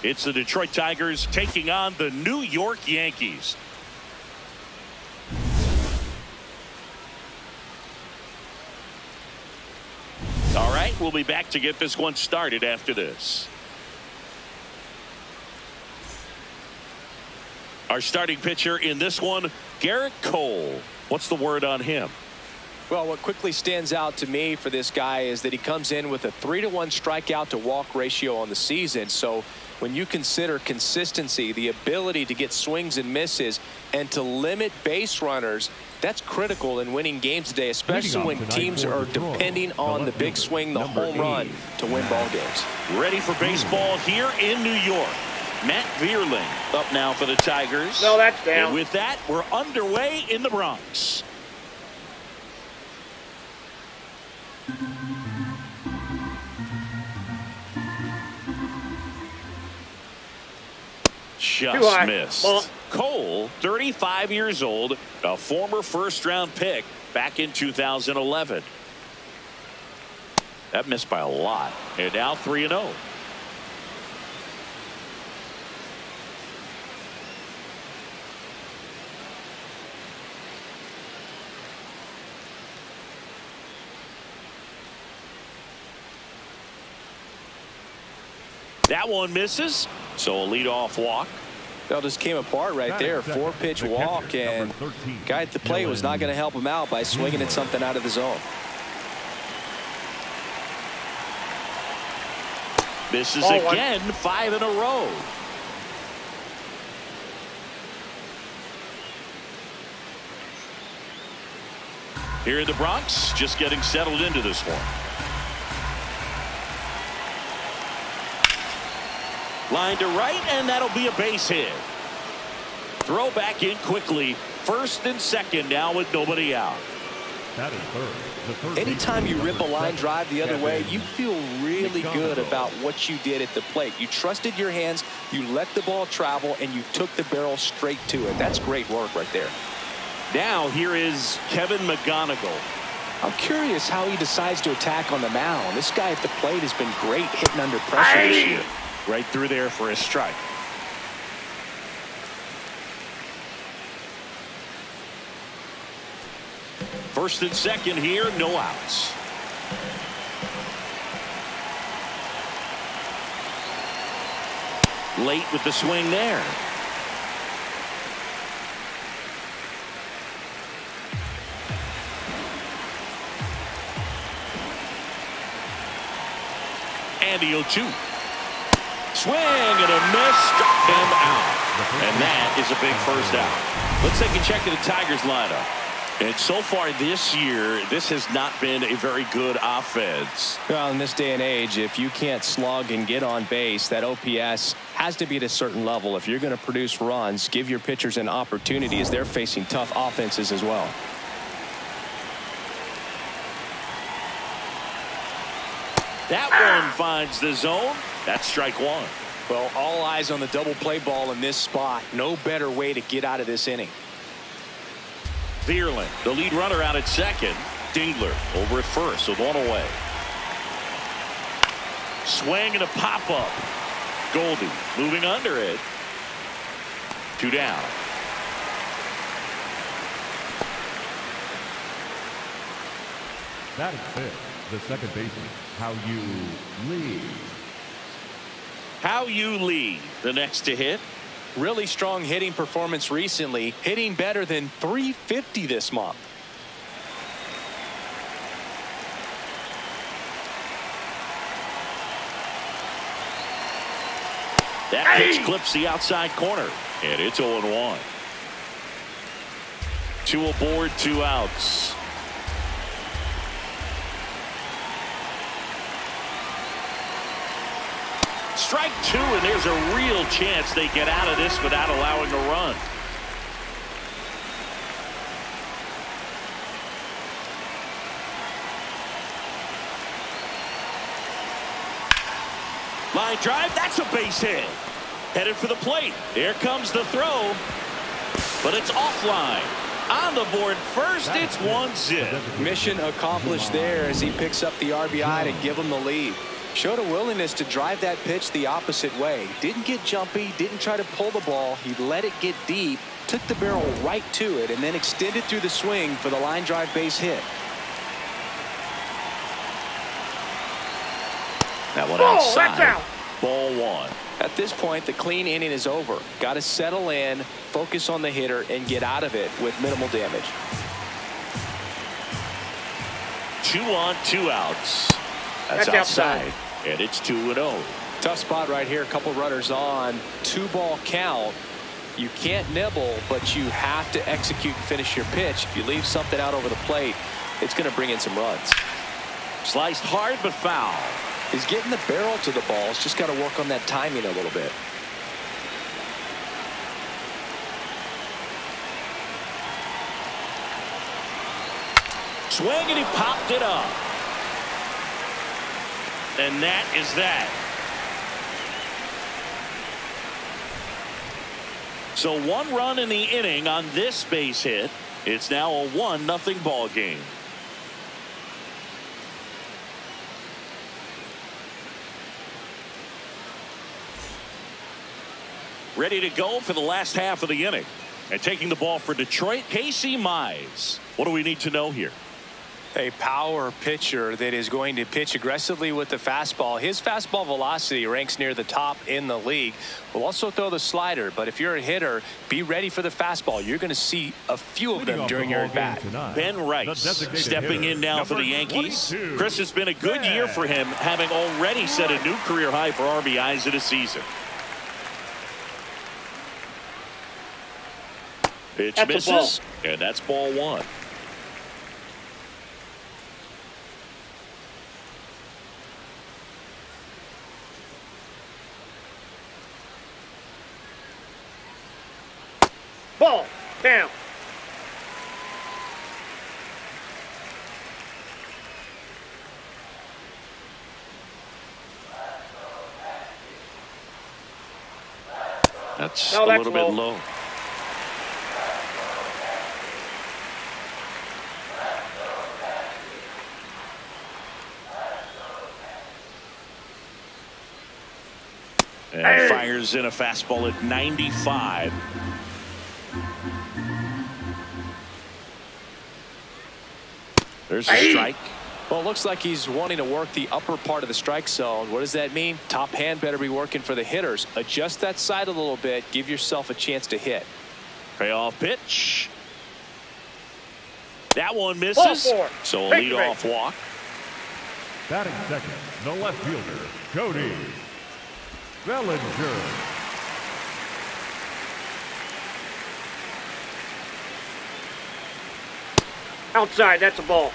It's the Detroit Tigers taking on the New York Yankees. All right, we'll be back to get this one started after this. Our starting pitcher in this one, Garrett Cole. What's the word on him? Well, what quickly stands out to me for this guy is that he comes in with a 3-to-1 strikeout to walk ratio on the season. So when you consider consistency, the ability to get swings and misses and to limit base runners, that's critical in winning games today, especially when teams are depending on the big swing, the home run to win ball games. Ready for baseball here in New York. Matt Vierling up now for the Tigers. No, that's down. And with that, we're underway in the Bronx. Just missed. Cole, 35 years old, a former first-round pick back in 2011. That missed by a lot. And now 3-0. That one misses, so a leadoff walk. That just came apart right there. 4-pitch walk, and guy at the plate was not going to help him out by swinging at something out of the zone. Misses again, 5 in a row. Here in the Bronx, just getting settled into this one. Line to right, and that'll be a base hit. Throw back in quickly. First and second now with nobody out. That is third. Anytime you rip a line drive the other way, you feel really good about what you did at the plate. You trusted your hands, you let the ball travel, and you took the barrel straight to it. That's great work right there. Now here is Kevin McGonigal. I'm curious how he decides to attack on the mound. This guy at the plate has been great hitting under pressure this year. Right through there for a strike. First and second here, no outs. Late with the swing there. And the 0-2. Swing and a miss, struck him out. And that is a big first out. Let's take a check of the Tigers lineup. And so far this year, this has not been a very good offense. Well, in this day and age, if you can't slug and get on base, that OPS has to be at a certain level. If you're going to produce runs, give your pitchers an opportunity as they're facing tough offenses as well. That one finds the zone. That's strike one. Well, all eyes on the double play ball in this spot. No better way to get out of this inning. Vierling, the lead runner out at second. Dingler over at first with one away. Swing and a pop-up. Goldie moving under it. 2 down. That is fifth. The second baseman, How You Lee. How You Lee, the next to hit. Really strong hitting performance recently, hitting better than .350 this month. That pitch clips the outside corner, and it's 0-1. 2 aboard, 2 outs. Strike 2, and there's a real chance they get out of this without allowing a run. Line drive, that's a base hit. Headed for the plate. Here comes the throw, but it's offline. On the board first, it's 1-0. Mission accomplished there as he picks up the RBI to give him the lead. Showed a willingness to drive that pitch the opposite way. Didn't get jumpy, didn't try to pull the ball. He let it get deep, took the barrel right to it, and then extended through the swing for the line drive base hit. That one outside. That's out. Ball one. At this point, the clean inning is over. Got to settle in, focus on the hitter, and get out of it with minimal damage. 2 on, 2 outs. That's outside. And it's 2-0. Tough spot right here. A couple runners on. 2-ball count. You can't nibble, but you have to execute and finish your pitch. If you leave something out over the plate, it's going to bring in some runs. Sliced hard but foul. He's getting the barrel to the ball. He's just got to work on that timing a little bit. Swing, and he popped it up. And that is that. So 1 run in the inning on this base hit. It's now a 1-0 ball game. Ready to go for the last half of the inning. And taking the ball for Detroit, Casey Mize. What do we need to know here? A power pitcher that is going to pitch aggressively with the fastball. His fastball velocity ranks near the top in the league. Will also throw the slider, but if you're a hitter, be ready for the fastball. You're going to see a few of them during your at-bat. Ben Rice stepping in now for the Yankees. Chris, has been a good year for him, having already set a new career high for RBIs in a season. Pitch misses, and that's ball one. Ball down. That's a little bit low. And fires in a fastball at 95. There's a strike. Well, it looks like he's wanting to work the upper part of the strike zone. What does that mean? Top hand better be working for the hitters. Adjust that side a little bit. Give yourself a chance to hit. Payoff pitch. That one misses. So a leadoff walk. Batting second, the left fielder, Cody Bellinger. Outside, that's a ball.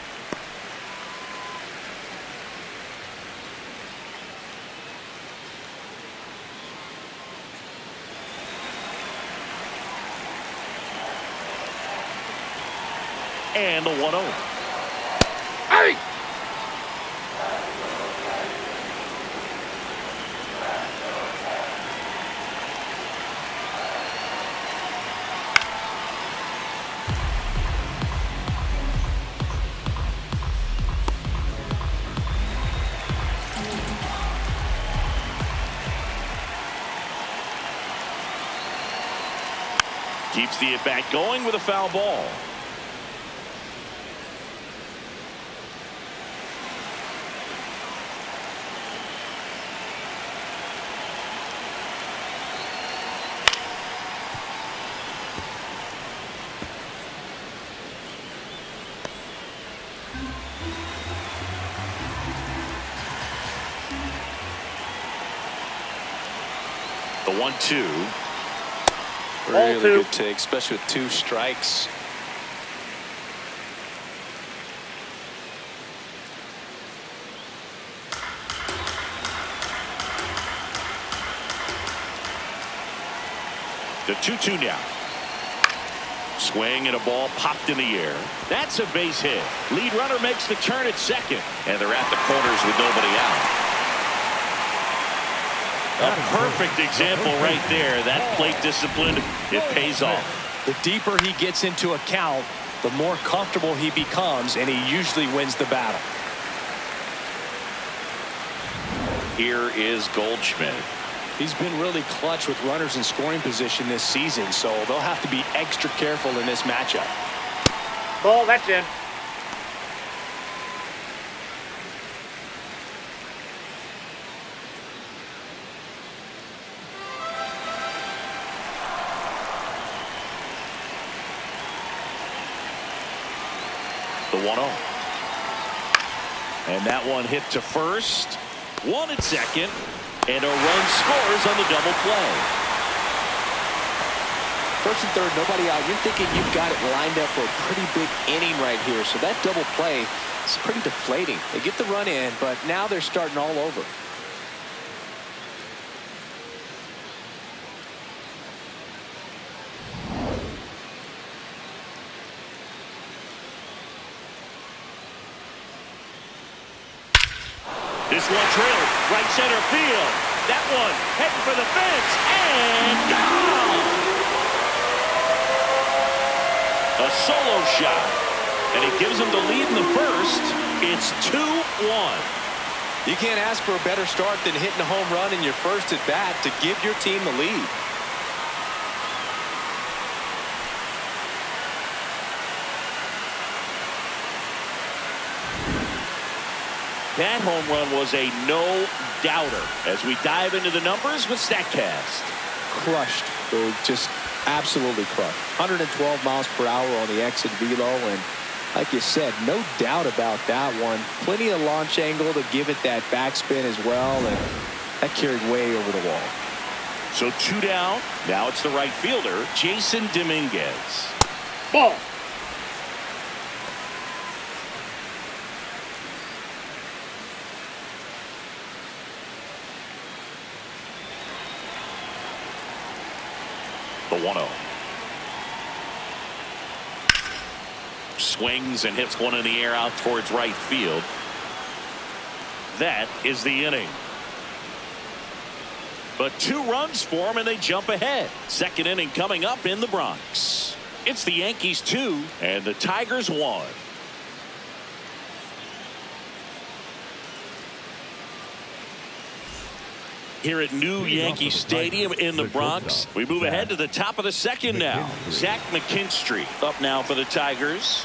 And the 1-0. Hey! Keeps the at-bat going with a foul ball. The 1-2. Really good take, especially with 2 strikes. The 2-2 now. Swing and a ball popped in the air. That's a base hit. Lead runner makes the turn at second. And they're at the corners with nobody out. A perfect example right there. That plate discipline, it pays off. The deeper he gets into a count, the more comfortable he becomes, and he usually wins the battle. Here is Goldschmidt. He's been really clutch with runners in scoring position this season, so they'll have to be extra careful in this matchup. Ball, that's in. The 1-0. And that one hit to first. One at second. And a run scores on the double play. First and third, nobody out. You're thinking you've got it lined up for a pretty big inning right here. So that double play is pretty deflating. They get the run in, but now they're starting all over. This one trailed right center field. That one heading for the fence and gone. A solo shot, and it gives them the lead in the first. It's 2-1. You can't ask for a better start than hitting a home run in your first at bat to give your team the lead. That home run was a no-doubter. As we dive into the numbers with StatCast. Crushed. Just absolutely crushed. 112 miles per hour on the exit velo, and like you said, no doubt about that one. Plenty of launch angle to give it that backspin as well, and that carried way over the wall. So 2 down. Now it's the right fielder, Jason Dominguez. Ball. The 1-0. Swings and hits one in the air out towards right field. That is the inning. But 2 runs for them and they jump ahead. Second inning coming up in the Bronx. It's the Yankees 2 and the Tigers 1. Here at New Yankee Stadium in the Bronx, we move ahead to the top of the second now. Zach McKinstry up now for the Tigers.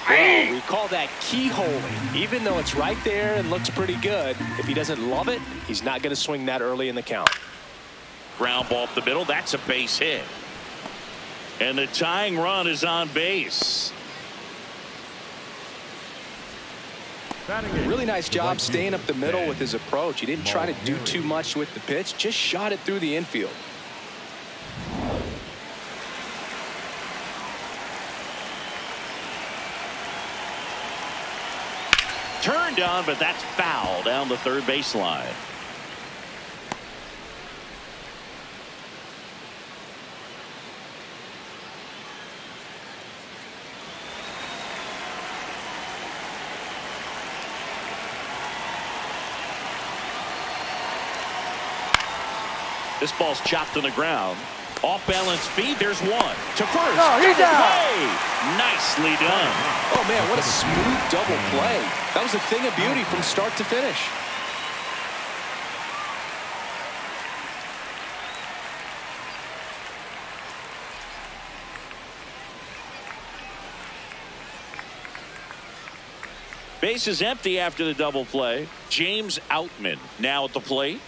Well, we call that keyholing. Even though it's right there and looks pretty good, if he doesn't love it, he's not going to swing that early in the count. Ground ball up the middle. That's a base hit. And the tying run is on base. Really nice job staying up the middle with his approach. He didn't try to do too much with the pitch, just shot it through the infield. Turned on, but that's foul down the third baseline. This ball's chopped on the ground. Off balance feed. There's one to first. No, he's out. Play. Nicely done. Oh man, what a smooth double play. That was a thing of beauty from start to finish. Base is empty after the double play. James Outman now at the plate.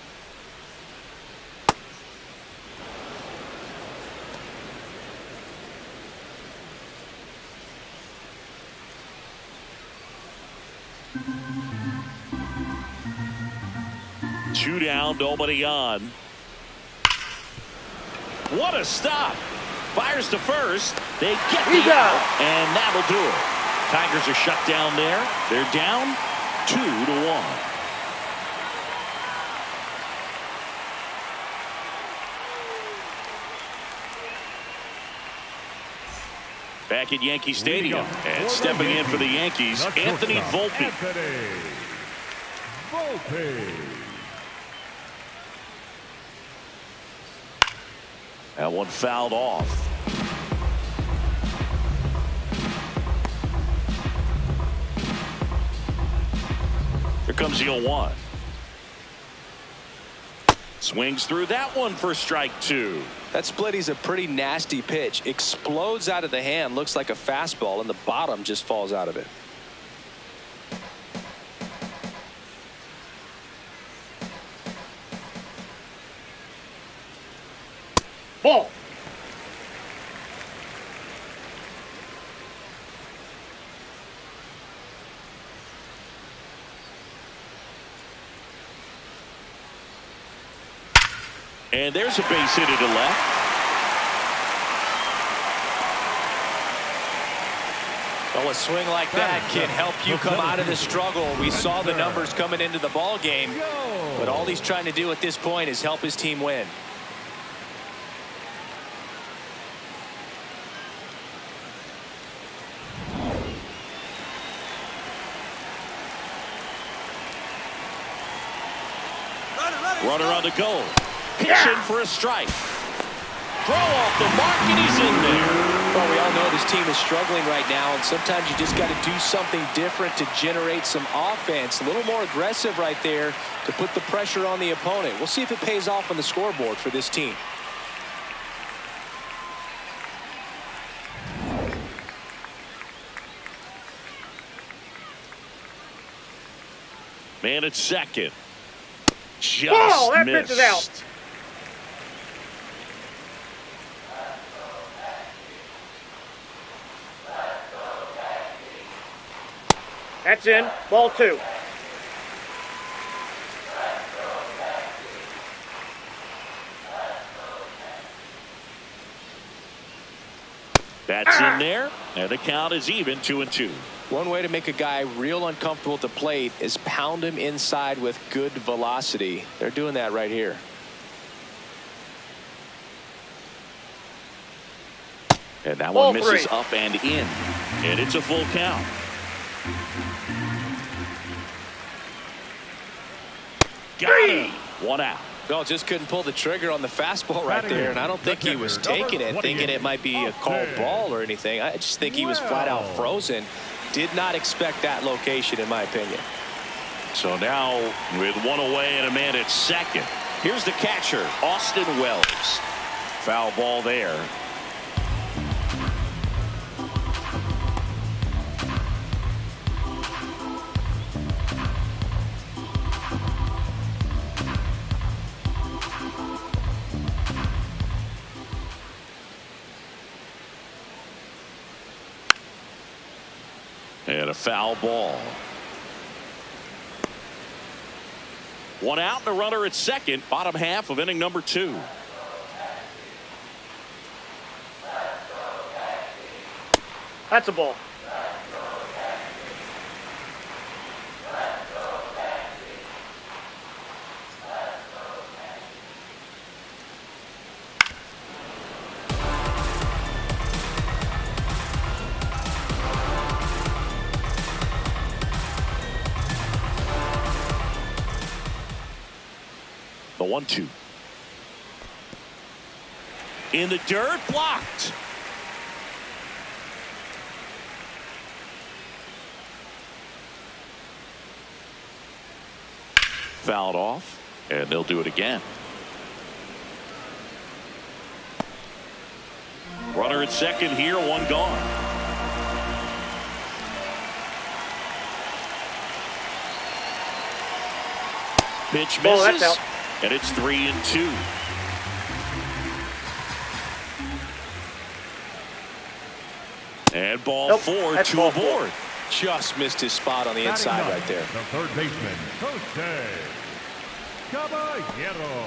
Two down, nobody on. What a stop. Fires to first. They get the out, and that'll do it. Tigers are shut down there. They're down 2-1. Back at Yankee Stadium, and stepping in for the Yankees, Anthony Volpe. That one fouled off. Here comes the 0-1. Swings through that one for strike 2. That splitty's a pretty nasty pitch. Explodes out of the hand. Looks like a fastball, and the bottom just falls out of it. Ball. And there's a base hit to left. Well, a swing like that can help you come out of the struggle. We saw the numbers coming into the ball game, but all he's trying to do at this point is help his team win. Runner on the go. Pitching for a strike. Throw off the mark, and he's in there. Well, we all know this team is struggling right now, and sometimes you just got to do something different to generate some offense. A little more aggressive right there to put the pressure on the opponent. We'll see if it pays off on the scoreboard for this team. Man at second. Just That missed. pitch is out. That's in. Ball 2. That's in there, and the count is even 2-2. One way to make a guy real uncomfortable at the plate is pound him inside with good velocity. They're doing that right here. And that Ball one misses 3. up and in. And it's a full count. Got him. 1 out. No, just couldn't pull the trigger on the fastball right there, and I don't think he was taking it, thinking it might be a called ball or anything. I just think he was flat out frozen. Did not expect that location, in my opinion. So now with 1 away and a man at second. Here's the catcher, Austin Wells. Foul ball there. And a foul ball. 1 out and a runner at second. Bottom half of inning number 2. That's a ball. The 1-2. In the dirt, blocked. Fouled off, and they'll do it again. Runner at second here, 1 gone. Pitch misses. Ball, that's out. And it's 3-2. And ball Nope, 4, that's 2 ball aboard. 4. Just missed his spot on the inside right there. The third baseman, Jose Caballero.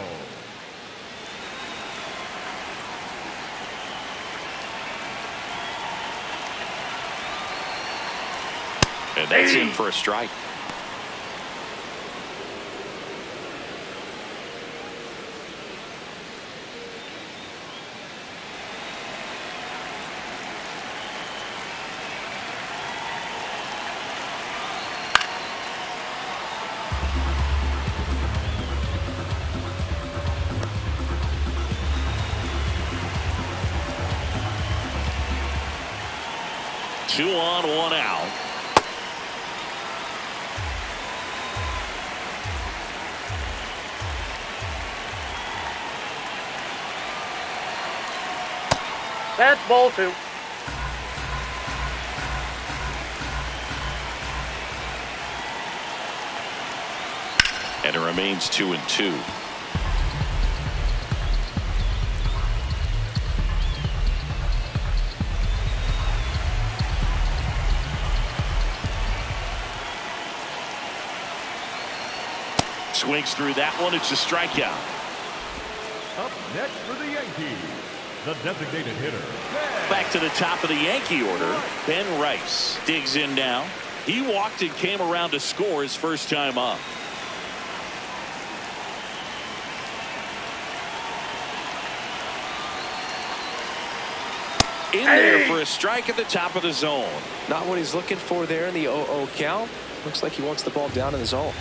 And that's in for a strike. Two on, 1 out. That's ball 2. And it remains 2-2. Swings through that one. It's a strikeout. Up next for the Yankees, the designated hitter. Back to the top of the Yankee order. Ben Rice digs in now. He walked and came around to score his first time up. In there for a strike at the top of the zone. Not what he's looking for there in the 0-0 count. Looks like he wants the ball down in the zone.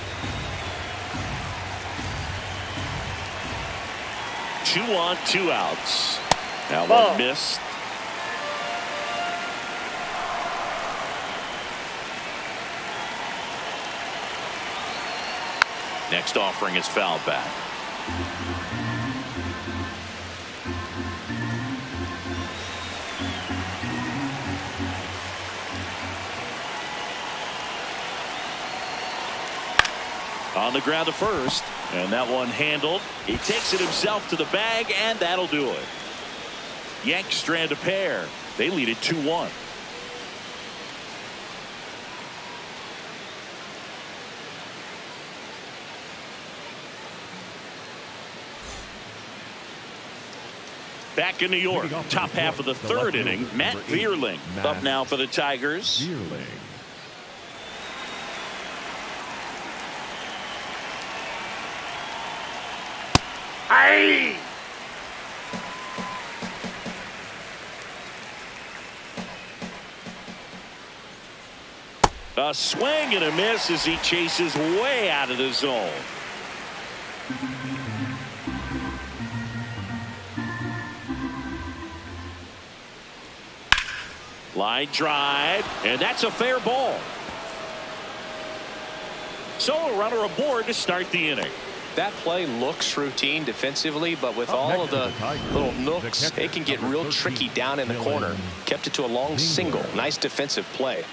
2 on, 2 outs. Now Ball. one missed. Next offering is fouled back. On the ground to first, and that one handled. He takes it himself to the bag, and that'll do it. Yanks strand a pair. They lead it 2-1. Back in New York, top half of the third inning, Matt Vierling up now for the Tigers. Vierling. Aye! A swing and a miss as he chases way out of the zone. Line drive, and that's a fair ball. So a runner aboard to start the inning. That play looks routine defensively, but with all of the little nooks, it can get real tricky down in the corner. Kept it to a long single. Nice defensive play.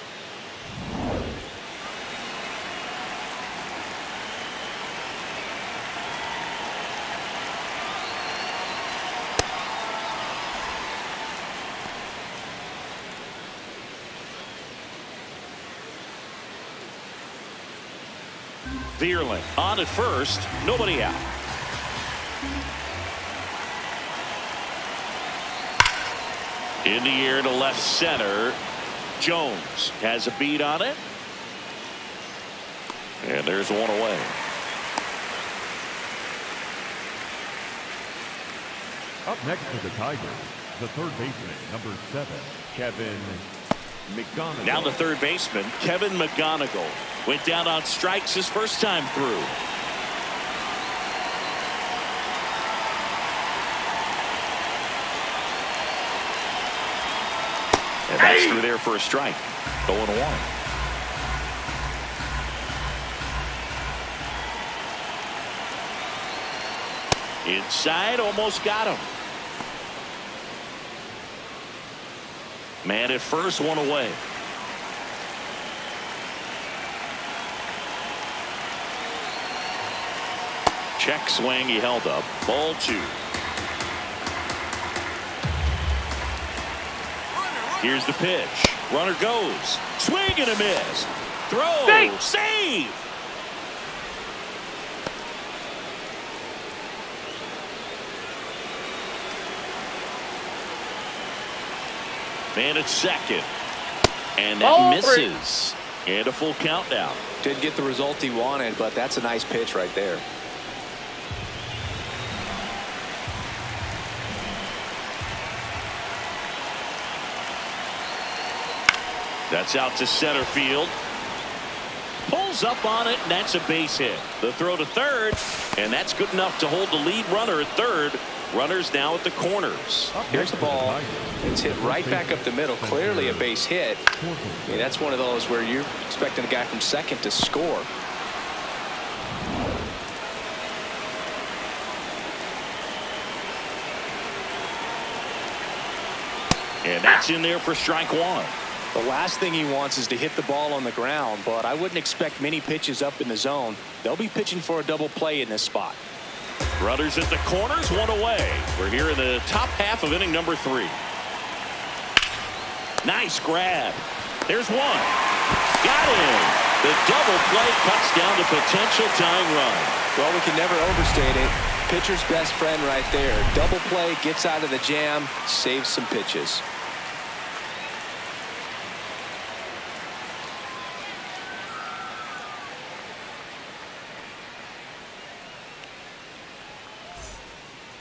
Vierling on at first, nobody out. In the air to left center. Jones has a beat on it. And there's one away. Up next for the Tigers, the third baseman, number 7, Kevin McGonigal. Now the third baseman, Kevin McGonigal, went down on strikes his first time through. And that's through there for a strike. 0-1. Inside, almost got him. Man at first, one away. Check swing, he held up. Ball 2. Here's the pitch. Runner goes. Swing and a miss. Throw. Save. Man at second. And that misses. And a full count now. Didn't get the result he wanted, but that's a nice pitch right there. That's out to center field. Pulls up on it, and that's a base hit. The throw to third, and that's good enough to hold the lead runner at third. Runners now at the corners. Here's the ball. It's hit right back up the middle. Clearly a base hit. I mean, that's one of those where you're expecting a guy from second to score. And that's in there for strike one. The last thing he wants is to hit the ball on the ground, but I wouldn't expect many pitches up in the zone. They'll be pitching for a double play in this spot. Runners at the corners, one away. We're here in the top half of inning number 3. Nice grab. There's one. Got him. The double play cuts down the potential tying run. Well, we can never overstate it. Pitcher's best friend right there. Double play, gets out of the jam, saves some pitches.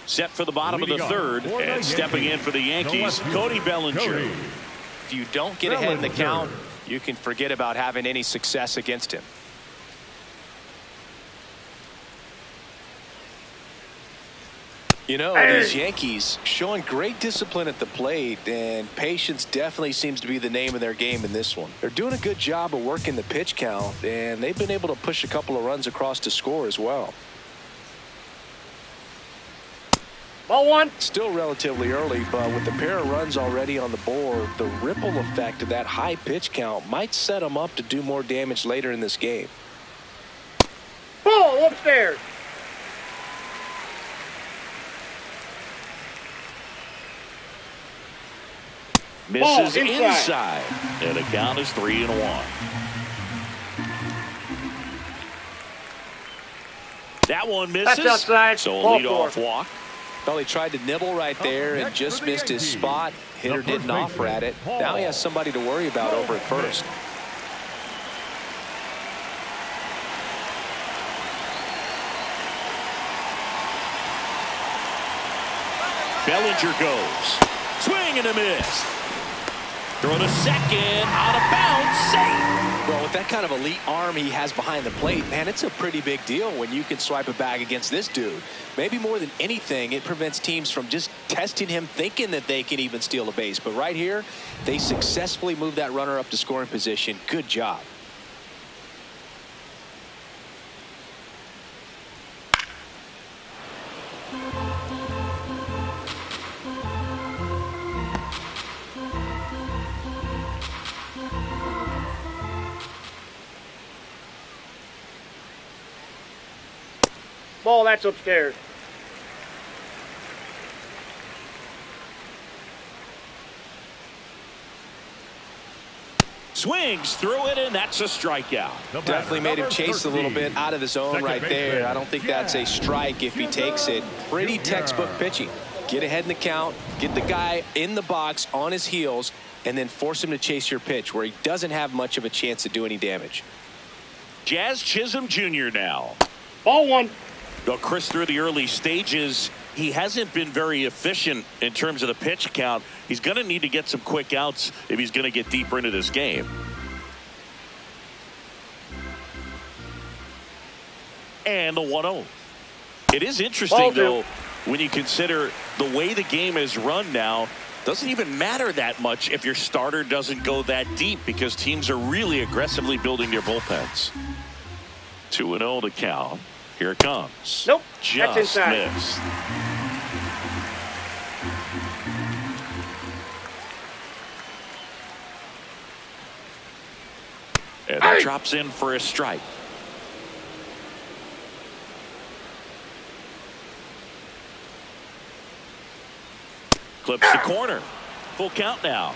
Set for the bottom of the third, and stepping in for the Yankees, Cody Bellinger. If you don't get ahead in the count, you can forget about having any success against him. You know, these Yankees showing great discipline at the plate, and patience definitely seems to be the name of their game in this one. They're doing a good job of working the pitch count, and they've been able to push a couple of runs across to score as well. Ball one. Still relatively early, but with the pair of runs already on the board, the ripple effect of that high pitch count might set them up to do more damage later in this game. Ball upstairs. Misses inside. And the count is 3-1. That one misses. That's outside. So a Ball leadoff walk. Well, he tried to nibble right there and just missed his spot. Hitter didn't offer at it. Now he has somebody to worry about over at first. Bellinger goes. Swing and a miss. Throw to second. Out of bounds. Safe. Well, with that kind of elite arm he has behind the plate, man, it's a pretty big deal when you can swipe a bag against this dude. Maybe more than anything, it prevents teams from just testing him, thinking that they can even steal a base. But right here, they successfully move that runner up to scoring position. Good job. Ball, that's upstairs. Swings through it, and that's a strikeout. Definitely made him chase a little bit out of the zone right there. I don't think that's a strike if he takes it. Pretty textbook pitching. Get ahead in the count, get the guy in the box on his heels, and then force him to chase your pitch where he doesn't have much of a chance to do any damage. Jazz Chisholm Jr. now. Ball one. Though Chris, through the early stages, he hasn't been very efficient in terms of the pitch count. He's going to need to get some quick outs if he's going to get deeper into this game. And the 1-0. It is interesting, though, when you consider the way the game is run now. Doesn't even matter that much if your starter doesn't go that deep, because teams are really aggressively building their bullpens. 2-0 to count. Here it comes. Nope. Just that's inside. missed. And that drops in for a strike. Clips the corner. Full count now.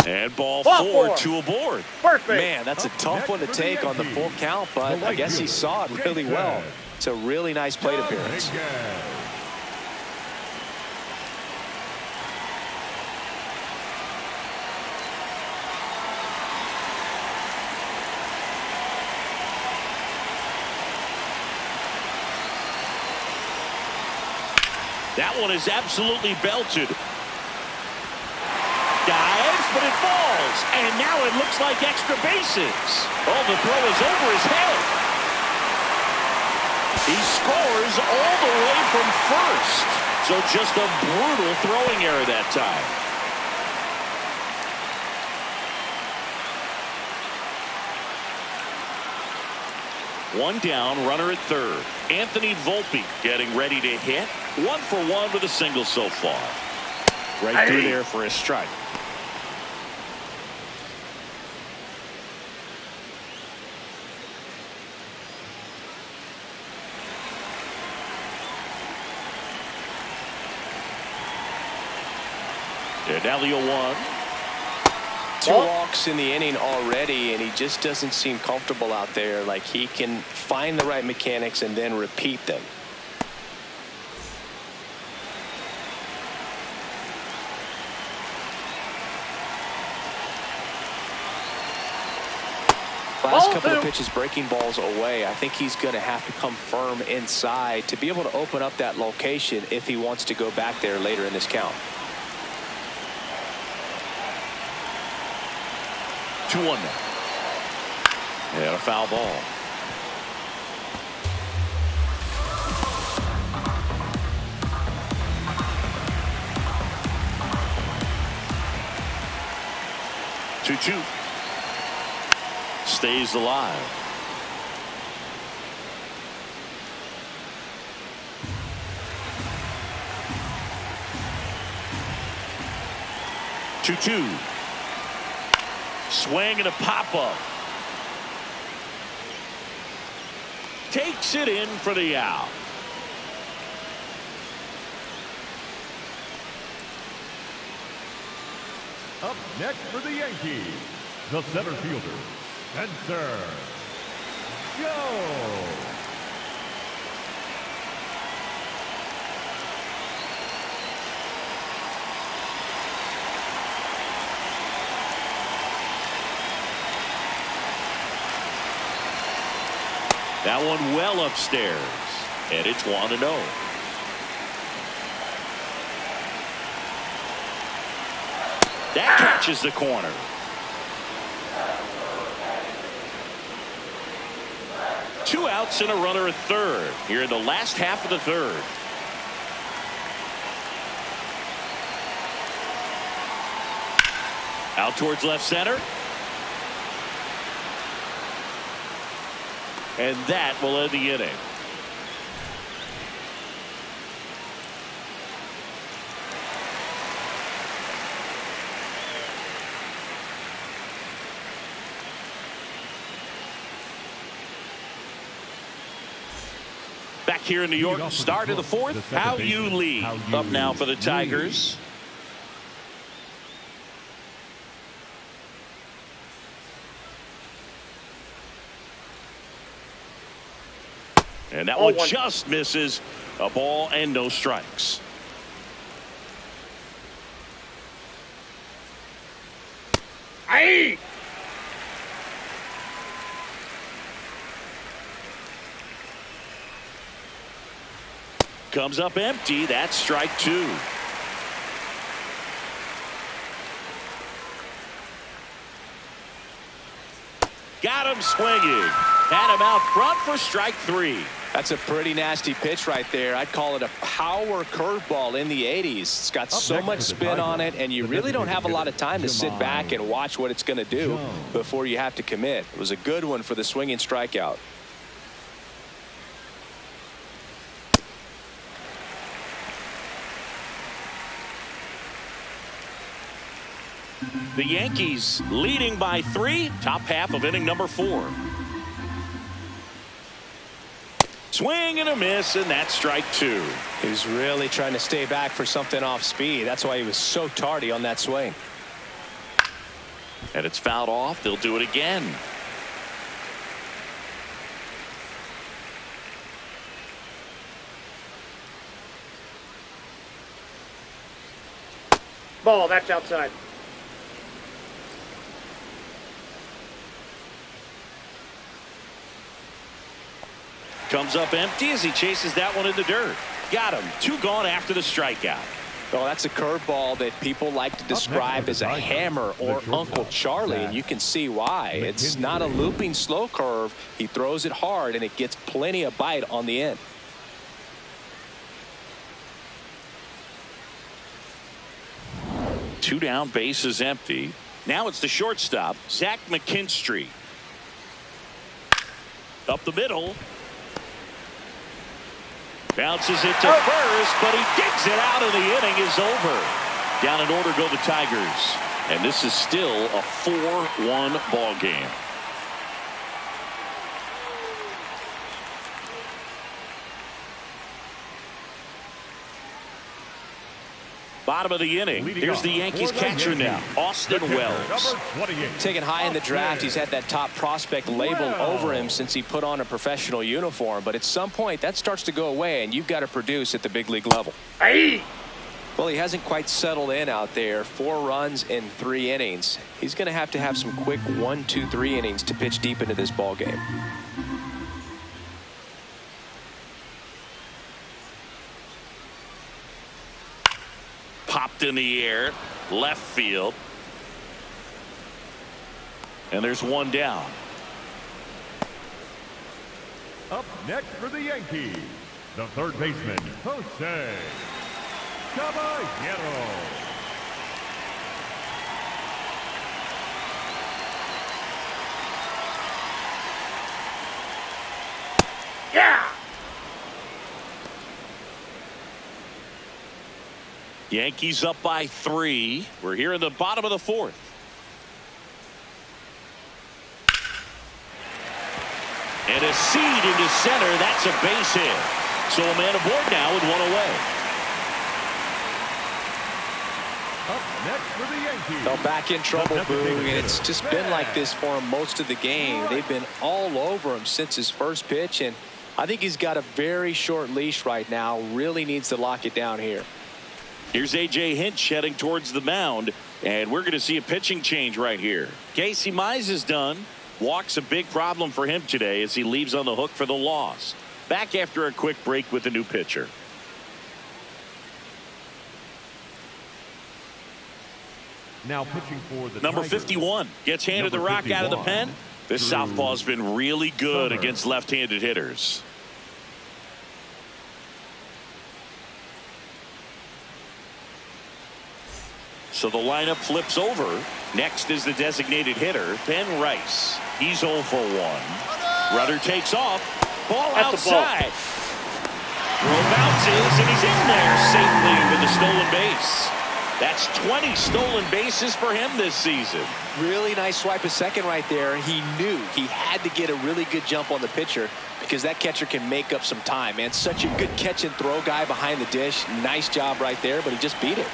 And ball four, 2 aboard. Perfect. Man, that's a tough one to take on the full count, but I guess he saw it really well. It's a really nice plate appearance. That one is absolutely belted. Dives, but it falls. And now it looks like extra bases. Oh, the throw is over his head. He scores all the way from first. So just a brutal throwing error that time. One down, runner at third. Anthony Volpe getting ready to hit. 1 for 1 with a single so far. Right through there for a strike. And now the 0-1. 2 walks in the inning already, and he just doesn't seem comfortable out there. Like he can find the right mechanics and then repeat them. Last couple of pitches breaking balls away. I think he's going to have to come firm inside to be able to open up that location if he wants to go back there later in this count. 2-1 now. And a foul ball. Two. Stays alive. Two. Swing and a pop-up. Takes it in for the out. Up next for the Yankees, the center fielder, Spencer Joe. That one well upstairs, and it's 1-0. That catches the corner. Two outs and a runner at third here in the last half of the third. Out towards left center. And that will end the inning. Back here in New York, start of the fourth. How you lead. Up now for the Tigers. And that one just misses. A ball and no strikes. Aye. Comes up empty. That's strike 2. Got him swinging. Had him out front for strike 3. That's a pretty nasty pitch right there. I'd call it a power curveball in the 80s. It's got so much spin on it, and you really don't have a lot of time to sit back and watch what it's going to do before you have to commit. It was a good one for the swinging strikeout. The Yankees leading by 3. Top half of inning number 4. Swing and a miss, and that's strike 2. He was really trying to stay back for something off speed. That's why he was so tardy on that swing. And it's fouled off. They'll do it again. Ball, that's outside. Comes up empty as he chases that one in the dirt. Got him. 2 gone after the strikeout. Well, that's a curveball that people like to describe as a hammer or Uncle Charlie, and you can see why. It's not a looping slow curve. He throws it hard, and it gets plenty of bite on the end. Two down, base is empty. Now it's the shortstop, Zach McKinstry. Up the middle. Bounces it to first, but he digs it out, and the inning is over. Down in order go the Tigers. And this is still a 4-1 ball game. Bottom of the inning. Here's the Yankees catcher now, Austin Wells. Taken high in the draft, he's had that top prospect label over him since he put on a professional uniform. But at some point, that starts to go away, and you've got to produce at the big league level. Aye. Well, he hasn't quite settled in out there. 4 runs in 3 innings. He's going to have some quick 1, 2, 3 innings to pitch deep into this ball game. Popped in the air, left field. And there's one down. Up next for the Yankees, the third baseman, Jose Caballero. Yeah. Yankees up by 3. We're here in the bottom of the 4th. And a seed into center. That's a base hit. So a man aboard now with 1 away. Up next for the Yankees. Well, back in trouble, Boog, and it's just been like this for him most of the game. They've been all over him since his first pitch, and I think he's got a very short leash right now. Really needs to lock it down here. Here's A.J. Hinch heading towards the mound, and we're going to see a pitching change right here. Casey Mize is done. Walk's a big problem for him today as he leaves on the hook for the loss. Back after a quick break with a new pitcher. Now pitching for the Number Tigers. 51 gets handed the rock out of the pen. This southpaw's been really good against left-handed hitters. So the lineup flips over. Next is the designated hitter, Ben Rice. He's 0 for 1. Runner takes off. Ball That's outside. Throw bounces, and he's in there safely with the stolen base. That's 20 stolen bases for him this season. Really nice swipe of second right there. He knew he had to get a really good jump on the pitcher because that catcher can make up some time, man. Such a good catch and throw guy behind the dish. Nice job right there, but he just beat it.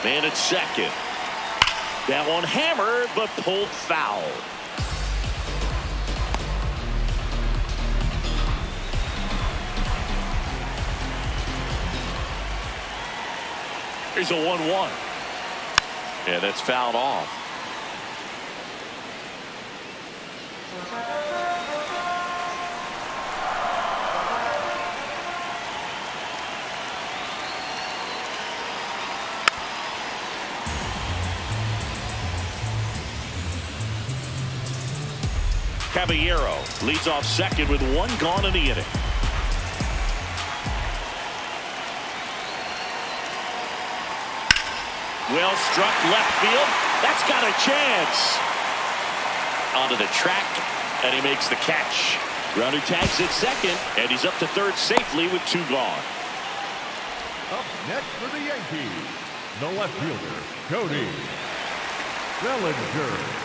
Man at second. That one hammered, but pulled foul. Here's a 1-1. Yeah, that's fouled off. Caballero leads off second with 1 gone in the inning. Well struck left field. That's got a chance. Onto the track, and he makes the catch. Runner tags at second, and he's up to third safely with 2 gone. Up next for the Yankees, the left fielder, Cody Bellinger.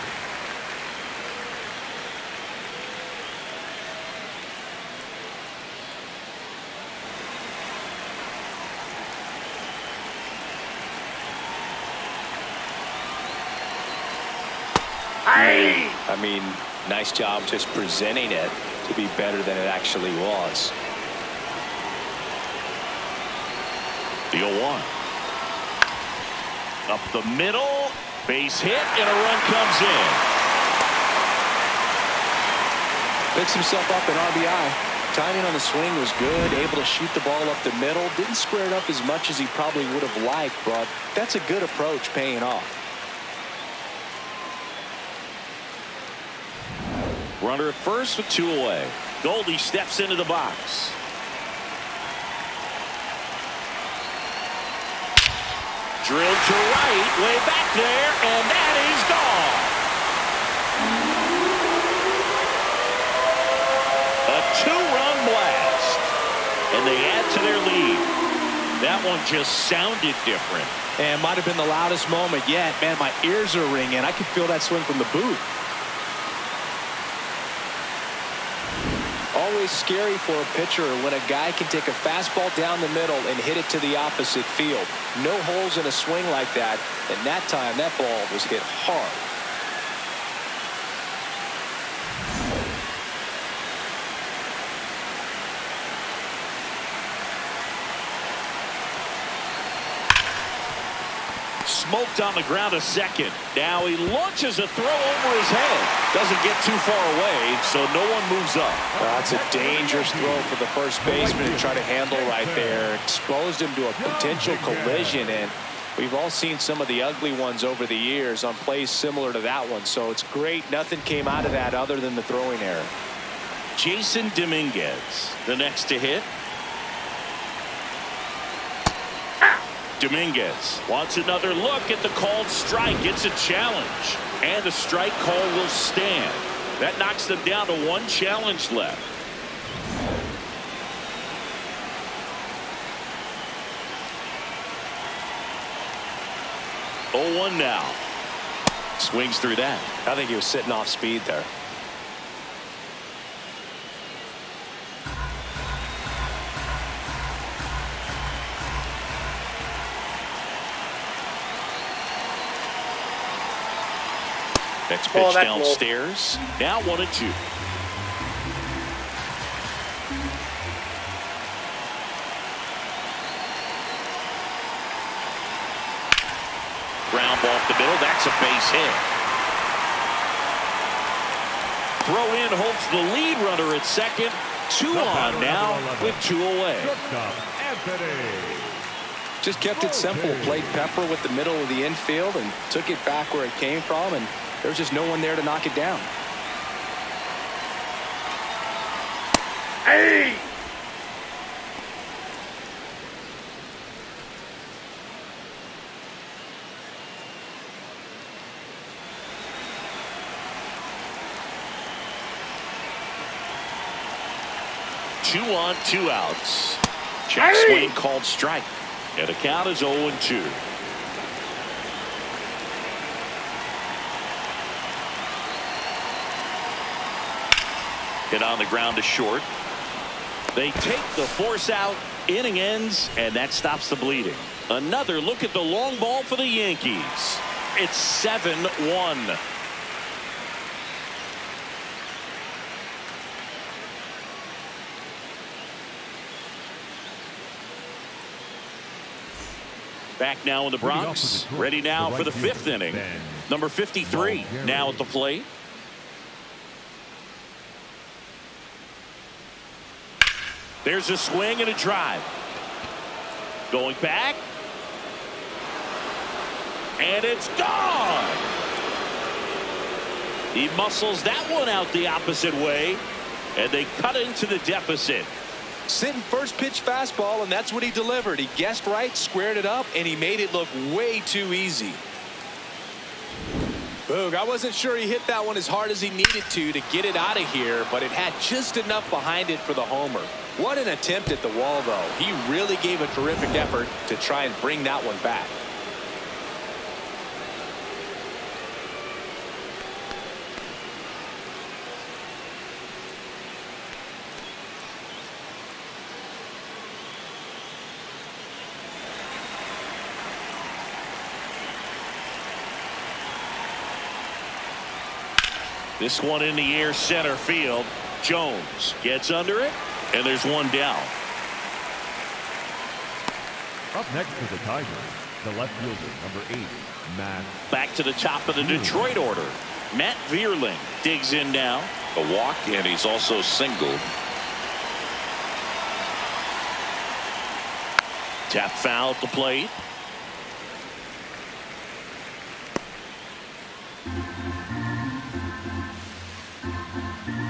I mean, nice job just presenting it to be better than it actually was. The 0-1. Up the middle. Base hit, and a run comes in. Picks himself up an RBI. Timing on the swing was good. Able to shoot the ball up the middle. Didn't square it up as much as he probably would have liked, but that's a good approach paying off. Runner at first with 2 away. Goldie steps into the box. Drilled to right, way back there, and that is gone. and they add to their lead. That one just sounded different. And might have been the loudest moment yet. Man, my ears are ringing. I could feel that swing from the booth. Always scary for a pitcher when a guy can take a fastball down the middle and hit it to the opposite field. No holes in a swing like that. And that time, that ball was hit hard. Smoked on the ground a second. Now he launches a throw over his head. Doesn't get too far away, so no one moves up. That's a dangerous throw for the first baseman to try to handle right there. Exposed him to a potential collision, and we've all seen some of the ugly ones over the years on plays similar to that one. So it's great nothing came out of that other than the throwing error. Jason Dominguez, the next to hit. Dominguez wants another look at the called strike. It's a challenge, and the strike call will stand. That knocks them down to one challenge left. Oh, 1 now. Swings through that. I think he was sitting off speed there. Next pitch downstairs. Now 1-2. Ground ball off the middle. That's a base hit. Throw in holds the lead runner at second. 2 on now with 2 away. Just kept it simple. Played pepper with the middle of the infield and took it back where it came from, and there's just no one there to knock it down. Hey! Two on, 2 outs. Check swing called strike. And the count is 0-2. Hit on the ground to short. They take the force out. Inning ends, and that stops the bleeding. Another look at the long ball for the Yankees. It's 7-1. Back now in the Bronx. Ready now for the 5th inning. Number 53 now at the plate. There's a swing and a drive. Going back. And it's gone. He muscles that one out the opposite way. And they cut into the deficit. Sitting first pitch fastball, and that's what he delivered. He guessed right, squared it up, and he made it look way too easy. Boog, I wasn't sure he hit that one as hard as he needed to get it out of here, but it had just enough behind it for the homer. What an attempt at the wall, though. He really gave a terrific effort to try and bring that one back. This one in the air, center field. Jones gets under it, and there's one down. Up next to the Tigers, the left fielder, number 8, Matt. Back to the top of the Detroit order. Matt Vierling digs in now. A walk, and he's also singled. Tap foul at the plate.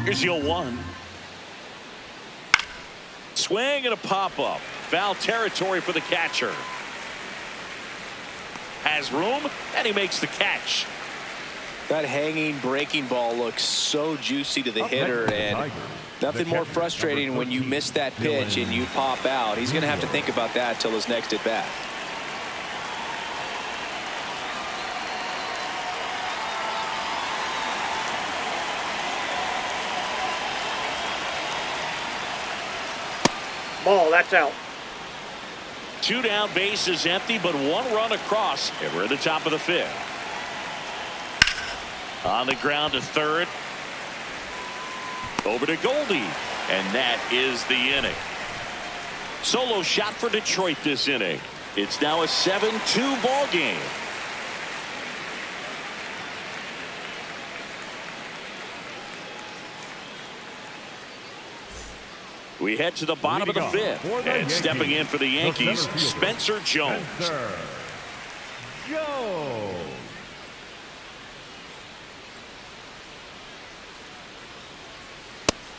Here's your 1. Swing and a pop-up. Foul territory for the catcher. Has room, and he makes the catch. That hanging breaking ball looks so juicy to the hitter, and nothing more frustrating when you miss that pitch and you pop out. He's going to have to think about that until his next at bat. Ball, that's out. 2 down, bases empty, but 1 run across, and we're at the top of the 5th. On the ground to third. Over to Goldie, and that is the inning. Solo shot for Detroit this inning. It's now a 7-2 ball game. We head to the bottom of the 5th, and stepping in for the Yankees, Spencer Jones.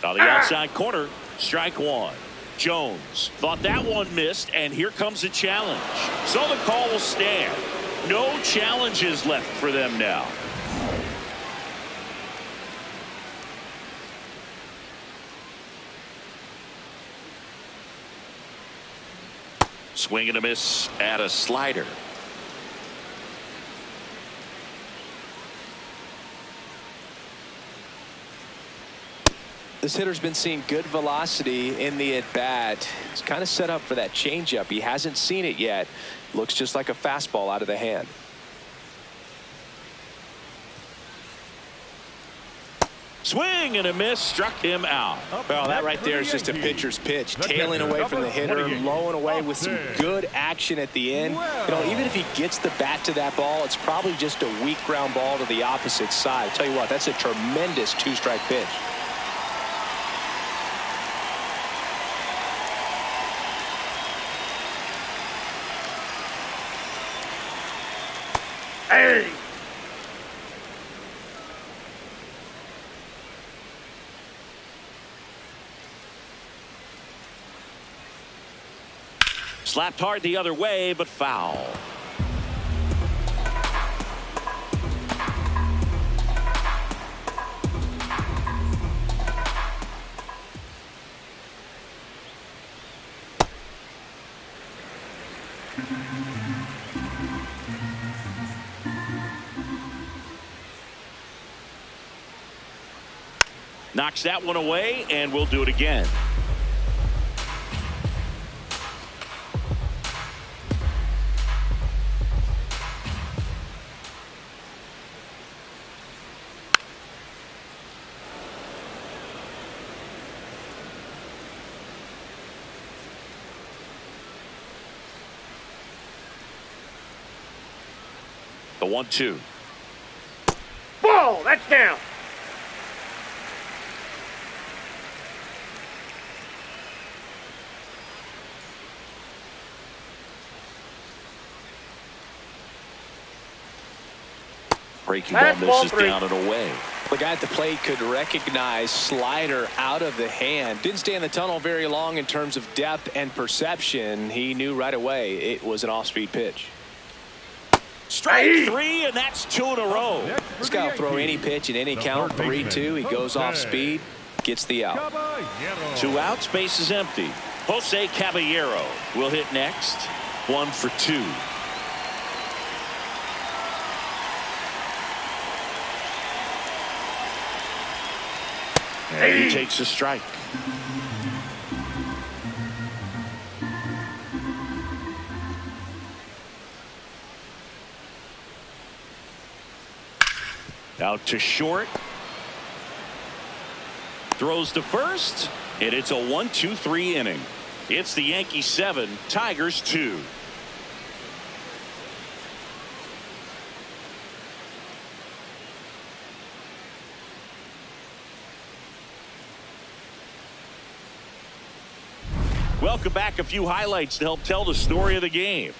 On the outside corner, strike 1. Jones thought that one missed, and here comes a challenge. So the call will stand. No challenges left for them now. Swing and a miss at a slider. This hitter's been seeing good velocity in the at-bat. He's kind of set up for that changeup. He hasn't seen it yet. Looks just like a fastball out of the hand. Swing and a miss, struck him out. Well, that right there is just a pitcher's pitch. Tailing away from the hitter, lowing away with some good action at the end. You know, even if he gets the bat to that ball, it's probably just a weak ground ball to the opposite side. Tell you what, that's a tremendous 2-strike pitch. Hey! Slapped hard the other way, but foul. Knocks that one away, and we'll do it again. The 1-2. Ball, that's down. Breaking ball misses 3. down and away. The guy at the plate could recognize slider out of the hand. Didn't stay in the tunnel very long in terms of depth and perception. He knew right away it was an off-speed pitch. Strike 3, and that's 2 in a row. This guy will throw any pitch in any count. 3-2. He goes off speed, gets the out. 2 outs, base is empty. Jose Caballero will hit next. 1 for 2. And he takes a strike. Out to short. Throws to first, and it's a 1-2-3 inning. It's the Yankees 7, Tigers 2. Welcome back. A few highlights to help tell the story of the game.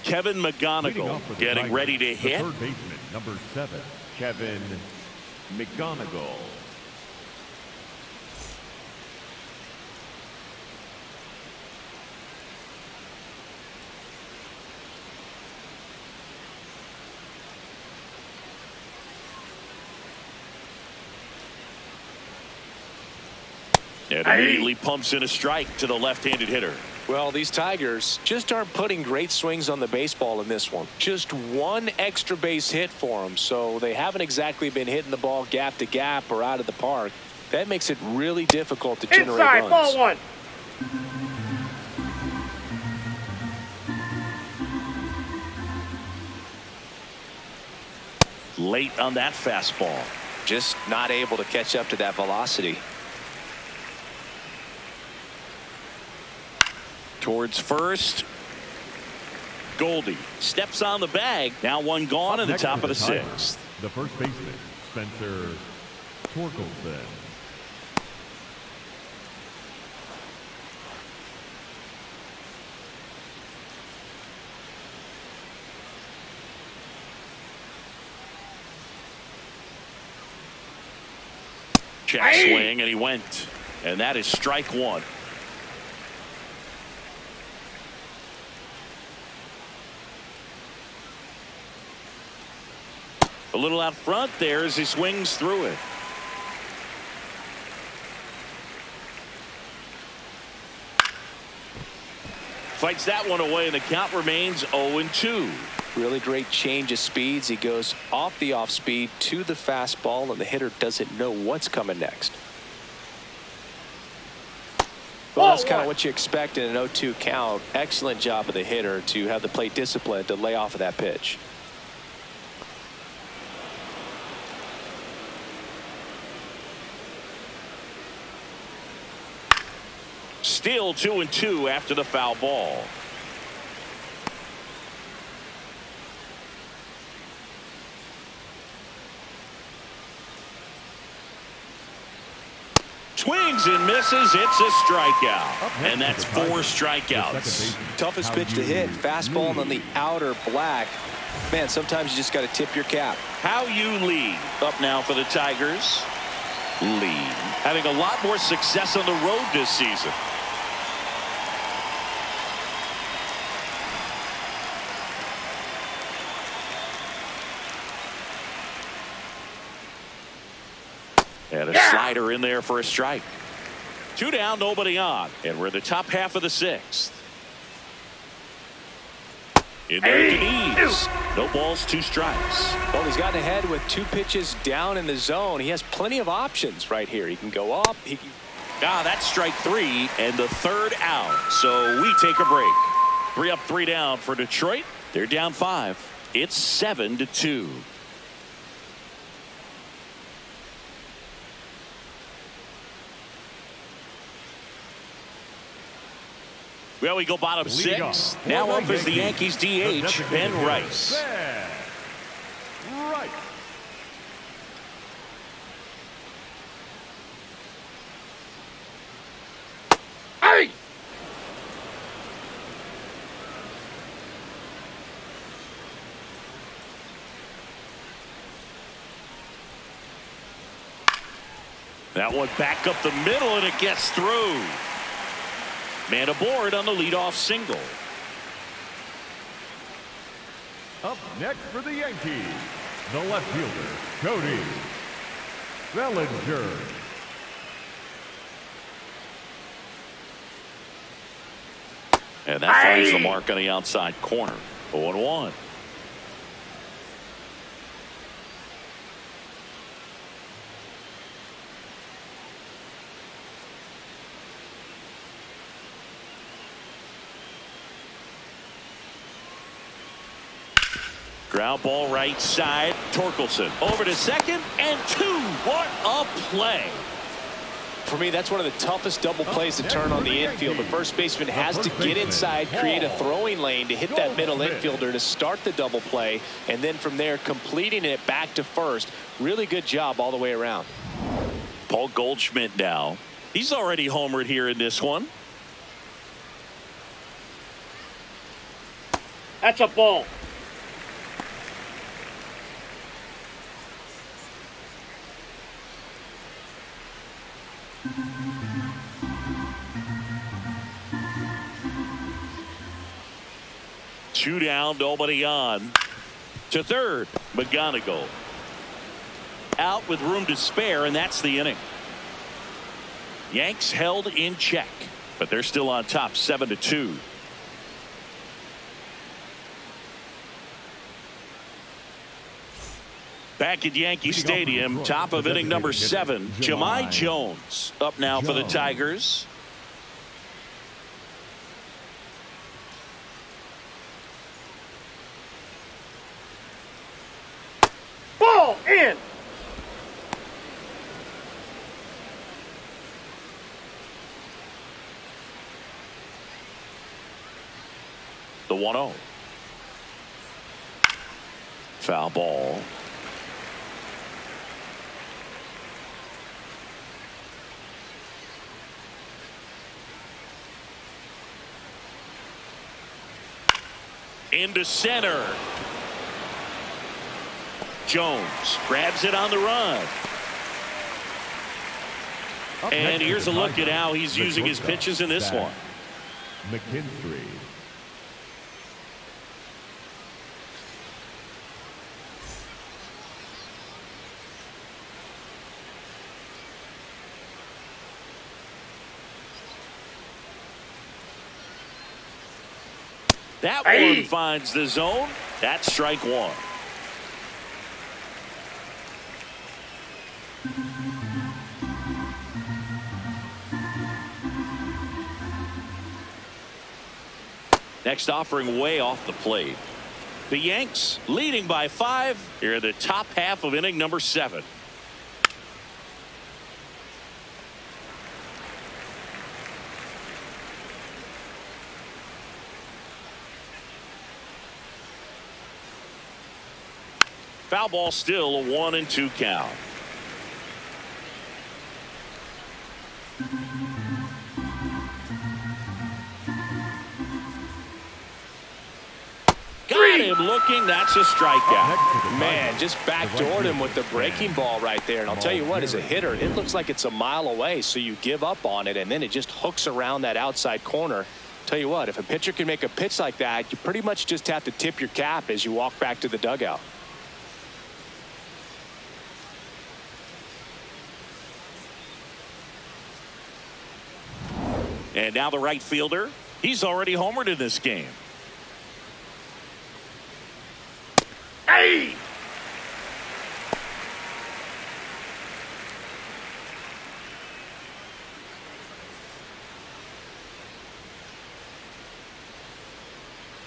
Kevin Leading McGonigal off for the getting Tigers, ready to the hit. third baseman, number 7, Kevin McGonigal. And immediately pumps in a strike to the left-handed hitter. Well, these Tigers just aren't putting great swings on the baseball in this one. Just one extra base hit for them, so they haven't exactly been hitting the ball gap to gap or out of the park. That makes it really difficult to generate Inside, runs. ball one. Late on that fastball. Just not able to catch up to that velocity. Towards first. Goldie steps on the bag. Now one gone in the Next top for of the Tigers, sixth. The first baseman, Spencer Torkelson. Check swing, and he went. And that is strike one. A little out front there as he swings through it. Fights that one away, and the count remains 0-2. Really great change of speeds. He goes off the off speed to the fastball, and the hitter doesn't know what's coming next. Well, that's kind of what you expect in an 0-2 count. Excellent job of the hitter to have the plate discipline to lay off of that pitch. Still 2-2 after the foul ball. Swings and misses. It's a strikeout. And that's 4 strikeouts. Toughest pitch to hit. Fastball on the outer black. Man, sometimes you just got to tip your cap. How you lead. Up now for the Tigers. Lead. Having a lot more success on the road this season. And a slider in there for a strike. 2 down, nobody on. And we're in the top half of the sixth. In there, Denise. No balls, 2 strikes. Well, he's gotten ahead with 2 pitches down in the zone. He has plenty of options right here. He can go up. He can... That's strike 3 and the 3rd out. So we take a break. 3 up, 3 down for Detroit. They're down 5. It's 7-2. Well, we go bottom 6. Now up is the Yankees DH, Ben Rice. Right. Hey! That one back up the middle, and it gets through. Man aboard on the leadoff single. Up next for the Yankees, the left fielder, Cody Bellinger. And that finds the mark on the outside corner. 0-1. Ground ball right side. Torkelson over to second and 2. What a play. For me, that's one of the toughest double plays to turn on the infield. The first baseman has to get inside, create a throwing lane to hit that middle infielder to start the double play, and then from there completing it back to first. Really good job all the way around. Paul Goldschmidt now. He's already homered here in this one. That's a ball. Two down, nobody on. To third, McGonigal. Out with room to spare, and that's the inning. Yanks held in check, but they're still on top 7-2. Back at Yankee Stadium, top of inning number 7. Jahmai Jones up now for the Tigers. Ball in. The 1-0. Foul ball. Into center. Jones grabs it on the run. And here's a look at how he's using his pitches in this one. McKinstry. That one finds the zone. That's strike one. Next offering way off the plate. The Yanks leading by 5 here in the top half of inning number 7. Foul ball, still a 1-2 count. Got him looking. That's a strikeout. Man, just backdoored him with the breaking ball right there. And I'll tell you what, as a hitter, it looks like it's a mile away. So you give up on it, and then it just hooks around that outside corner. Tell you what, if a pitcher can make a pitch like that, you pretty much just have to tip your cap as you walk back to the dugout. And now the right fielder. He's already homered in this game. Hey!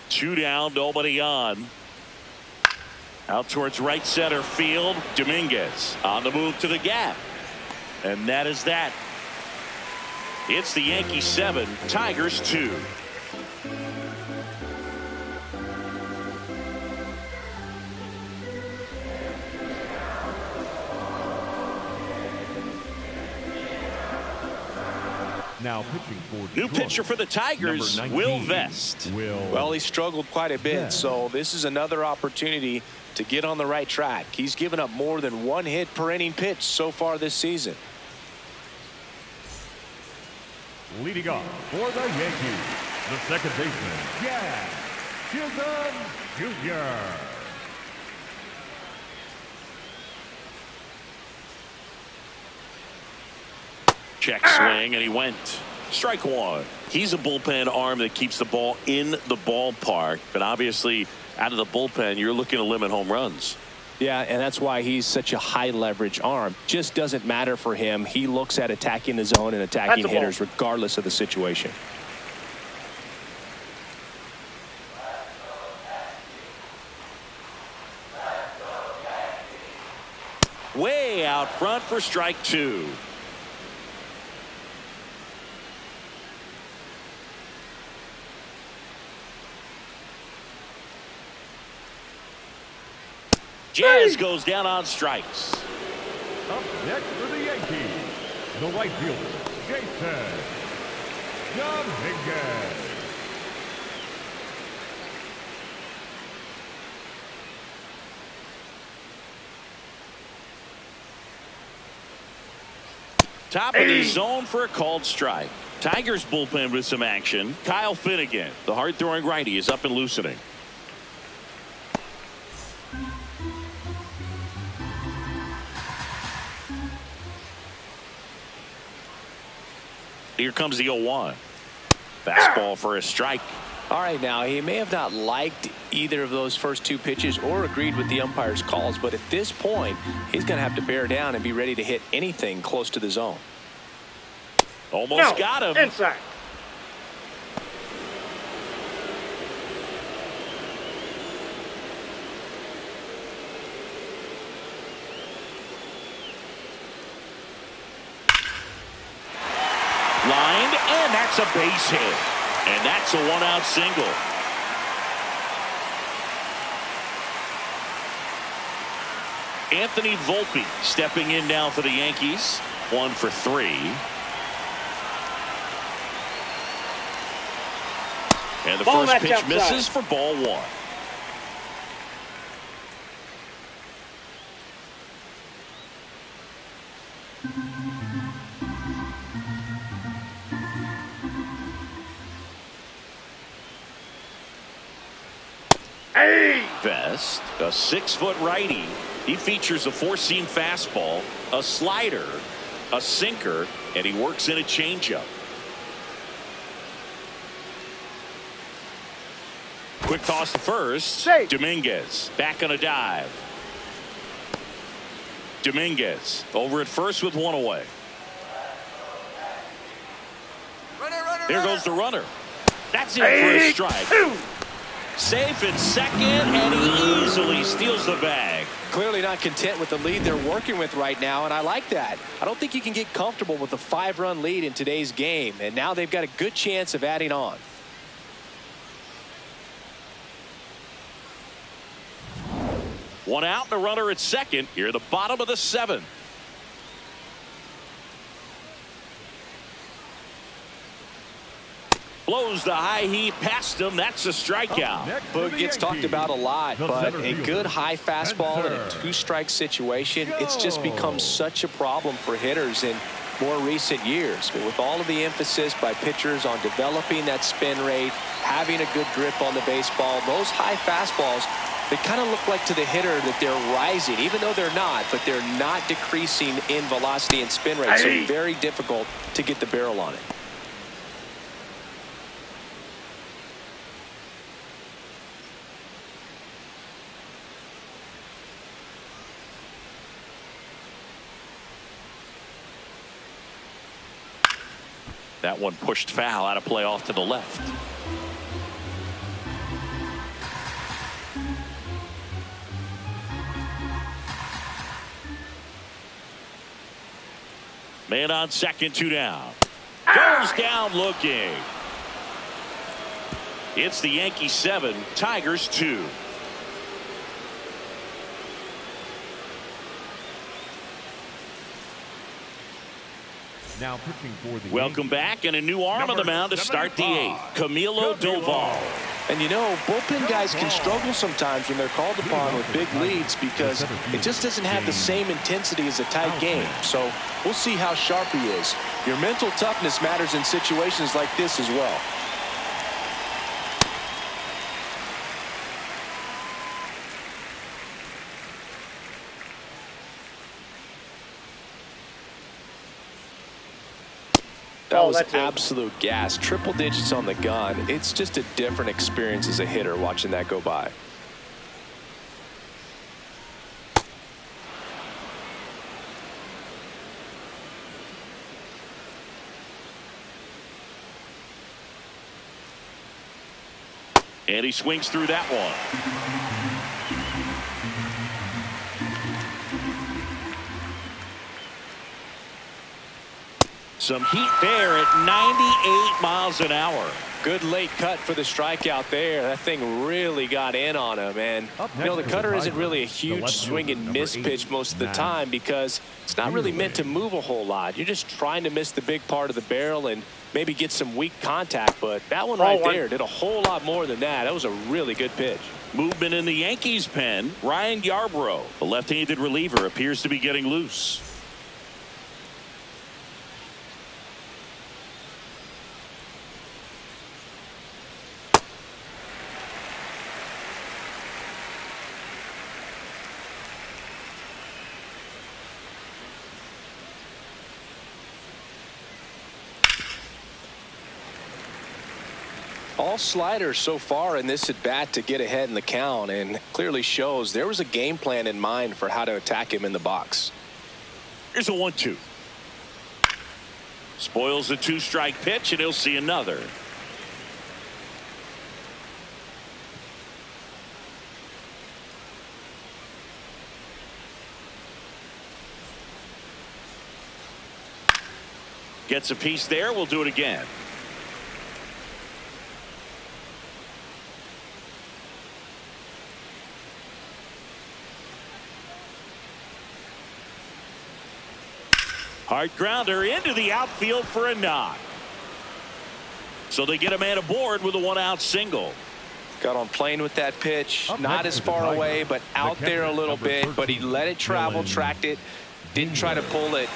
Two down, nobody on. Out towards right center field. Dominguez on the move to the gap. And that is that. It's the Yankees 7, Tigers 2. Now pitching for New Detroit, pitcher for the Tigers, 19, Will Vest. Well, he struggled quite a bit, so this is another opportunity to get on the right track. He's given up more than 1 hit per inning pitch so far this season. Leading off for the Yankees, the second baseman, Jazz Chisholm Jr. Check swing, and he went. Strike one. He's a bullpen arm that keeps the ball in the ballpark, but obviously out of the bullpen, you're looking to limit home runs. Yeah, and that's why he's such a high leverage arm. Just doesn't matter for him. He looks at attacking the zone and attacking hitters regardless of the situation. Way out front for strike two. Jazz goes down on strikes. Up next for the Yankees, the right fielder, Jason Dominguez. Top of the zone for a called strike. Tigers bullpen with some action. Kyle Finnegan, the hard-throwing righty, is up and loosening. Here comes the 0-1. Fastball for a strike. All right, now he may have not liked either of those first two pitches or agreed with the umpire's calls, but at this point he's going to have to bear down and be ready to hit anything close to the zone. Almost got him. Inside. Lined, and that's a base hit. And that's a one-out single. Anthony Volpe stepping in now for the Yankees. 1 for 3. And the first pitch misses for ball 1. Vest, a 6-foot righty. He features a 4-seam fastball, a slider, a sinker, and he works in a changeup. Quick toss to first. Dominguez back on a dive. Dominguez over at first with 1 away. There goes the runner. That's it for a strike. Safe at second, and he easily steals the bag. Clearly not content with the lead they're working with right now, and I like that. I don't think you can get comfortable with a 5-run lead in today's game, and now they've got a good chance of adding on. One out and a runner at second. Here at the bottom of the 7th. Blows the high heat past him. That's a strikeout. Boog gets talked about a lot, but a good high fastball in a 2-strike situation, it's just become such a problem for hitters in more recent years. But with all of the emphasis by pitchers on developing that spin rate, having a good grip on the baseball, those high fastballs, they kind of look like to the hitter that they're rising, even though they're not, but they're not decreasing in velocity and spin rate. So very difficult to get the barrel on it. That one pushed foul, out of play off to the left. Man on second, 2 down. Goes down looking. It's the Yankees 7, Tigers 2. Now pitching for the Welcome back, and a new arm on the mound to start the 8th. Camilo Doval. And you know, bullpen guys can struggle sometimes when they're called upon with big leads because it just doesn't have the same intensity as a tight game. So we'll see how sharp he is. Your mental toughness matters in situations like this as well. That was absolute gas. Triple digits on the gun. It's just a different experience as a hitter watching that go by. And he swings through that one. Some heat there at 98 miles an hour. Good late cut for the strikeout there. That thing really got in on him. And, you know, the cutter isn't really a huge swing and miss pitch most of the time because it's not really meant to move a whole lot. You're just trying to miss the big part of the barrel and maybe get some weak contact. But that one right there did a whole lot more than that. That was a really good pitch. Movement in the Yankees pen. Ryan Yarbrough, the left-handed reliever, appears to be getting loose. All sliders so far in this at bat to get ahead in the count, and clearly shows there was a game plan in mind for how to attack him in the box. Here's a 1-2. Spoils the 2-strike pitch, and he'll see another. Gets a piece there. We'll do it again. Hard grounder into the outfield for a knock. So they get a man aboard with a 1-out single. Got on plane with that pitch. Not as far away, but out there a little bit. But he let it travel, tracked it, didn't try to pull it.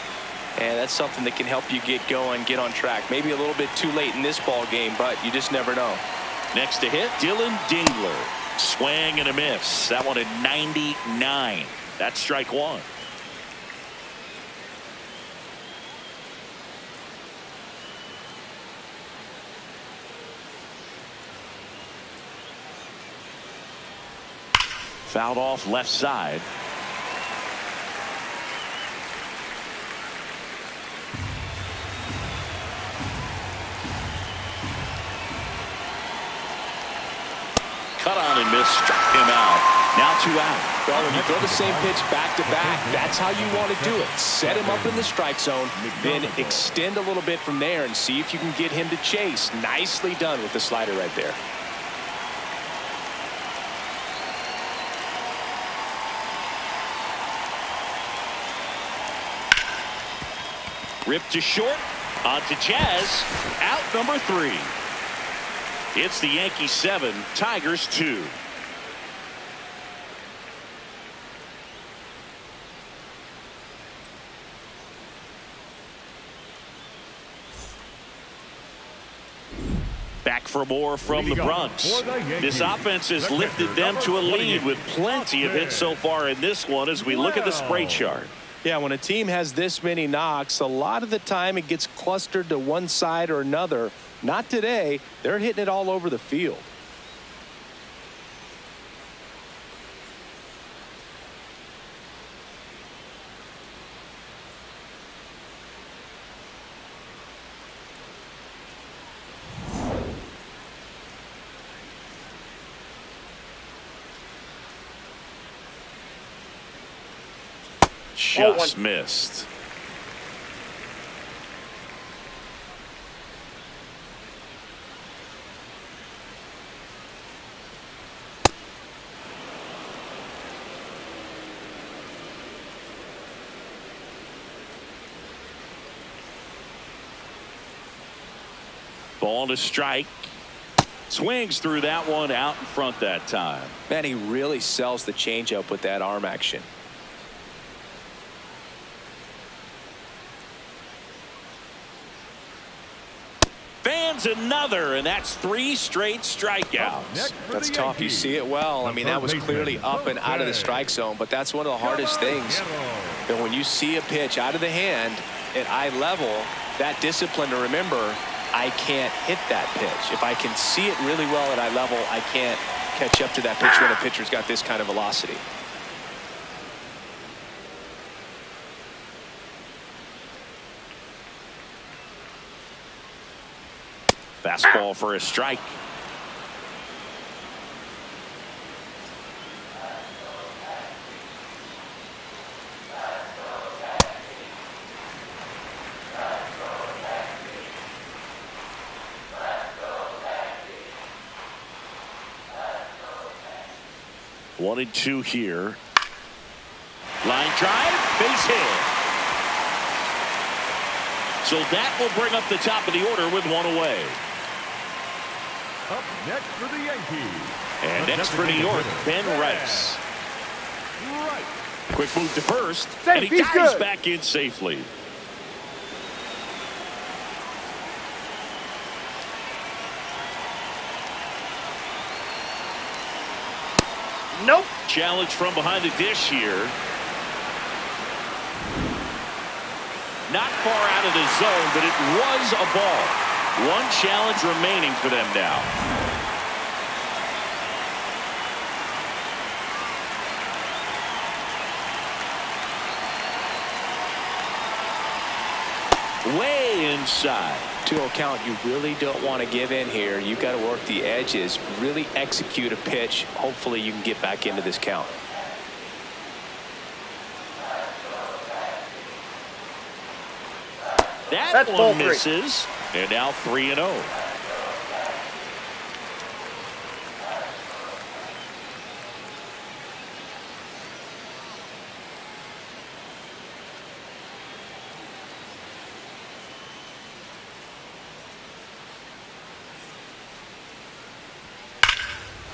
And that's something that can help you get going, get on track. Maybe a little bit too late in this ball game, but you just never know. Next to hit, Dylan Dingler. Swing and a miss. That one at 99. That's strike one. Fouled off left side. Cut on and miss, struck him out. Now 2 out. Well, when you throw the same pitch back to back, that's how you want to do it. Set him up in the strike zone, then extend a little bit from there and see if you can get him to chase. Nicely done with the slider right there. Ripped to short, on to Jazz, out number 3. It's the Yankees 7, Tigers 2. Back for more from the Bronx. This offense has lifted them to a lead with plenty of hits so far in this one as we look at the spray chart. Yeah, when a team has this many knocks, a lot of the time it gets clustered to one side or another. Not today. They're hitting it all over the field. Just missed. Ball to strike. Swings through that one, out in front that time. Man, he really sells the changeup with that arm action. Fans another, and that's 3 straight strikeouts. That's tough. You see it well. I mean, that was clearly up and out of the strike zone, but that's one of the hardest things. And when you see a pitch out of the hand at eye level, that discipline to remember, I can't hit that pitch. If I can see it really well at eye level, I can't catch up to that pitch when a pitcher's got this kind of velocity. Fastball for a strike. One and two here. Line drive, base hit. So that will bring up the top of the order with one away. Up next for the Yankees. And next for New York, Ben Rice. Right. Quick move to first, Safe, and he he's dives good. back in safely. Nope. Challenge from behind the dish here. Not far out of the zone, but it was a ball. One challenge remaining for them now. Way inside. 2-0 count. You really don't want to give in here. You've got to work the edges, really execute a pitch. Hopefully you can get back into this count. That's one misses. And now 3-0.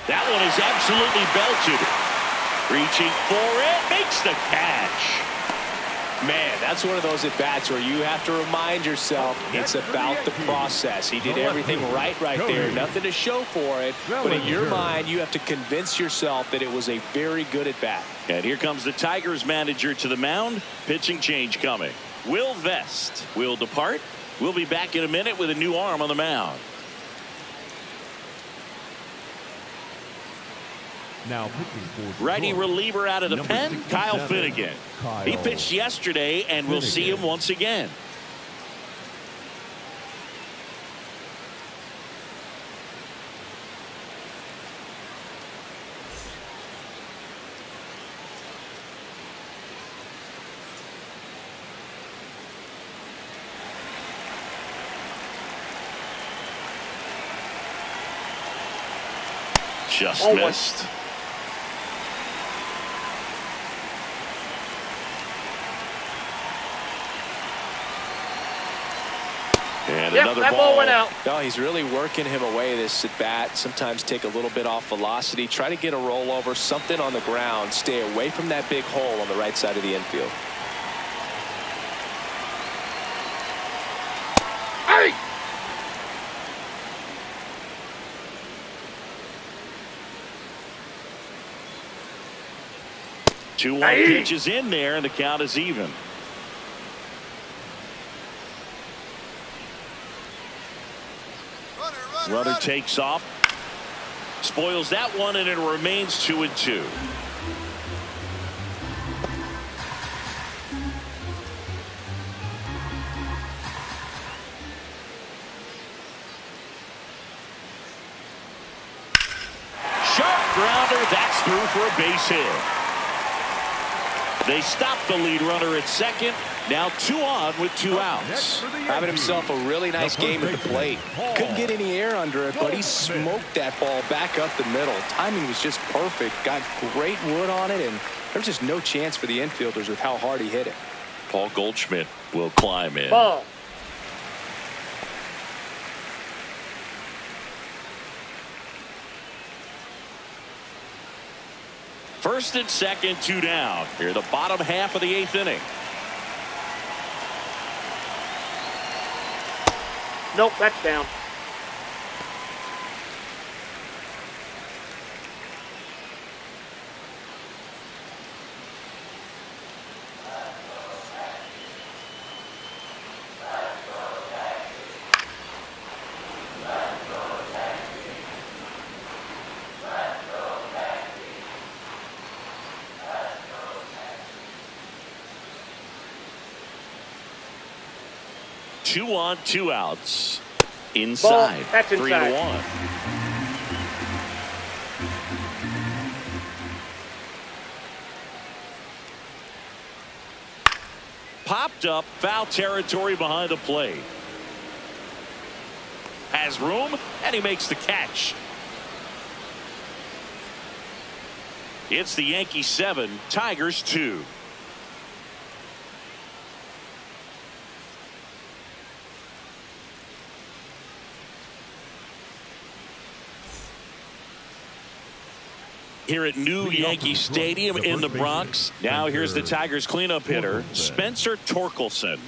That one is absolutely belted. Reaching for it, makes the catch. Man, that's one of those at-bats where you have to remind yourself it's about the process. He did everything right there. Nothing to show for it. But in your mind, you have to convince yourself that it was a very good at-bat. And here comes the Tigers manager to the mound. Pitching change coming. Will Vest will depart. We'll be back in a minute with a new arm on the mound. Now pitching for righty reliever out of the pen, Kyle Finnegan. He pitched yesterday, and we'll see him once again. Just missed. And another that ball went out. No, he's really working him away this at bat. Sometimes take a little bit off velocity. Try to get a rollover, something on the ground. Stay away from that big hole on the right side of the infield. Hey! Two pitches in there, and the count is even. Runner takes off, spoils that one, and it remains 2-2. Sharp grounder, that's through for a base hit. They stop the lead runner at second. Now 2 on with 2 outs. Having himself a really nice game at the plate. Couldn't get any air under it, but he smoked that ball back up the middle. Timing was just perfect. Got great wood on it, and there's just no chance for the infielders with how hard he hit it. Paul Goldschmidt will climb in. Ball. First and second, 2 down. Here the bottom half of the 8th inning. Nope, that's down. Two on, 2 outs. Inside. Ball. That's inside. 3-1. Popped up, foul territory behind the plate. Has room, and he makes the catch. It's the Yankees 7, Tigers 2. Here at New Yankee Stadium in the Bronx. Now here's the Tigers cleanup hitter, Spencer Torkelson.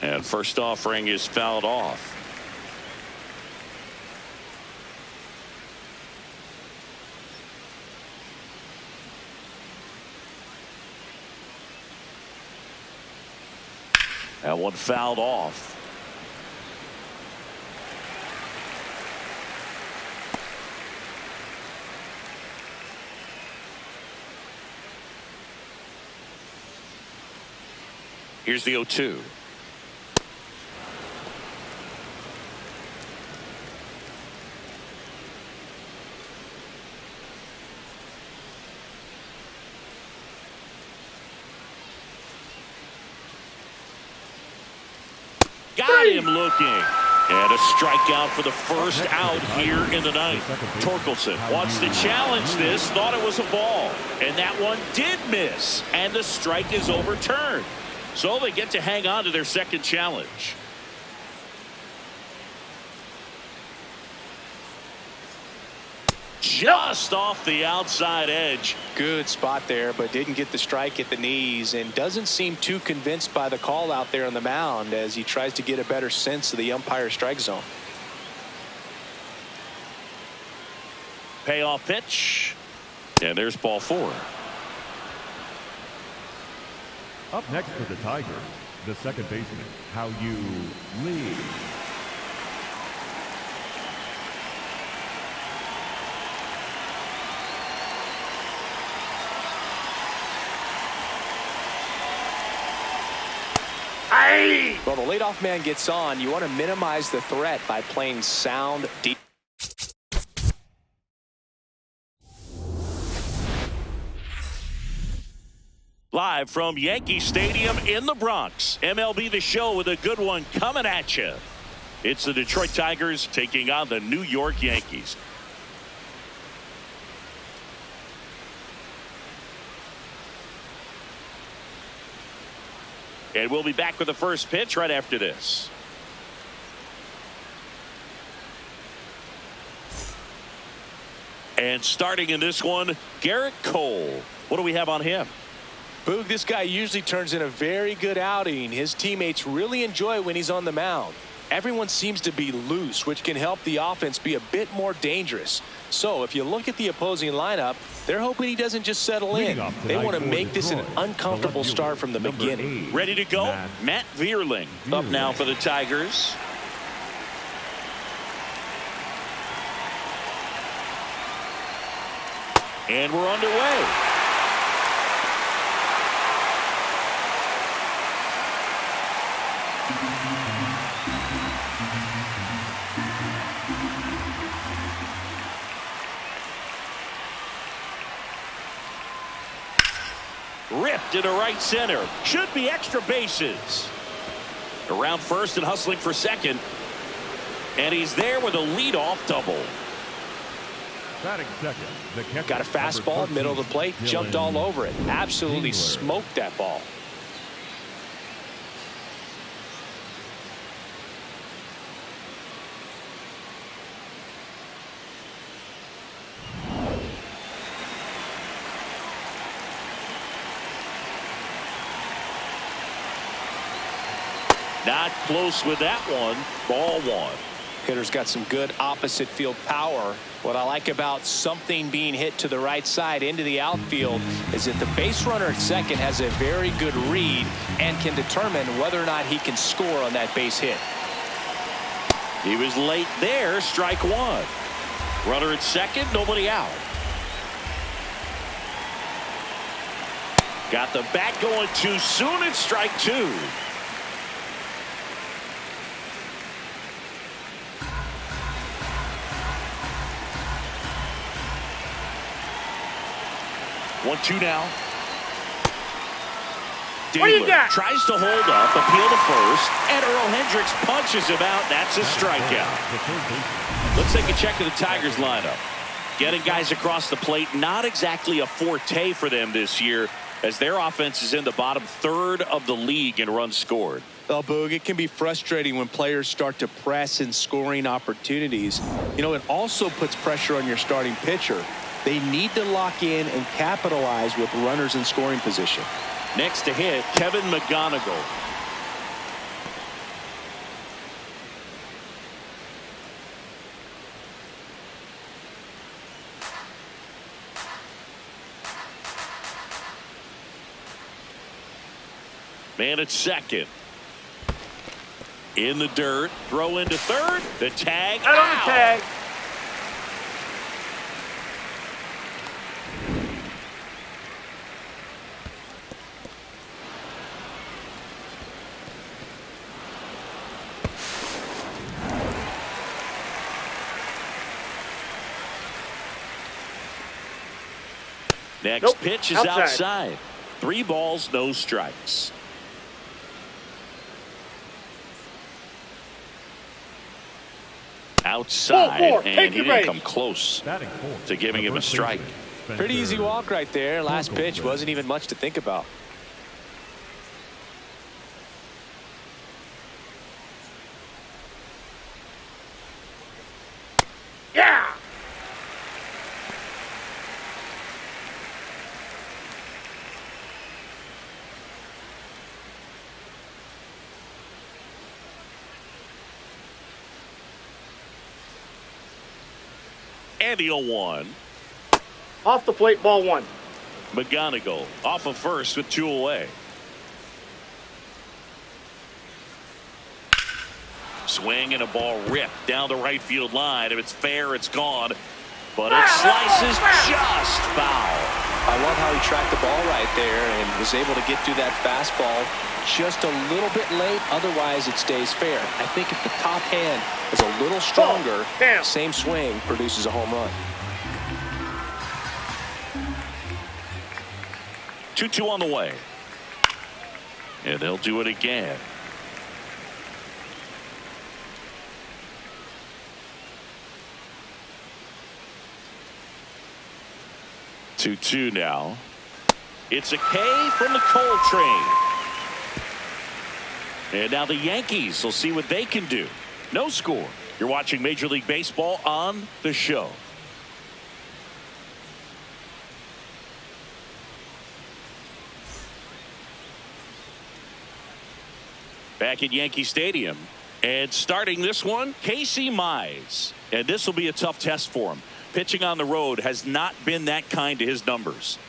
And first offering is fouled off. That one fouled off. Here's the 0-2. Got him looking. And a strikeout for the first out here in the ninth. Torkelson wants to challenge this, thought it was a ball. And that one did miss. And the strike is overturned. So they get to hang on to their second challenge. Just off the outside edge. Good spot there, but didn't get the strike at the knees and doesn't seem too convinced by the call out there on the mound as he tries to get a better sense of the umpire strike zone. Payoff pitch. And there's ball 4. Up next for the Tigers, the second baseman, How You Lee. Well, the leadoff man gets on. You want to minimize the threat by playing sound deep. Live from Yankee Stadium in the Bronx. MLB The Show with a good one coming at you. It's the Detroit Tigers taking on the New York Yankees. And we'll be back with the first pitch right after this. And starting in this one, Garrett Cole. What do we have on him? Boog, this guy usually turns in a very good outing. His teammates really enjoy when he's on the mound. Everyone seems to be loose, which can help the offense be a bit more dangerous. So if you look at the opposing lineup, they're hoping he doesn't just settle in. They want to make this an uncomfortable start from the beginning. Ready to go? Matt Vierling up now for the Tigers. And we're underway. Ripped into right center. Should be extra bases. Around first and hustling for second. And he's there with a leadoff double. Batting second, the catcher, Got a fastball, 13, middle of the plate, jumped all over it. Absolutely smoked that ball. Not close with that one. Ball 1. Hitter's got some good opposite field power. What I like about something being hit to the right side into the outfield is that the base runner at second has a very good read and can determine whether or not he can score on that base hit. He was late there. Strike 1. Runner at second. Nobody out. Got the bat going too soon. It's strike 2. One-two now. What do you Dealer got? tries to hold up, appeal to first, and Earl Hendricks punches him out. That's a strikeout. Let's take a check of the Tigers lineup. Getting guys across the plate, not exactly a forte for them this year, as their offense is in the bottom third of the league in runs scored. Well, Boog, it can be frustrating when players start to press in scoring opportunities. You know, it also puts pressure on your starting pitcher. They need to lock in and capitalize with runners in scoring position. Next to hit, Kevin McGonigal. Man at second. In the dirt. Throw into third. The tag. Out on the tag. Next Nope. pitch is outside. 3 balls, no strikes. Outside, Ball 4. and Take he your didn't base. come close Batting fourth, to giving the him a first strike. baseman, Pretty easy Spencer. walk right there. Last pitch Torkelson. wasn't even much to think about. Yeah. And the 0-1. Off the plate, ball 1. McGonigal off of first with 2 away. Swing and a ball ripped down the right field line. If it's fair, it's gone. But it slices just foul. I love how he tracked the ball right there and was able to get through that fastball just a little bit late. Otherwise, it stays fair. I think if the top hand is a little stronger, Damn. same swing produces a home run. 2-2 on the way. And they'll do it again. Two now. It's a K from the Coltrane. And now the Yankees will see what they can do. No score. You're watching Major League Baseball on the show. Back at Yankee Stadium. And starting this one, Casey Mize. And this will be a tough test for him. Pitching on the road has not been that kind to his numbers.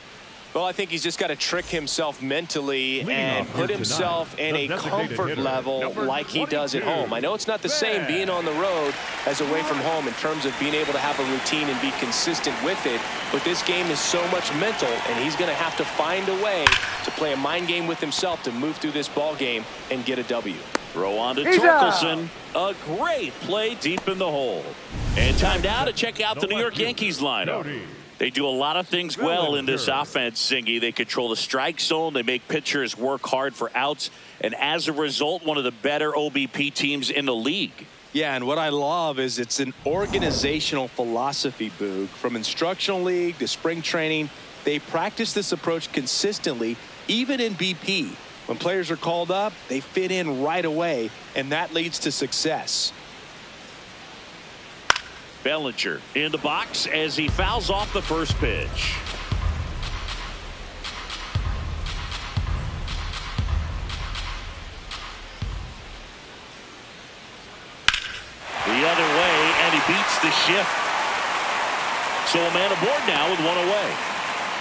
Well, I think he's just got to trick himself mentally Leading and off put here himself tonight, in the a designated comfort hitter, level number like he does at 22, home. I know it's not the same being on the road as away from home in terms of being able to have a routine and be consistent with it. But this game is so much mental, and he's going to have to find a way to play a mind game with himself to move through this ball game and get a W. Throw on to He's Torkelson. A great play deep in the hole. And time now to check out the New York Yankees lineup. Cody. They do a lot of things well in this offense, Singy. They control the strike zone. They make pitchers work hard for outs. And as a result, one of the better OBP teams in the league. Yeah, and what I love is it's an organizational philosophy, Boog. From instructional league to spring training, they practice this approach consistently, even in BP. When players are called up, they fit in right away, and that leads to success. Bellinger in the box as he fouls off the first pitch. The other way, and he beats the shift. So a man aboard now with 1 away.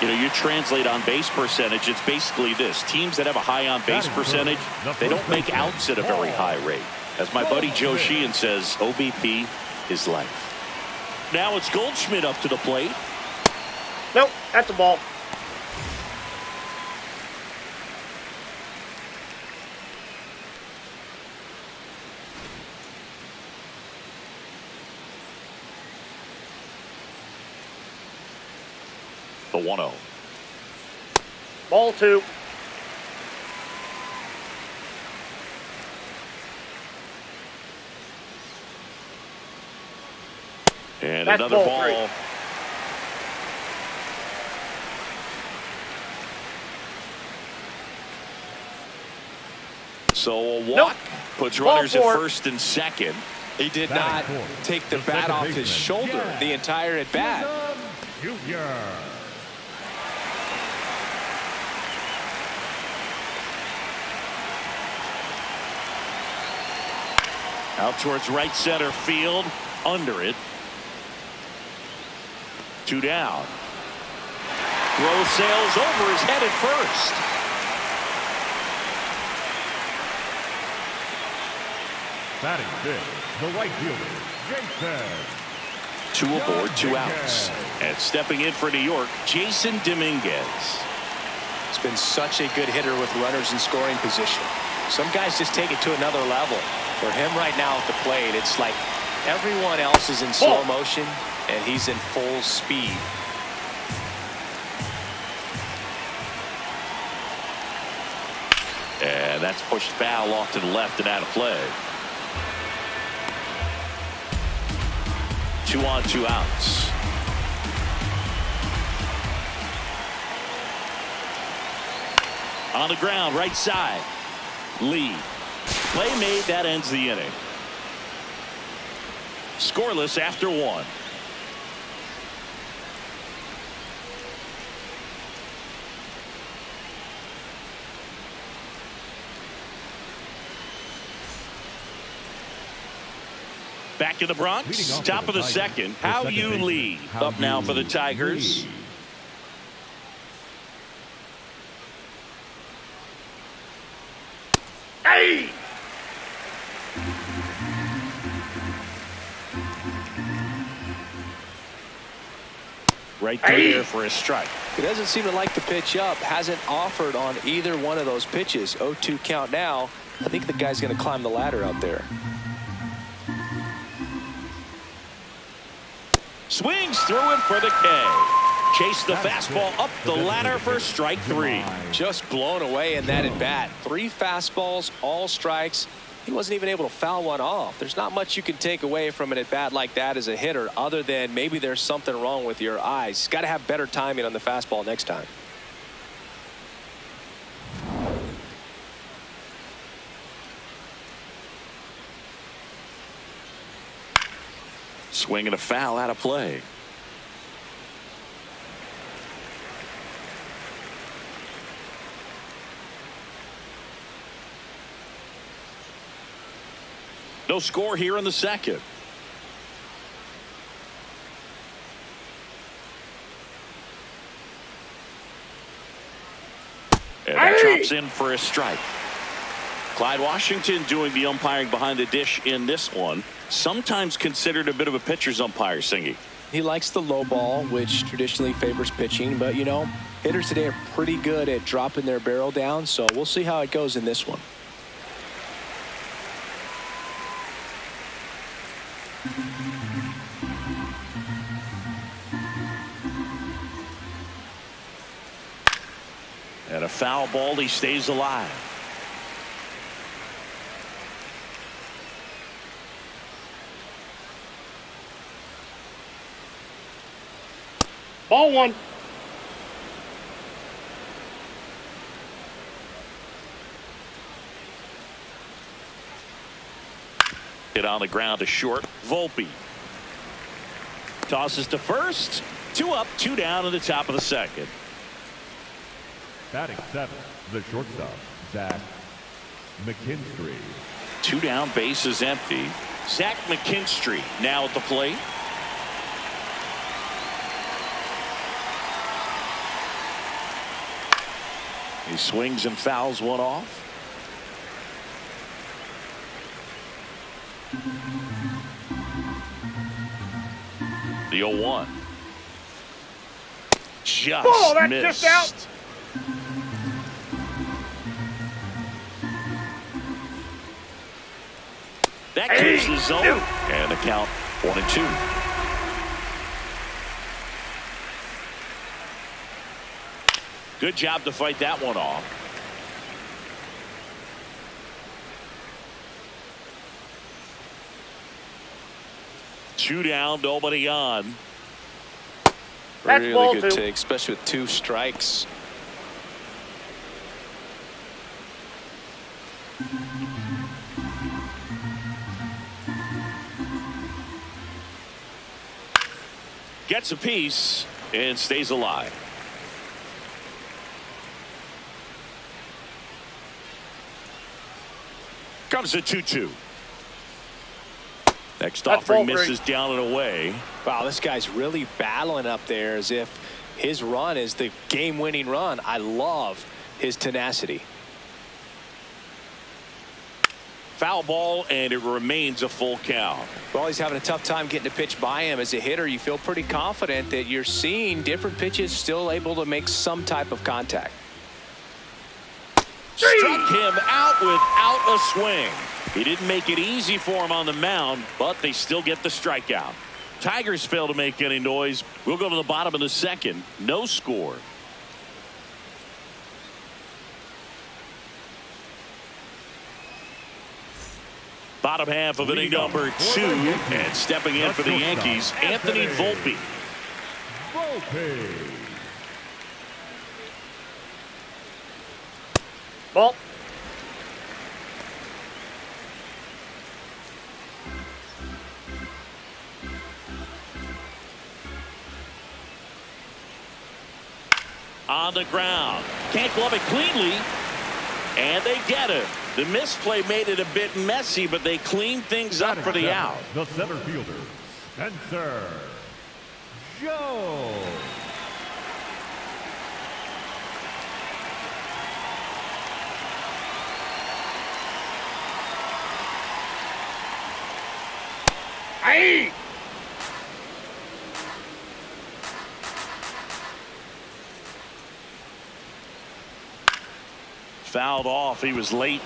You know, you translate on base percentage, it's basically this. Teams that have a high on base percentage, they don't make outs at a very high rate. As my buddy Joe Sheehan says, OBP is life. Now it's Goldschmidt up to the plate. Nope, that's a ball. The 1-0. Ball 2. And That's another ball ball. 3. So a walk Nope. puts Ball runners at 4. first and second. He did Batting not fourth, take the the bat second off his baseman, shoulder yeah. the entire at bat. Junior. Out towards right center field. Under it. 2 down. Throw sails over his head at first. Batting fifth, the right fielder, Jason. 2 aboard, 2 outs. And stepping in for New York, Jason Dominguez. He's been such a good hitter with runners in scoring position. Some guys just take it to another level. For him right now at the plate, it's like everyone else is in slow motion and he's in full speed. And that's pushed foul off to the left and out of play. 2 on, 2 outs. On the ground, right side. Lee. Play made, that ends the inning. Scoreless after 1. Back in the Bronx, top of the second. How you Lee up now for the Tigers. Hey! Right there for a strike. He doesn't seem to like the pitch up. Hasn't offered on either one of those pitches. 0-2 count now. I think the guy's going to climb the ladder out there. Swings through it for the K. Chase the fastball up the ladder for strike 3. Just blown away in that at bat. 3 fastballs, all strikes. He wasn't even able to foul one off. There's not much you can take away from an at bat like that as a hitter, other than maybe there's something wrong with your eyes. Got to have better timing on the fastball next time. Swing and a foul out of play. No score here in the second. And that drops in for a strike. Clyde Washington doing the umpiring behind the dish in this one. Sometimes considered a bit of a pitcher's umpire, Singy. He likes the low ball, which traditionally favors pitching. But, you know, hitters today are pretty good at dropping their barrel down. So we'll see how it goes in this one. And a foul ball, he stays alive. Ball 1. Hit on the ground to short. Volpe tosses to first. 2 up, 2 down in the top of the second. Batting seventh, the shortstop, Zach McKinstry. 2 down, base is empty. Zach McKinstry now at the plate. He swings and fouls one off. The 0-1. Just that's missed. just out. That keeps the zone. And the count 1-2. Good job to fight that one off. Two down, nobody on. That's Really ball good 2. take, especially with 2 strikes. Gets a piece and stays alive. Comes a 2-2. Next offering misses down and away. Wow, this guy's really battling up there as if his run is the game-winning run. I love his tenacity. Foul ball, and it remains a full count. Well, he's having a tough time getting a pitch by him. As a hitter, you feel pretty confident that you're seeing different pitches still able to make some type of contact. Struck him out without a swing. He didn't make it easy for him on the mound, but they still get the strikeout. Tigers fail to make any noise. We'll go to the bottom of the second. No score. Bottom half of inning number 2, and stepping in for the Yankees, Anthony Volpe. Ball. On the ground. Can't glove it cleanly. And they get it. The misplay made it a bit messy, but they cleaned things up for the out. The center fielder, Spencer Joe. Hey! Fouled off. He was late.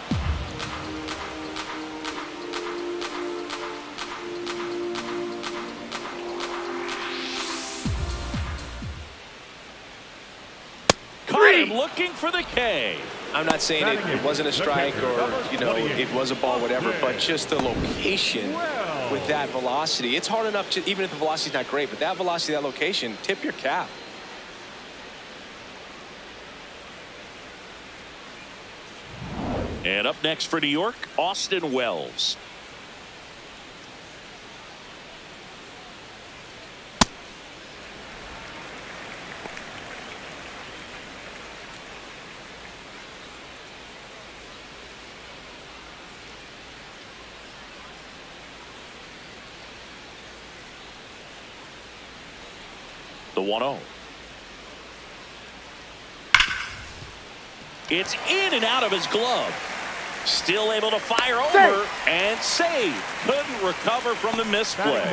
Caught him looking for the K. I'm not saying it wasn't a strike or, you know, it was a ball, whatever, but just the location with that velocity. It's hard enough to, even if the velocity's not great, but that velocity, that location, tip your cap. And up next for New York, Austin Wells. The 1-0. It's in and out of his glove. Still able to fire over and save. Couldn't recover from the misplay.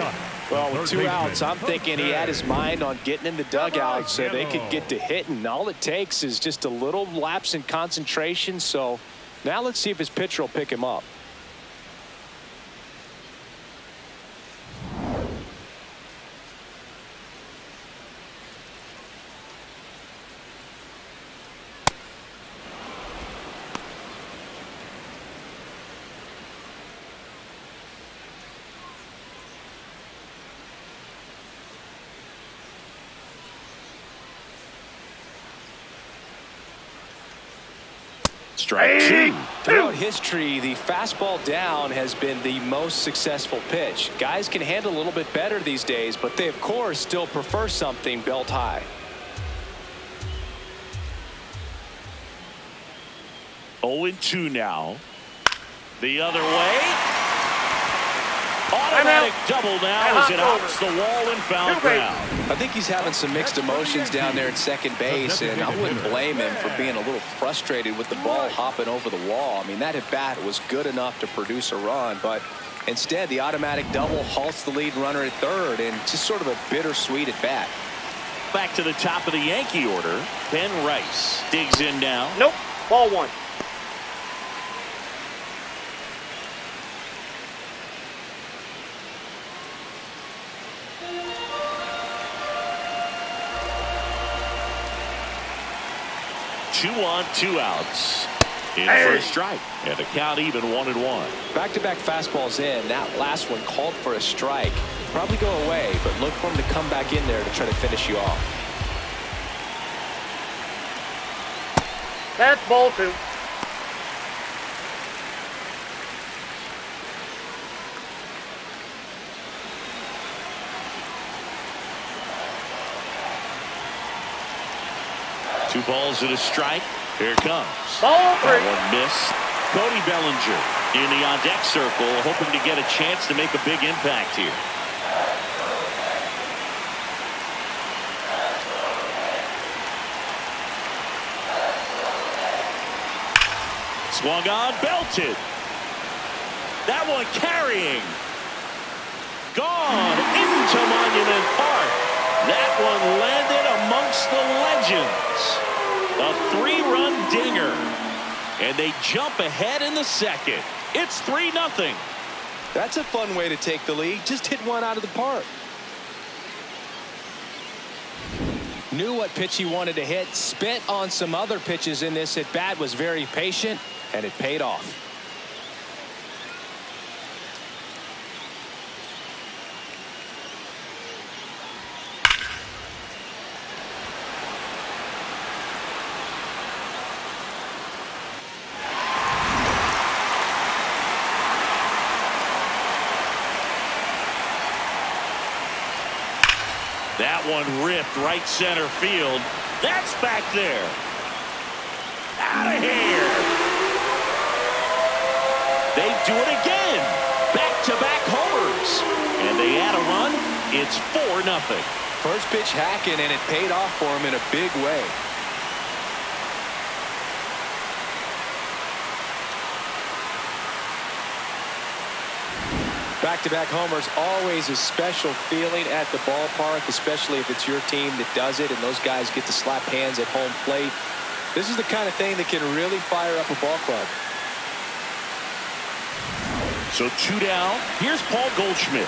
Well, with 2 outs, I'm thinking he had his mind on getting in the dugout so they could get to hitting. All it takes is just a little lapse in concentration. So now let's see if his pitcher will pick him up. Strike 2. Throughout history, the fastball down has been the most successful pitch. Guys can handle a little bit better these days, but they, of course, still prefer something belt high. 0-2 now. The other way. Automatic double now as it hops the wall and foul ground. I think he's having some mixed emotions down there at second base, and I wouldn't blame him for being a little frustrated with the ball hopping over the wall. I mean, that at bat was good enough to produce a run, but instead the automatic double halts the lead runner at third, and just sort of a bittersweet at bat. Back to the top of the Yankee order. Ben Rice digs in now. Nope. Ball 1. Two on, 2 outs. In for a strike. And the count even 1-1. Back-to-back fastballs in. That last one called for a strike. Probably go away, but look for him to come back in there to try to finish you off. That's ball 2. Two balls and a strike. Here it comes. Ball 3. That one missed. Cody Bellinger in the on-deck circle, hoping to get a chance to make a big impact here. Swung on, belted. That one carrying. Gone into Monument Park. That one landed amongst the legends. A 3-run dinger. And they jump ahead in the second. It's 3-0. That's a fun way to take the lead. Just hit one out of the park. Knew what pitch he wanted to hit. Spent on some other pitches in this at bat. Was very patient, and it paid off. That one ripped right center field. That's back there. Out of here. They do it again. Back-to-back homers. And they add a run. It's 4-0. First pitch hacking, and it paid off for him in a big way. Back-to-back homers, always a special feeling at the ballpark, especially if it's your team that does it and those guys get to slap hands at home plate. This is the kind of thing that can really fire up a ball club. So 2 down. Here's Paul Goldschmidt.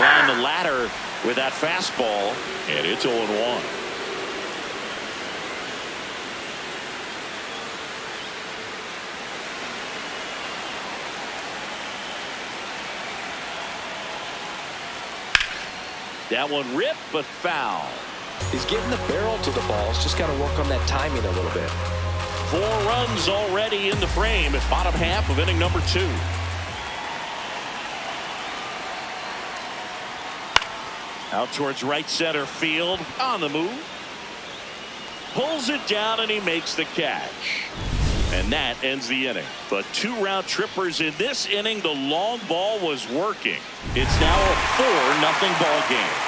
Climb the ladder with that fastball, and it's 0-1. That one ripped, but foul. He's getting the barrel to the balls. Just got to work on that timing a little bit. 4 runs already in the frame at bottom half of inning number 2. Out towards right center field. On the move. Pulls it down, and he makes the catch. And that ends the inning. But 2 round trippers in this inning. The long ball was working. It's now a 4-0 ball game.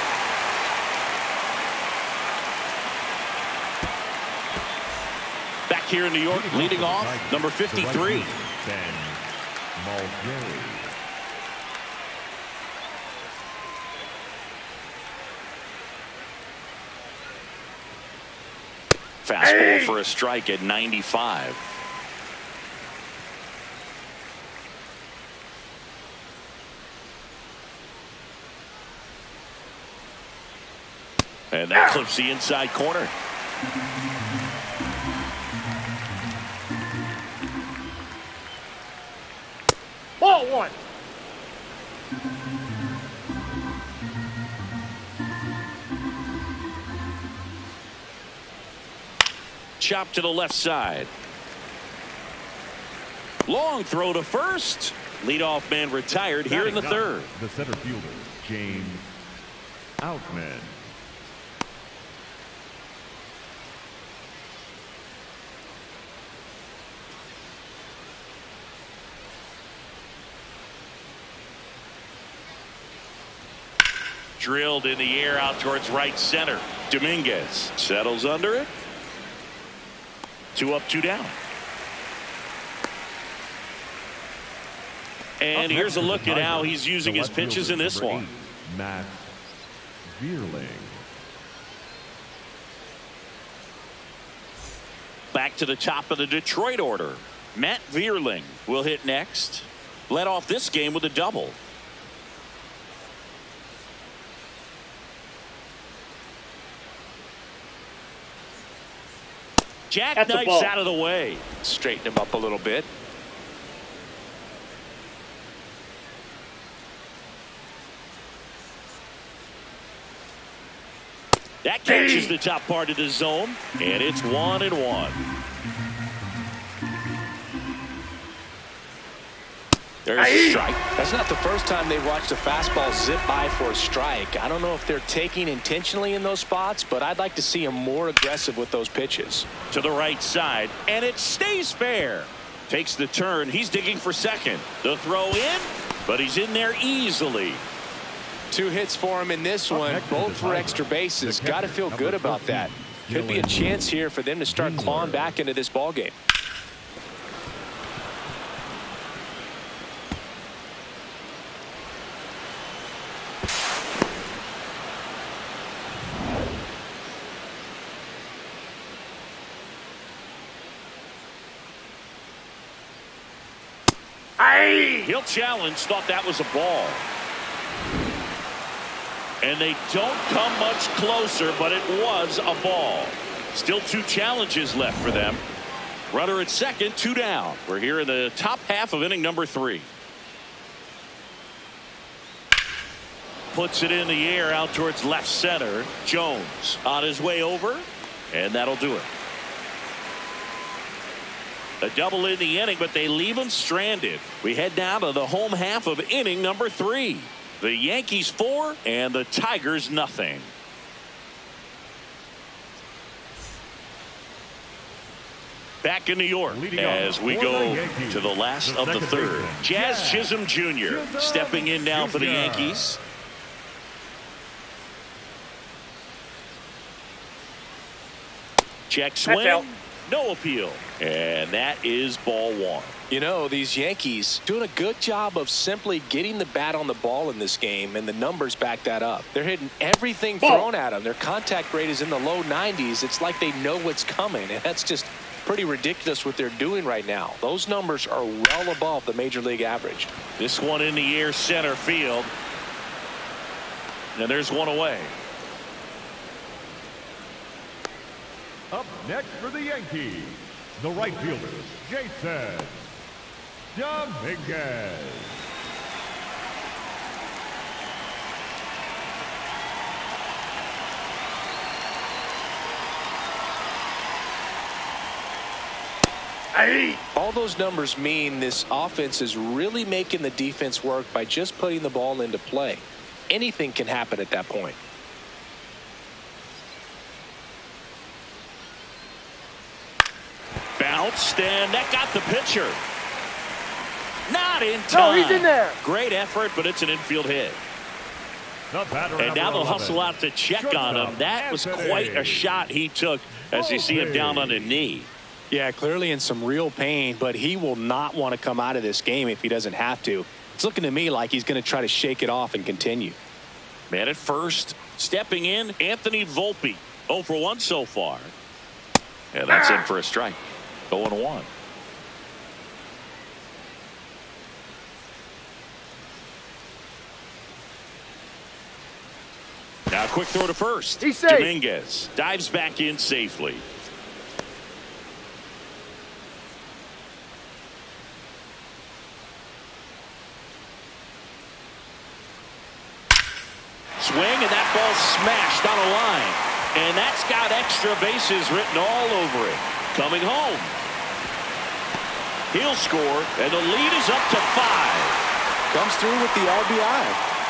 Back here in New York, leading off, number 53. Fastball for a strike at 95. And that clips the inside corner. Ball 1. Chop to the left side. Long throw to first. Leadoff man retired here in the third. The center fielder, James Outman. Drilled in the air out towards right center. Dominguez settles under it. 2 up, 2 down. And here's a look at how he's using his pitches in this one. Matt Vierling. Back to the top of the Detroit order. Matt Vierling will hit next. Led off this game with a double. Jackknifes out of the way. Straighten him up a little bit. That catches the top part of the zone, and it's 1-1. There's a strike. That's not the first time they've watched a fastball zip by for a strike. I don't know if they're taking intentionally in those spots, but I'd like to see him more aggressive with those pitches. To the right side, and it stays fair. Takes the turn. He's digging for second. The throw in, but he's in there easily. 2 hits for him in this one, both for extra bases. Got to feel good about that. Could be a chance here for them to start clawing back into this ball game. He'll challenge, thought that was a ball. And they don't come much closer, but it was a ball. Still 2 challenges left for them. Runner at second, 2 down. We're here in the top half of inning number 3. Puts it in the air out towards left center. Jones on his way over, and that'll do it. A double in the inning, but they leave him stranded. We head down to the home half of inning number 3. The Yankees 4 and the Tigers nothing. Back in New York as we go to the last of the third. Jazz Chisholm Jr. stepping in now for the Yankees. Check swing. No appeal. And that is ball 1. You know, these Yankees doing a good job of simply getting the bat on the ball in this game, and the numbers back that up. They're hitting everything thrown at them. Their contact rate is in the low 90s. It's like they know what's coming, and that's just pretty ridiculous what they're doing right now. Those numbers are well above the major league average. This one in the air center field. And there's one away. Up next for the Yankees, the right fielder, Jason Dominguez. All those numbers mean this offense is really making the defense work by just putting the ball into play. Anything can happen at that point. Bounced, and that got the pitcher. Not in time. No, he's in there. Great effort, but it's an infield hit. And now they'll hustle out to check on him. That was quite a shot he took as you see him down on a knee. Yeah, clearly in some real pain, but he will not want to come out of this game if he doesn't have to. It's looking to me like he's going to try to shake it off and continue. Man at first, stepping in, Anthony Volpe. 0 for 1 so far. And that's in for a strike. 0-1. Now quick throw to first. He's safe. Dominguez dives back in safely. Swing, and that ball's smashed on a line. And that's got extra bases written all over it. Coming home. He'll score, and the lead is up to 5. Comes through with the RBI.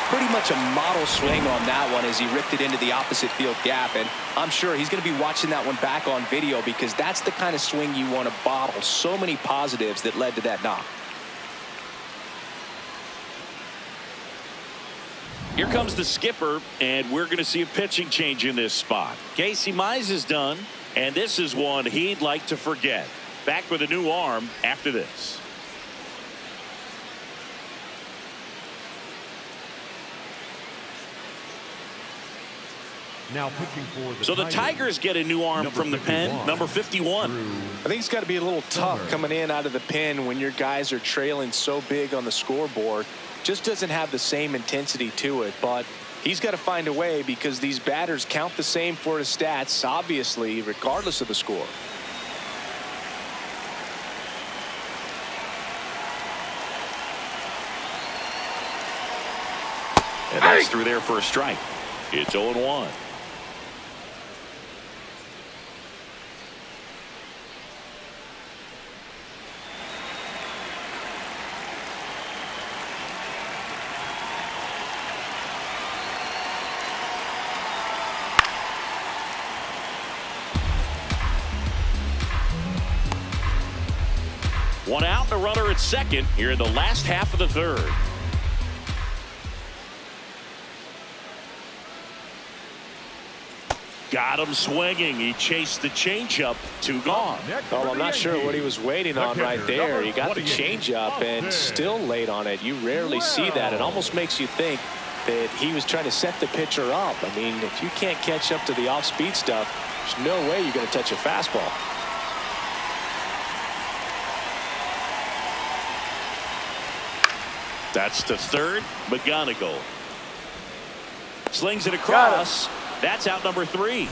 Pretty much a model swing on that one as he ripped it into the opposite field gap. And I'm sure he's going to be watching that one back on video because that's the kind of swing you want to bottle. So many positives that led to that knock. Here comes the skipper, and we're going to see a pitching change in this spot. Casey Mize is done, and this is one he'd like to forget. Back with a new arm after this. Now pitching for the So the Tigers get a new arm from the pen, number 51. I think it's got to be a little tough coming in out of the pen when your guys are trailing so big on the scoreboard. Just doesn't have the same intensity to it, but he's got to find a way because these batters count the same for his stats, obviously, regardless of the score. And that's through there for a strike. It's 0-1. One out, and a runner at second here in the last half of the third. Got him swinging. He chased the changeup. 2 gone. Well, I'm not sure what he was waiting on right there. He got the changeup and still late on it. You rarely see that. It almost makes you think that he was trying to set the pitcher up. I mean, if you can't catch up to the off-speed stuff, there's no way you're going to touch a fastball. That's to third. McGonigal slings it across. That's out number 3.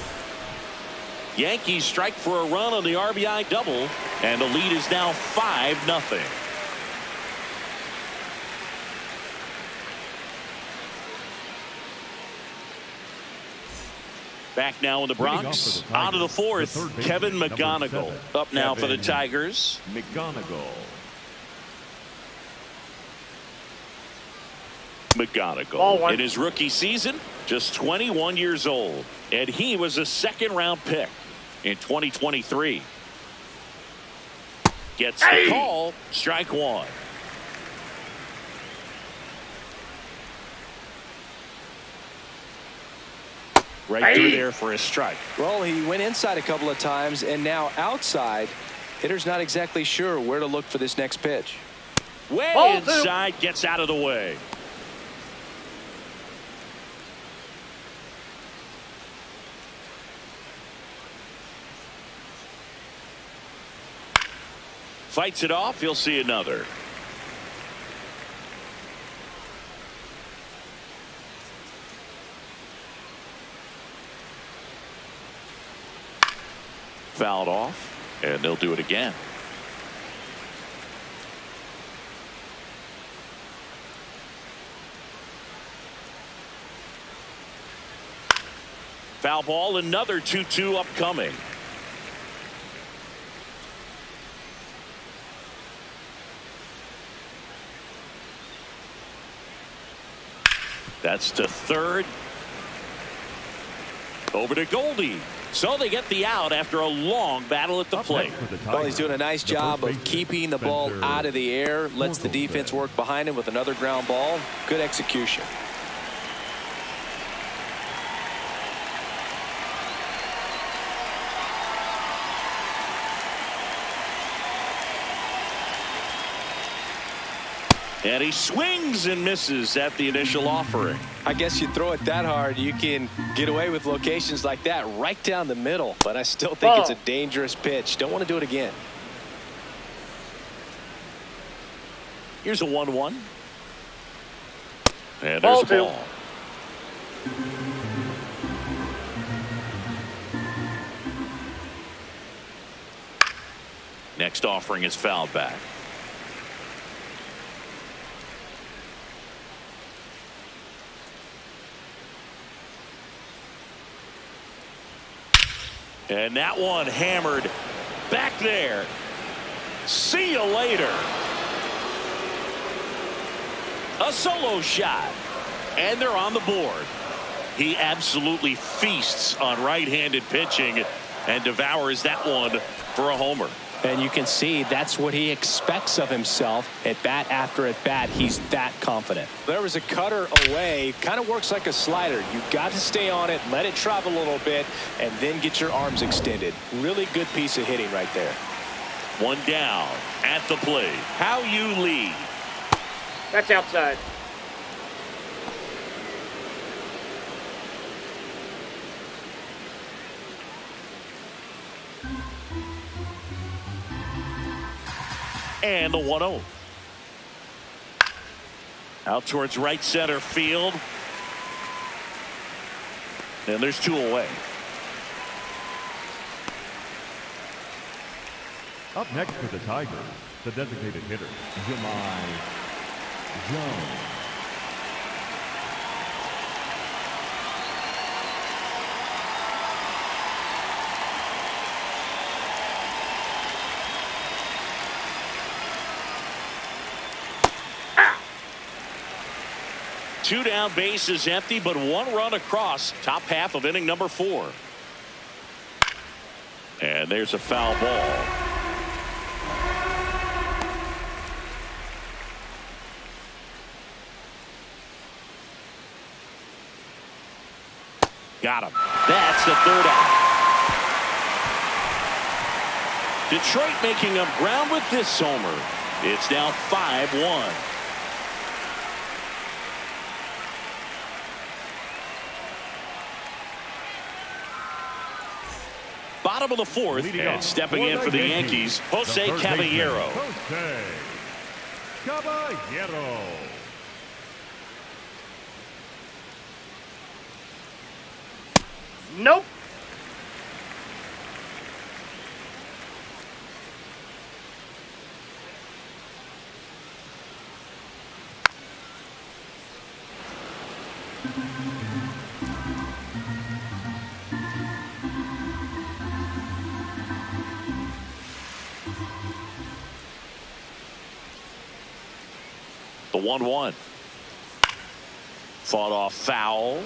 Yankees strike for a run on the RBI double, and the lead is now 5-0. Back now in the Bronx. On to the fourth. Kevin McGonigal up now for the Tigers. McGonigal in his rookie season, just 21 years old, and he was a second-round pick in 2023. Gets the call. Strike one. Right through there for a strike. Well, he went inside a couple of times, and now outside. Hitter's not exactly sure where to look for this next pitch. Way inside, gets out of the way. Fights it off. He'll see another. Fouled off, and they'll do it again. Foul ball, another 2-2 upcoming. That's to third. Over to Goldie. So they get the out after a long battle at the plate. Well, he's doing a nice job of keeping the ball out of the air. Lets the defense work behind him with another ground ball. Good execution. And he swings and misses at the initial offering. I guess you throw it that hard, you can get away with locations like that right down the middle. But I still think it's a dangerous pitch. Don't want to do it again. Here's a 1-1. And there's a ball. Next offering is fouled back. And that one hammered back there. See you later. A solo shot. And they're on the board. He absolutely feasts on right-handed pitching and devours that one for a homer. And you can see that's what he expects of himself at bat after at bat. He's that confident. There was a cutter away. Kind of works like a slider. You've got to stay on it, let it travel a little bit, and then get your arms extended. Really good piece of hitting right there. One down at the plate. How you lead. That's outside. And the 1-0. Out towards right center field. And there's two away. Up next for the Tigers, the designated hitter, Jahmai Jones. Two down, base is empty, but one run across. Top half of inning number 4. And there's a foul ball. Got him. That's the third out. Detroit making up ground with this homer. It's now 5-1. Bottom of the 4th, and stepping in for the Yankees, Jose Caballero. Nope. The 1-1. Fought off foul.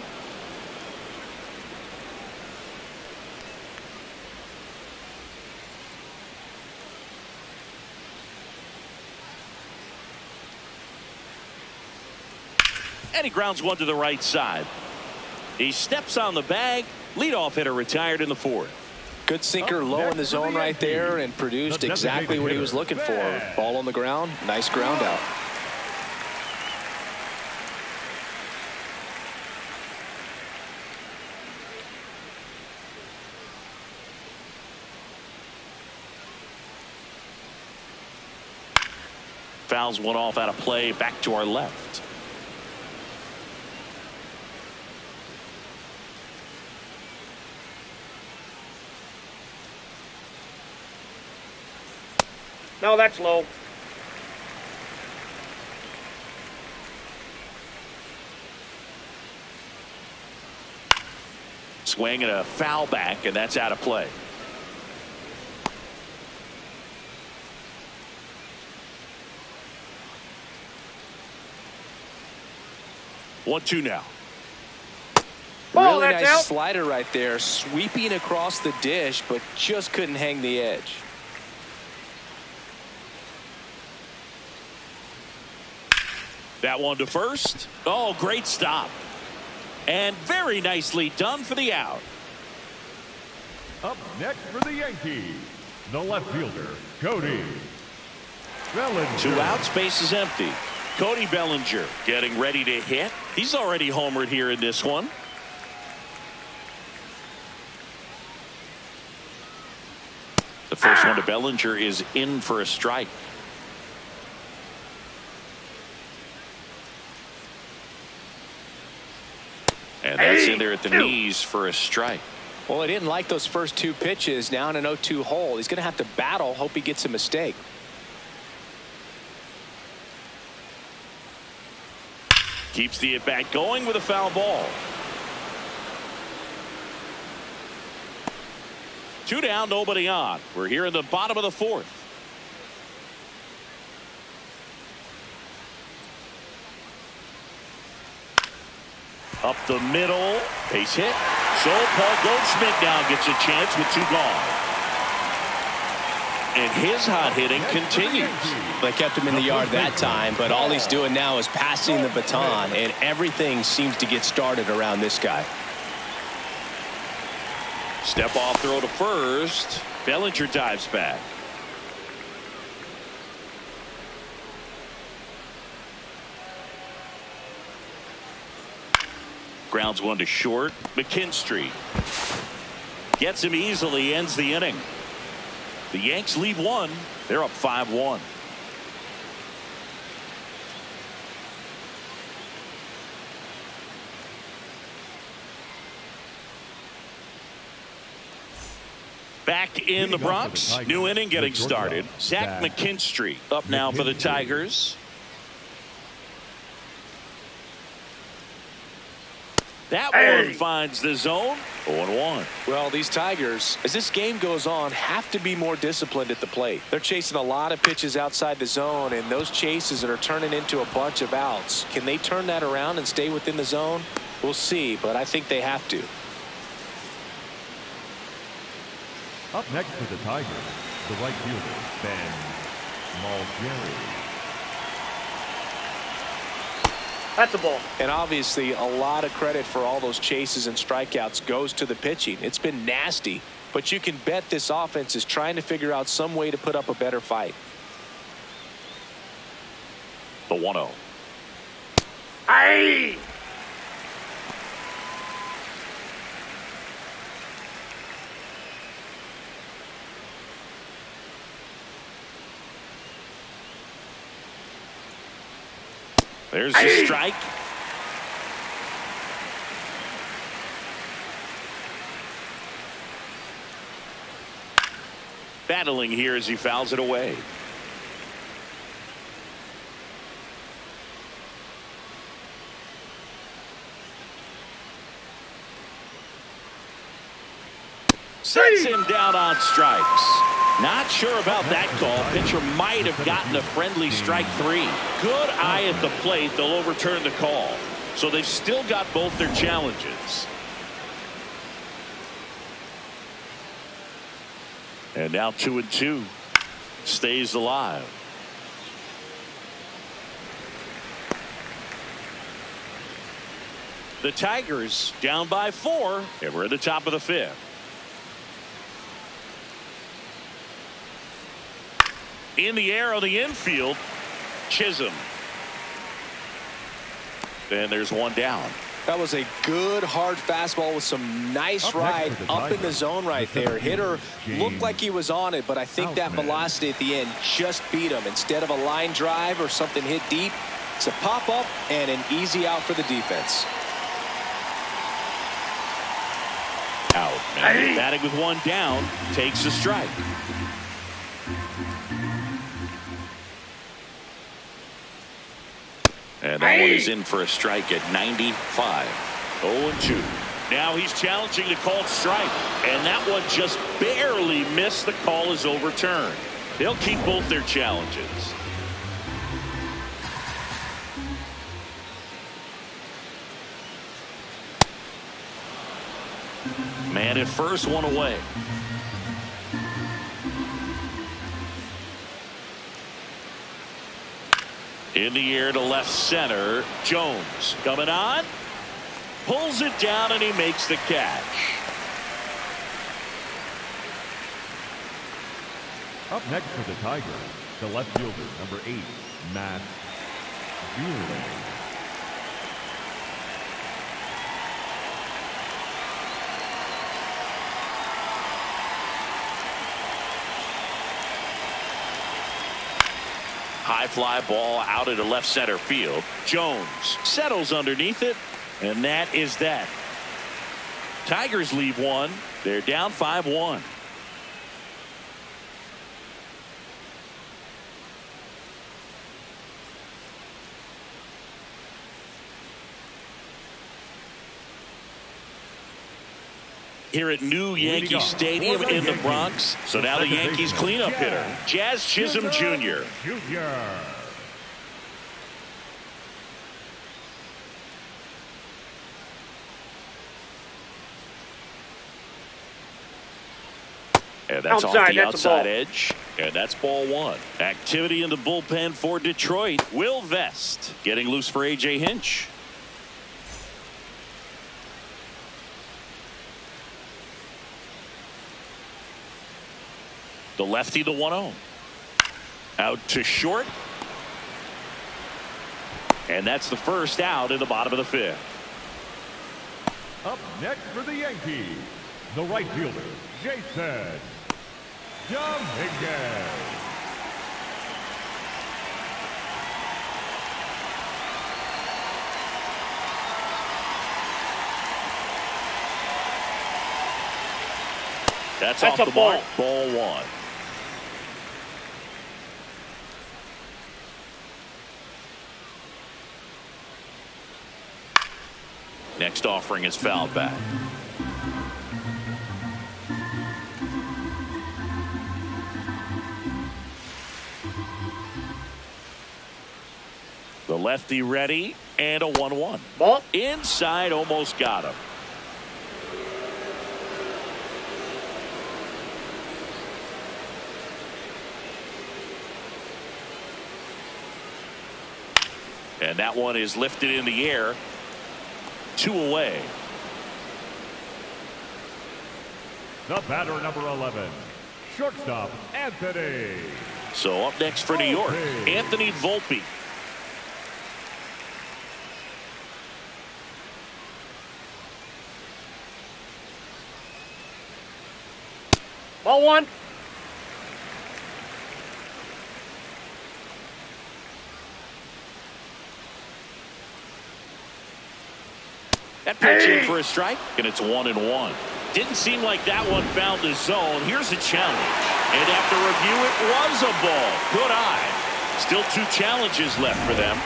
And he grounds one to the right side. He steps on the bag. Leadoff hitter retired in the 4th. Good sinker low in the zone right there and produced exactly what he was looking for. Ball on the ground. Nice ground out. Fouls one off out of play, back to our left. No, that's low. Swing and a foul back, and that's out of play. One, two now. Oh, Really that's nice out. slider right there, sweeping across the dish, but just couldn't hang the edge. That one to first. Oh, great stop. And very nicely done for the out. Up next for the Yankees, the left fielder, Cody Bellinger. 2 outs, base is empty. Cody Bellinger getting ready to hit. He's already homered here in this one. The first one to Bellinger is in for a strike. And that's in there at the knees for a strike. Well, he didn't like those first 2 pitches. Now in an 0-2 hole. He's going to have to battle. Hope he gets a mistake. Keeps the at-bat going with a foul ball. 2 down, nobody on. We're here in the bottom of the 4th. Up the middle, base hit. So Paul Goldschmidt now gets a chance with 2 gone. And his hot hitting continues. They kept him in the yard that time, but all he's doing now is passing the baton, and everything seems to get started around this guy. Step off throw to first. Bellinger dives back. Grounds one to short. McKinstry gets him easily, ends the inning. The Yanks lead 1. They're up 5-1. Back in the Bronx. New inning getting started. Zach McKinstry up now for the Tigers. That one finds the zone. 0-1. Well, these Tigers, as this game goes on, have to be more disciplined at the plate. They're chasing a lot of pitches outside the zone, and those chases that are turning into a bunch of outs. Can they turn that around and stay within the zone? We'll see, but I think they have to. Up next for the Tigers, the right fielder, Ben Malgeri. That's a ball. And obviously, a lot of credit for all those chases and strikeouts goes to the pitching. It's been nasty, but you can bet this offense is trying to figure out some way to put up a better fight. The 1-0. Aye. There's the strike. battling here as he fouls it away. Sets him down on strikes. Not sure about that call. Pitcher might have gotten a friendly strike 3. Good eye at the plate. They'll overturn the call. So they've still got both their challenges. And now 2-2. Stays alive. The Tigers down by 4. And we're at the top of the 5th. In the air on the infield, Chisholm. And there's one down. That was a good hard fastball with some nice ride up in the zone right there. Hitter looked like he was on it, but I think that velocity at the end just beat him. Instead of a line drive or something hit deep, it's a pop up and an easy out for the defense. Out. And batting with one down, takes a strike. And that one is in for a strike at 95. 0-2. Now he's challenging the called strike. And that one just barely missed. The call is overturned. They'll keep both their challenges. Man at first, one away. In the air to left center. Jones coming on. Pulls it down and he makes the catch. Up next for the Tigers, the left fielder, number 8, Matt Bueller. High fly ball out into left center field. Jones settles underneath it, and that is that. Tigers leave one. They're down 5-1. Here at new Yankee Stadium in the Bronx. So now the Yankees cleanup hitter, Jazz Chisholm Jr. And that's off the outside edge. And that's ball 1. Activity in the bullpen for Detroit. Will Vest getting loose for A.J. Hinch. The lefty, the 1-0. Out to short. And that's the first out in the bottom of the 5th. Up next for the Yankees, the right fielder, Jason Dominguez. That's off the mark. Ball 1. Next offering is fouled back. The lefty ready and a 1-1. Ball. Inside, almost got him. And that one is lifted in the air. 2 away. The batter, number 11, shortstop, Anthony. So up next for New York, Anthony Volpe. Ball 1. That pitch in for a strike, and it's 1-1. Didn't seem like that one found the zone. Here's a challenge. And after review, it was a ball. Good eye. Still 2 challenges left for them.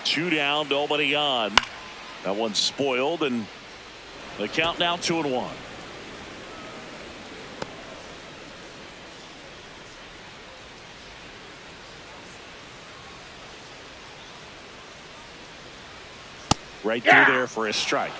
Two down, nobody on. That one's spoiled, and the count now 2-1. Right through there for a strike.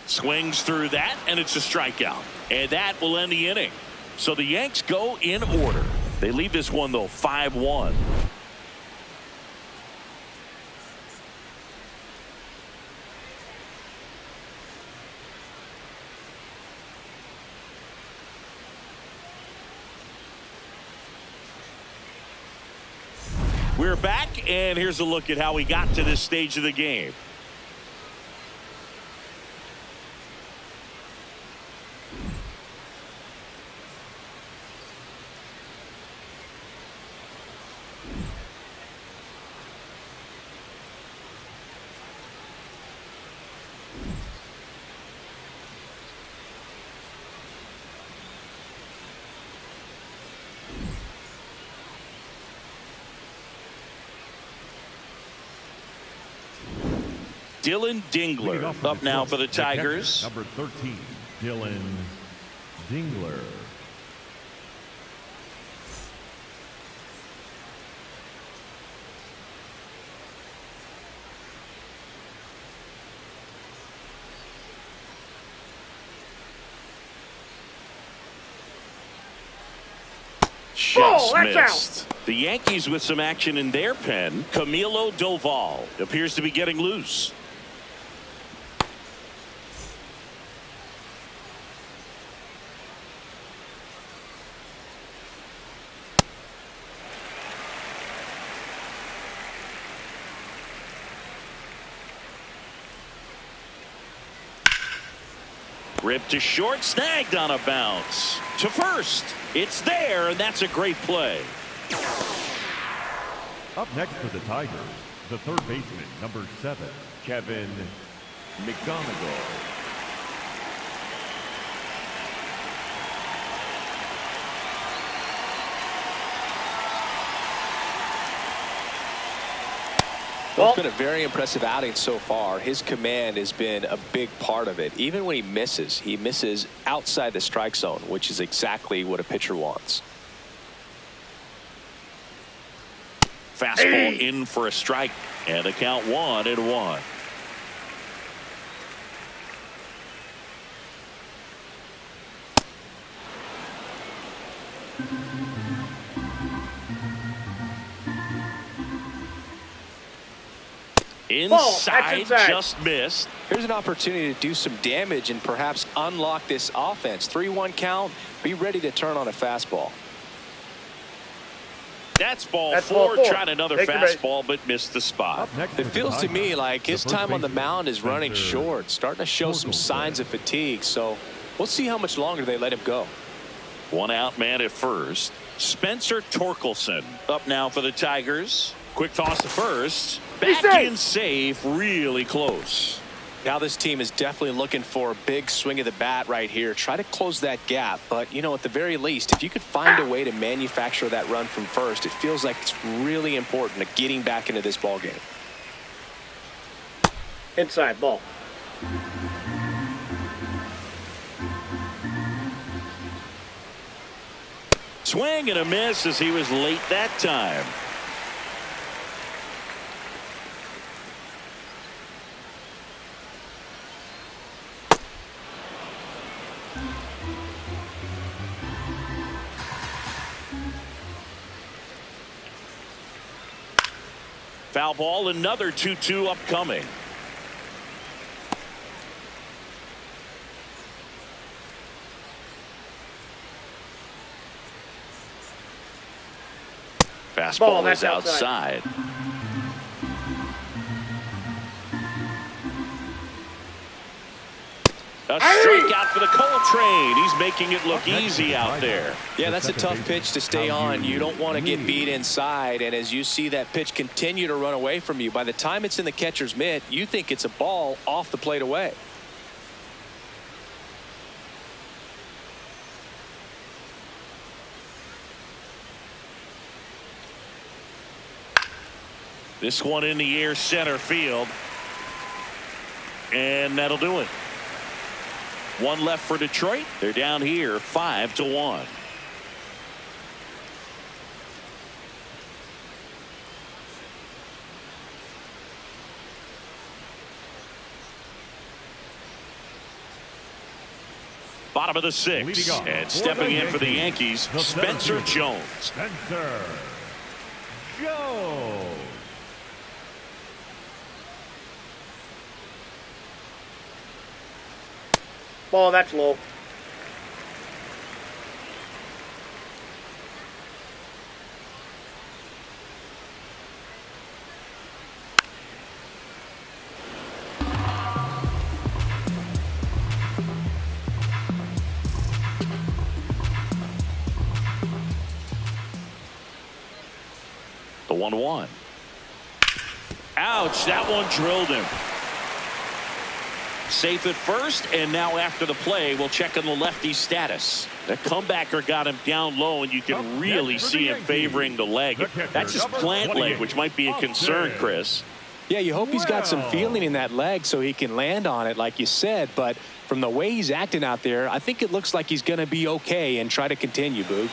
Swings through that, and it's a strikeout. And that will end the inning. So the Yanks go in order. They leave this one, though, 5-1. We're back, and here's a look at how we got to this stage of the game. Dylan Dingler up now for the Tigers. Number 13, Dylan Dingler. Just missed. The Yankees with some action in their pen. Camilo Doval appears to be getting loose. Ripped to short, snagged on a bounce. To first. It's there, and that's a great play. Up next for the Tigers, the third baseman, number 7, Kevin McGonigal. Well, it's been a very impressive outing so far. His command has been a big part of it. Even when he misses outside the strike zone, which is exactly what a pitcher wants. Fastball in for a strike, and the count 1-1. Inside, just missed. Here's an opportunity to do some damage and perhaps unlock this offense. 3-1 count. Be ready to turn on a fastball. That's ball four. Tried another fastball, but missed the spot. It feels to me like his time on the mound is running short, starting to show some signs of fatigue. So we'll see how much longer they let him go. One out man at first. Spencer Torkelson up now for the Tigers. Quick toss to first. Back in safe, really close. Now this team is definitely looking for a big swing of the bat right here. Try to close that gap. But, you know, at the very least, if you could find a way to manufacture that run from first, it feels like it's really important to getting back into this ball game. Inside ball. Swing and a miss as he was late that time. Foul ball, another 2-2 upcoming. Fastball is outside. A strikeout for the Coltrane. He's making it look easy out there. Yeah, that's a tough pitch to stay on. You don't want to get beat inside, and as you see that pitch continue to run away from you, by the time it's in the catcher's mitt, you think it's a ball off the plate away. This one in the air, center field. And that'll do it. One left for Detroit. They're down here 5-1. Bottom of the sixth, and stepping in for the Yankees, Spencer Jones. Spencer Jones. Ball, that's low. The 1-1. Ouch, that one drilled him. Safe at first, and now after the play, we'll check on the lefty's status. The comebacker got him down low, and you can really see him favoring the leg. That's his plant leg, which might be a concern, Chris. Yeah, you hope he's got some feeling in that leg so he can land on it, like you said. But from the way he's acting out there, I think it looks like he's going to be okay and try to continue, Boog.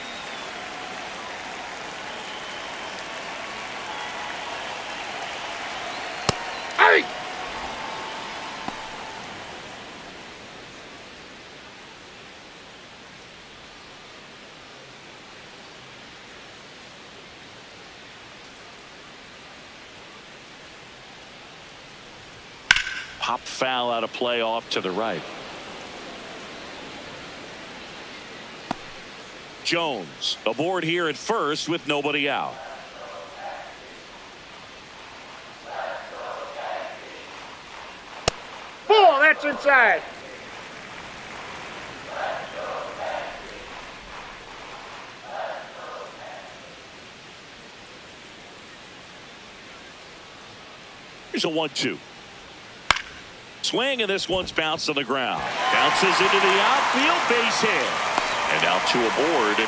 Pop foul out of play off to the right. Jones aboard here at first with nobody out. Ball, that's inside. Here's a 1-2. Swing, and this one's bounced on the ground. Bounces into the outfield, base hit. And out to aboard.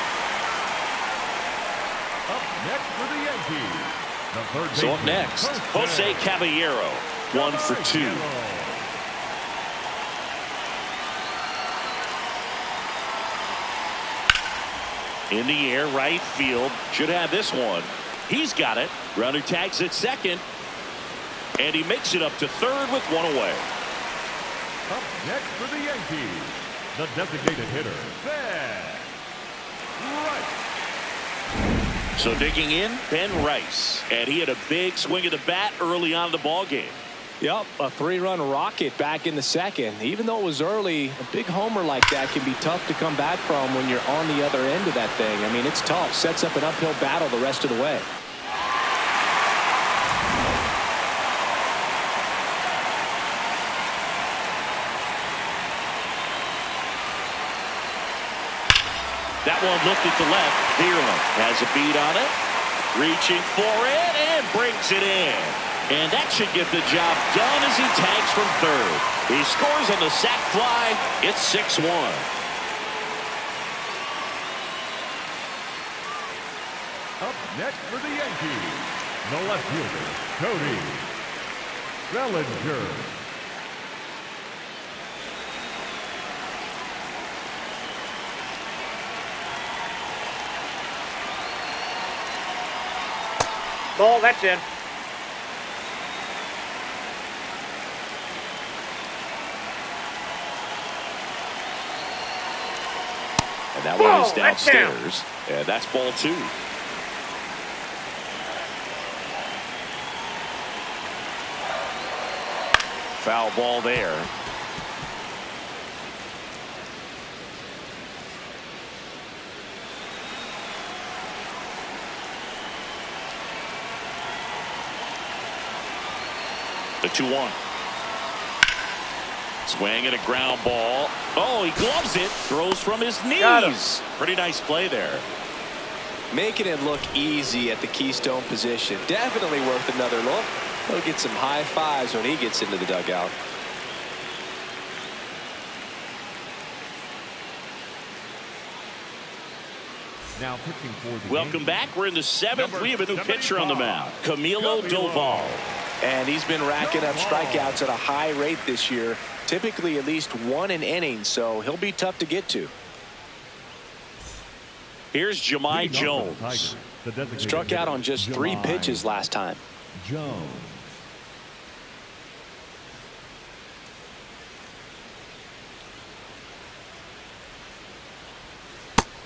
Up next for the Yankees, the third So up baseman, next, Jose Caballero, 1 for 2. In the air, right field. Should have this one. He's got it. Runner tags at second. And he makes it up to third with one away. Up next for the Yankees, the designated hitter, Ben Rice. So digging in, Ben Rice. And he had a big swing of the bat early on in the ball game. Yep, a 3-run rocket back in the second. Even though it was early, a big homer like that can be tough to come back from when you're on the other end of that thing. I mean, it's tough. Sets up an uphill battle the rest of the way. That one lifted to left. Bierman has a beat on it. Reaching for it and brings it in. And that should get the job done as he tags from third. He scores on the sac fly. It's 6-1. Up next for the Yankees, the left fielder, Cody Bellinger. Ball, that's in. And that one is downstairs. And that's ball 2. Foul ball there. The 2-1. Swing and a ground ball. Oh, he gloves it. Throws from his Got him. knees. Pretty nice play there. Making it look easy at the keystone position. Definitely worth another look. He'll get some high fives when he gets into the dugout. Now pitching for the Welcome Yankees, back. We're in the seventh. Number We have a new pitcher on the 75, mound. Camilo Doval. And he's been racking up strikeouts at a high rate this year. Typically at least one an inning, so he'll be tough to get to. Here's Jahmai leading off for the Jones. Tigers, the designated Struck out on just 3 Jahmai pitches last time. Jones.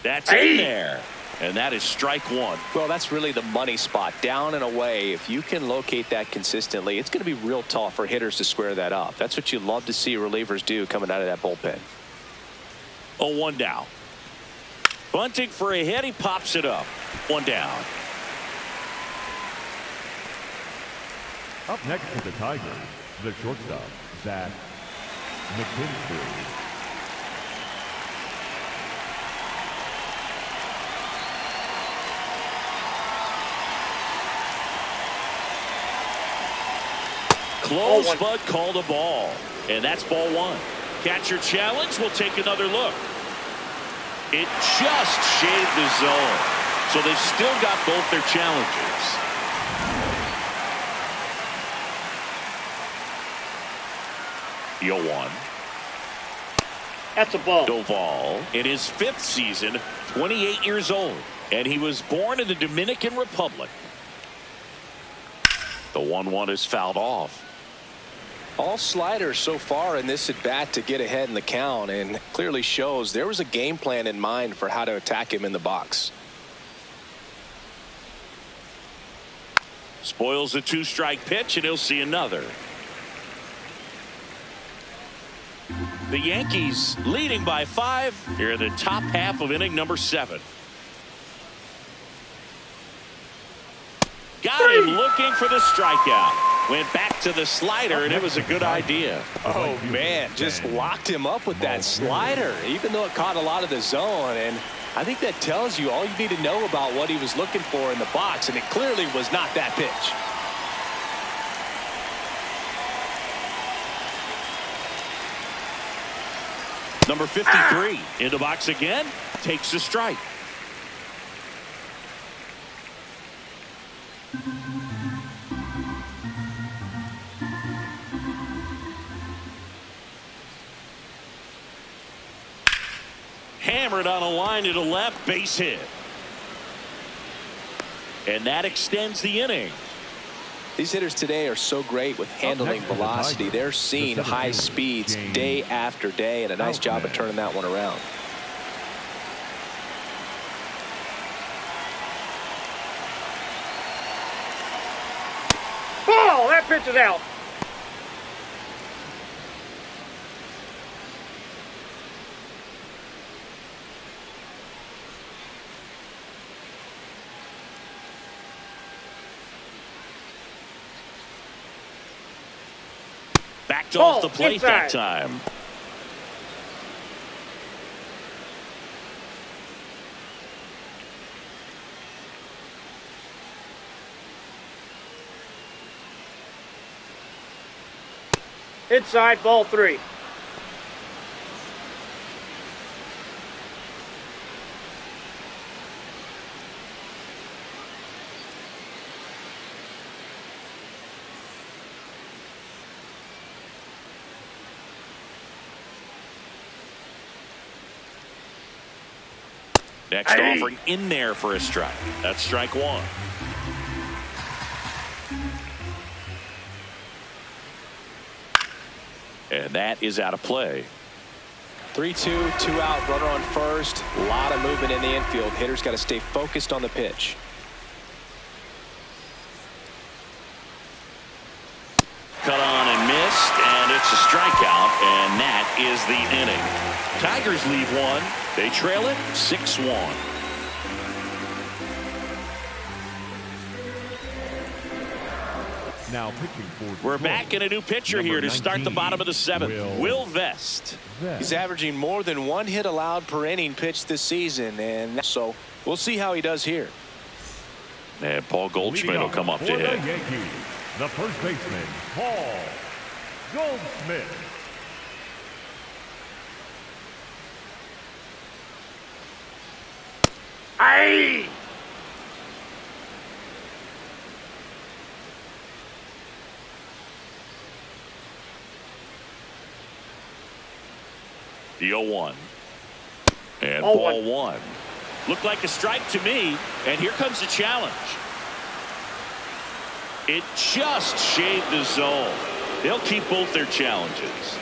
That's in there. And that is strike one. Well, that's really the money spot. Down and away. If you can locate that consistently, it's going to be real tough for hitters to square that up. That's what you love to see relievers do coming out of that bullpen. 0-1 down. Bunting for a hit. He pops it up. 1 down. Up next for the Tigers, the shortstop, Zach McKinstry. Close, but called a ball. And that's ball 1. Catcher challenge. We'll take another look. It just shaved the zone. So they've still got both their challenges. Yo 1. That's a ball. Doval in his 5th season, 28 years old. And he was born in the Dominican Republic. The 1-1 is fouled off. All sliders so far in this at bat to get ahead in the count, and clearly shows there was a game plan in mind for how to attack him in the box. Spoils a 2-strike pitch, and he'll see another. The Yankees leading by 5 here in the top half of inning number 7. Got him looking for the strikeout. Went back to the slider, and it was a good idea. Oh, man, just locked him up with that slider, even though it caught a lot of the zone. And I think that tells you all you need to know about what he was looking for in the box, and it clearly was not that pitch. Number 53 in the box again, takes a strike. Hammered on a line to the left, base hit. And that extends the inning. These hitters today are so great with handling velocity. They're seeing high speeds day after day, and a nice job of turning that one around. Ball! That pitch is out. Backed off the plate that time. Inside, ball 3. Next offering in there for a strike. That's strike 1. And that is out of play. 3-2, 2 out, runner on first. A lot of movement in the infield. Hitters got to stay focused on the pitch. Cut on and missed, and it's a strikeout, and that is the inning. Tigers leave 1. They trail it 6-1. Now Now pitching for We're Detroit, back in a new pitcher number here to start the 19, bottom of the seventh. Will Vest. He's averaging more than 1 hit allowed per inning pitched this season, and so we'll see how he does here. And Paul Goldschmidt will come up to hit. The Yankees, the first baseman, Paul Goldschmidt. Aye! The 0-1. And Oh, ball one. Looked like a strike to me, and here comes the challenge. It just shaved the zone. They'll keep both their challenges.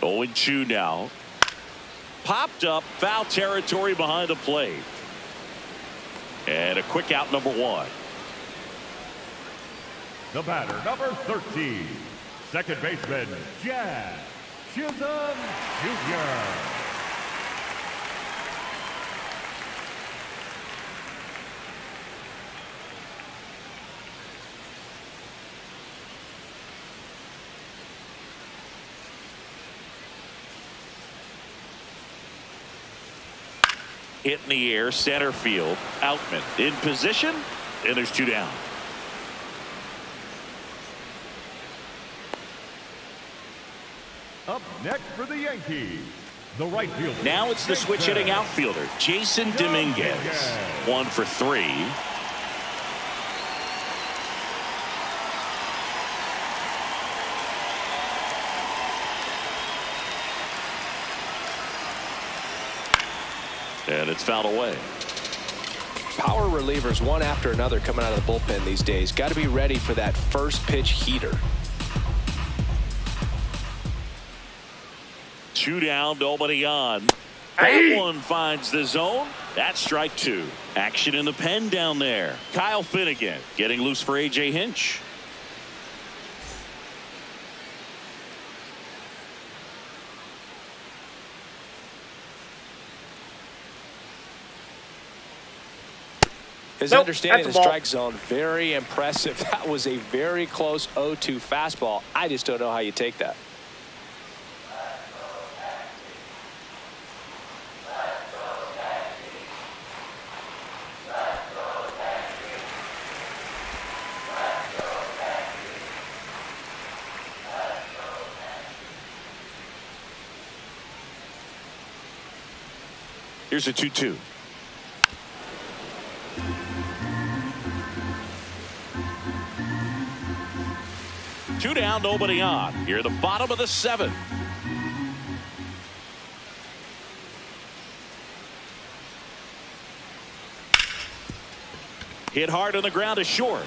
Oh, and 2 now. Popped up, foul territory behind the plate. And a quick out, number 1. The batter, number 13, second baseman, Jazz Chisholm Jr. Hit in the air, center field. Outman in position, and there's 2 down. Up next for the Yankees, the right fielder. Now it's the switch hitting outfielder, Jason Dominguez. 1 for 3. And it's fouled away. Power relievers one after another coming out of the bullpen these days. Got to be ready for that first pitch heater. 2 down, nobody on. That one finds the zone. That's strike 2. Action in the pen down there. Kyle Finnegan getting loose for A.J. Hinch. His understanding of the strike zone, very impressive. That was a very close 0-2 fastball. I just don't know how you take that. Here's a 2-2. Two down, nobody on. Here at the bottom of the 7th. Hit hard on the ground to short.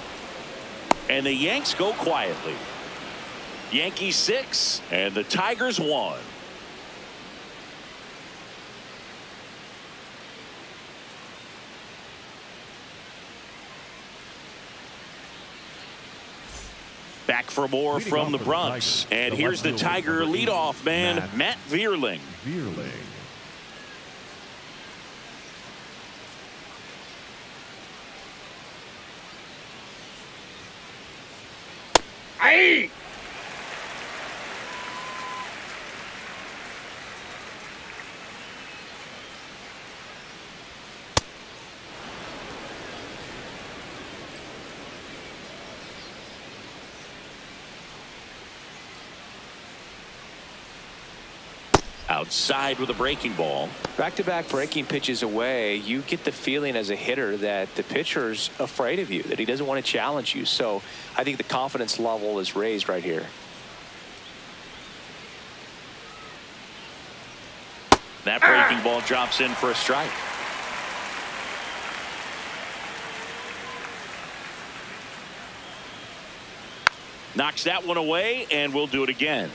And the Yanks go quietly. Yankees 6 and the Tigers 1. Back for more from the Bronx. And here's the Tiger leadoff man, Matt Vierling. Aye! Outside with a breaking ball. Back-to-back breaking pitches away, you get the feeling as a hitter that the pitcher's afraid of you, that he doesn't want to challenge you. So I think the confidence level is raised right here. That breaking ball drops in for a strike. Knocks that one away, and we'll do it again.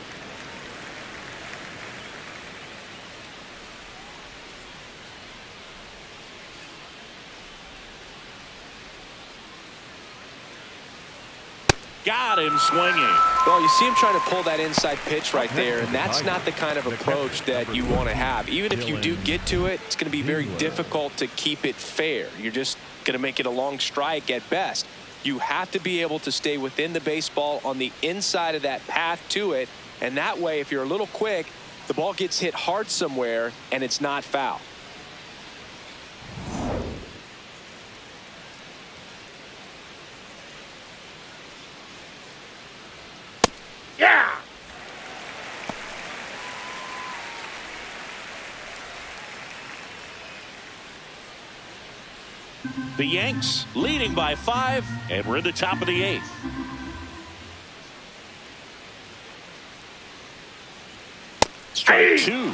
Got him swinging. Well, you see him trying to pull that inside pitch right there, and that's not the kind of approach that you want to have. Even if you do get to it, it's going to be very difficult to keep it fair. You're just going to make it a long strike at best. You have to be able to stay within the baseball on the inside of that path to it, and that way, if you're a little quick, the ball gets hit hard somewhere, and it's not foul. Yeah! The Yanks leading by 5, and we're in the top of the 8th. Strike 2.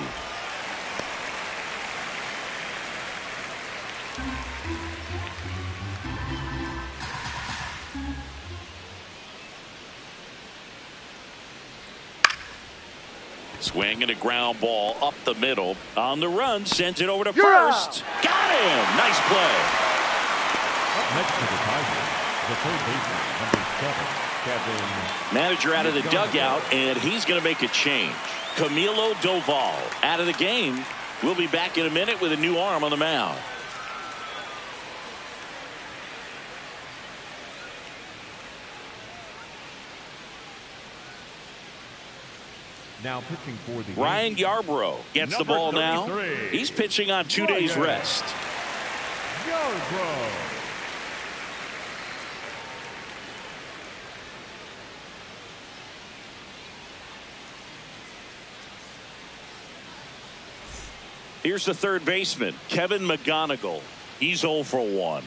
Swing and a ground ball up the middle. On the run, sends it over to first. Got him! Nice play. Next to the Tigers, the third baseman, number 7, Kevin. Manager out of the dugout, and he's going to make a change. Camilo Doval out of the game. We'll be back in a minute with a new arm on the mound. Now pitching for the Ryan Yarbrough gets the ball now. He's pitching on 2 days rest. Yarbrough. Here's the third baseman, Kevin McGonigal. He's 0 for 1.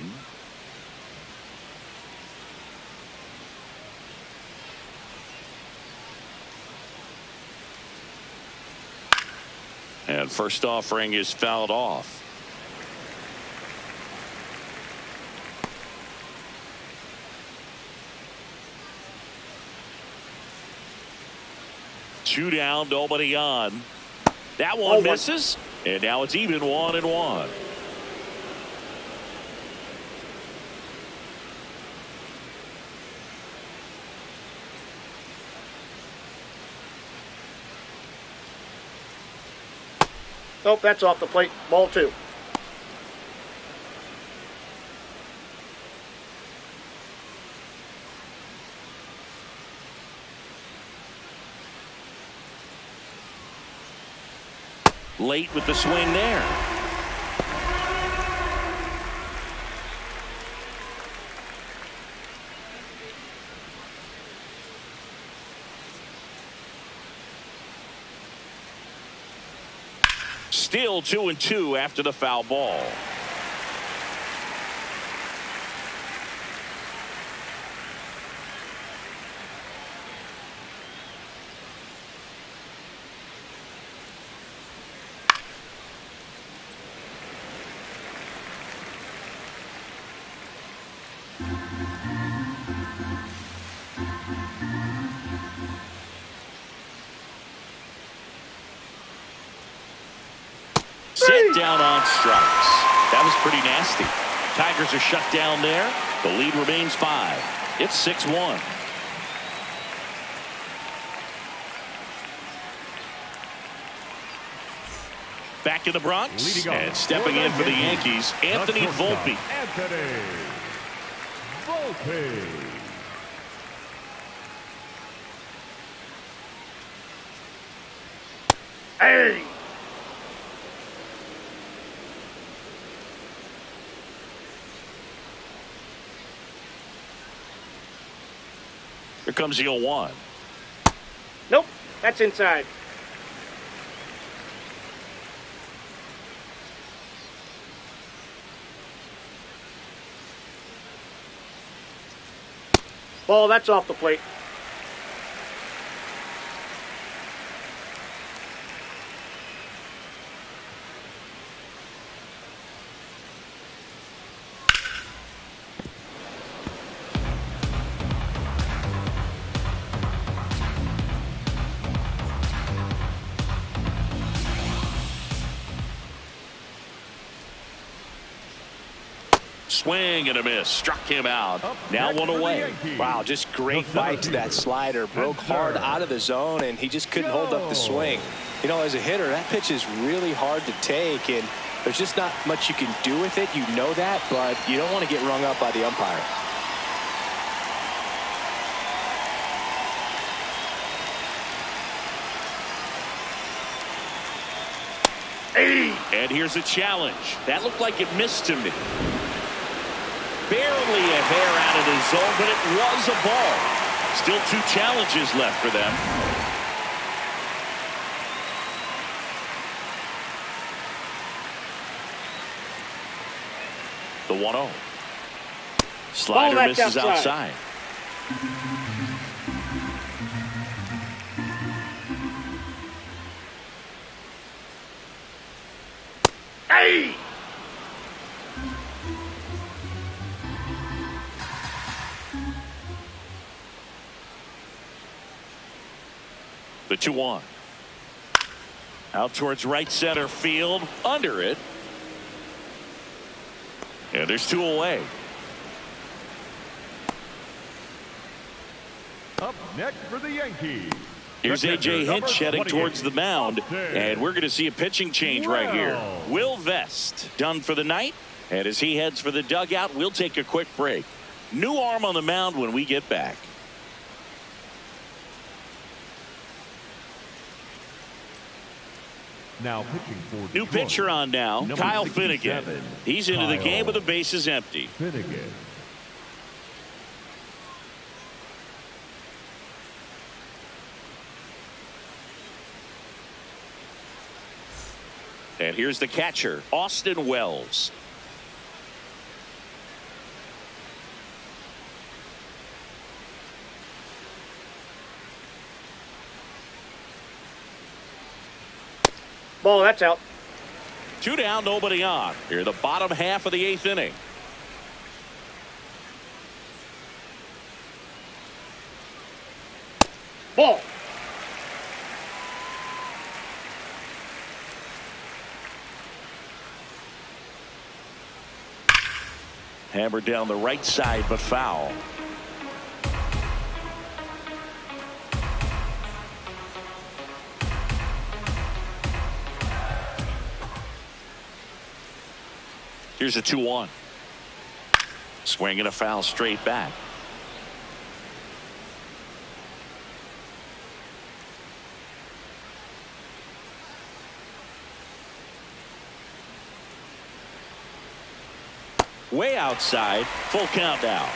And first offering is fouled off. Two down, nobody on. That one misses, and now it's even 1-1. Nope, that's off the plate. Ball 2. Late with the swing there. Still 2-2 after the foul ball. Set down on strikes. That was pretty nasty. Tigers are shut down there. The lead remains 5. It's 6-1. Back in the Bronx and stepping in for the Yankees, Anthony Volpe. Anthony Volpe. Hey! Here comes the 0-1. Nope, that's inside. Ball, that's off the plate. Swing and a miss. Struck him out. Now one away. Wow, just great bite to that slider. Broke hard out of the zone, and he just couldn't hold up the swing. You know, as a hitter, that pitch is really hard to take, and there's just not much you can do with it. You know that, but you don't want to get rung up by the umpire. And here's a challenge. That looked like it missed to me. Barely a hair out of the zone, but it was a ball. Still 2 challenges left for them. The 1-0. Slider misses outside. Hey! The 2-1. Out towards right center field. Under it. And there's 2 away. Up next for the Yankees. Here's A.J. Hinch heading towards the mound. And we're going to see a pitching change right here. Will Vest done for the night. And as he heads for the dugout, we'll take a quick break. New arm on the mound when we get back. Now pitching for New Detroit, pitcher on now, number Kyle 67, Finnegan. He's into the game with the bases empty. Finnegan. And here's the catcher, Austin Wells. Ball, that's out. 2 down, nobody on. Here, the bottom half of the 8th inning. Ball. Hammered down the right side, but foul. Here's a 2-1. Swing and a foul straight back. Way outside. Full count now.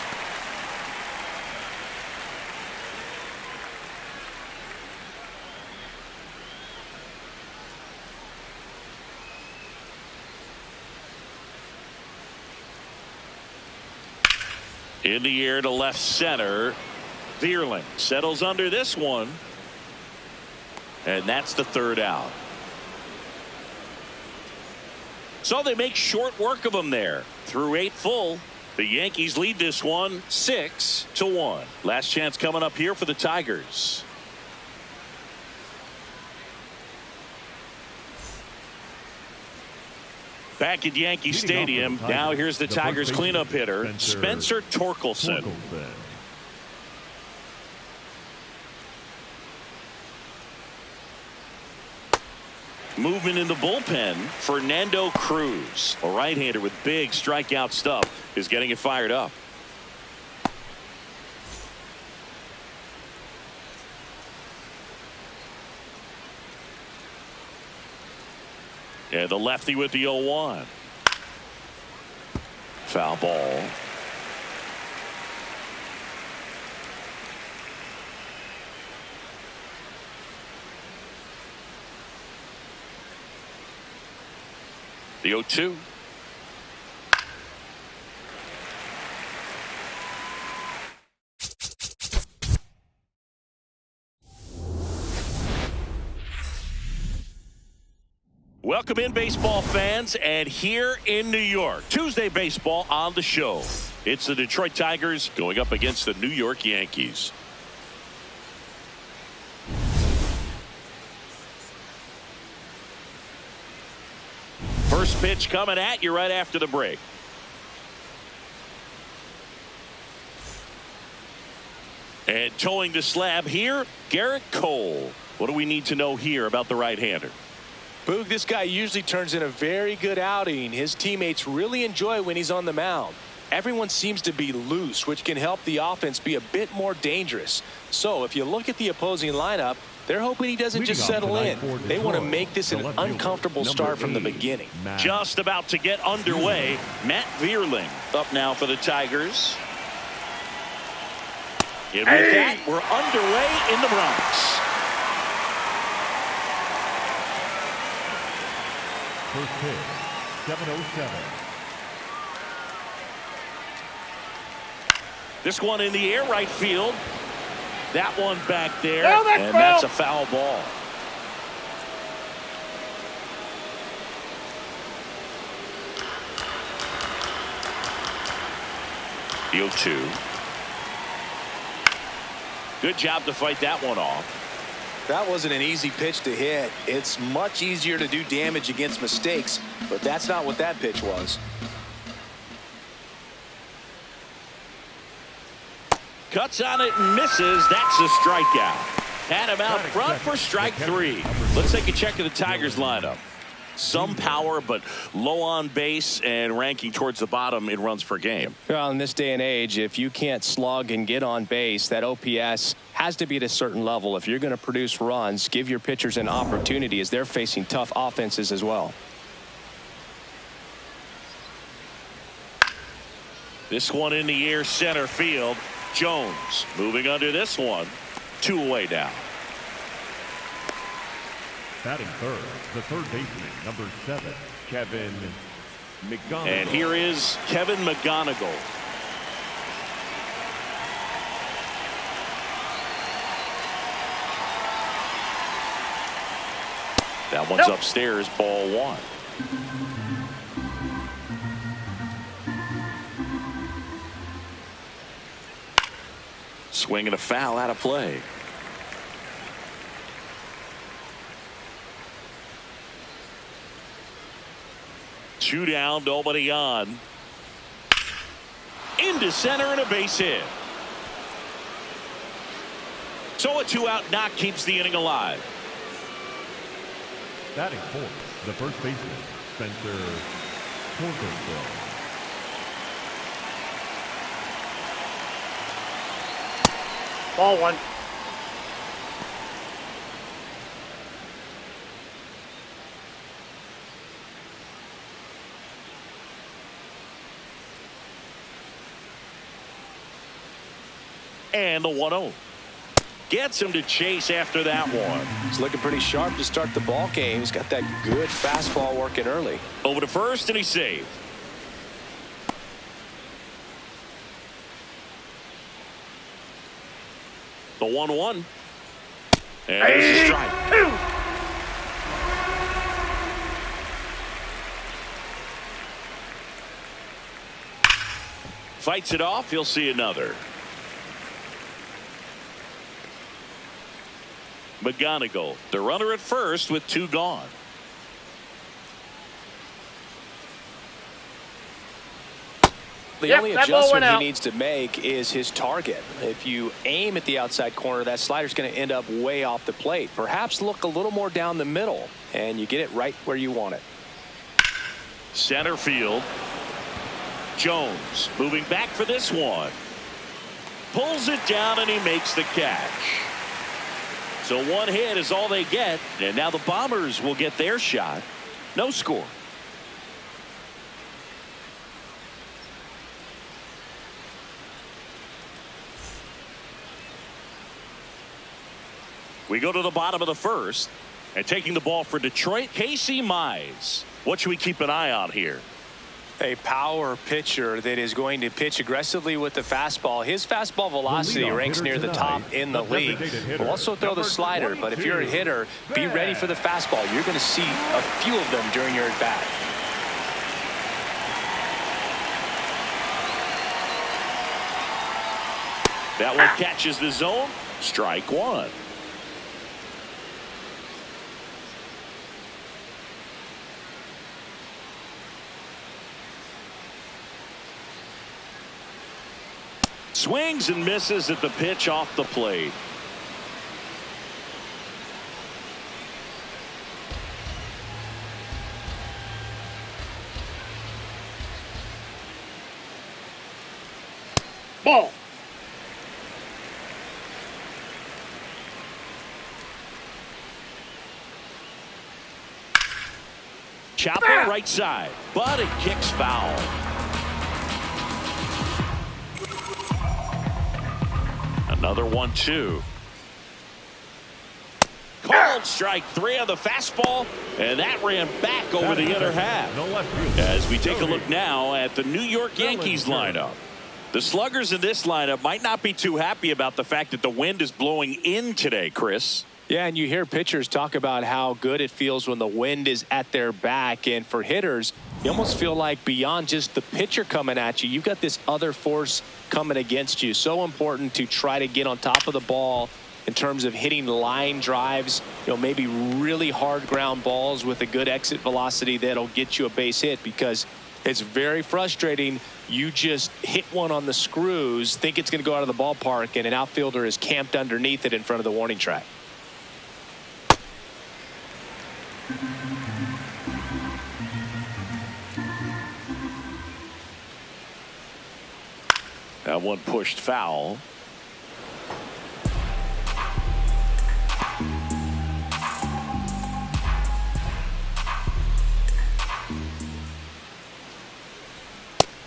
In the air to left center. Vierling settles under this one. And that's the 3rd out. So they make short work of him there. Through 8 full, the Yankees lead this one 6-1. Last chance coming up here for the Tigers. Back at Yankee Stadium, now here's the Tigers cleanup hitter, Spencer Torkelson. Movement in the bullpen, Fernando Cruz, a right-hander with big strikeout stuff, is getting it fired up. And the lefty with the 0-1. Foul ball. The 0-2. Welcome in, baseball fans, and here in New York, Tuesday baseball on the show. It's the Detroit Tigers going up against the New York Yankees. First pitch coming at you right after the break. And towing the slab here, Garrett Cole. What do we need to know here about the right-hander? Boog, this guy usually turns in a very good outing. His teammates really enjoy when he's on the mound. Everyone seems to be loose, which can help the offense be a bit more dangerous. So if you look at the opposing lineup, they're hoping he doesn't just settle in. They want to make this an uncomfortable start from the beginning. Just about to get underway. Matt Vierling up now for the Tigers. And with that, we're underway in the Bronx. First pitch, 7:07. This one in the air, right field. That one back there, No, that's and foul. that's a foul ball. The 0-2. Good job to fight that one off. That wasn't an easy pitch to hit. It's much easier to do damage against mistakes, but that's not what that pitch was. Cuts on it and misses. That's a strikeout. Had him out front for strike 3. Let's take a check of the Tigers lineup. Some power, but low on base and ranking towards the bottom in runs per game. Well, in this day and age, if you can't slug and get on base, that OPS has to be at a certain level. If you're going to produce runs, give your pitchers an opportunity as they're facing tough offenses as well. This one in the air, center field. Jones moving under this one. 2 away now. Batting third, the third baseman, number 7, Kevin McGonigal. And here is Kevin McGonigal. That one's upstairs, ball 1. Swing and a foul out of play. Two down, nobody on. Into center and a base hit. So a 2-out knock keeps the inning alive. Batting fourth, the first baseman, Spencer Torkelson. Ball 1. And the 1-0. Gets him to chase after that one. He's looking pretty sharp to start the ball game. He's got that good fastball working early. Over to first, and he's saved. The 1-1. And there's a strike. Fights it off. He'll see another. McGonigal, the runner at first with 2 gone. The only adjustment he needs to make is his target. If you aim at the outside corner, that slider's going to end up way off the plate. Perhaps look a little more down the middle, and you get it right where you want it. Center field. Jones moving back for this one. Pulls it down, and he makes the catch. So 1 hit is all they get, and now the Bombers will get their shot. No score. We go to the bottom of the first, and taking the ball for Detroit, Casey Mize. What should we keep an eye on here? A power pitcher that is going to pitch aggressively with the fastball. His fastball velocity ranks near the top in the league. Will also throw the slider, but if you're a hitter, be ready for the fastball. You're going to see a few of them during your at-bat. That one catches the zone. Strike 1. Swings and misses at the pitch off the plate. Ball. Chopper right side, but it kicks foul. Another 1-2. Called strike 3 on the fastball, and that ran back over the other half. As we take a look now at the New York Yankees lineup. The sluggers in this lineup might not be too happy about the fact that the wind is blowing in today, Chris. Yeah, and you hear pitchers talk about how good it feels when the wind is at their back. And for hitters, you almost feel like beyond just the pitcher coming at you, you've got this other force coming against you. So important to try to get on top of the ball in terms of hitting line drives, maybe really hard ground balls with a good exit velocity that'll get you a base hit, because it's very frustrating. You just hit one on the screws, think it's going to go out of the ballpark, and an outfielder is camped underneath it in front of the warning track. That one pushed foul.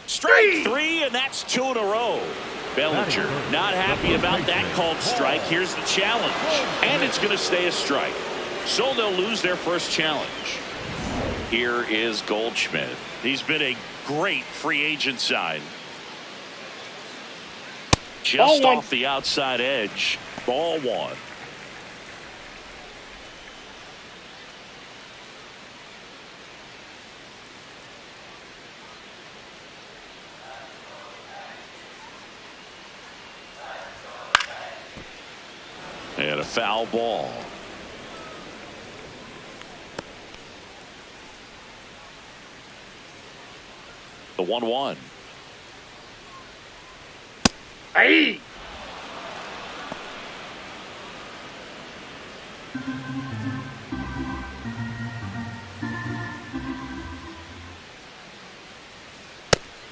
Strike 3, and that's 2 in a row. Bellinger not happy about that called strike. Here's the challenge, and it's going to stay a strike. So they'll lose their first challenge. Here is Goldschmidt. He's been a great free agent sign. Just off the outside edge. Ball 1. And a foul ball. The 1-1. Hey!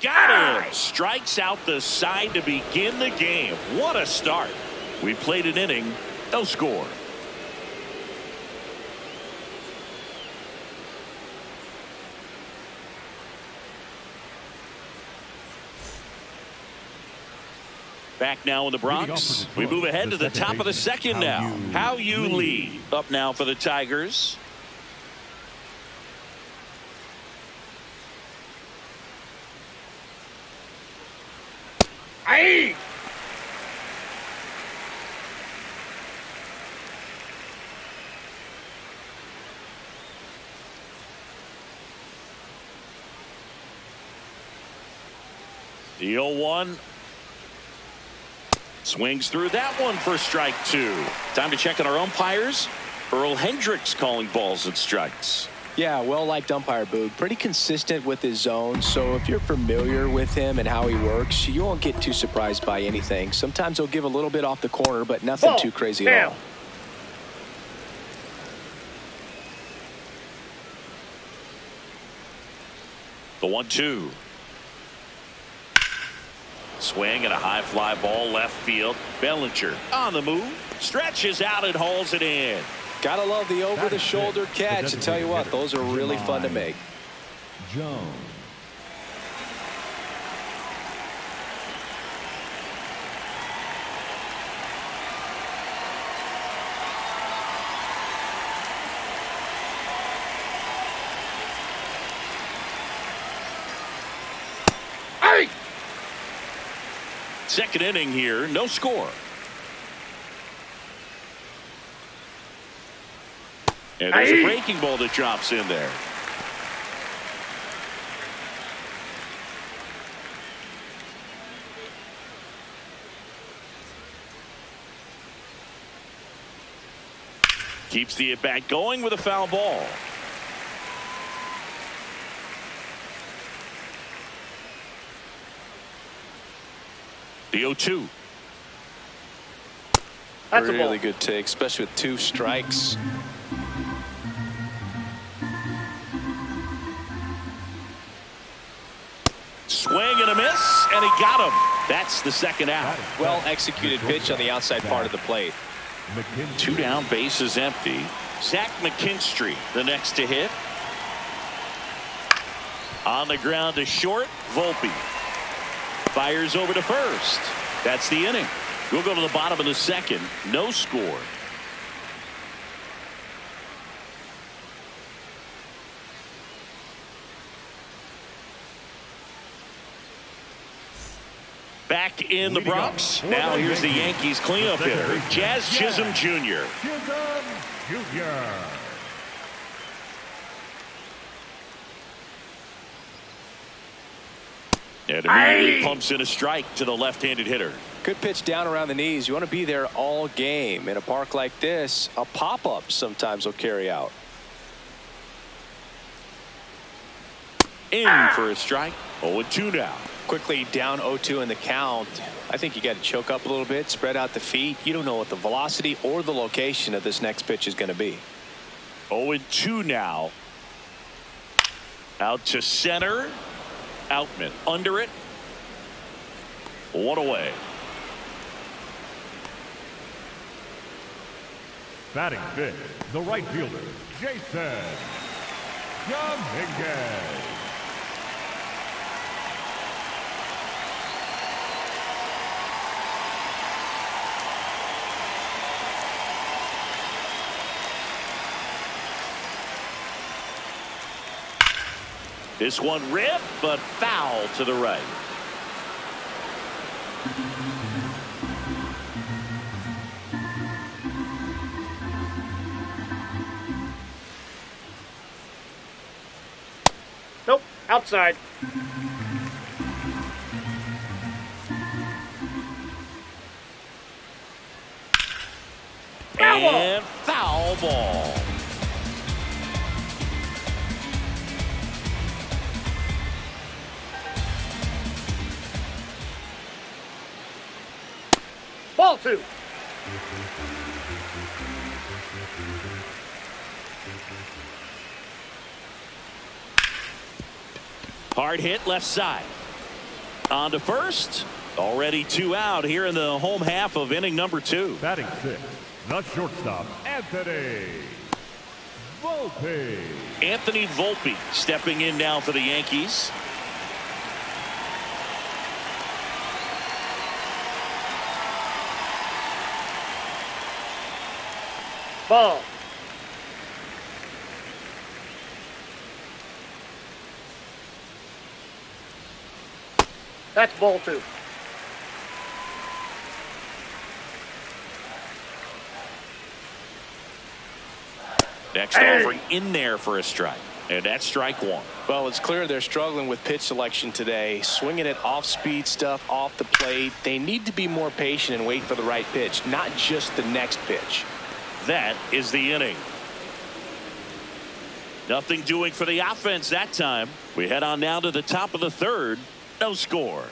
Got him! Strikes out the side to begin the game. What a start. We played an inning, no score. Back now in the Bronx. We move ahead to the top of the second now. How you lead. Up now for the Tigers. Hey! The 0-1. Swings through that one for strike 2. Time to check on our umpires. Earl Hendricks calling balls and strikes. Yeah, well-liked umpire, Boog. Pretty consistent with his zone, so if you're familiar with him and how he works, you won't get too surprised by anything. Sometimes he'll give a little bit off the corner, but nothing too crazy at all. The 1-2. Swing and a high fly ball left field. Bellinger on the move. Stretches out and hauls it in. Gotta love the over-the-shoulder catch. And tell you what, those are really fun to make. Jones. Hey! Second inning here, no score. And there's a breaking ball that drops in there. Keeps the at-bat going with a foul ball. The 0-2. That's a ball. Really good take, especially with 2 strikes. Swing and a miss, and he got him. That's the second out. Well executed pitch on the outside part of the plate. 2 down, bases empty. Zach McKinstry, the next to hit. On the ground to short, Volpe. Fires over to first. That's the inning. We'll go to the bottom of the second. No score. Back in the Bronx. Now here's the Yankees cleanup hitter, Jazz Chisholm Jr. And immediately pumps in a strike to the left-handed hitter. Good pitch down around the knees. You want to be there all game. In a park like this, a pop-up sometimes will carry out. In for a strike. 0-2 now. Quickly down 0-2 in the count. I think you got to choke up a little bit, spread out the feet. You don't know what the velocity or the location of this next pitch is going to be. 0-2 now. Out to center. Outman under it. 1 away. Batting fifth, the right fielder, Jason Dominguez. This one ripped, but foul to the right. Nope, outside. And foul ball. Ball 2. Hard hit left side. On to first. Already 2 out here in the home half of inning number 2. Batting sixth, the shortstop, Anthony Volpe. Anthony Volpe stepping in now for the Yankees. Ball. That's ball 2. Next offering in there for a strike. And that's strike 1. Well, it's clear they're struggling with pitch selection today. Swinging it off-speed stuff off the plate. They need to be more patient and wait for the right pitch, not just the next pitch. That is the inning. Nothing doing for the offense that time. We head on now to the top of the third. No score.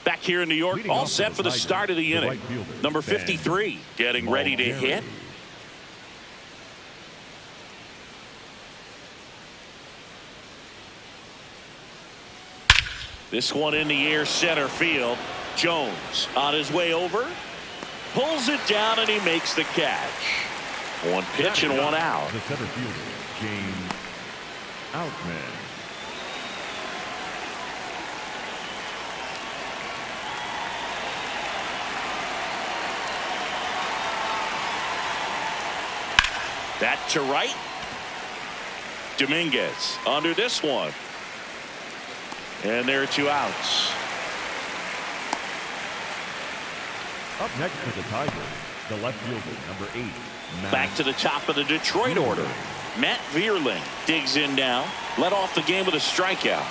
Back here in New York, all set for the start of the inning. Number 53 getting ready to hit. This one in the air, center field. Jones on his way over. Pulls it down and he makes the catch. 1 pitch and 1 out. The center fielder, James Outman. That to right. Dominguez under this one. And there are 2 outs. Up next for the Tigers, the left fielder, number 8. Back to the top of the Detroit order. Matt Vierling digs in now. Led off the game with a strikeout.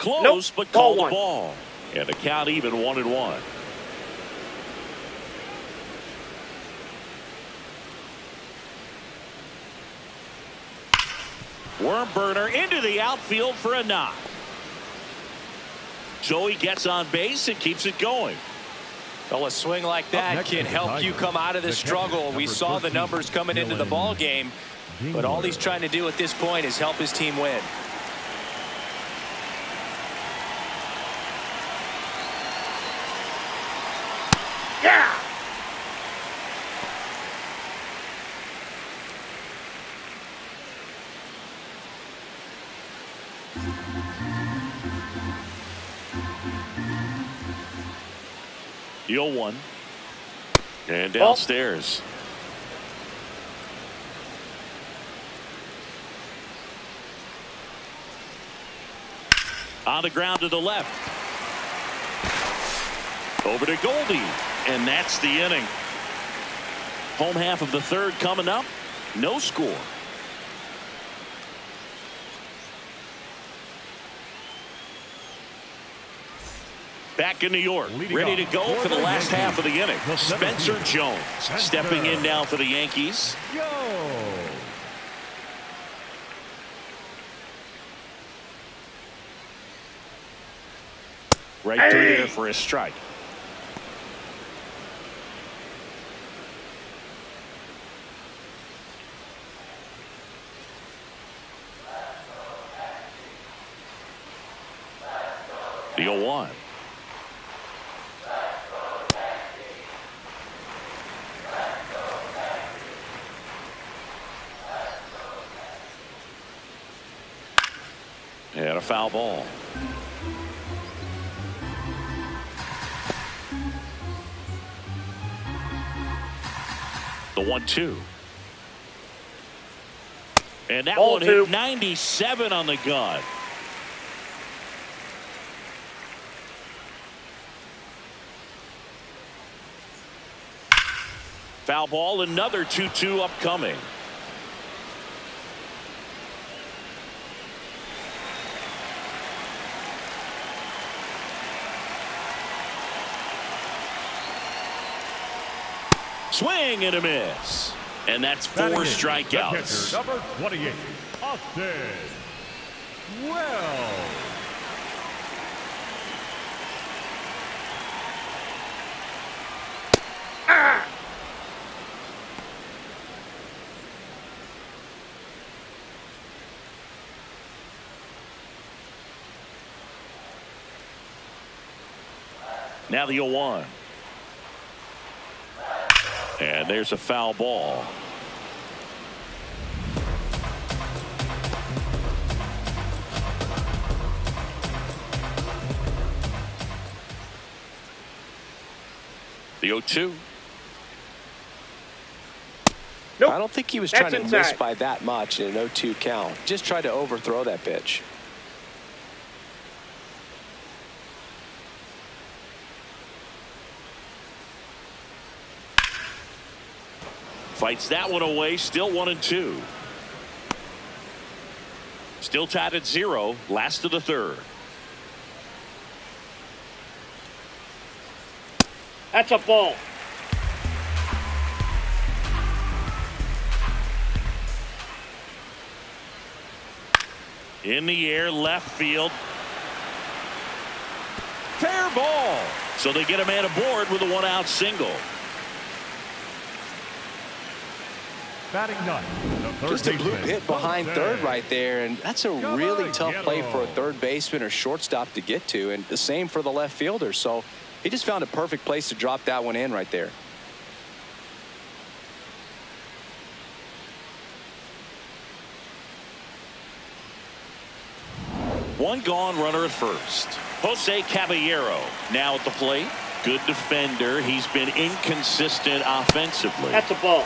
close, Nope. but Ball called the one. ball. And the count even 1-1. Worm burner into the outfield for a knock. So he gets on base and keeps it going. Well, a swing like that can help you come out of the struggle. We saw the numbers coming into the ball game, but all he's trying to do at this point is help his team win. Yeah. The 0-1. And downstairs. On the ground to the left. Over to Goldie. And that's the inning. Home half of the third coming up. No score. Back in New York, ready to go for the last half of the inning. Spencer Jones stepping in now for the Yankees. Right through there for a strike. The 0-1. And a foul ball. The 1-2. And that Ball one two. hit 97 on the gun. Foul ball, another 2-2 upcoming. Swing and a miss. And that's 4 strikeouts. Number 28, Austin Wells. Now the 0-1. And there's a foul ball. The 0-2. Nope. I don't think he was That's trying to inside. miss by that much in an 0-2 count. Just tried to overthrow that pitch. Fights that one away. Still 1-2. Still tied at 0. Last of the third. That's a ball. In the air, left field. Fair ball. So they get a man aboard with a 1-out single. Batting ninth, the third Just a blue baseman, hit behind Jose. third right there, and that's a really tough play for a Caballero. third baseman or shortstop to get to, and the same for the left fielder. So he just found a perfect place to drop that one in right there. One gone, runner at first. Jose Caballero now at the plate. Good defender. He's been inconsistent offensively. That's a ball.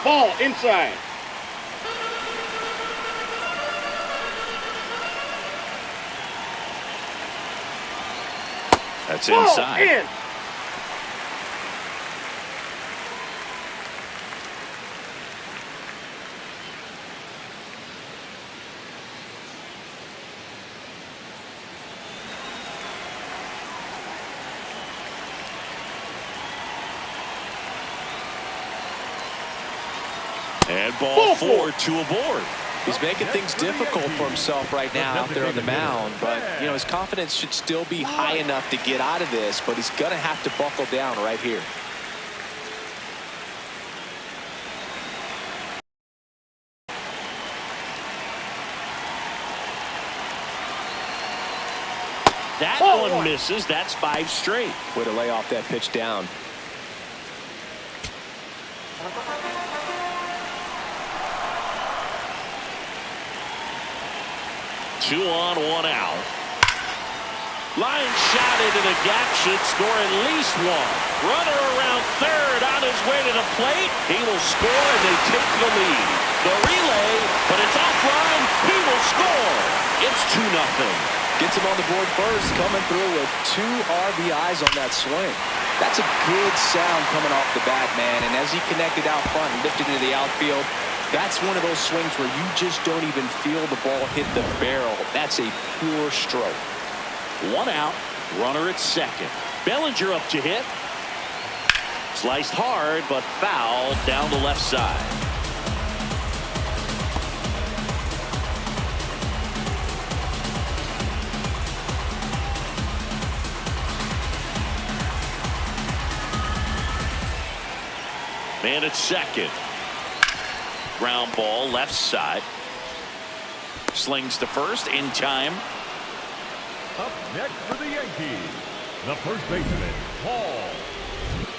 Ball inside. That's Ball inside. in. And ball 4 to a board. He's making things difficult for himself right now out there on the mound, but you know his confidence should still be high enough to get out of this, but he's gonna have to buckle down right here. That one misses. That's 5 straight. Way to lay off that pitch down. 2 on, 1 out. Line shot into the gap should score at least 1. Runner around third on his way to the plate. He will score and they take the lead. The relay, but it's offline. He will score. It's 2-0. Gets him on the board first, coming through with 2 RBIs on that swing. That's a good sound coming off the bat, man. And as he connected out front and lifted into the outfield, that's one of those swings where you just don't even feel the ball hit the barrel. That's a pure stroke. 1 out, runner at second. Bellinger up to hit. Sliced hard, but fouled down the left side. Man at second. Ground ball left side. Slings to first in time. Up next for the Yankees, the first baseman, Paul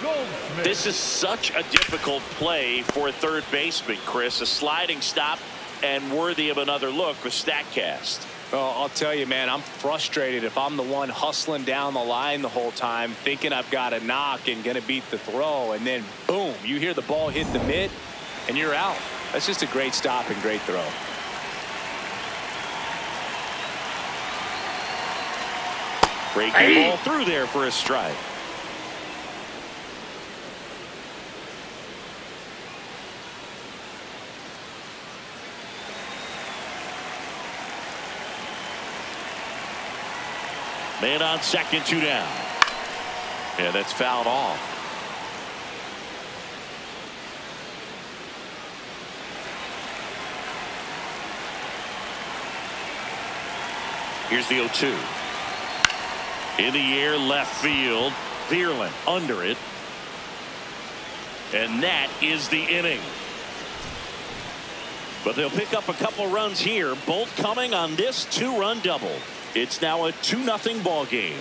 Goldschmidt. This is such a difficult play for a third baseman, Chris. A sliding stop and worthy of another look with StatCast. Well, I'll tell you, man, I'm frustrated if I'm the one hustling down the line the whole time, thinking I've got a knock and going to beat the throw, and then, boom, you hear the ball hit the mitt, and you're out. That's just a great stop and great throw. Breaking ball through there for a strike. Man on second, 2 down. Yeah, that's fouled off. Here's the 0-2. In the air, left field. Vierland under it. And that is the inning. But they'll pick up a couple runs here, both coming on this 2-run double. It's now a 2-0 ball game.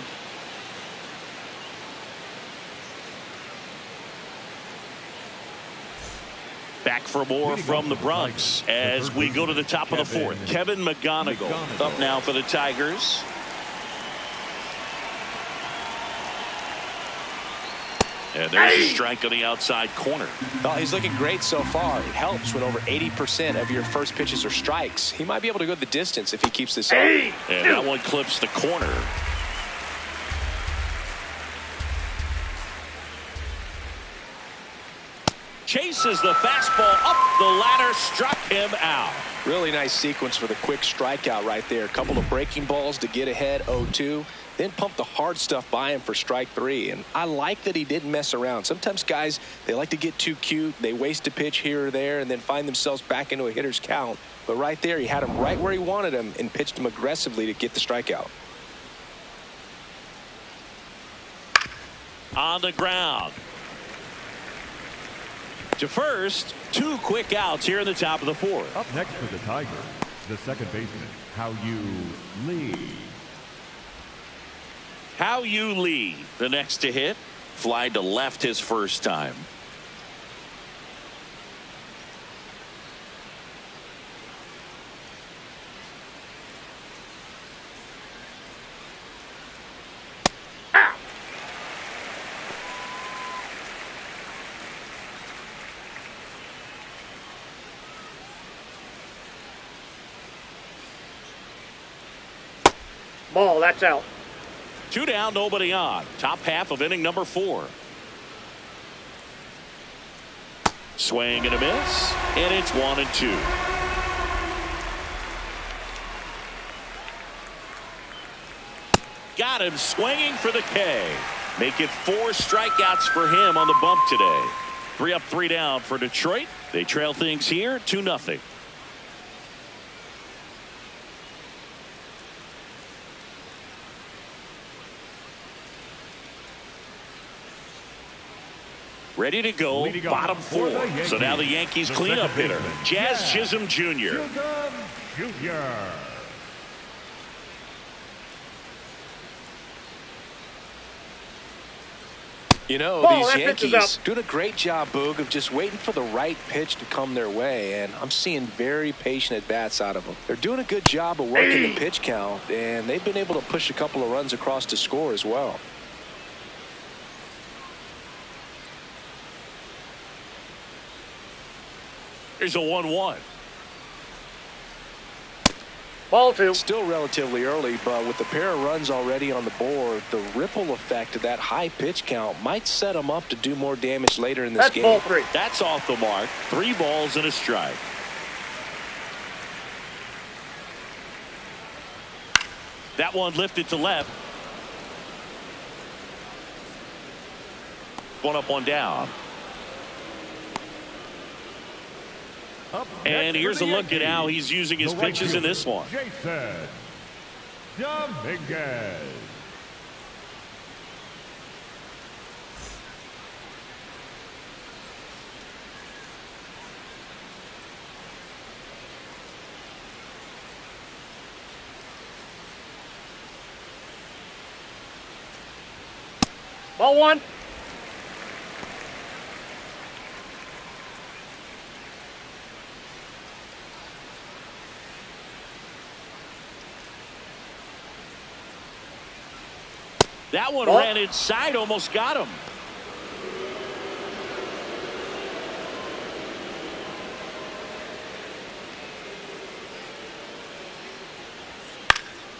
Back for more from the Bronx as we go to the top of the 4th. Kevin McGonigal up now for the Tigers. And there's a strike on the outside corner. Well, he's looking great so far. It helps when over 80% of your first pitches are strikes. He might be able to go the distance if he keeps this up. And that one clips the corner. Chases the fastball up the ladder, struck him out. Really nice sequence for the quick strikeout right there. A couple of breaking balls to get ahead, 0-2. Then pump the hard stuff by him for strike 3. And I like that he didn't mess around. Sometimes guys, they like to get too cute. They waste a pitch here or there and then find themselves back into a hitter's count. But right there, he had him right where he wanted him and pitched him aggressively to get the strikeout. On the ground. To first, 2 quick outs here in the top of the 4th. Up next for the Tigers, the second baseman, Hao-Yu Lee. Hao-Yu Lee, the next to hit. Fly to left his first time. Ball, that's out. Two down, nobody on. Top half of inning number 4. Swing and a miss, and it's 1-2. Got him swinging for the K. Make it 4 strikeouts for him on the bump today. 3 up, 3 down for Detroit. They trail things here 2-0. Ready to go, bottom 4. So now the Yankees cleanup hitter, Jazz Chisholm Jr. You know, Ball, these that pitch is Yankees up. doing a great job, Boog, of just waiting for the right pitch to come their way, and I'm seeing very patient at-bats out of them. They're doing a good job of working the pitch count, and they've been able to push a couple of runs across to score as well. Here's a 1-1. Ball 2. Still relatively early, but with the pair of runs already on the board, the ripple effect of that high pitch count might set them up to do more damage later in this That's game. ball 3. That's off the mark. 3 balls and a strike. That one lifted to left. 1 up, 1 down. And here's a look at how he's using his pitches in this one. Jason Dominguez. Ball 1. That one ran inside, almost got him.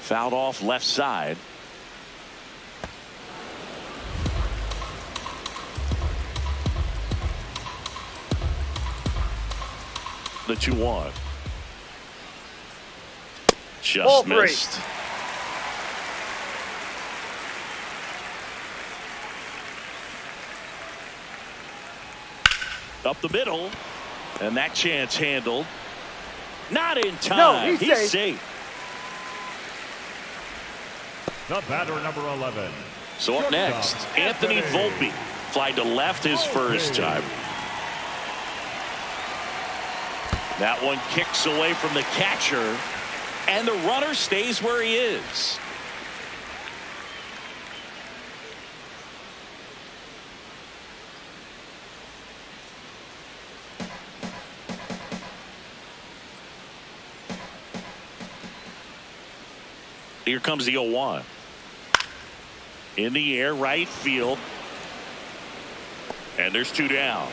Fouled off left side. The 2-1. Just Ball 3. missed. Up the middle, and that chance handled. Not in time. No, he's safe. The batter, number 11. So up next, Anthony Volpe. Flied to left his first time. That one kicks away from the catcher, and the runner stays where he is. Here comes the 0-1. In the air, right field. And there's 2 down.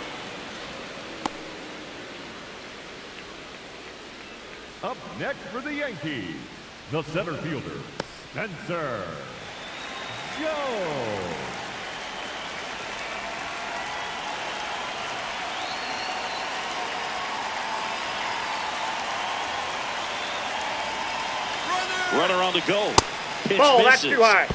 Up next for the Yankees, the center fielder, Spencer Joe. Runner on the go. Pitch Ball, that's misses. too high.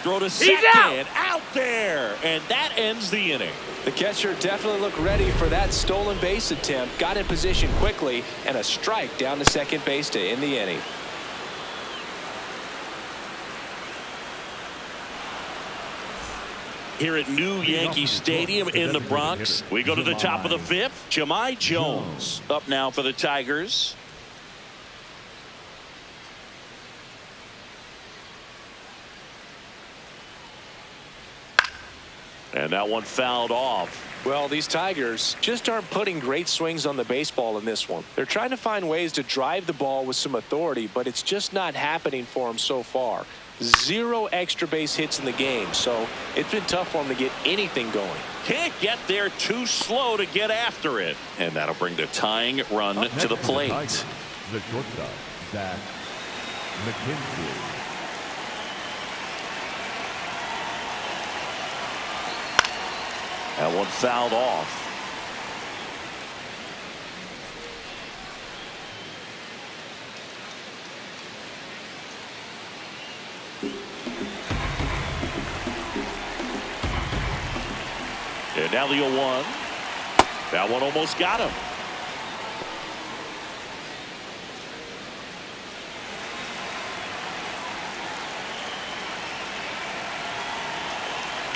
Throw to He's second. Out there. And that ends the inning. The catcher definitely looked ready for that stolen base attempt, got in position quickly, and a strike down to second base to end the inning. Here at New Yankee Stadium in the Bronx, we go to the top of the 5th. Jahmai Jones up now for the Tigers. And that one fouled off. Well, these Tigers just aren't putting great swings on the baseball in this one. They're trying to find ways to drive the ball with some authority, but it's just not happening for them so far. 0 extra base hits in the game, so it's been tough for them to get anything going. Can't get there, too slow to get after it. And that'll bring the tying run to the plate. The shortstop, Zach McKinstry. That one fouled off. And now the 0-1. That one almost got him.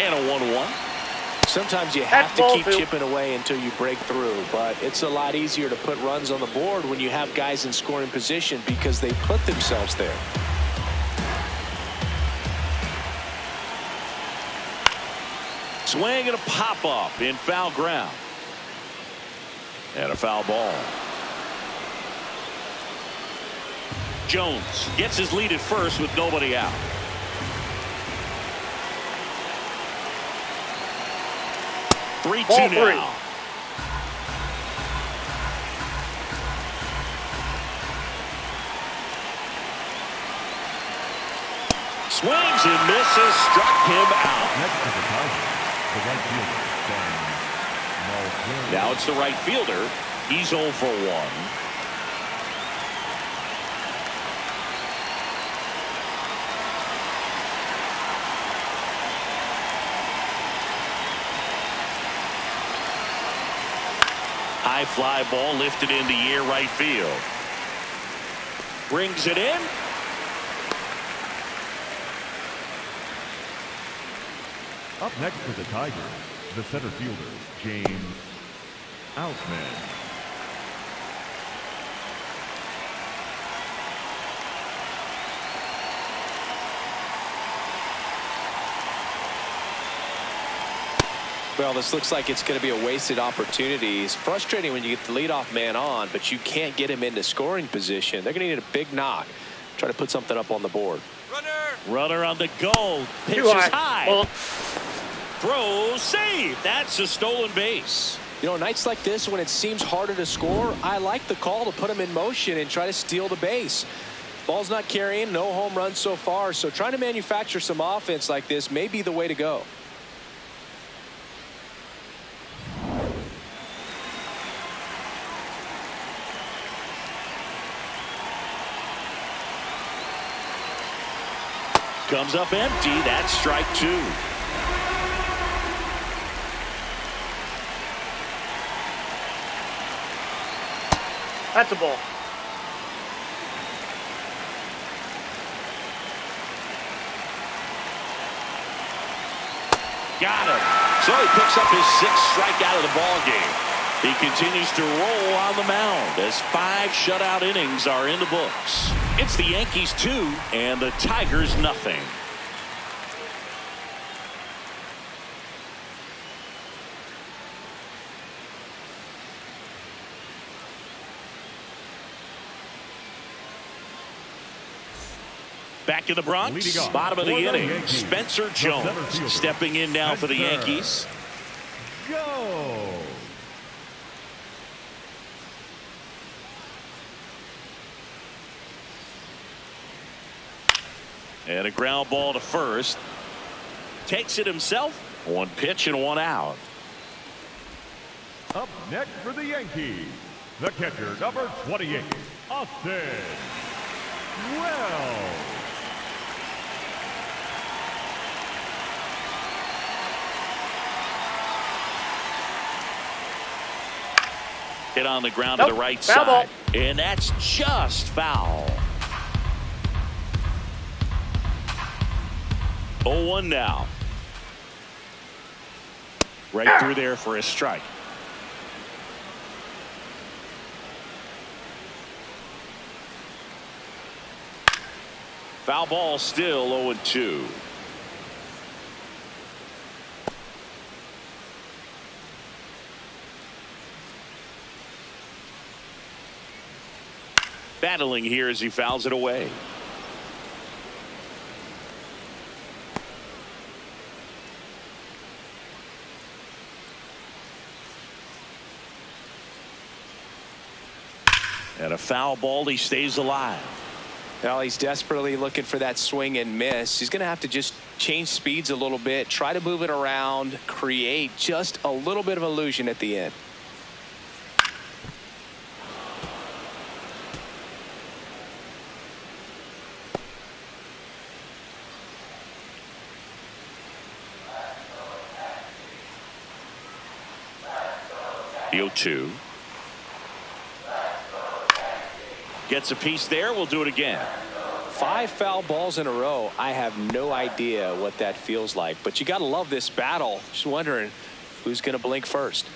And a 1-1. Sometimes you have to keep chipping away until you break through, but it's a lot easier to put runs on the board when you have guys in scoring position because they put themselves there. Swing and a pop-up in foul ground. And a foul ball. Jones gets his lead at first with nobody out. Three two now. Swings and misses, struck him out. Next to the Tigers, the right fielder, Ben. Now it's the right fielder. He's 0 for 1. High fly ball lifted in the air right field. Brings it in. Up next for the Tigers, the center fielder, James Outman. Well, this looks like it's going to be a wasted opportunity. It's frustrating when you get the leadoff man on, but you can't get him into scoring position. They're going to need a big knock. Try to put something up on the board. Runner on the goal. Pitches high. Throw, save. That's a stolen base. You know, nights like this when it seems harder to score, I like the call to put him in motion and try to steal the base. Ball's not carrying, no home runs so far, so trying to manufacture some offense like this may be the way to go. Comes up empty. That's strike 2. That's a ball. Got him. So he picks up his 6th strikeout of the ball game. He continues to roll on the mound as 5 shutout innings are in the books. It's the Yankees 2 and the Tigers nothing. Back in the Bronx, bottom of the inning, Spencer Jones stepping in now for the Yankees. Go! And a ground ball to first. Takes it himself. 1 pitch and 1 out. Up next for the Yankees, the catcher, number 28, Austin Wells. Hit on the ground to the right side. Ball. And that's just foul. 0-1 now. Right through there for a strike. Foul ball, still 0-2. Battling here as he fouls it away. And a foul ball, he stays alive. Well, he's desperately looking for that swing and miss. He's going to have to just change speeds a little bit, try to move it around, create just a little bit of illusion at the end. The 0-2. Gets a piece there. We'll do it again. 5 foul balls in a row. I have no idea what that feels like, but you got to love this battle. Just wondering who's going to blink first.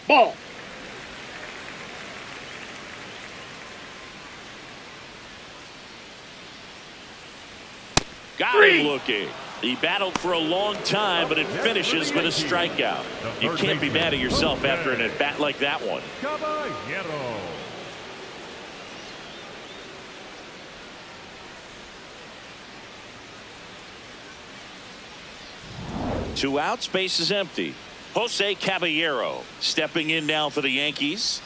Ball. Got him looking. He battled for a long time, but it finishes with a strikeout. You can't be mad at yourself after an at-bat like that one. Caballero. 2 outs, base is empty. Jose Caballero stepping in now for the Yankees.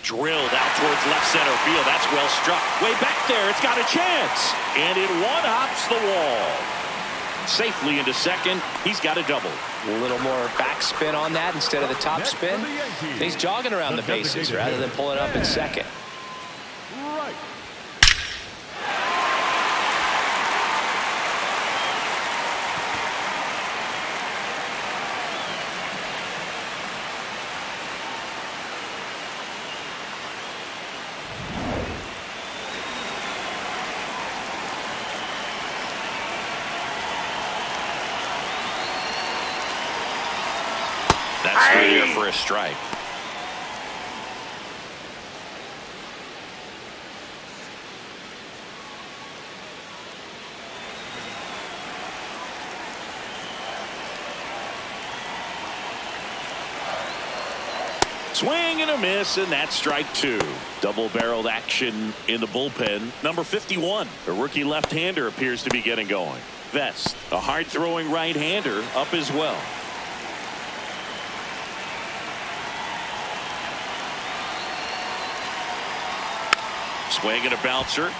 Drilled out towards left center field. That's well struck. Way back there. It's got a chance. And it one-hops the wall. Safely into second. He's got a double. A little more backspin on that instead of the top spin. He's jogging around the bases rather than pulling up in second. Right. That's through here for a strike. Swing and a miss, and that's strike 2. Double-barreled action in the bullpen. Number 51, a rookie left-hander, appears to be getting going. Vest, a hard-throwing right-hander, up as well. Swing and a bouncer.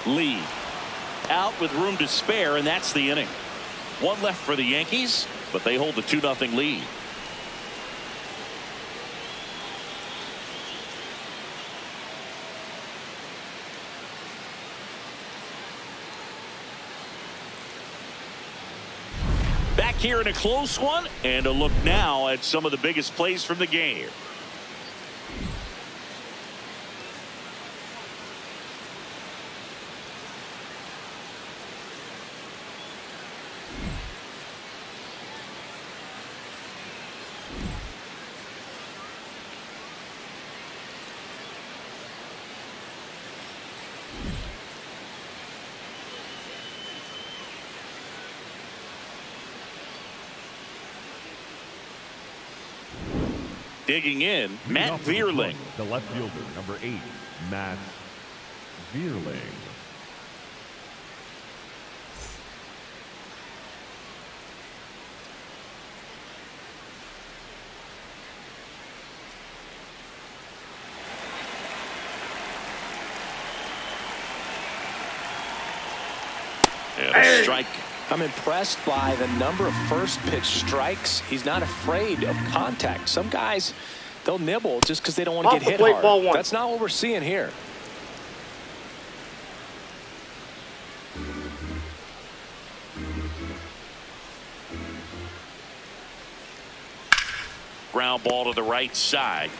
Lee out with room to spare, and that's the inning. 1 left for the Yankees, but they hold the 2-0 lead. Back here in a close one, and a look now at some of the biggest plays from the game. Digging in, Matt Vierling. The left fielder, number 8, Matt Vierling. And a strike. I'm impressed by the number of first pitch strikes. He's not afraid of contact. Some guys, they'll nibble just because they don't want to get hit hard. Ball 1. That's not what we're seeing here. Ground ball to the right side.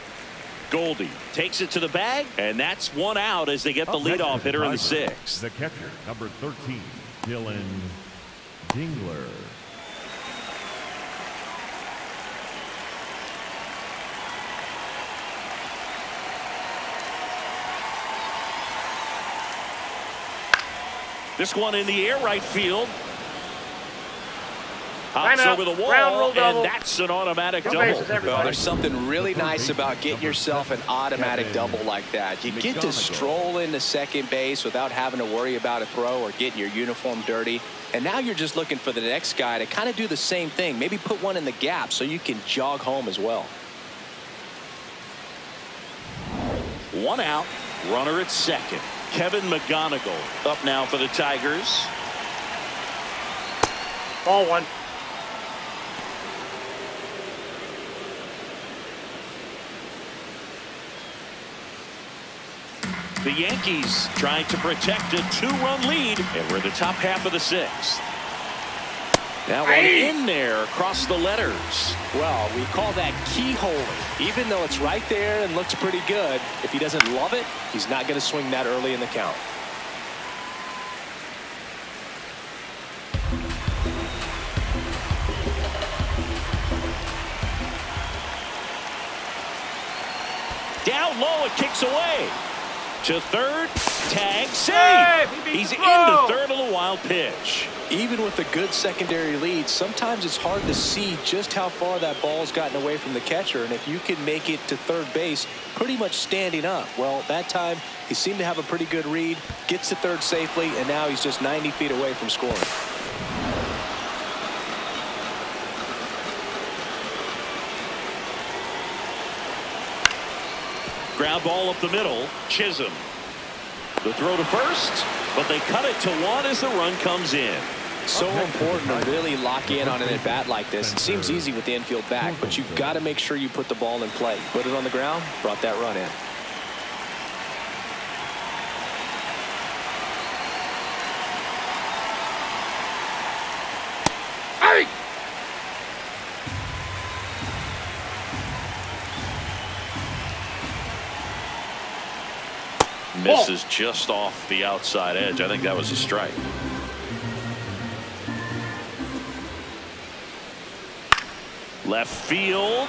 Goldie takes it to the bag, and that's 1 out as they get the leadoff hitter in the 6th. The catcher, number 13, Dylan Dingler. This one in the air, right field. Hops over the wall, and that's an automatic double. Well, there's something really nice about getting yourself an automatic double like that. You get to stroll into second base without having to worry about a throw or getting your uniform dirty. And now you're just looking for the next guy to kind of do the same thing. Maybe put one in the gap so you can jog home as well. 1 out, runner at second. Kevin McGonigal up now for the Tigers. Ball one. The Yankees trying to protect a 2-run lead, and we're in the top half of the 6th. That one in there across the letters. Well, we call that keyhole. Even though it's right there and looks pretty good, if he doesn't love it, he's not going to swing that early in the count. Down low, it kicks away. To third, tag, save. He's into third on the wild pitch. Even with a good secondary lead, sometimes it's hard to see just how far that ball's gotten away from the catcher. And if you can make it to third base pretty much standing up, well, that time he seemed to have a pretty good read, gets to third safely, and now he's just 90 feet away from scoring. Ground ball up the middle. Chisholm. The throw to first, but they cut it to one as the run comes in. So important to really lock in on an at-bat like this. It seems easy with the infield back, but you've got to make sure you put the ball in play. Put it on the ground, brought that run in. Misses just off the outside edge. I think that was a strike. Left field.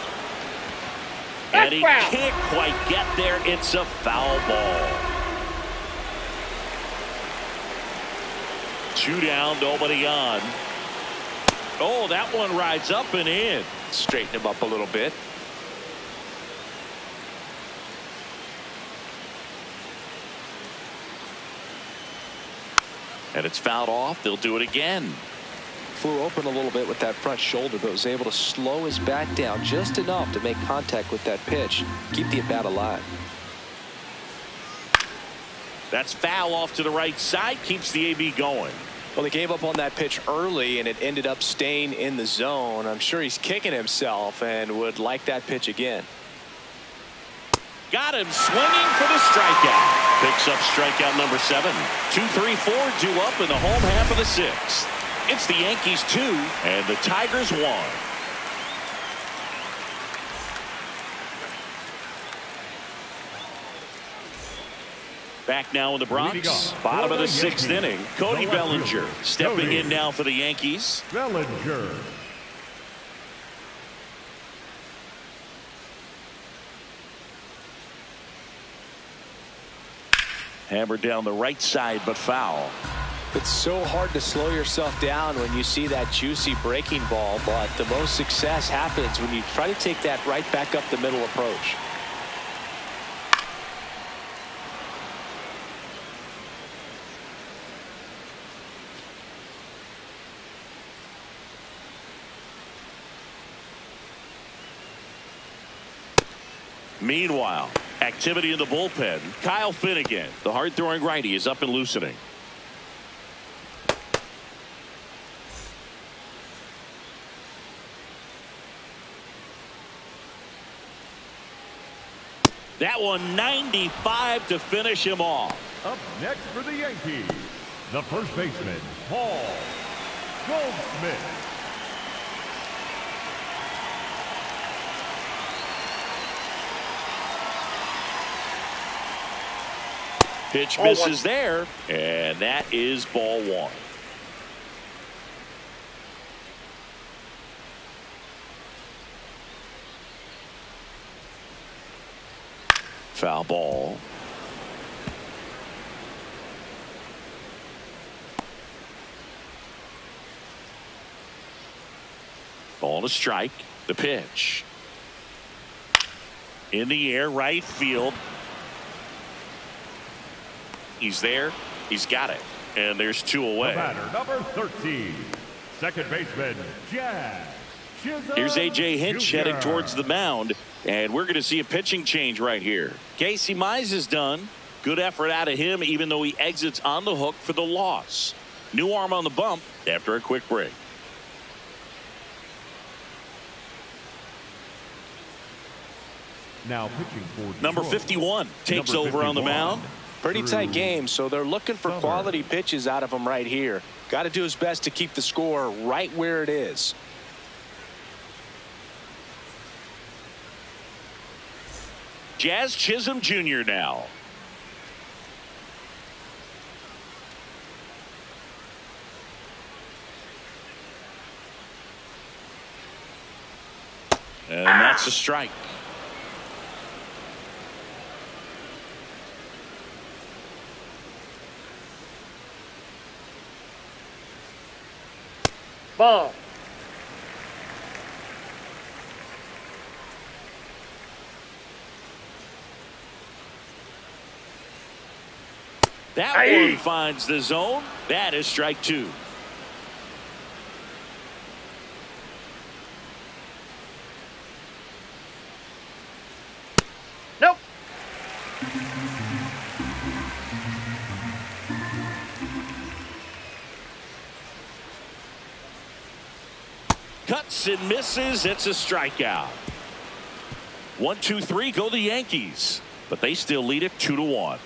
And he can't quite get there. It's a foul ball. 2 down, nobody on. Oh, that one rides up and in. Straighten him up a little bit. And it's fouled off. They'll do it again. Flew open a little bit with that front shoulder, but was able to slow his bat down just enough to make contact with that pitch. Keep the at-bat alive. That's foul off to the right side. Keeps the AB going. Well, they gave up on that pitch early, and it ended up staying in the zone. I'm sure he's kicking himself and would like that pitch again. Got him swinging for the strikeout. Picks up strikeout number 7. 2, 3, 4 due up in the home half of the 6th. It's the Yankees 2 and the Tigers 1. Back now in the Bronx. Bottom of the 6th inning. Cody Bellinger stepping in now for the Yankees. Bellinger. Hammered down the right side, but foul. It's so hard to slow yourself down when you see that juicy breaking ball, but the most success happens when you try to take that right back up the middle approach. Meanwhile, activity in the bullpen. Kyle Finnegan, the hard-throwing righty, is up and loosening. That one 95 to finish him off. Up next for the Yankees, the first baseman, Paul Goldschmidt. Pitch misses there, and that is ball 1. Foul ball. Ball to strike. The pitch. In the air, right field. He's there. He's got it. And there's 2 away. The batter, number 13, second baseman, Jazz Chisholm. Here's A.J. Hinch Jr. heading towards the mound. And we're going to see a pitching change right here. Casey Mize is done. Good. good effort out of him, even though he exits on the hook for the loss. New arm on the bump after a quick break. Now pitching for Number Detroit. 51 takes Number over on the 51. mound. Pretty tight game, so they're looking for Summer. quality pitches out of him right here. Got to do his best to keep the score right where it is. Jazz Chisholm Jr. now. And that's a strike. Ball. That one finds the zone. That is strike two. Nope. Cuts and misses. It's a strikeout. 1-2-3 go the Yankees, but they still lead it 2-1.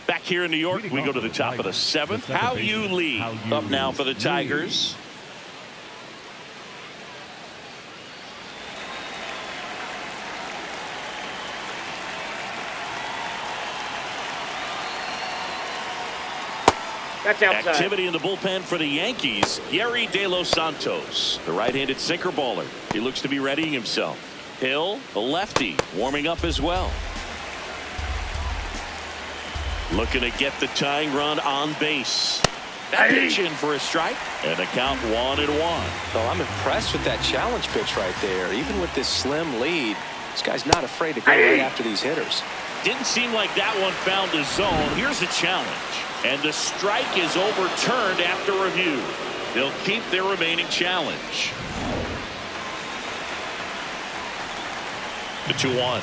Back here in New York, we go to the top of the seventh. How you lead up now for the Tigers. That's outside. Activity in the bullpen for the Yankees. Yeri De Los Santos, the right-handed sinker baller. He looks to be readying himself. Hill, the lefty, warming up as well. Looking to get the tying run on base. That pitch in for a strike, and the count 1-1. Well, I'm impressed with that challenge pitch right there. Even with this slim lead, this guy's not afraid to go right after these hitters. Didn't seem like that one found the zone. Here's a challenge, and the strike is overturned after review. They'll keep their remaining challenge. The 2-1.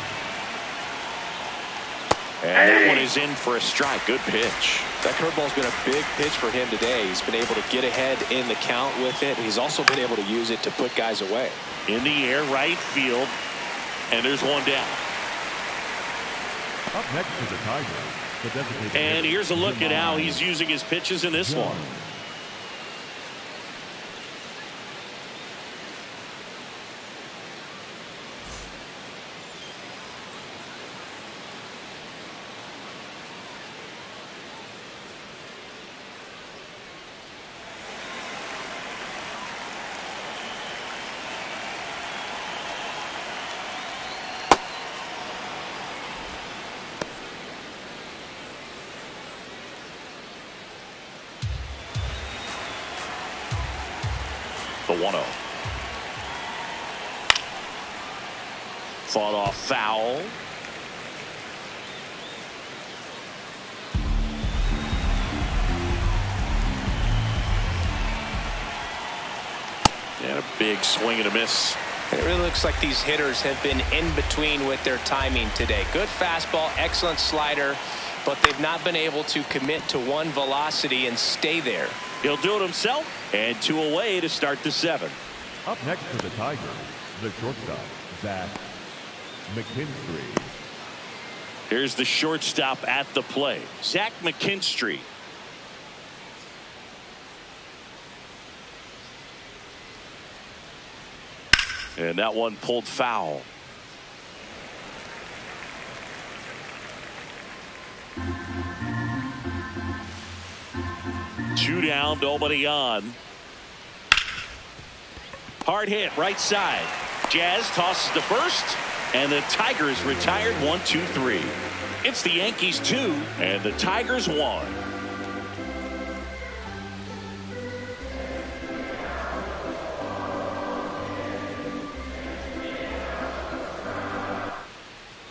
And that one is in for a strike. Good pitch. That curveball's been a big pitch for him today. He's been able to get ahead in the count with it. He's also been able to use it to put guys away. In the air, right field, and there's one down. Up next to the Tigers, the designated And hitter, here's a look at how he's using his pitches in this one. The 1-0. Fought off foul. And a big swing and a miss. It really looks like these hitters have been in between with their timing today. Good fastball, excellent slider, but they've not been able to commit to one velocity and stay there. He'll do it himself, and 2 away to start the 7th. Up next to the Tigers, the shortstop, Zach McKinstry. Here's the shortstop at the plate, Zach McKinstry. And that one pulled foul. Two down, nobody on. Hard hit, right side. Jazz tosses to first, and the Tigers retired 1-2-3. It's the Yankees 2 and the Tigers 1.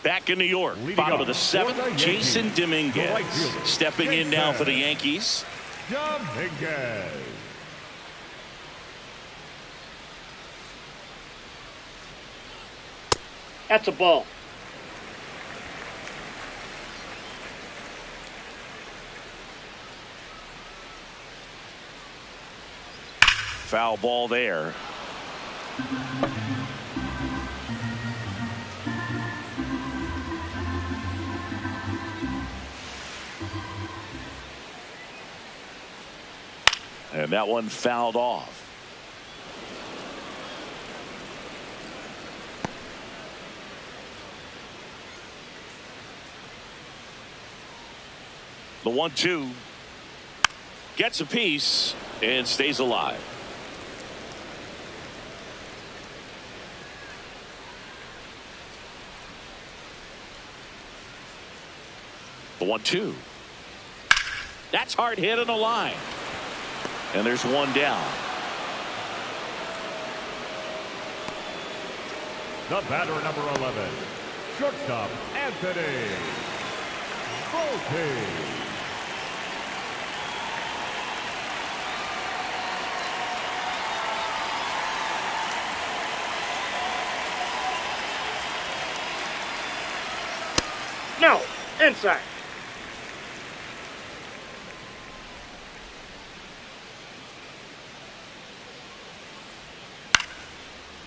Back in New York, Leading bottom up of the for 7th, the Jason Yankees, the right Dominguez fielder, stepping in now for the Yankees. Dominguez. That's a ball. Foul ball there. And that one fouled off. The 1-2 gets a piece and stays alive. The 1-2. That's hard hit on the line. And there's one down. The batter, number 11, shortstop Anthony Volpe. No, inside.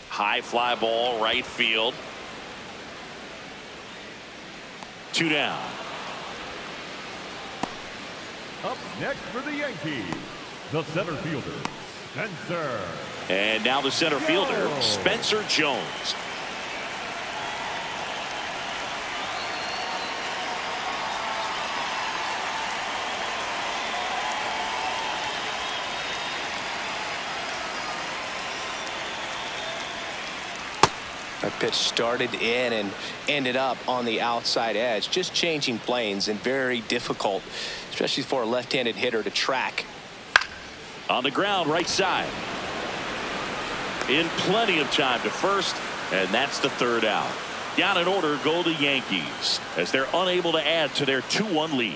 High fly ball, right field. 2 down. Up next for the Yankees, the center fielder, Spencer. And now the center fielder, Spencer Jones. That pitch started in and ended up on the outside edge, just changing planes, and very difficult, especially for a left-handed hitter, to track. On the ground, right side. In plenty of time to first, and that's the 3rd out. Down in order go the Yankees as they're unable to add to their 2-1 lead.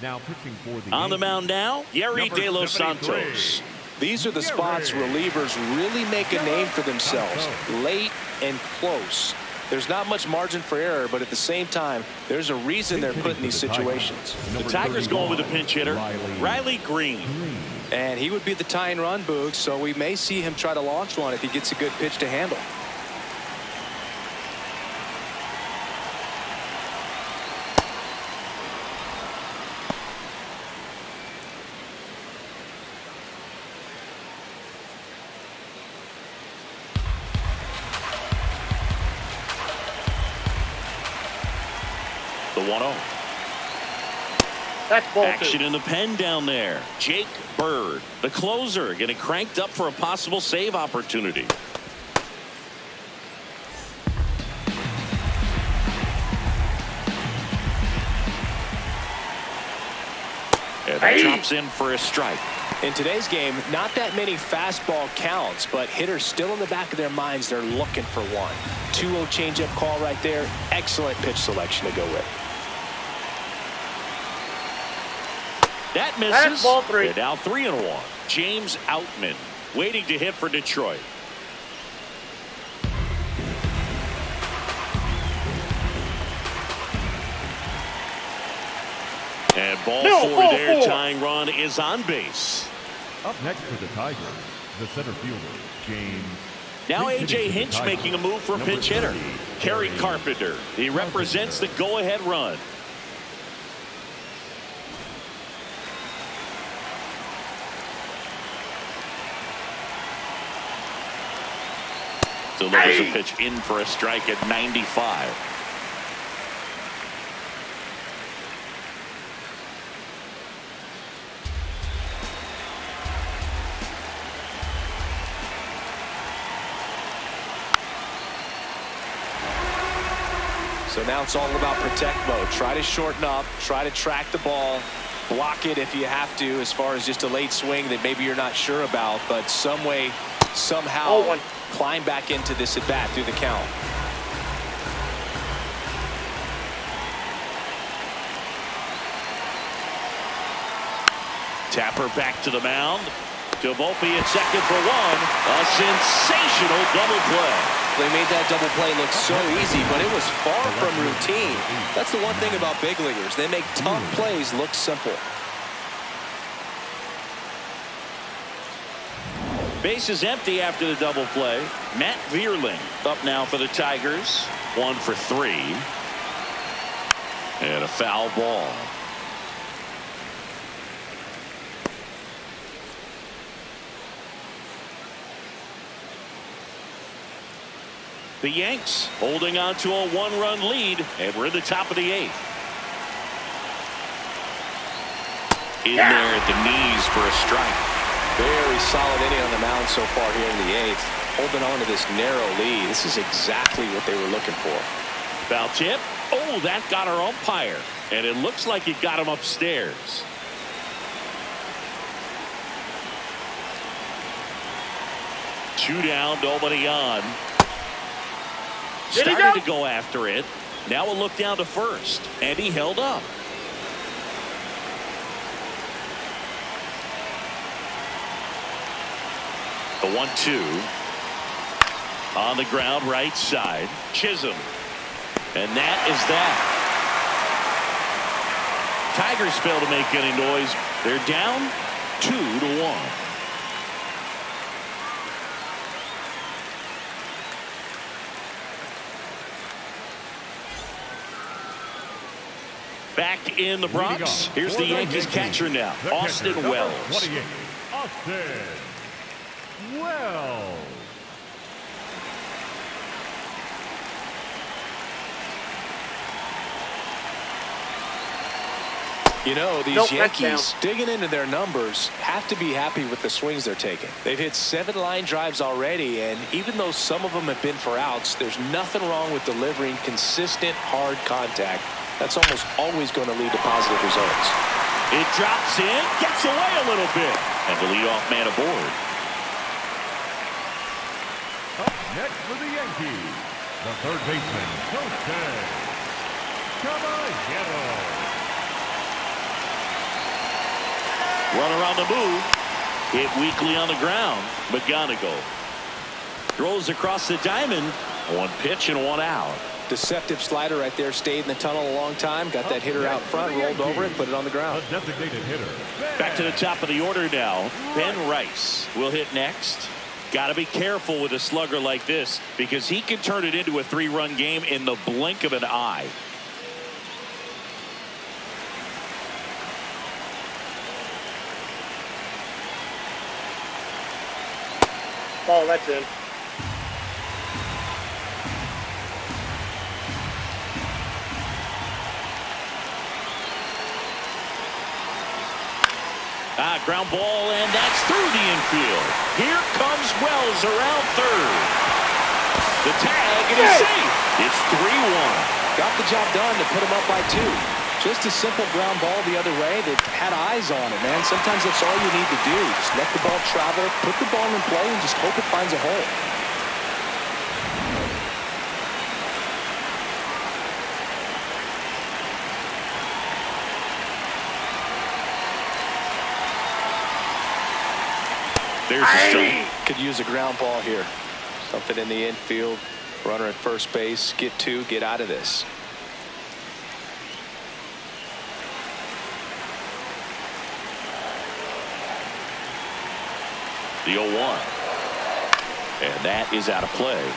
Now pitching for the On the mound now, Yerry De Los Santos. These are the spots relievers really make a name for themselves, late and close. There's not much margin for error, but at the same time, there's a reason they're put in these situations. The Tigers going with a pinch hitter, Riley Green. And he would be the tying run, Boog, so we may see him try to launch one if he gets a good pitch to handle. The 1-0. That's ball 2. Action in the pen down there. Jake Bird, the closer, getting cranked up for a possible save opportunity. And he drops in for a strike. In today's game, not that many fastball counts, but hitters still in the back of their minds, they're looking for one. 2-0 changeup call right there. Excellent pitch selection to go with. That misses. That's ball 3. And now 3-1. James Outman waiting to hit for Detroit. And ball 4 there. Tying run is on base. Up next for the Tigers, the center fielder, James. Now A.J. Hinch making a move for a pinch hitter. Kerry Carpenter. He represents the go-ahead run. Delivers a pitch in for a strike at 95. So now it's all about protect mode. Try to shorten up, try to track the ball, block it if you have to, as far as just a late swing that maybe you're not sure about, but some way, somehow climb back into this at bat through the count. Tapper back to the mound. To Volpe at second for one. A sensational double play. They made that double play look so easy, but it was far from routine. That's the one thing about big leaguers. They make tough plays look simple. Base is empty after the double play. Matt Vierling up now for the Tigers. 1 for 3. And a foul ball. The Yanks holding on to a 1-run lead, and we're in the top of the 8th. In there at the knees for a strike. Very solid inning on the mound so far here in the 8th. Holding on to this narrow lead. This is exactly what they were looking for. Foul tip. Oh, that got our umpire. And it looks like it got him upstairs. Two down, nobody on. Started to go after it. Now we'll look down to first. And he held up. The 1-2 on the ground right side. Chisholm. And that is that. Tigers fail to make any noise. They're down 2-1. Back in the Bronx. Here's the Yankees catcher now, Austin Wells. 28, Austin Wells. You know, these Yankees digging into their numbers have to be happy with the swings they're taking. They've hit 7 line drives already, and even though some of them have been for outs, there's nothing wrong with delivering consistent, hard contact. That's almost always going to lead to positive results. It drops in, gets away a little bit, and the leadoff man aboard. Up next for the Yankees, the third baseman, Jose Caballero. Runner on the move. Hit weakly on the ground. McGonigal throws across the diamond. 1 pitch and 1 out. Deceptive slider right there. Stayed in the tunnel a long time. Got that hitter out front, rolled over it, put it on the ground. A designated hitter. Back to the top of the order now. Ben Rice will hit next. Got to be careful with a slugger like this because he can turn it into a 3-run game in the blink of an eye. Oh, that's in. Ground ball, and that's through the infield. Here comes Wells around third. The tag, and he's safe. It's 3-1. Got the job done to put him up by 2. Just a simple ground ball the other way that had eyes on it, man. Sometimes that's all you need to do. Just let the ball travel, put the ball in play, and just hope it finds a hole. There's a strike. Could use a ground ball here. Something in the infield. Runner at first base. Get 2. Get out of this. The 0-1. And that is out of play.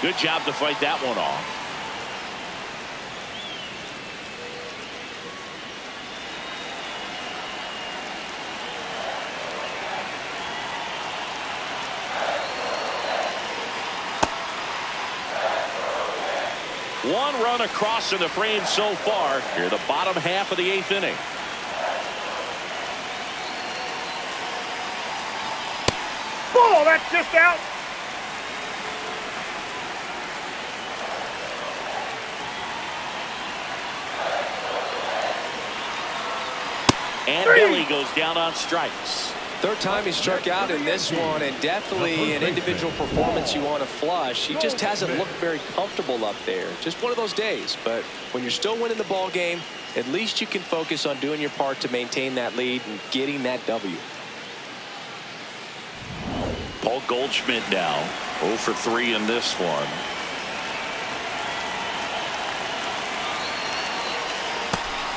Good job to fight that one off. One run across in the frame so far. Here, the bottom half of the 8th inning. Oh, that's just out. And Billy goes down on strikes. Third time he struck out in this one, and definitely an individual performance you want to flush. He just hasn't looked very comfortable up there. Just one of those days. But when you're still winning the ball game, at least you can focus on doing your part to maintain that lead and getting that W. Paul Goldschmidt now 0 for 3 in this one.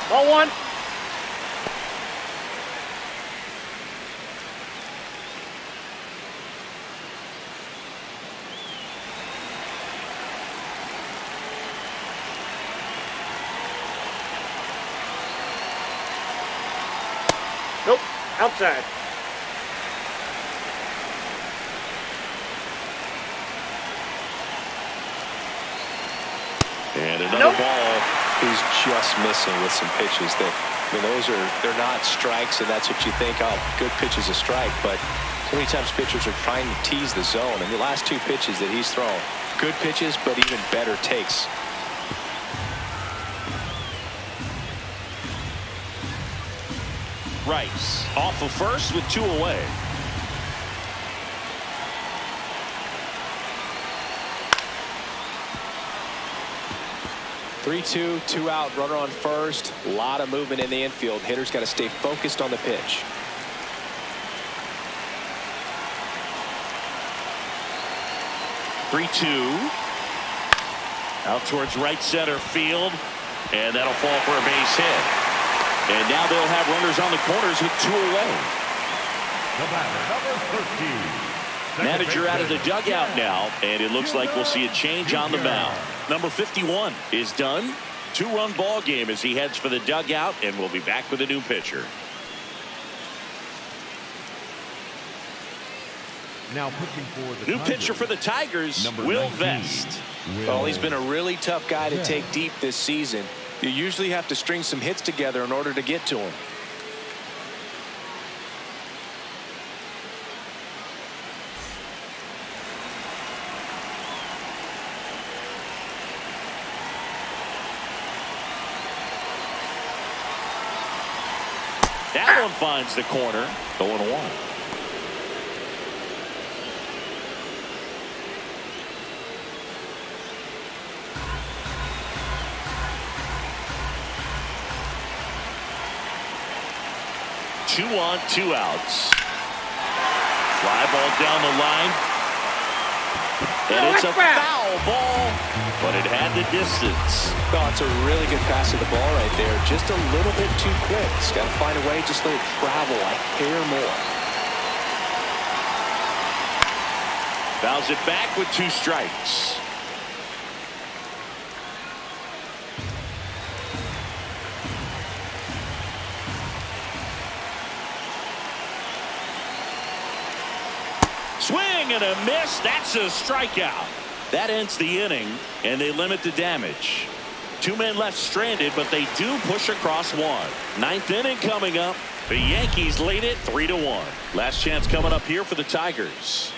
Ball one. Nope, outside. And another ball. He's just missing with some pitches that, I mean, they're not strikes, and that's what you think, oh, good pitch is a strike. But so many times pitchers are trying to tease the zone, and the last 2 pitches that he's thrown, good pitches, but even better takes. Rice off of first with 2 away. Three-two, 2 out, runner on first. A lot of movement in the infield. Hitter's got to stay focused on the pitch. Three-two. Out towards right center field. And that'll fall for a base hit. And now they'll have runners on the corners with 2 away. The batter, number 13. Manager out of the dugout now, and it looks like we'll see a change on the mound. Number 51 is done. 2-run ball game as he heads for the dugout, and we'll be back with a new pitcher. Now pitching for the New pitcher for the Tigers, number Will 19, Vest. Well, he's been a really tough guy to take deep this season. You usually have to string some hits together in order to get to him. That one finds the corner. 0-1. Two on, 2 outs. Fly ball down the line. And it's a foul ball, but it had the distance. Oh, it's a really good pass of the ball right there. Just a little bit too quick. He's got to find a way, just let it travel a hair more. Fouls it back with 2 strikes. Swing and a miss. That's a strikeout. That ends the inning, and they limit the damage. 2 men left stranded, but they do push across 1. 9th inning coming up. The Yankees lead it 3-1. Last chance coming up here for the Tigers.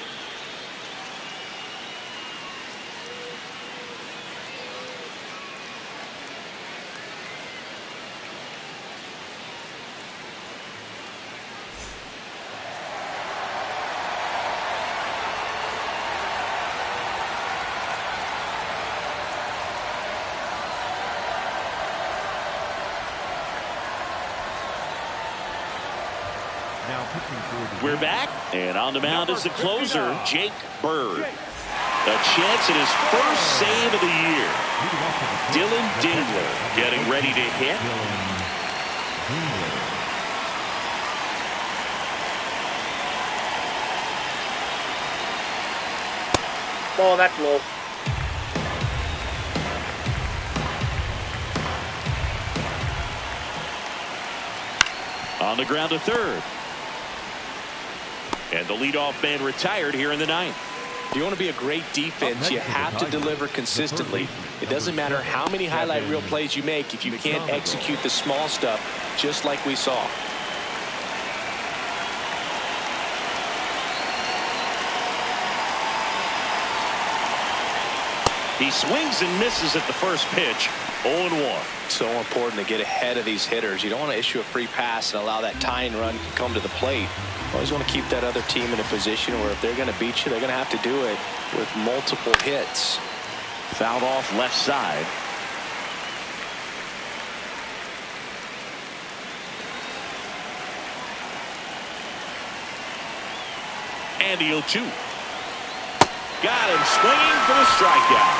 We're back, and on the mound is the closer, Jake Bird. A chance at his first save of the year. Dylan Dingler getting ready to hit. Ball, that's low. On the ground to third. And the leadoff man retired here in the 9th. If you want to be a great defense, you have to deliver consistently. It doesn't matter how many highlight reel plays you make if you can't execute the small stuff, just like we saw. He swings and misses at the first pitch. 0-1. So important to get ahead of these hitters. You don't want to issue a free pass and allow that tying run to come to the plate. You always want to keep that other team in a position where if they're going to beat you, they're going to have to do it with multiple hits. Fouled off left side. And the 0-2. Got him swinging for the strikeout.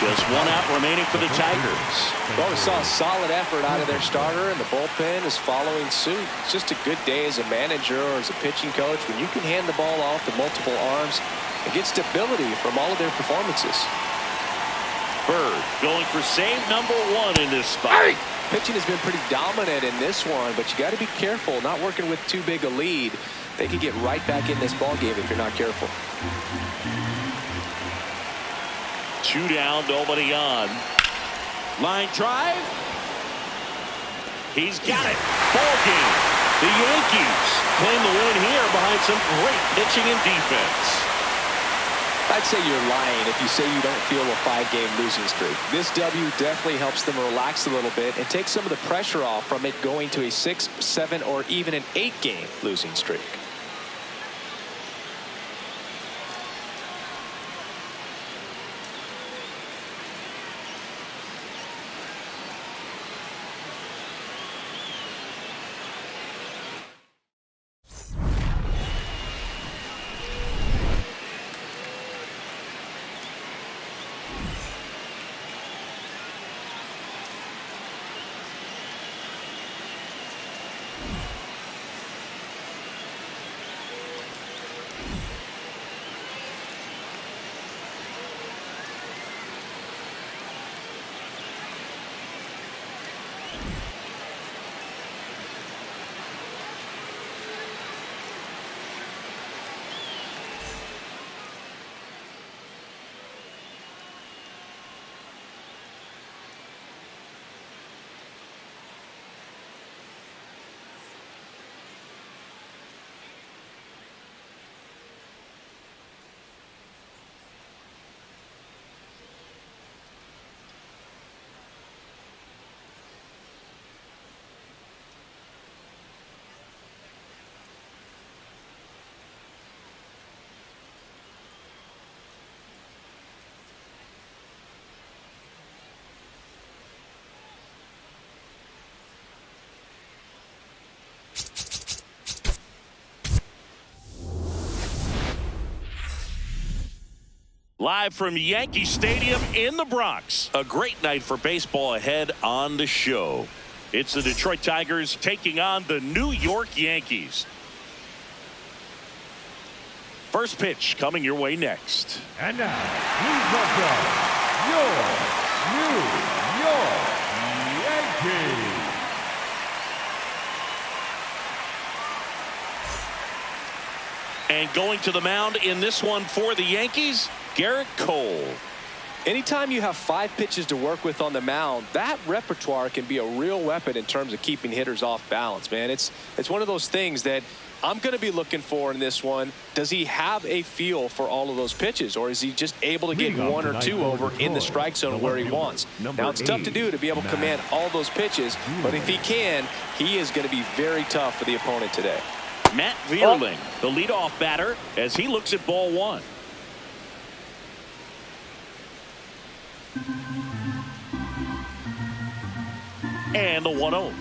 Just one out remaining for the Tigers. Well, we saw a solid effort out of their starter, and the bullpen is following suit. It's just a good day as a manager or as a pitching coach when you can hand the ball off to multiple arms and get stability from all of their performances. Bird going for save number 1 in this spot. Hey! Pitching has been pretty dominant in this one, but you got to be careful not working with too big a lead. They could get right back in this ball game if you're not careful. 2 down, nobody on. Line drive. He's got it. Ball game. The Yankees claim the win here behind some great pitching and defense. I'd say you're lying if you say you don't feel a 5-game losing streak. This W definitely helps them relax a little bit and take some of the pressure off from it going to a 6, 7, or even an 8-game losing streak. Live from Yankee Stadium in the Bronx. A great night for baseball ahead on the show. It's the Detroit Tigers taking on the New York Yankees. First pitch coming your way next. And now, please welcome your New York Yankees. And going to the mound in this one for the Yankees, Garrett Cole. Anytime you have 5 pitches to work with on the mound, that repertoire can be a real weapon in terms of keeping hitters off balance, man. It's one of those things that I'm going to be looking for in this one. Does he have a feel for all of those pitches, or is he just able to get 1 or 2 over in the strike zone where he wants? Now, it's tough to do to be able to command all those pitches, but if he can, he is going to be very tough for the opponent today. Matt Vierling, the leadoff batter, as he looks at ball 1. And the 1-0.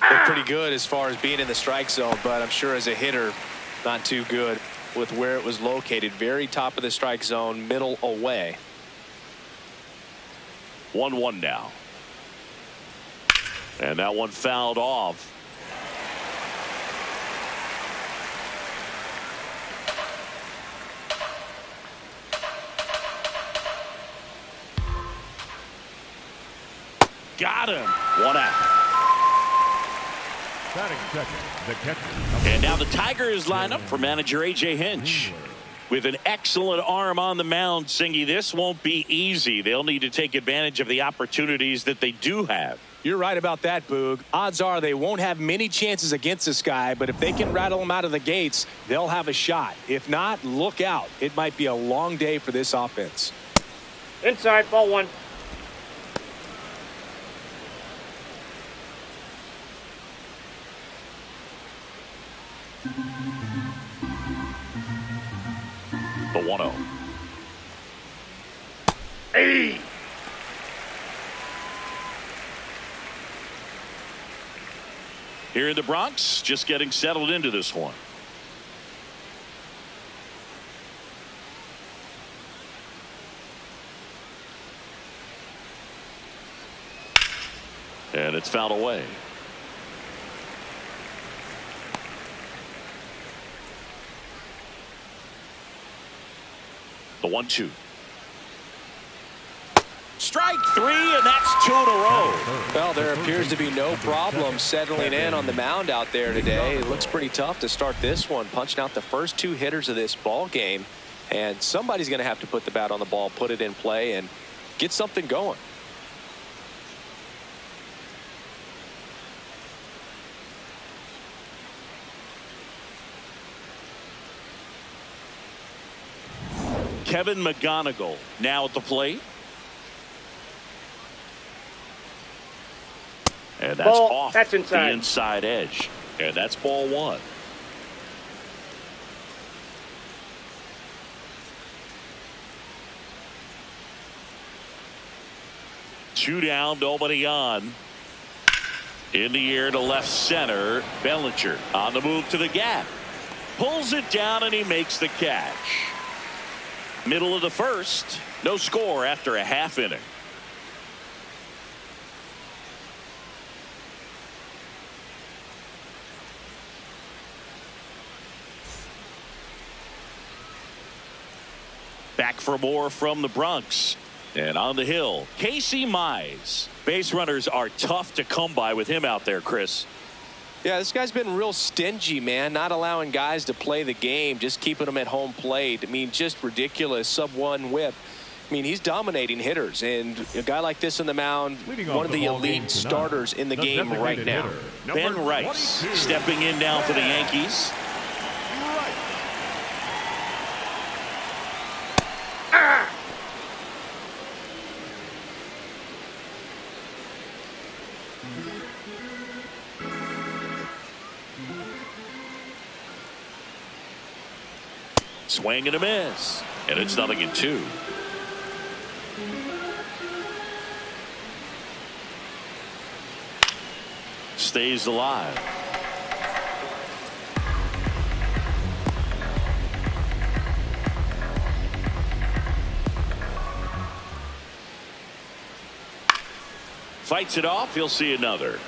Look pretty good as far as being in the strike zone, but I'm sure as a hitter, not too good with where it was located. Very top of the strike zone, middle away. 1-1 now. And that one fouled off. Got him. 1 out. Batting second, the catcher. And now the Tigers line up for manager A.J. Hinch. With an excellent arm on the mound, Singy, this won't be easy. They'll need to take advantage of the opportunities that they do have. You're right about that, Boog. Odds are they won't have many chances against this guy, but if they can rattle him out of the gates, they'll have a shot. If not, look out. It might be a long day for this offense. Inside, ball one. The 1-0. Hey! Here in the Bronx, just getting settled into this one. And it's fouled away. The 1-2. Strike three, and that's 2 in a row. Well, there appears to be no problem settling in on the mound out there today. It looks pretty tough to start this one, punching out the first 2 hitters of this ball game. And somebody's going to have to put the bat on the ball, put it in play, and get something going. Kevin McGonigal now at the plate. And that's Ball. off That's inside. the inside edge. And that's ball 1. Two down, nobody on. In the air to left center. Bellinger on the move to the gap. Pulls it down and he makes the catch. Middle of the first. No score after a half inning. Back for more from the Bronx. And on the hill, Casey Mize. Base runners are tough to come by with him out there, Chris. Yeah, this guy's been real stingy, man, not allowing guys to play the game, just keeping them at home plate. I mean, just ridiculous sub-1 whip. I mean, he's dominating hitters, and a guy like this on the mound, one of the elite starters in the game right now. Ben Rice stepping in now for the Yankees. Swing and a miss. And it's 0-2. Stays alive. Fights it off. He'll see another.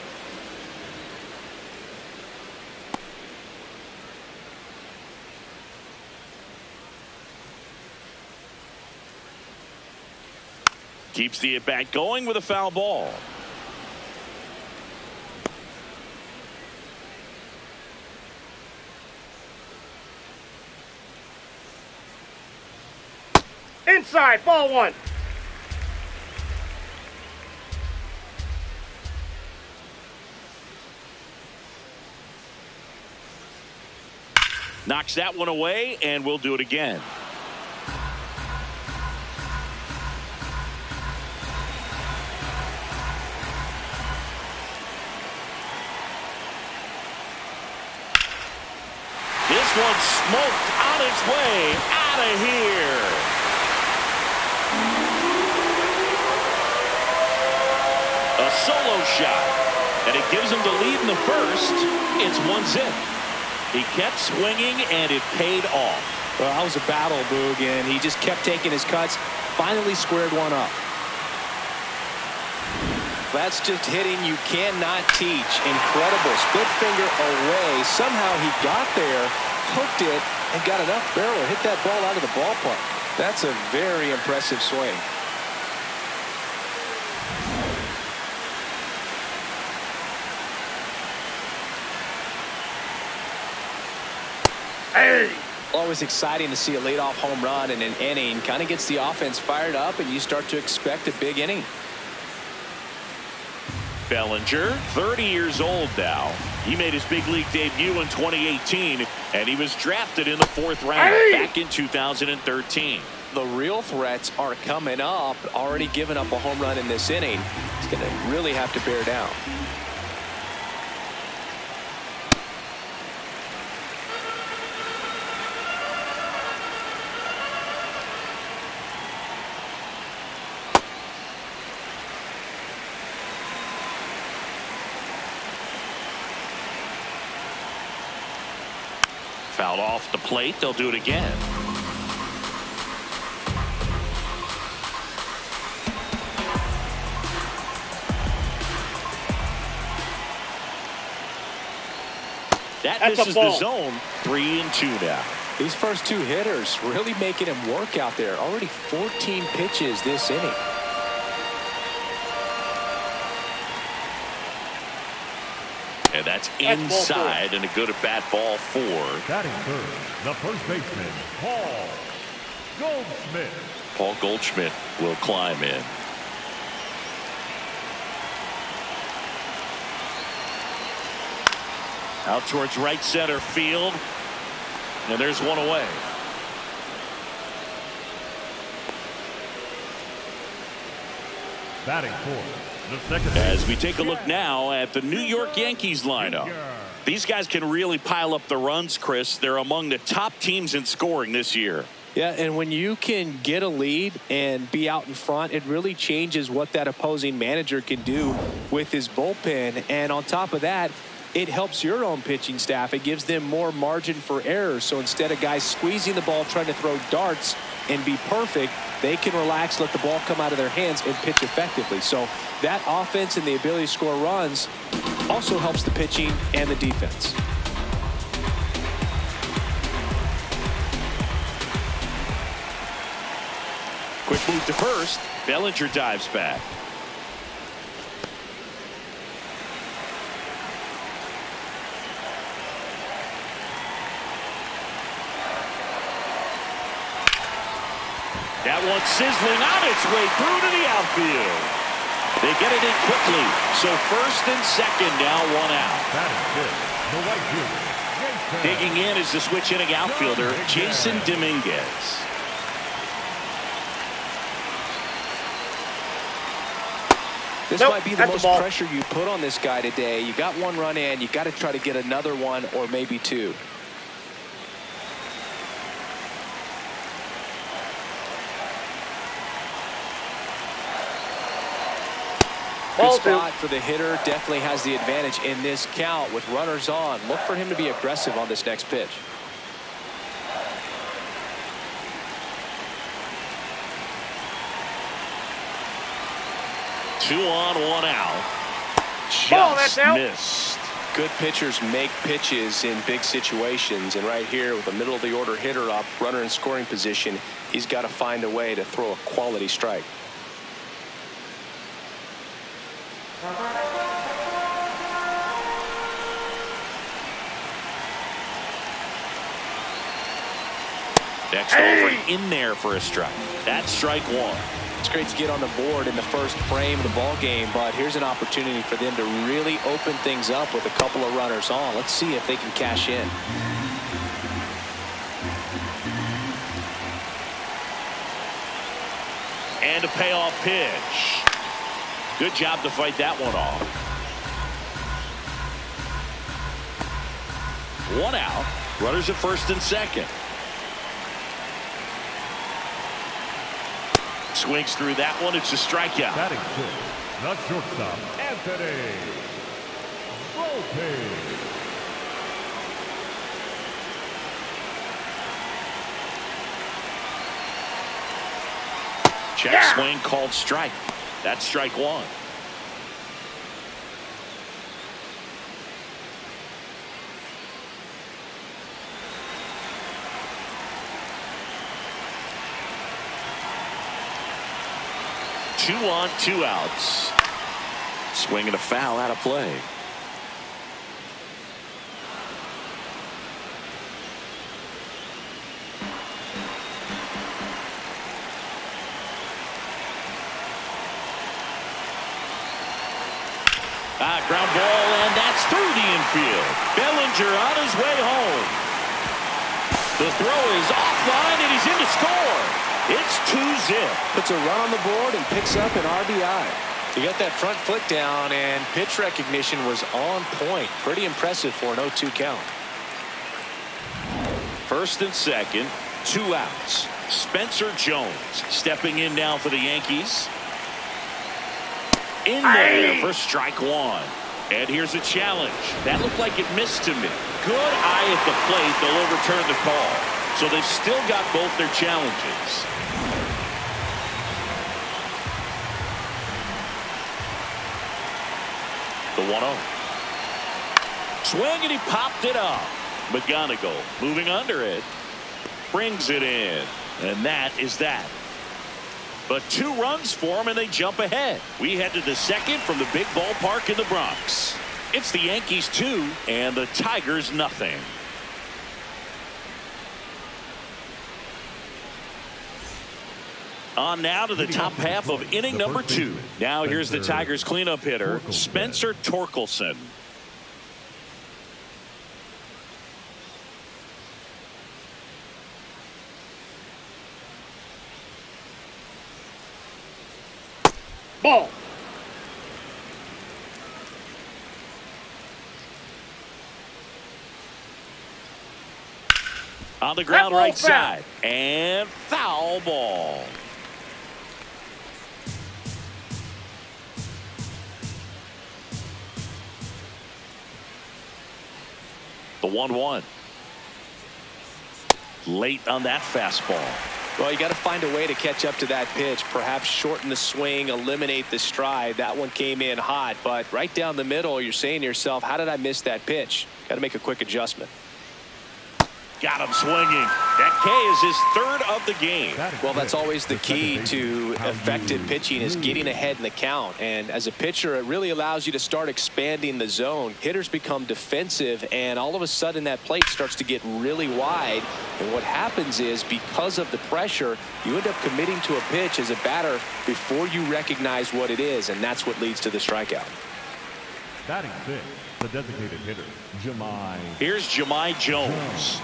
Keeps the at-bat going with a foul ball. Inside, ball one. Knocks that one away, and we'll do it again. This one smoked on its way out of here. A solo shot, and it gives him the lead in the first. It's 1-0. He kept swinging, and it paid off. Well, that was a battle, Boog, and he just kept taking his cuts. Finally squared one up. That's just hitting you cannot teach. Incredible. Split finger away. Somehow he got there, hooked it, and got enough barrel to hit that ball out of the ballpark. That's a very impressive swing. Hey! Always exciting to see a leadoff home run in an inning. Kind of gets the offense fired up, and you start to expect a big inning. Bellinger, 30 years old now. He made his big league debut in 2018, and he was drafted in the 4th round back in 2013. The real threats are coming up. Already given up a home run in this inning. He's going to really have to bear down. Fouled off the plate. They'll do it again. That misses the zone. 3-2 now. These first 2 hitters really making him work out there. Already 14 pitches this inning. And that's inside and a good at-bat ball 4. Batting third, the first baseman, Paul Goldschmidt. Paul Goldschmidt will climb in. Out towards right center field. And there's one away. Batting fourth, the second. As we take a look now at the New York Yankees lineup. These guys can really pile up the runs, Chris. They're among the top teams in scoring this year. Yeah, and when you can get a lead and be out in front, it really changes what that opposing manager can do with his bullpen. And on top of that, it helps your own pitching staff. It gives them more margin for error. So instead of guys squeezing the ball, trying to throw darts and be perfect, they can relax, let the ball come out of their hands, and pitch effectively. So that offense and the ability to score runs also helps the pitching and the defense. Quick move to first. Bellinger dives back. That one's sizzling on its way through to the outfield. They get it in quickly. So first and second now, 1 out. The right fielder, Digging in is the switch inning outfielder, Jason Dominguez. This might be the most pressure you put on this guy today. You got 1 run in. You got to try to get another 1 or maybe 2. Good spot for the hitter. Definitely has the advantage in this count with runners on. Look for him to be aggressive on this next pitch. Two on, 1 out. Just missed. Good pitchers make pitches in big situations. And right here with a middle of the order hitter up, runner in scoring position, he's got to find a way to throw a quality strike. Next over in there for a strike. That's strike 1. It's great to get on the board in the first frame of the ball game, but here's an opportunity for them to really open things up with a couple of runners on. Let's see if they can cash in. And a payoff pitch. Good job to fight that one off. 1 out. Runners at first and second. Swings through that one. It's a strikeout. Batting fifth, the shortstop, Anthony Volpe. Check swing called strike. That's strike 1. Two on, 2 outs. Swing and a foul out of play. Ground ball, and that's through the infield. Bellinger on his way home. The throw is offline, and he's in to score. It's 2-zip. Puts a run on the board and picks up an RBI. He got that front foot down, and pitch recognition was on point. Pretty impressive for an 0-2 count. First and second, 2 outs. Spencer Jones stepping in now for the Yankees. In there for strike 1. And here's a challenge. That looked like it missed to me. Good eye at the plate. They'll overturn the call. So they've still got both their challenges. The 1-0. Swing, and he popped it up. McGonigal moving under it. Brings it in. And that is that. But 2 runs for him, and they jump ahead. We head to the second from the big ballpark in the Bronx. It's the Yankees 2 and the Tigers nothing. On now to the top half of inning number 2. Now here's the Tigers cleanup hitter, Spencer Torkelson. Ball. On the ground right side. And foul ball. The 1-1. Late on that fastball. Well, you got to find a way to catch up to that pitch. Perhaps shorten the swing, eliminate the stride. That one came in hot, but right down the middle, you're saying to yourself, how did I miss that pitch? Got to make a quick adjustment. Got him swinging. That K is his 3rd of the game. Well, that's always the key to effective pitching, is getting ahead in the count. And as a pitcher, it really allows you to start expanding the zone. Hitters become defensive, and all of a sudden that plate starts to get really wide. And what happens is, because of the pressure, you end up committing to a pitch as a batter before you recognize what it is, and that's what leads to the strikeout. Batting 6, the designated hitter, Jahmai. Here's Jahmai Jones.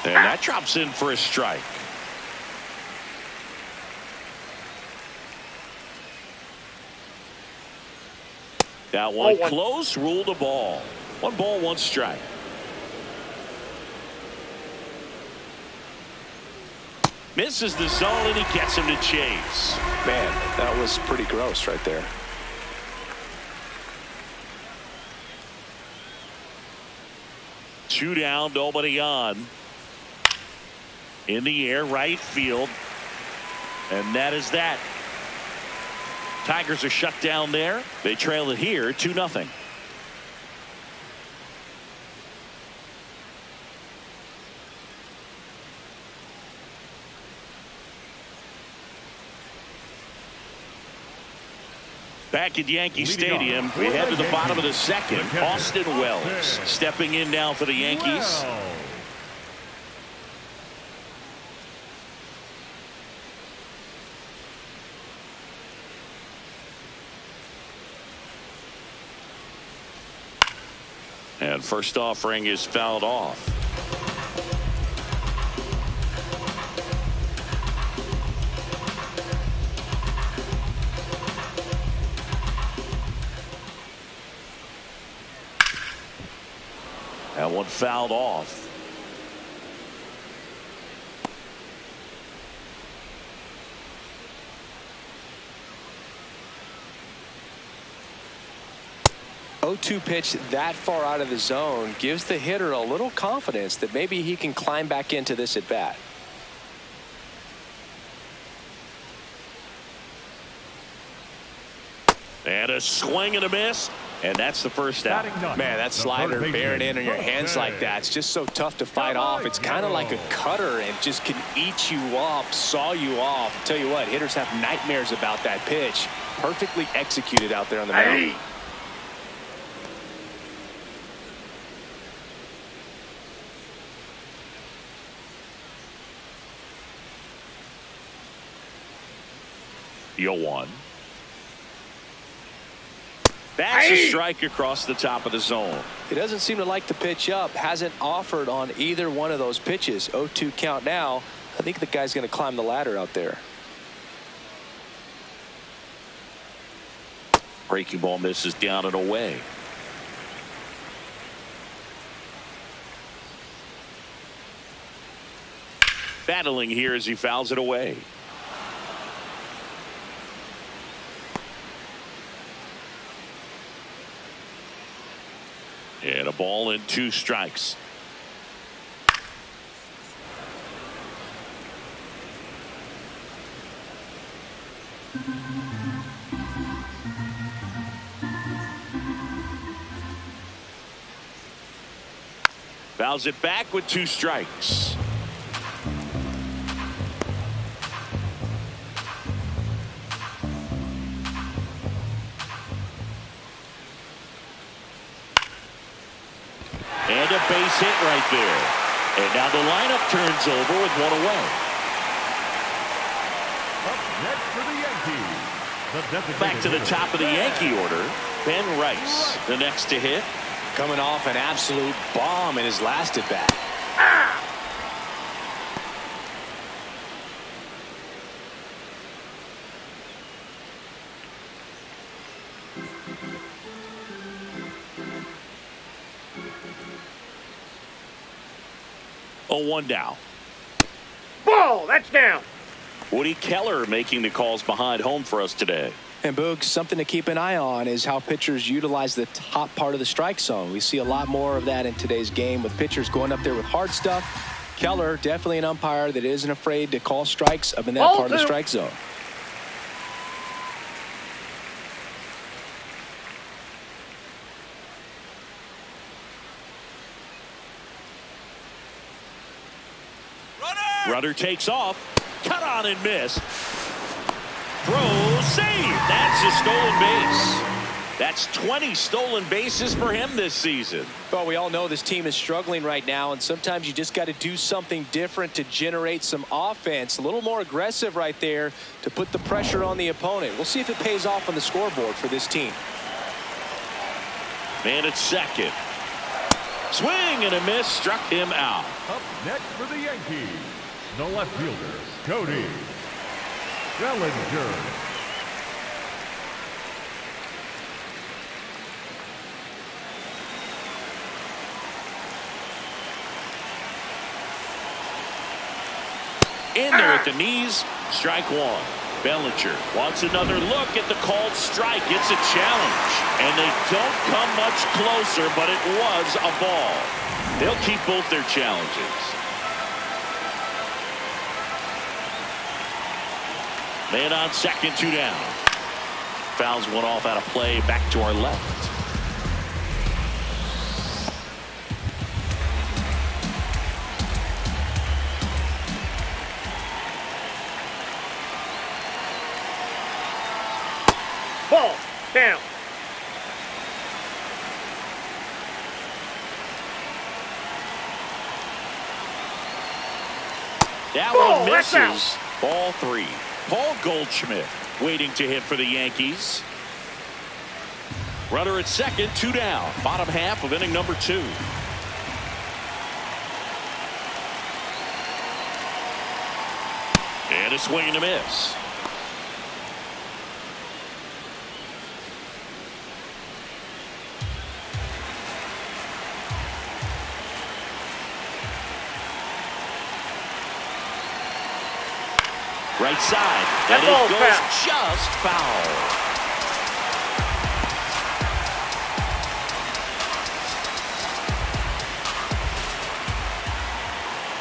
And that drops in for a strike. That one close, ruled a ball. 1 ball, 1 strike. Misses the zone, and he gets him to chase. Man, that was pretty gross right there. Two down, nobody on. In the air, right field. And that is that. Tigers are shut down there. They trail it here 2-0. Back at Yankee Stadium, we head to the bottom of the second. Austin Wells stepping in now for the Yankees. And first offering is fouled off. That one fouled off. O2 pitch that far out of the zone gives the hitter a little confidence that maybe he can climb back into this at bat. And a swing and a miss. And that's the first out. Man, that slider bearing in on your hands like that, it's just so tough to fight off. It's kind of like a cutter and just can eat you up, saw you off. Tell you what, hitters have nightmares about that pitch. Perfectly executed out there on the mound. 0-1. That's a strike across the top of the zone. He doesn't seem to like the pitch up. Hasn't offered on either one of those pitches. 0-2 count now. I think the guy's going to climb the ladder out there. Breaking ball misses down and away. Battling here as he fouls it away. And a ball and 2 strikes. Fouls it back with 2 strikes. And a base hit right there. And now the lineup turns over with 1 away. Up next for the Yankees. Back to the top of the Yankee order. Ben Rice, the next to hit. Coming off an absolute bomb in his last at bat. 0-1 now. Ball, that's down. Woody Keller making the calls behind home for us today. And Boog, something to keep an eye on is how pitchers utilize the top part of the strike zone. We see a lot more of that in today's game with pitchers going up there with hard stuff. Keller, definitely an umpire that isn't afraid to call strikes up in that part of the strike zone. Runner takes off. Cut on and miss. Throw, save. That's a stolen base. That's 20 stolen bases for him this season. Well, we all know this team is struggling right now, and sometimes you just got to do something different to generate some offense. A little more aggressive right there to put the pressure on the opponent. We'll see if it pays off on the scoreboard for this team. Man at second. Swing and a miss. Struck him out. Up next for the Yankees, the left fielder, Cody Bellinger. In there at the knees. Strike 1. Bellinger wants another look at the called strike. It's a challenge. And they don't come much closer, but it was a ball. They'll keep both their challenges. Man on second, 2 down. Fouls one off out of play. Back to our left. Ball, down. That Ball, one that's misses. Ball 3. Paul Goldschmidt waiting to hit for the Yankees. Runner at second, 2 down. Bottom half of inning number 2. And a swing and a miss. Right side. That And ball's it goes foul. just foul.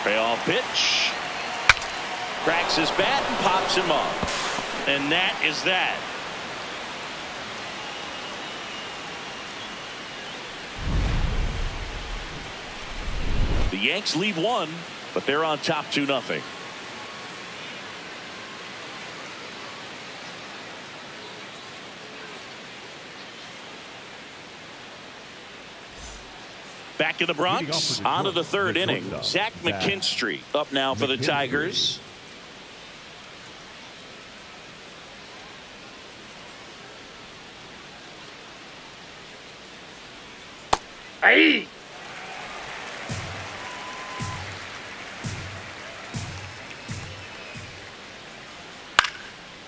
Payoff pitch. Cracks his bat and pops him up. And that is that. The Yanks lead 1, but they're on top 2-0. Back in the Bronx, on to the 3rd inning. Zach McKinstry up now for the Tigers. Aye.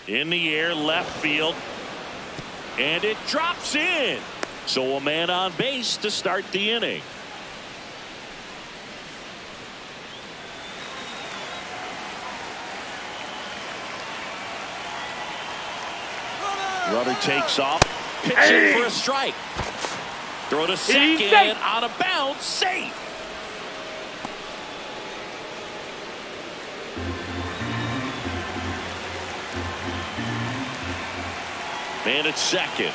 In the air, left field. And it drops in. So a man on base to start the inning. Runner takes off. Pitching for a strike. Throw to second. Out of bounds. Safe. Man at second.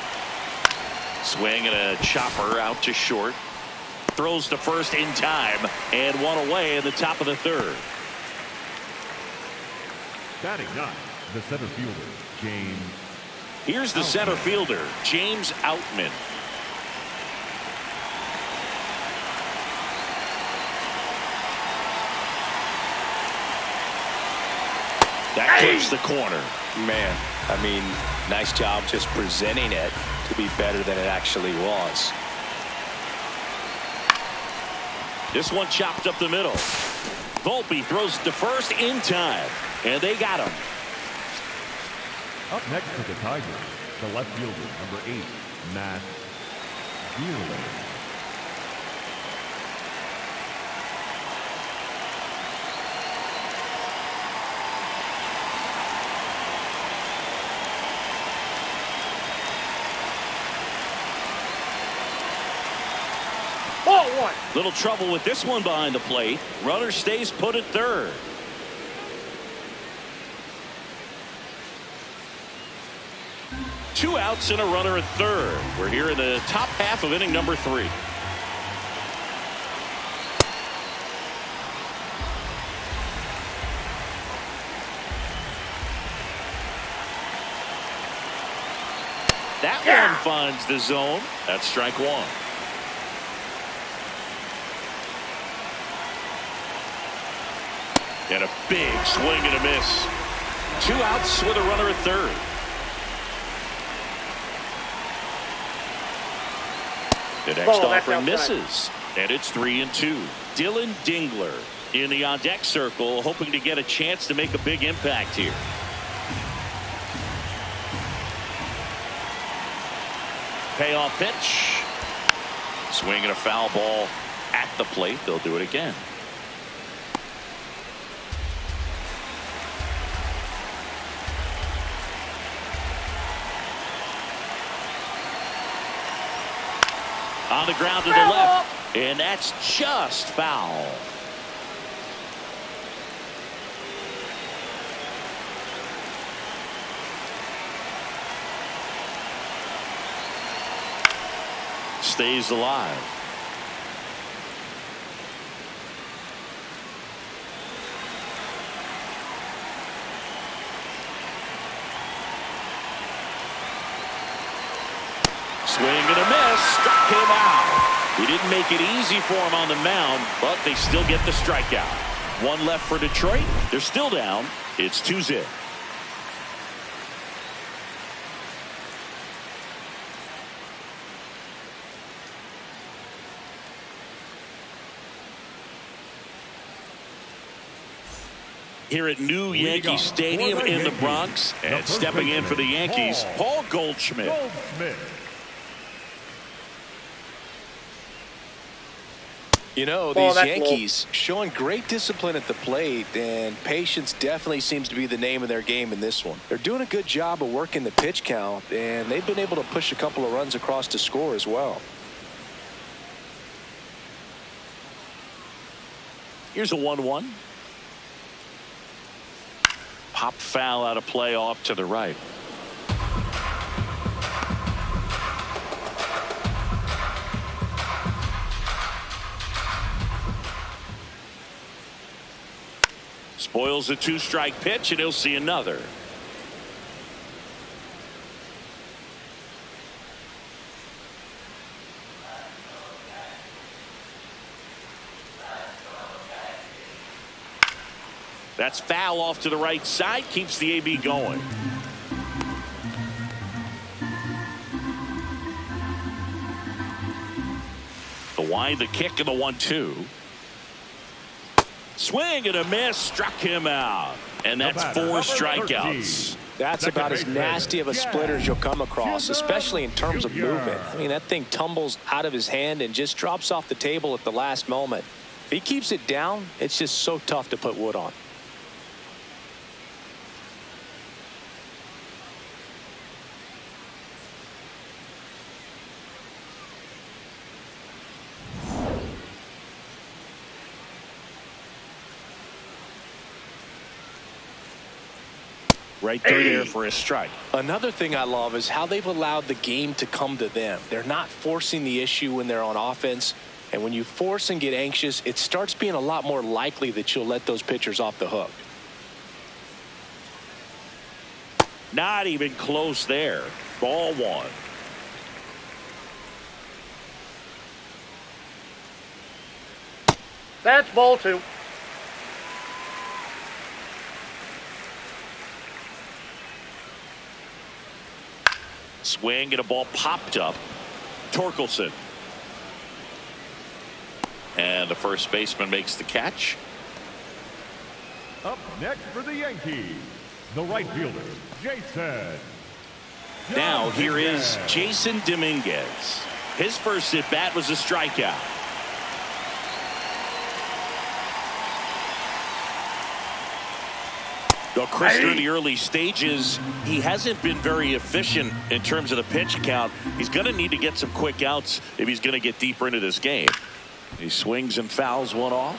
Swing and a chopper out to short. Throws to first in time. And one away in the top of the third. Batting ninth, the center fielder, James. Here's the center fielder, James Outman. That clips the corner. Man, I mean, nice job just presenting it to be better than it actually was. This one chopped up the middle. Volpe throws to first in time. And they got him. Up next for the Tigers, the left fielder, number 8, Matt Beerley. Ball one. Little trouble with this one behind the plate. Runner stays put at third. Two outs and a runner at third. We're here in the top half of inning number 3. That one finds the zone. That's strike one. And a big swing and a miss. 2 outs with a runner at third. The next offering misses, and it's 3-2. Dylan Dingler in the on-deck circle, hoping to get a chance to make a big impact here. Payoff pitch. Swinging a foul ball at the plate. They'll do it again. On the ground to the left, and that's just foul. Stays alive. Swing and a miss. Struck him out. He didn't make it easy for him on the mound, but they still get the strikeout. One left for Detroit. They're still down. It's 2-0. Here at New Yankee Stadium in the Bronx, and stepping in for the Yankees, Paul Goldschmidt. You know, these Yankees showing great discipline at the plate, and patience definitely seems to be the name of their game in this one. They're doing a good job of working the pitch count, and they've been able to push a couple of runs across to score as well. Here's a 1-1. Pop foul out of play off to the right. Spoils a 2-strike pitch, and he'll see another. That's foul off to the right side, keeps the AB going. The wind the kick and the 1-2. Swing and a miss, struck him out. And that's 4 strikeouts. That's about as nasty of a splitter as you'll come across, especially in terms of movement. I mean, that thing tumbles out of his hand and just drops off the table at the last moment. If he keeps it down, it's just so tough to put wood on. Right through there for a strike. Another thing I love is how they've allowed the game to come to them. They're not forcing the issue when they're on offense. And when you force and get anxious, it starts being a lot more likely that you'll let those pitchers off the hook. Not even close there. Ball 1. That's ball 2. Swing and a ball popped up. Torkelson. And the first baseman makes the catch. Up next for the Yankees, the right fielder, Jason. Now here is Jason Dominguez. His first at bat was a strikeout. Though Chris, through the early stages, he hasn't been very efficient in terms of the pitch count. He's going to need to get some quick outs if he's going to get deeper into this game. He swings and fouls one off.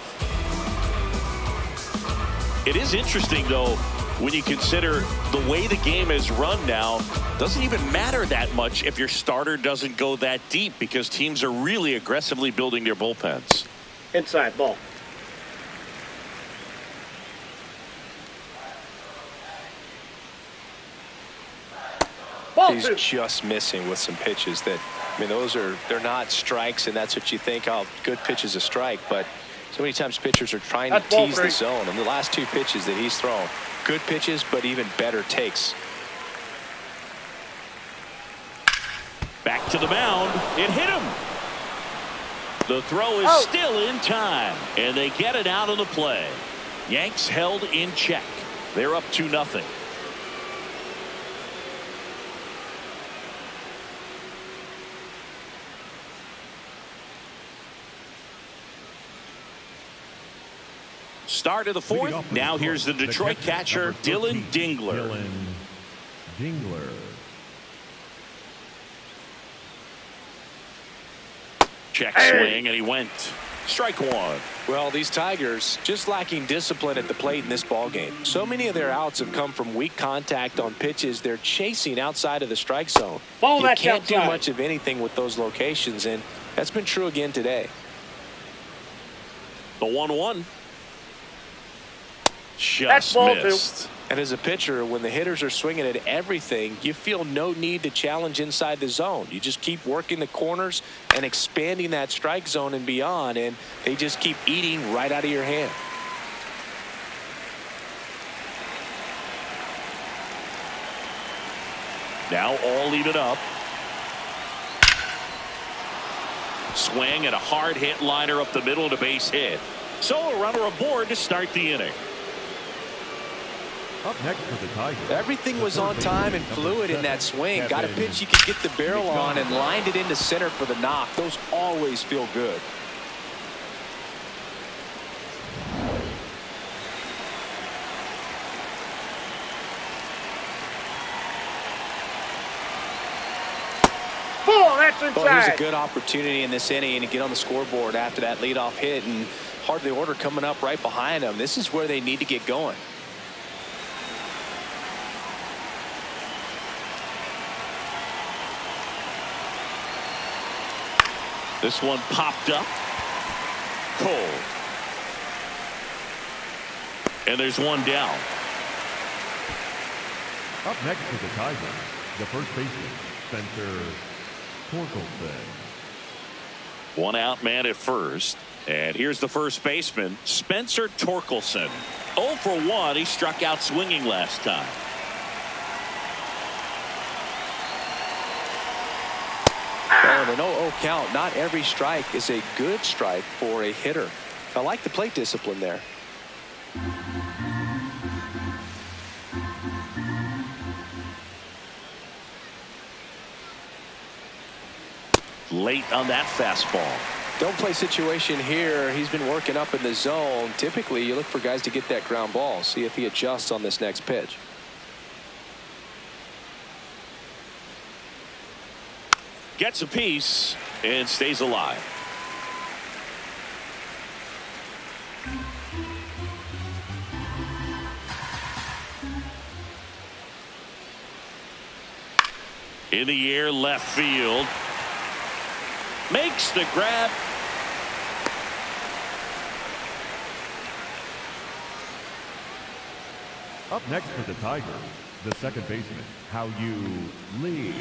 It is interesting, though, when you consider the way the game is run now. Doesn't even matter that much if your starter doesn't go that deep, because teams are really aggressively building their bullpens. Inside ball. Ball He's 2. just missing with some pitches that, I mean, they're not strikes, and that's what you think, oh, good pitch is a strike. But so many times pitchers are trying to tease the zone. And the last 2 pitches that he's thrown, good pitches, but even better takes. Back to the mound. It hit him. The throw is still in time, and they get it out of the play. Yanks held in check. They're up 2-0. Start of the 4th. Now here's the Detroit catcher, Dylan Dingler. Check swing, and he went. Strike 1. Well, these Tigers just lacking discipline at the plate in this ballgame. So many of their outs have come from weak contact on pitches they're chasing outside of the strike zone. You can't do much of anything with those locations, and that's been true again today. The 1-1. Just missed. And as a pitcher, when the hitters are swinging at everything, you feel no need to challenge inside the zone. You just keep working the corners and expanding that strike zone and beyond, and they just keep eating right out of your hand. Now all even up. Swing and a hard hit liner up the middle of the base hit. So a runner aboard to start the inning. Up next for the Tigers. Everything was on time and fluid in that swing. Got a pitch you could get the barrel on and lined it into center for the knock. Those always feel good. That's inside. Well, here's a good opportunity in this inning to get on the scoreboard after that leadoff hit, and hardly order coming up right behind them. This is where they need to get going. This one popped up. Cole. And there's one down. Up next for the Tigers, the first baseman, Spencer Torkelson. One out man at first. And here's the first baseman, Spencer Torkelson. 0 for 1. He struck out swinging last time. an 0-0 count, not every strike is a good strike for a hitter. I like the plate discipline there. Late on that fastball. Don't play situation here. He's been working up in the zone. Typically, you look for guys to get that ground ball. See if he adjusts on this next pitch. Gets a piece and stays alive. In the air, left field. Makes the grab. Up next for the Tigers, the second baseman, Hao-Yu Lee.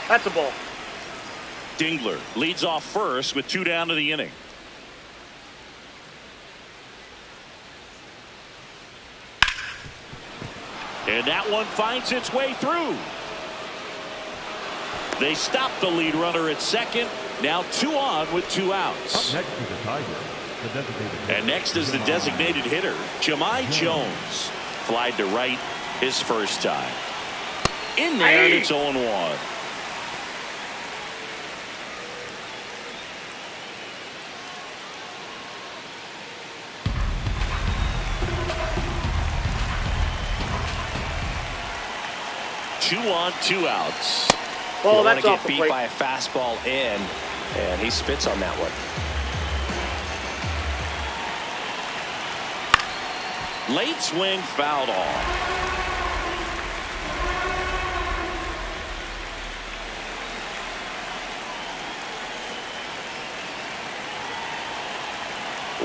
That's a ball. Dingler leads off first with 2 down to the inning. And that one finds its way through. They stop the lead runner at second. Now 2 on with 2 outs. Up next is the Tigers, the designated hitter. And next is the designated hitter, Jahmai Jones. Flied to right his first time. In there, and it's 0-1. Two on, 2 outs. Well, you that's want off to the get beat plate. by a fastball in, and he spits on that one. Late swing fouled off.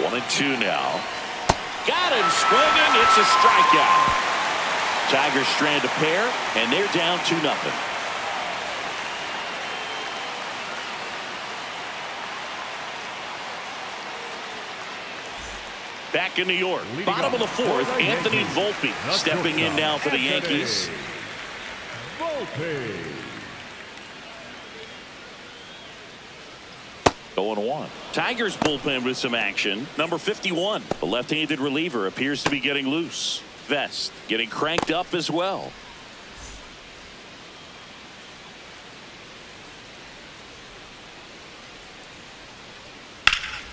One and 2 now. Got him swinging. It's a strikeout. Tigers strand a pair, and they're down 2-0. Back in New York, bottom of the 4th, Anthony Volpe stepping in now for the Yankees. Volpe. 0-1. Tigers bullpen with some action. Number 51, the left-handed reliever, appears to be getting loose. Vest getting cranked up as well.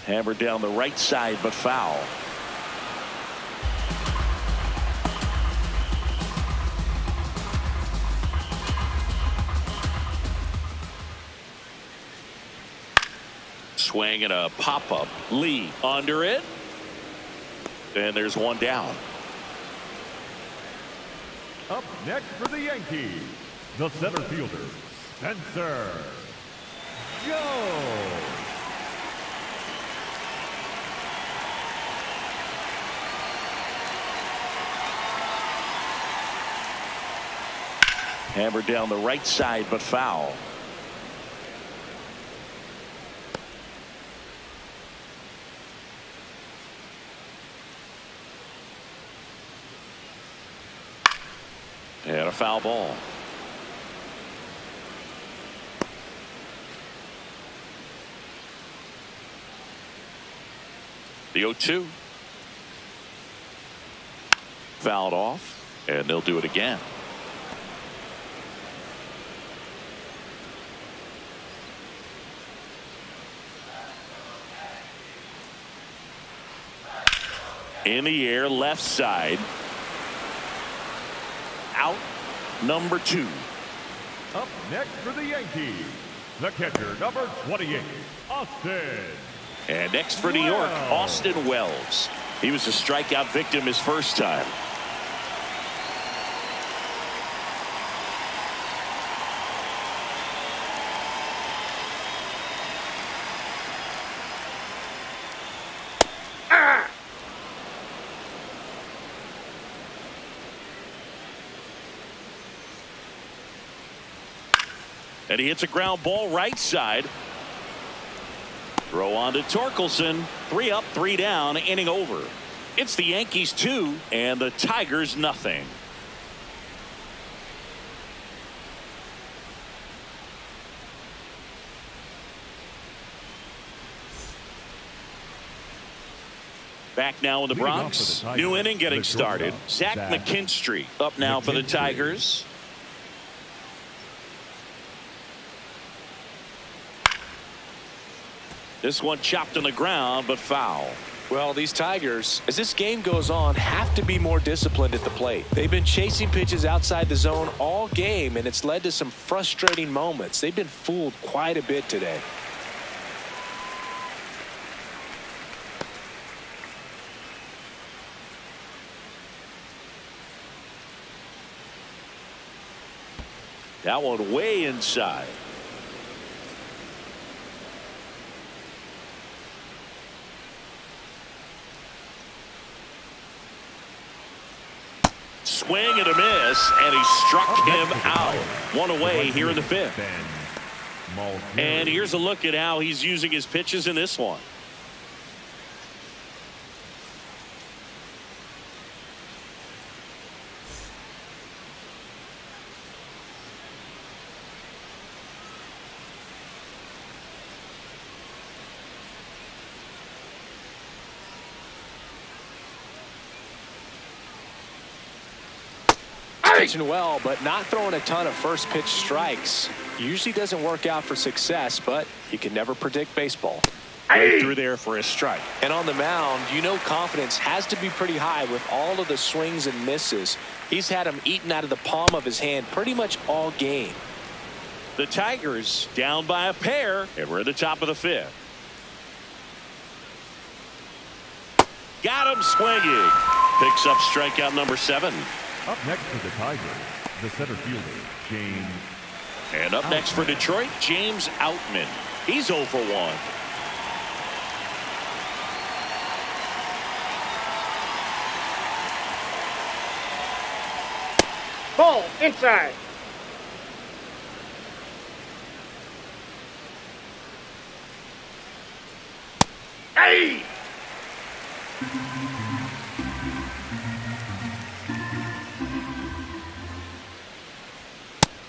Hammered down the right side, but foul. Swing and a pop-up. Lee under it. And there's 1 down. Up next for the Yankees, the center fielder, Spencer Jones. Hammered down the right side, but foul. And a foul ball. The 0-2. Fouled off, and they'll do it again. In the air, left side. Out, number 2. Up next for the Yankees, the catcher, number 28, Austin. And next for New York, Austin Wells. He was a strikeout victim his first time. And he hits a ground ball right side. Throw on to Torkelson. 3 up, 3 down, inning over. It's the Yankees 2 and the Tigers nothing. Back now in the Bronx. New inning getting started. Zach McKinstry up now for the Tigers. This one chopped on the ground, but foul. Well, these Tigers, as this game goes on, have to be more disciplined at the plate. They've been chasing pitches outside the zone all game, and it's led to some frustrating moments. They've been fooled quite a bit today. That one way inside. Swing and a miss, and he struck him out. One away here in the 5th. And here's a look at how he's using his pitches in this one. Pitching well, but not throwing a ton of first pitch strikes. Usually doesn't work out for success, but you can never predict baseball. Right through there for a strike. And on the mound, you know confidence has to be pretty high with all of the swings and misses. He's had them eaten out of the palm of his hand pretty much all game. The Tigers down by a pair, and we're at the top of the 5th. Got him swinging. Picks up strikeout number 7. Up next for the Tigers, the center fielder, James. And up next for Detroit, James Outman. He's 0 for 1. Ball inside. Hey!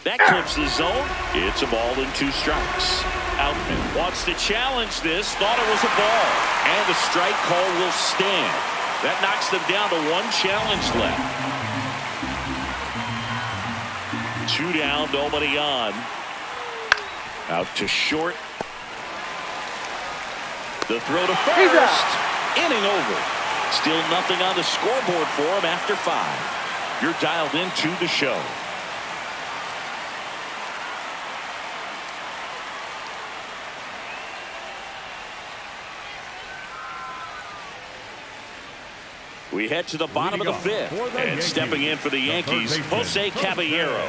That clips the zone. It's a ball and 2 strikes. Outman wants to challenge this. Thought it was a ball. And the strike call will stand. That knocks them down to 1 challenge left. 2 down, nobody on. Out to short. The throw to first. Inning over. Still nothing on the scoreboard for him after 5. You're dialed into the show. We head to the bottom of the 5th. And stepping in for the Yankees, Jose Caballero.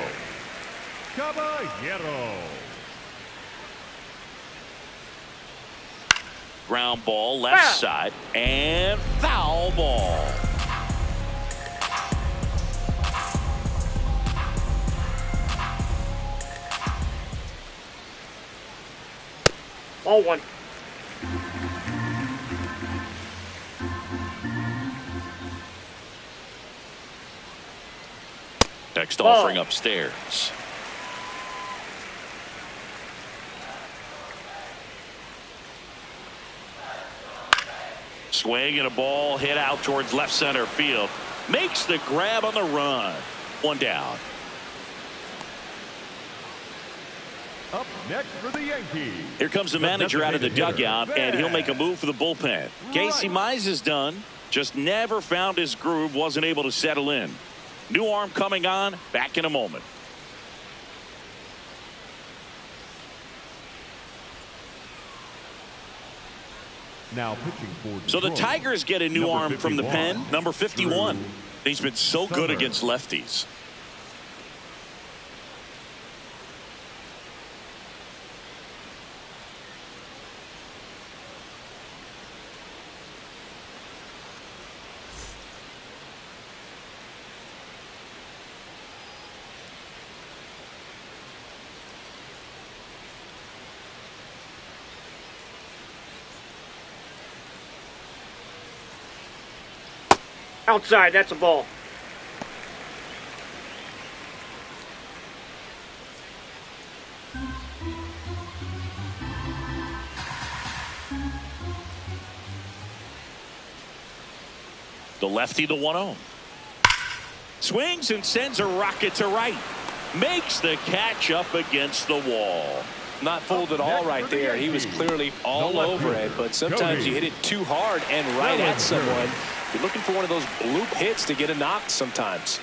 Ground ball left side and foul ball. Ball 1. Next offering upstairs. Swing and a ball hit out towards left center field. Makes the grab on the run. 1 down. Up next for the Yankees. Here comes the manager out of the dugout, and he'll make a move for the bullpen. Casey Mize is done. Just never found his groove. Wasn't able to settle in. New arm coming on. Back in a moment. Now pitching for Detroit. So the Tigers get a new arm from the pen. Number 51. He's been so good against lefties. Outside, that's a ball. The lefty, the 1-0. Swings and sends a rocket to right. Makes the catch up against the wall. Not fooled at all right there. He was clearly all over it, but sometimes you hit it too hard and right at someone. You're looking for one of those loop hits to get a knock sometimes.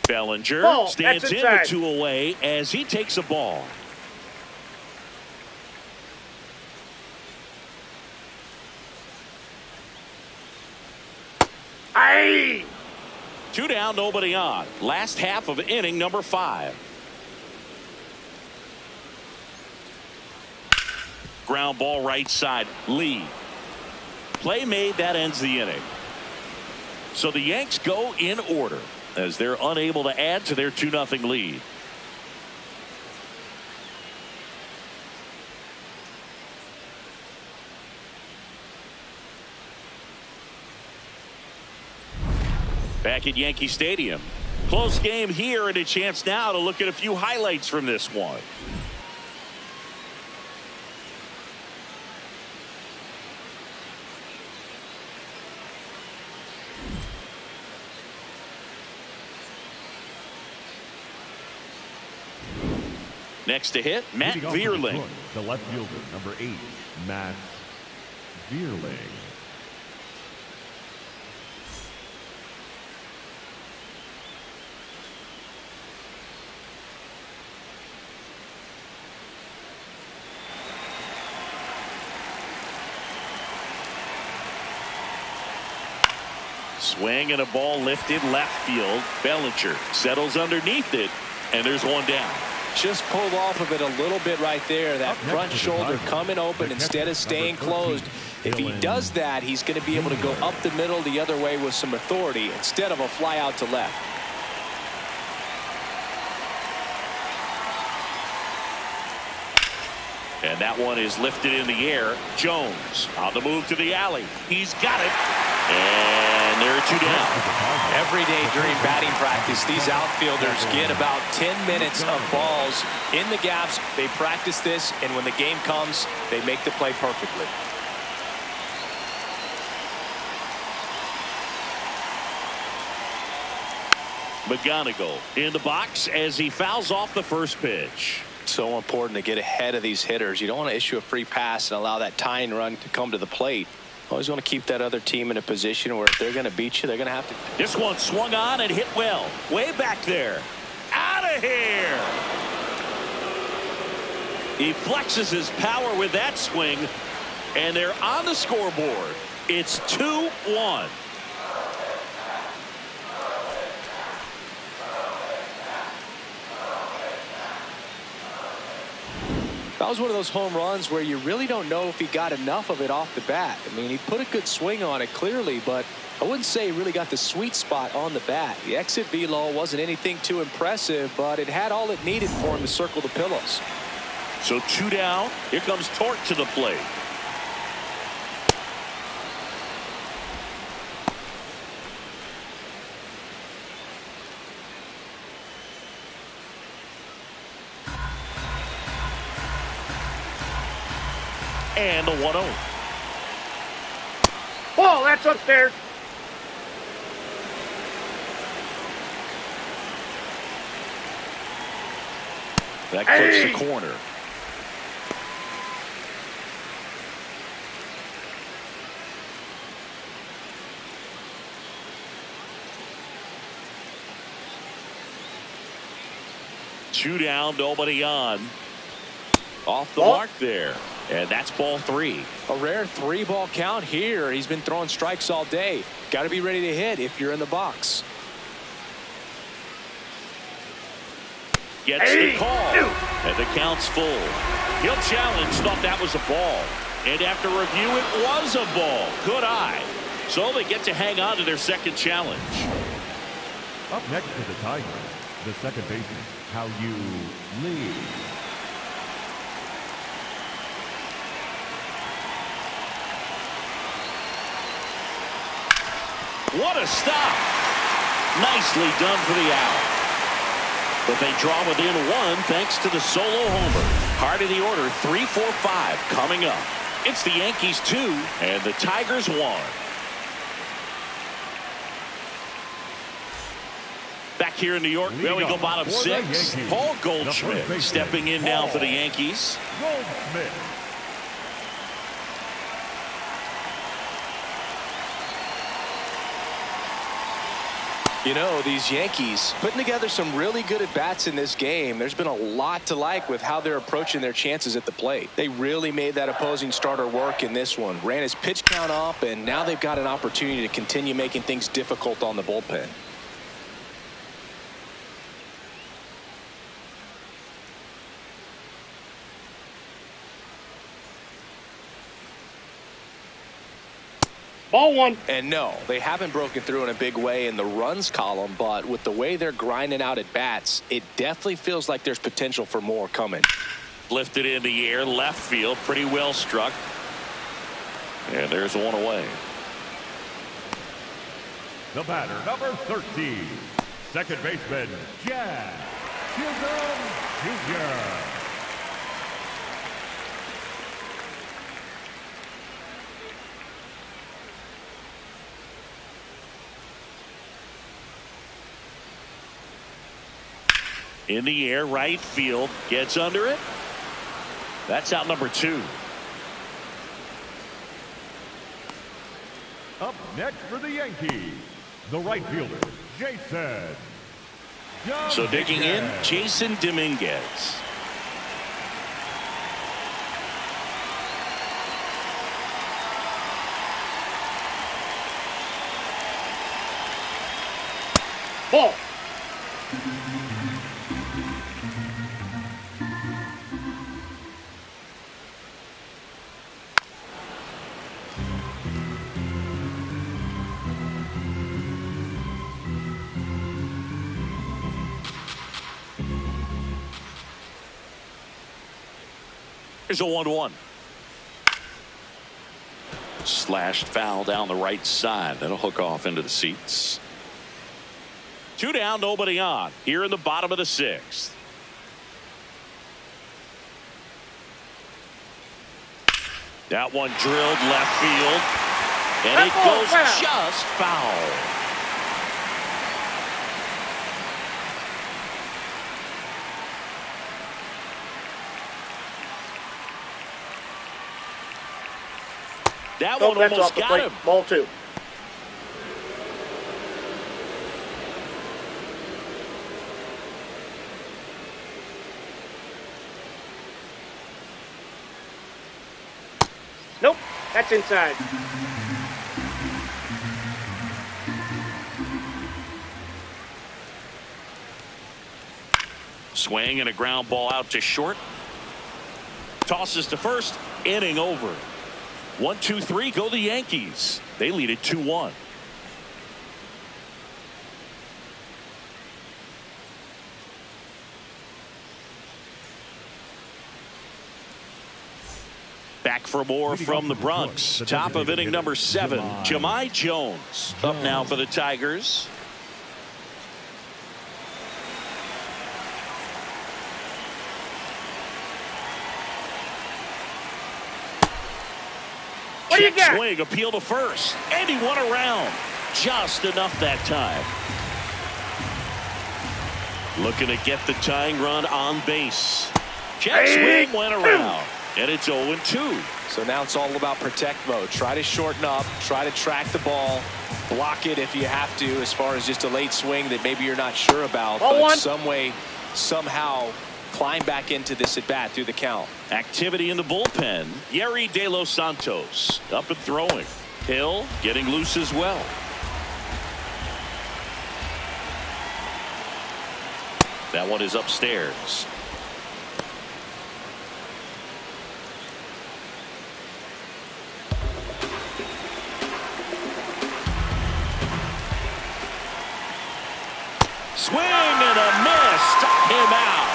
Bellinger Ball, stands in inside. with 2 away as he takes a ball. Aye! 2 down, nobody on. Last half of inning number 5. Ground ball right side. Lee. Play made, that ends the inning. So the Yanks go in order as they're unable to add to their 2-0 lead. Back at Yankee Stadium. Close game here and a chance now to look at a few highlights from this one. Next to hit, Matt Vierling. The left fielder, number 8, Matt Vierling. Swing and a ball lifted left field. Bellinger settles underneath it, and there's one down. Just pulled off of it a little bit right there. That front shoulder coming open instead of staying closed. If he does that, he's going to be able to go up the middle the other way with some authority instead of a fly out to left. And that one is lifted in the air. Jones on the move to the alley. He's got it. And there are 2 down. Every day during batting practice, these outfielders get about 10 minutes of balls in the gaps. They practice this, and when the game comes, they make the play perfectly. McGonigal in the box as he fouls off the first pitch. So important to get ahead of these hitters. You don't want to issue a free pass and allow that tying run to come to the plate. Always want to keep that other team in a position where if they're going to beat you, they're going to have to. This one swung on and hit well. Way back there. Out of here. He flexes his power with that swing, and they're on the scoreboard. It's 2-1. That was one of those home runs where you really don't know if he got enough of it off the bat. I mean, he put a good swing on it clearly, but I wouldn't say he really got the sweet spot on the bat. The exit velo wasn't anything too impressive, but it had all it needed for him to circle the pillows. So 2 down. Here comes Torque to the plate. And the 1-0. Ball, that's upstairs. That clips the corner. Two down, nobody on. Off the mark there. And that's ball 3. A rare 3-ball count here. He's been throwing strikes all day. Got to be ready to hit if you're in the box. Gets the call. And the count's full. He'll challenge. Thought that was a ball. And after review, it was a ball. Good eye. So they get to hang on to their second challenge. Up next for the Tigers, the second baseman, How You Lee. What a stop. Nicely done for the out. But they draw within one thanks to the solo homer. Heart of the order, 3, 4, 5 coming up. It's the Yankees 2 and the Tigers 1. Back here in New York, there we go, bottom 6. Paul Goldschmidt stepping in now for the Yankees. Goldschmidt. You know, these Yankees putting together some really good at-bats in this game. There's been a lot to like with how they're approaching their chances at the plate. They really made that opposing starter work in this one. Ran his pitch count up, and now they've got an opportunity to continue making things difficult on the bullpen. Ball 1. And no, they haven't broken through in a big way in the runs column, but with the way they're grinding out at bats, it definitely feels like there's potential for more coming. Lifted in the air, left field, pretty well struck. And there's one away. The batter, number 13, second baseman, Jack Chisholm Jr. In the air, right field, gets under it. That's out number 2. Up next for the Yankees, the right fielder, Jason. So digging in, Jason Dominguez. Ball. Here's a 1-1. Slashed foul down the right side. That'll hook off into the seats. 2 down, nobody on. Here in the bottom of the 6th. That one drilled left field. And it goes just foul. That one almost got him. Ball 2. Nope, that's inside. Swing and a ground ball out to short. Tosses to first. Inning over. 1, 2, 3 go the Yankees. They lead it 2-1. Back for more from the Bronx. Top of inning number 7. Jahmai Jones up now for the Tigers. What do you got? Swing, appeal to first, and he won around. Just enough that time. Looking to get the tying run on base. Check swing went around, and it's 0-2. So now it's all about protect mode. Try to shorten up, try to track the ball, block it if you have to, as far as just a late swing that maybe you're not sure about. But some way, somehow, climb back into this at bat through the count. Activity in the bullpen. Yerry De Los Santos up and throwing. Hill getting loose as well. That one is upstairs. swing and a miss. Struck him out.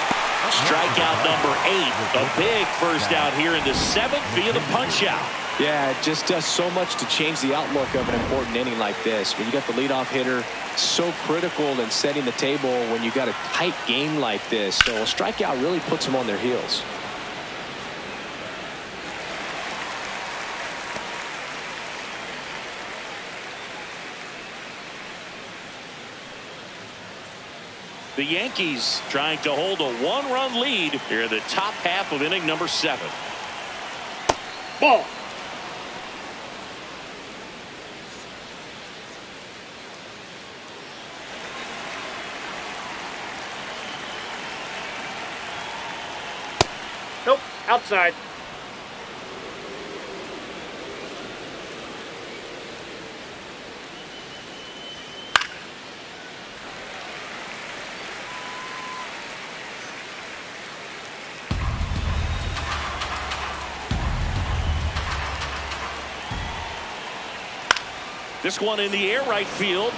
Strikeout number 8. A big first out here in the 7th via the punch out. Yeah, it just does so much to change the outlook of an important inning like this. When you got the leadoff hitter, so critical in setting the table when you got a tight game like this. So a strikeout really puts them on their heels. The Yankees trying to hold a 1-run lead here in the top half of inning number 7. Ball. Nope, outside. This one in the air right field.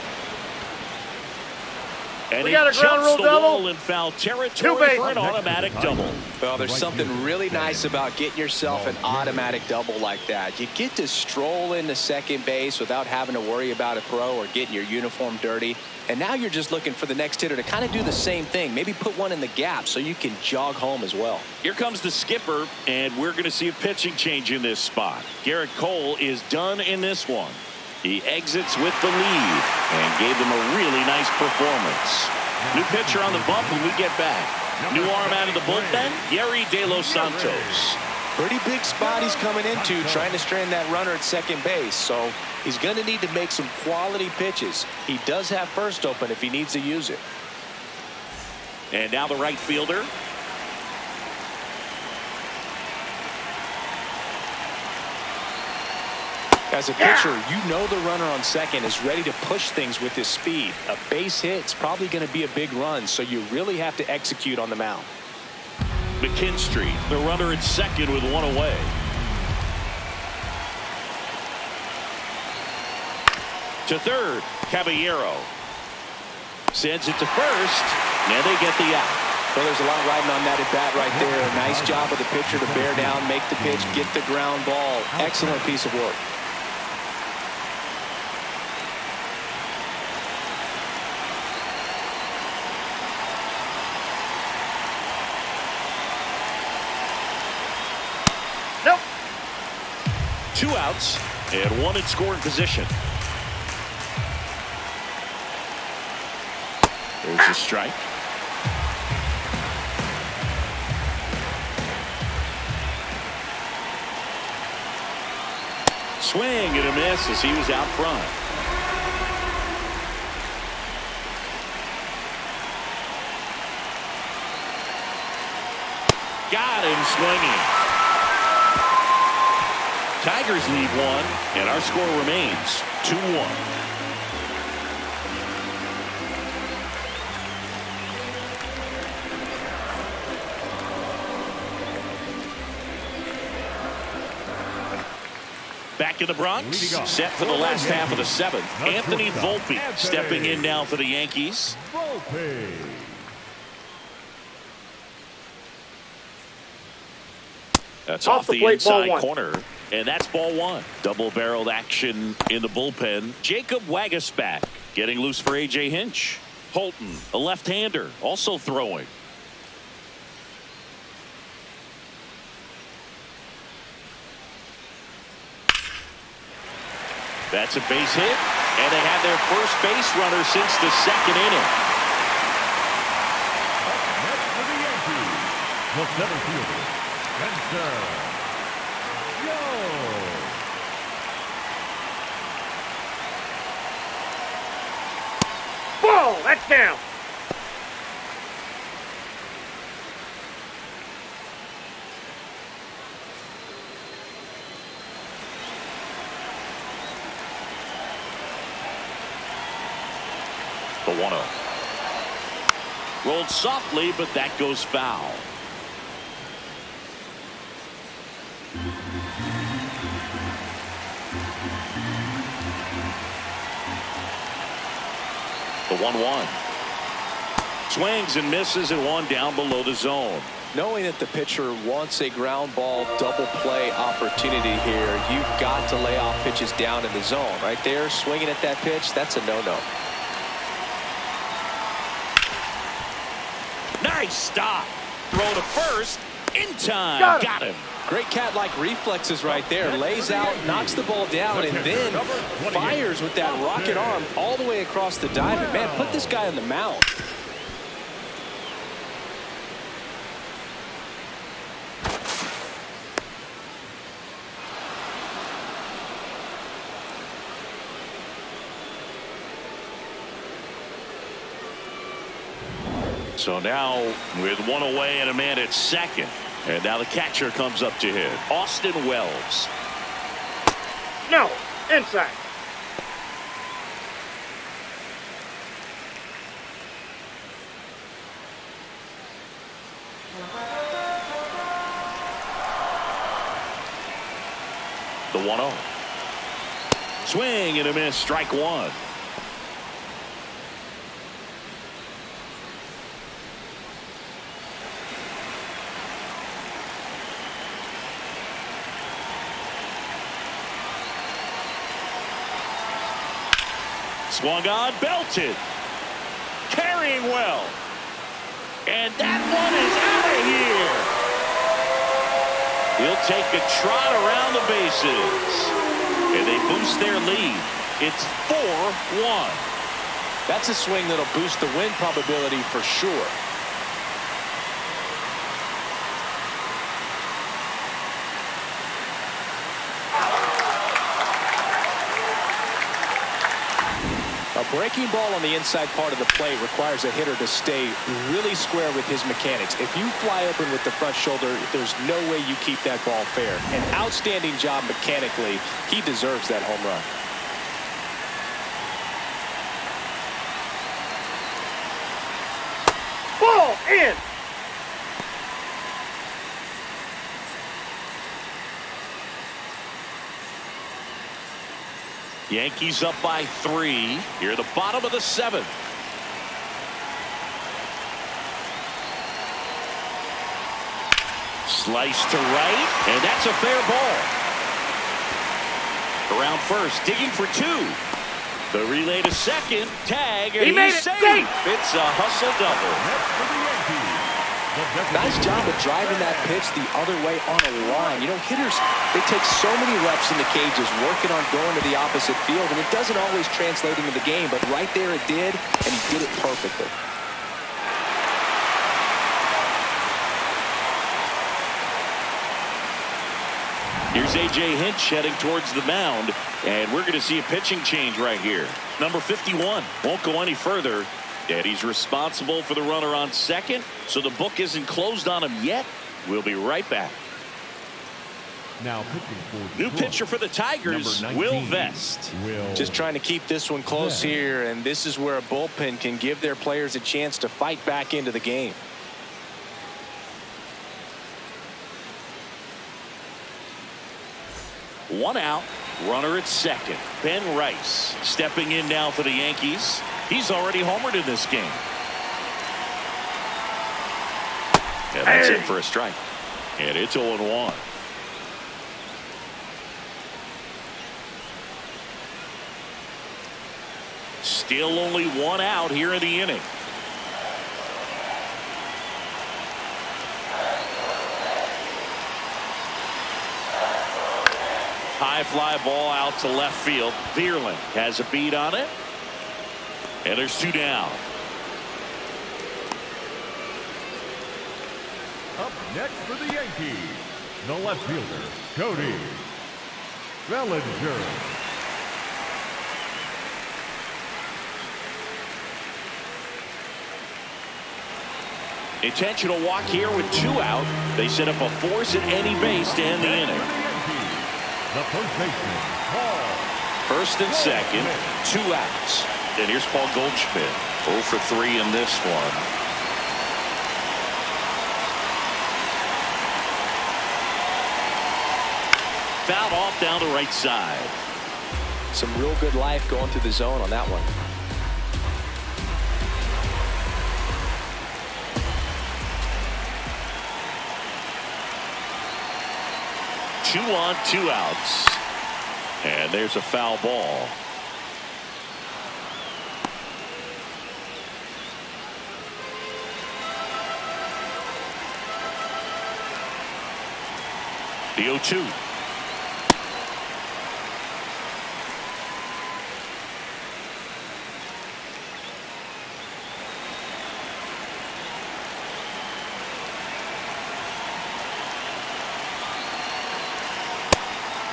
And We he got a ground jumps rule the double. wall in foul territory for an automatic double. Well, there's something really nice about getting yourself an automatic double like that. You get to stroll into second base without having to worry about a throw or getting your uniform dirty. And now you're just looking for the next hitter to kind of do the same thing. Maybe put one in the gap so you can jog home as well. Here comes the skipper, and we're going to see a pitching change in this spot. Garrett Cole is done in this one. He exits with the lead and gave them a really nice performance. New pitcher on the bump when we get back. New arm out of the bullpen, Yeri De Los Santos. Pretty big spot he's coming into, trying to strand that runner at second base. So he's going to need to make some quality pitches. He does have first open if he needs to use it. And now the right fielder. As a pitcher, you know the runner on second is ready to push things with his speed. A base hit's probably going to be a big run, so you really have to execute on the mound. McKinstry, the runner at second with one away. To third, Caballero. Sends it to first, and they get the out. Well, there's a lot riding on that at bat right there. Nice job of the pitcher to bear down, make the pitch, get the ground ball. Excellent piece of work. Nope. 2 outs and 1 in scoring position. There's a strike. Swing and a miss as he was out front. Got him swinging. Tigers lead 1, and our score remains 2-1. Back in the Bronx, set for the last half of the 7th. Anthony Volpe stepping in now for the Yankees. That's off the inside corner, and that's ball 1. Double-barreled action in the bullpen. Jacob Waguespack getting loose for A.J. Hinch. Holton, a left-hander, also throwing. That's a base hit, and they have their first base runner since the 2nd inning. Next for the Yankees, the center fielder, Spencer Joe. Ball. That's down. The 1-0. Rolled softly, but that goes foul. The 1-1. Swings and misses and one down below the zone. Knowing that the pitcher wants a ground ball double play opportunity here, you've got to lay off pitches down in the zone. Right there, swinging at that pitch, that's a no-no. Nice stop. Throw to first. In time. Got him. Great cat-like reflexes right there. Lays out, knocks the ball down, and then fires with that rocket arm all the way across the diamond. Man, put this guy on the mound. So now with one away and a man at second. And now the catcher comes up to hit. Austin Wells. No, inside. The 1-0. Swing and a miss. Strike one. Swung on, belted. Carrying well. And that one is out of here. He'll take a trot around the bases. And they boost their lead. It's 4-1. That's a swing that'll boost the win probability for sure. A breaking ball on the inside part of the plate requires a hitter to stay really square with his mechanics. If you fly open with the front shoulder, there's no way you keep that ball fair. An outstanding job mechanically. He deserves that home run. Ball in. Yankees up by 3 here at the bottom of the 7th. Slice to right, and that's a fair ball. Around first, digging for 2. The relay to second, tag, and he made he's it safe. It's a hustle double. Nice job of driving that pitch the other way on a line. You know, hitters, they take so many reps in the cages working on going to the opposite field, and it doesn't always translate into the game, but right there it did, and he did it perfectly. Here's A.J. Hinch heading towards the mound, and we're going to see a pitching change right here. Number 51 won't go any further. And he's responsible for the runner on second, so the book isn't closed on him yet. We'll be right back. Now pitching for the New pitcher for the Tigers, Will Vest. Just trying to keep this one close here, and this is where a bullpen can give their players a chance to fight back into the game. One out, runner at second. Ben Rice stepping in now for the Yankees. He's already homered in this game. And that's it for a strike. And it's 0-1. Still only one out here in the inning. High fly ball out to left field. Bierlin has a beat on it. And there's 2 down. Up next for the Yankees, the left fielder, Cody Bellinger. Intentional walk here with 2 out. They set up a force at any base to end the inning. The first baseman, Paul. First and second, 2 outs. And here's Paul Goldschmidt, 0 for 3 in this one. Fouled off down the right side. Some real good life going through the zone on that one. 2 on, 2 outs. And there's a foul ball. The 0-2.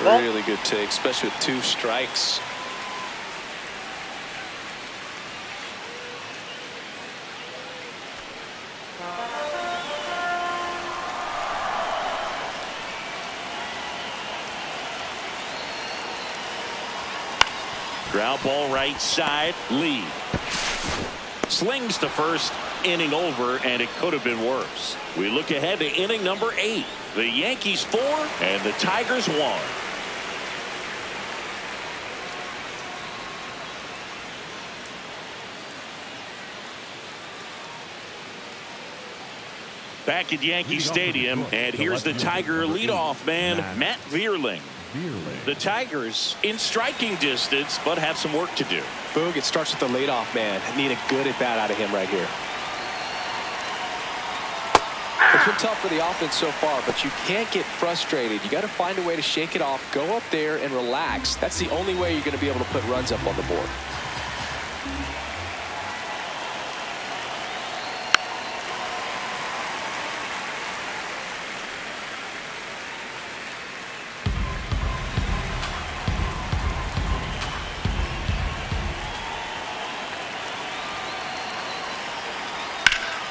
Really good take, especially with 2 strikes. Ground ball right side. Lee slings to first. Inning over, and it could have been worse. We look ahead to inning number 8. The Yankees 4 and the Tigers 1. Back at Yankee Stadium, and here's the Tiger leadoff man, Matt Vierling. The Tigers in striking distance, but have some work to do. Boog, it starts with the leadoff man. Need a good at bat out of him right here. It's been tough for the offense so far, but you can't get frustrated. You got to find a way to shake it off, go up there and relax. That's the only way you're going to be able to put runs up on the board.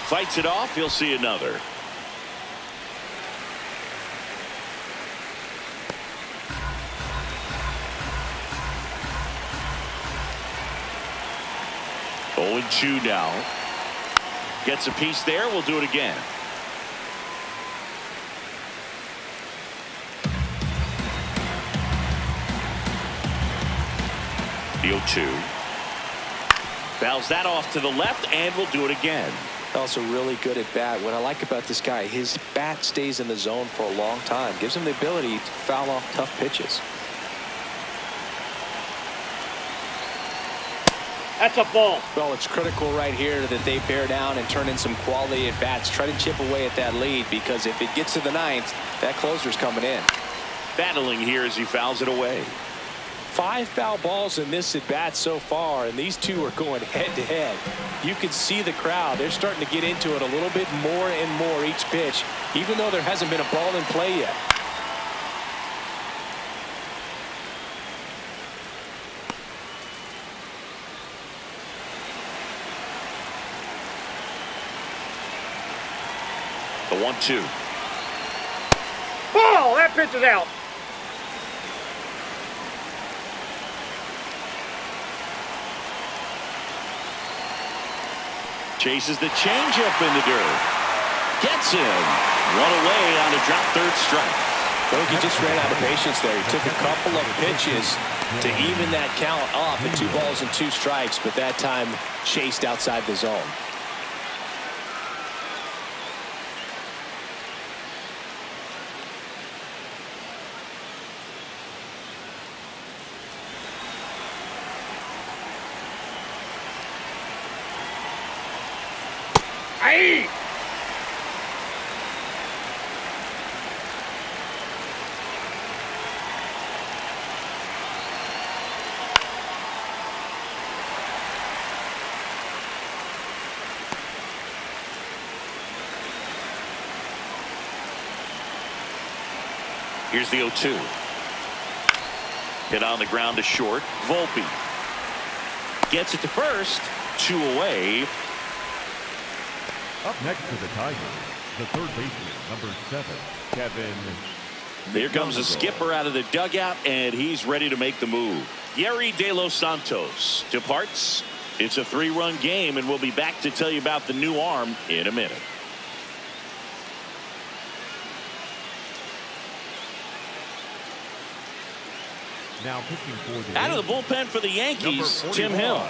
Fights it off. He'll see another. Oh, and 2 now. Gets a piece there. We'll do it again. The 0-2. Fouls that off to the left, and we'll do it again. Also really good at bat. What I like about this guy, his bat stays in the zone for a long time. Gives him the ability to foul off tough pitches. That's a ball. Well, it's critical right here that they bear down and turn in some quality at bats. Try to chip away at that lead, because if it gets to the 9th, that closer's coming in. Battling here as he fouls it away. 5 foul balls in this at bat so far, and these two are going head to head. You can see the crowd. They're starting to get into it a little bit more and more each pitch, even though there hasn't been a ball in play yet. The 1-2. Ball! That pitch is out. Chases the changeup in the dirt. Gets him. 1 away on a drop third strike. Bogey just ran out of patience there. He took a couple of pitches to even that count up at 2 balls and 2 strikes, but that time chased outside the zone. Aye. Here's the 0-2. Hit on the ground to short. Volpe gets it to first. 2 away. Up next to the Tigers, the third baseman, number 7, Kevin. Here comes the skipper out of the dugout, and he's ready to make the move. Yerry De Los Santos departs. It's a 3-run game, and we'll be back to tell you about the new arm in a minute. Now pitching for the out of the bullpen for the Yankees, Tim Hill.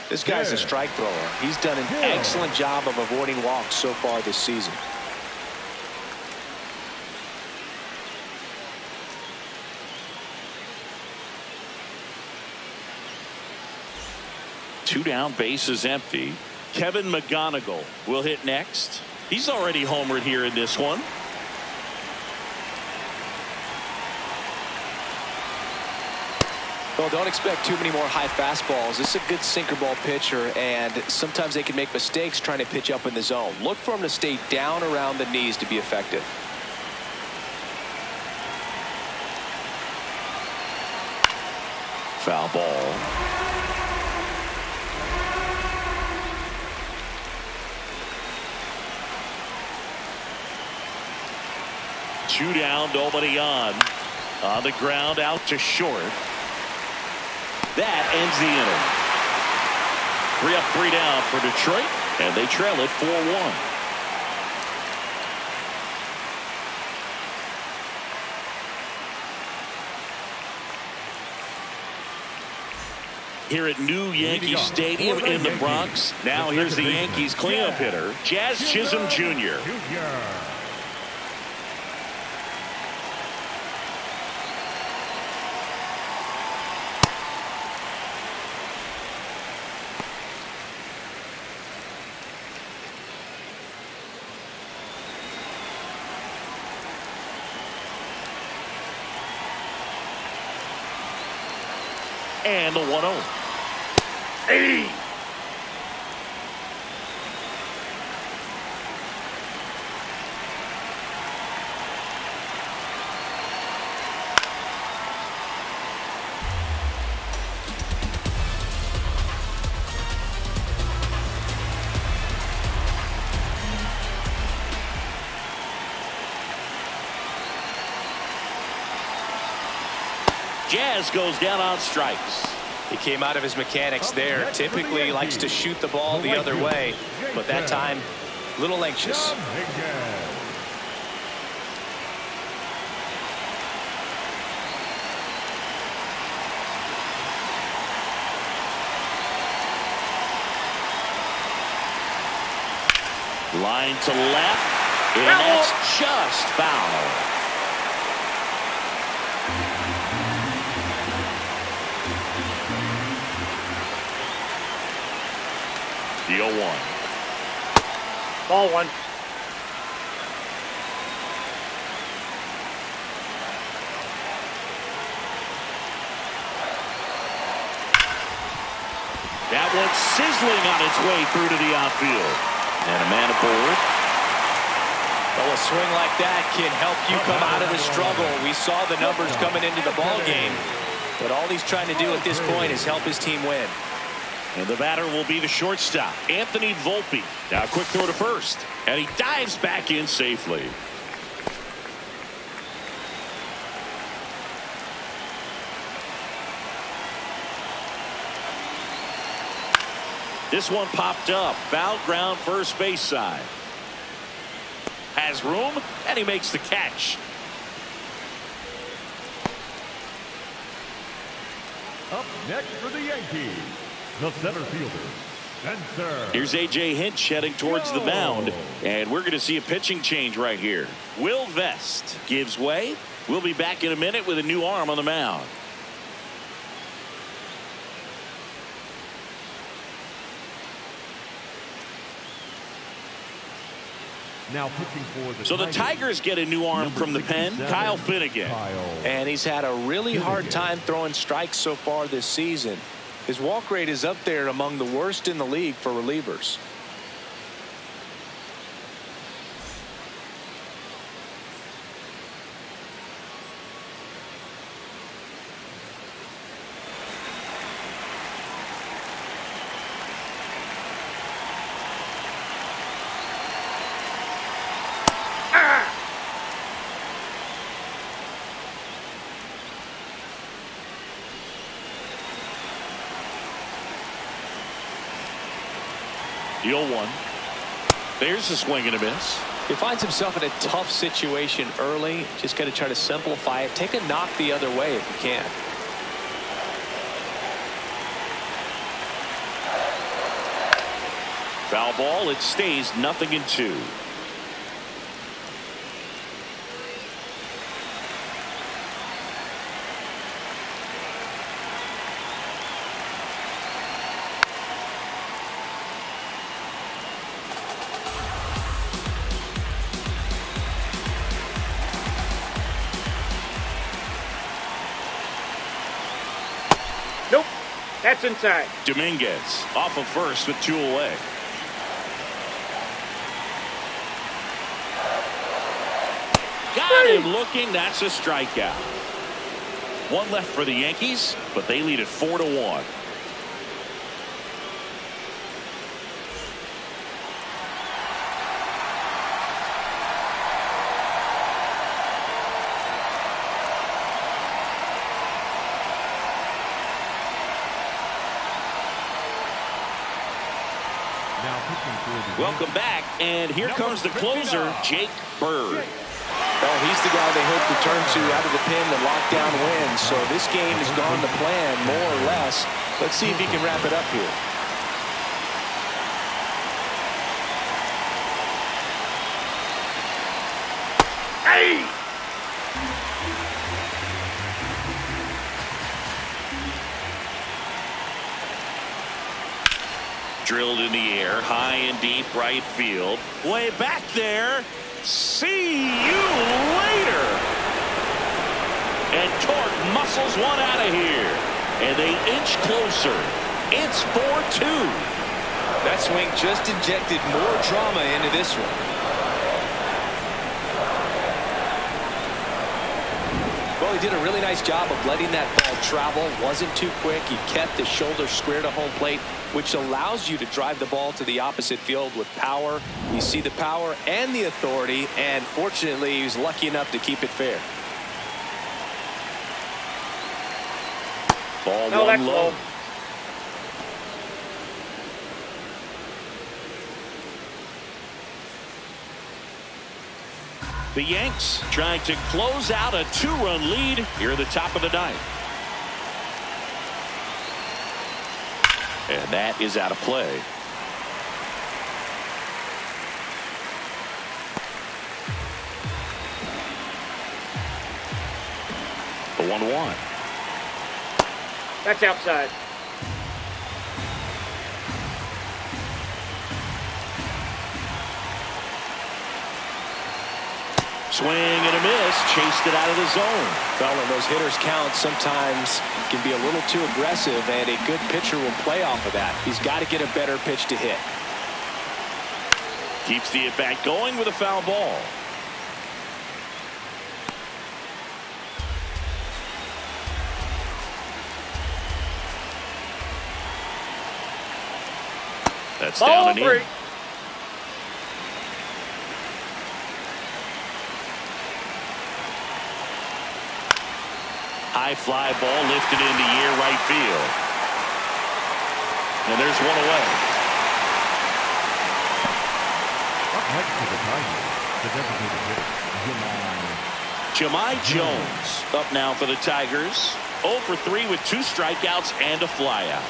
This guy's a strike thrower. He's done an excellent job of avoiding walks so far this season. Two down, bases empty. Kevin McGonigal will hit next. He's already homered here in this one. Well, don't expect too many more high fastballs. This is a good sinker ball pitcher, and sometimes they can make mistakes trying to pitch up in the zone. Look for him to stay down around the knees to be effective. Foul ball. Two down, nobody on. On the ground, out to short. That ends the inning. 3 up, 3 down for Detroit, and they trail it 4-1. Here at New Yankee Stadium in the Bronx. Now here's the Yankees cleanup hitter, Jazz Chisholm Jr. And the 1-0. Hey! Jazz goes down on strikes. He came out of his mechanics there. Typically likes to shoot the ball the other way, but that time a little anxious. Line to left, and that's just foul. The 0-1. Ball one. That one's sizzling on its way through to the outfield. And a man aboard. Well, a swing like that can help you come out of the struggle. We saw the numbers coming into the ball game, but all he's trying to do at this point is help his team win. And the batter will be the shortstop, Anthony Volpe. Now a quick throw to first, and he dives back in safely. This one popped up, foul ground first base side. Has room, and he makes the catch. Up next for the Yankees, the center fielder, Spencer. Here's A.J. Hinch heading towards the mound, and we're going to see a pitching change right here. Will Vest gives way. We'll be back in a minute with a new arm on the mound. Now pitching for the So the Tigers get a new arm from the pen, Kyle Finnegan. And he's had a really hard time throwing strikes so far this season. His walk rate is up there among the worst in the league for relievers. The 0-1. There's a swing and a miss. He finds himself in a tough situation early. Just got to try to simplify it. Take a knock the other way if you can. Foul ball. It stays 0-2. That's inside. Dominguez off of first with 2 away. Got him looking. That's a strikeout. 1 left for the Yankees, but they lead it 4-1. Welcome back, and here comes the closer, Jake Bird. Well, he's the guy they hope to turn to out of the pen to lock down wins. So this game has gone to plan, more or less. Let's see if he can wrap it up here. Hey! Drilled in the air, high and deep right field. Way back there. See you later. And Torque muscles one out of here. And they inch closer. It's 4-2. That swing just injected more drama into this one. Well, he did a really nice job of letting that ball travel. Wasn't too quick. He kept his shoulder square to home plate, which allows you to drive the ball to the opposite field with power. You see the power and the authority, and fortunately, he was lucky enough to keep it fair. Ball No, one that's low. low. The Yanks trying to close out a 2-run lead here at the top of the 9th. And that is out of play. The 1-1. That's outside. Swing and a miss. Chased it out of the zone. Well, when those hitters count, sometimes can be a little too aggressive, and a good pitcher will play off of that. He's got to get a better pitch to hit. Keeps the at-bat going with a foul ball. That's Ball down and 3. in. High fly ball lifted into air right field. And there's one away. Up next to the Tigers, the designated hitter, Jahmai Jones up now for the Tigers. 0 for 3 with 2 strikeouts and a flyout.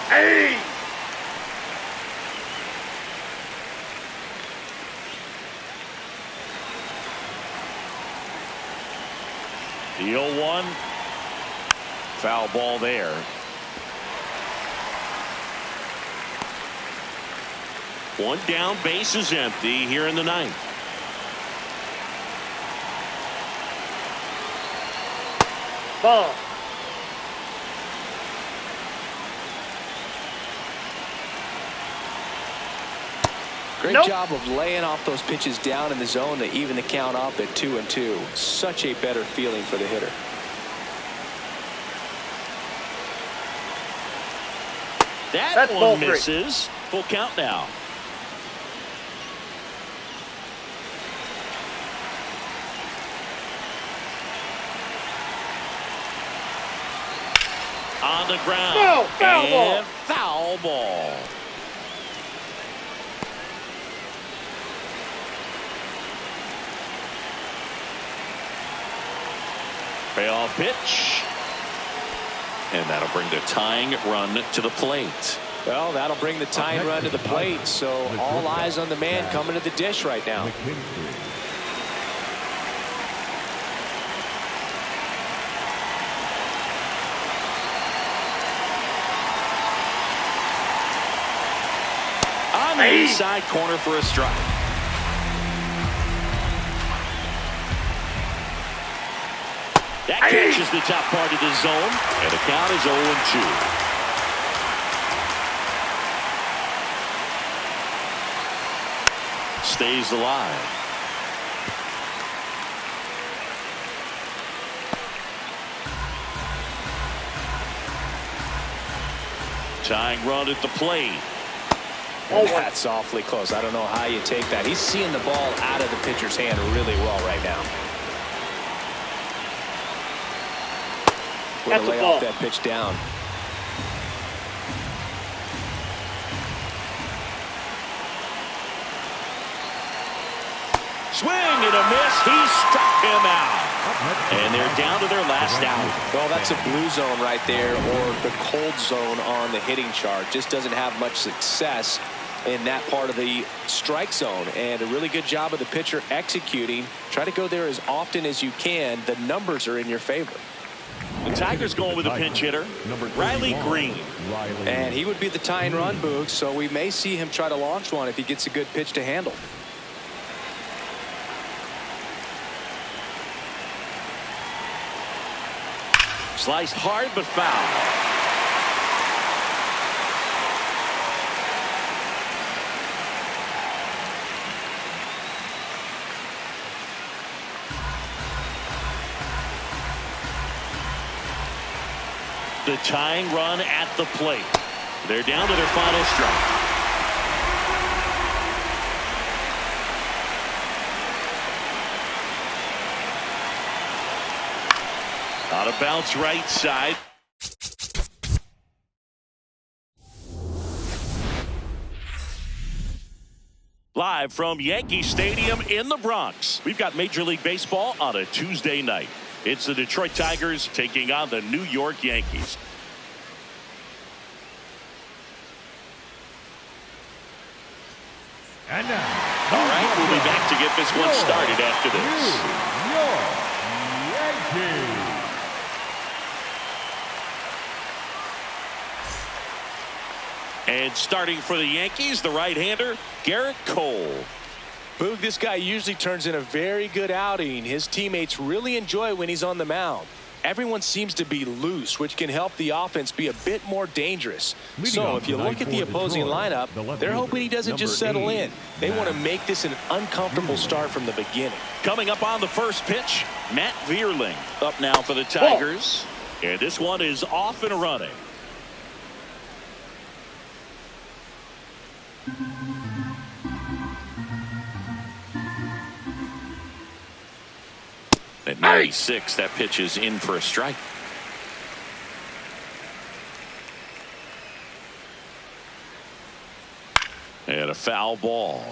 Hey! The 0-1. Foul ball there. One down, base is empty here in the 9th. Ball. Great Nope. job of laying off those pitches down in the zone to even the count up at 2-2. Such a better feeling for the hitter. That That's ball one 3. misses. Full count now. On the ground. No, foul ball. And foul ball. Payoff pitch. And that'll bring the tying run to the plate. Well, that'll bring the tying run to the plate, so all eyes on the man coming to the dish right now. McKinstry. On the inside corner for a strike. That catches the top part of the zone, and the count is 0-2. Stays alive. Tying run at the plate. And that's awfully close. I don't know how you take that. He's seeing the ball out of the pitcher's hand really well right now. Way to lay off that pitch down. Swing and a miss. He struck him out. And they're down to their last out. Well, that's a blue zone right there, or the cold zone on the hitting chart. Just doesn't have much success in that part of the strike zone. And a really good job of the pitcher executing. Try to go there as often as you can. The numbers are in your favor. The Tigers going with a pinch hitter, Riley Green. And he would be the tying run, Boog, so we may see him try to launch one if he gets a good pitch to handle. Sliced hard but foul. The tying run at the plate. They're down to their final strike. On a bounce right side. Live from Yankee Stadium in the Bronx, we've got Major League Baseball on a Tuesday night. It's the Detroit Tigers taking on the New York Yankees. And now, all right, we'll be back to get this one started after this. New York Yankees. And starting for the Yankees, the right-hander, Garrett Cole. Boog, this guy usually turns in a very good outing. His teammates really enjoy when he's on the mound. Everyone seems to be loose, which can help the offense be a bit more dangerous. So if you look at the opposing lineup, they're hoping he doesn't just settle in. They want to make this an uncomfortable start from the beginning. Coming up on the first pitch, Matt Vierling up now for the Tigers. And this one is off and running. At 96, that pitch is in for a strike. And a foul ball.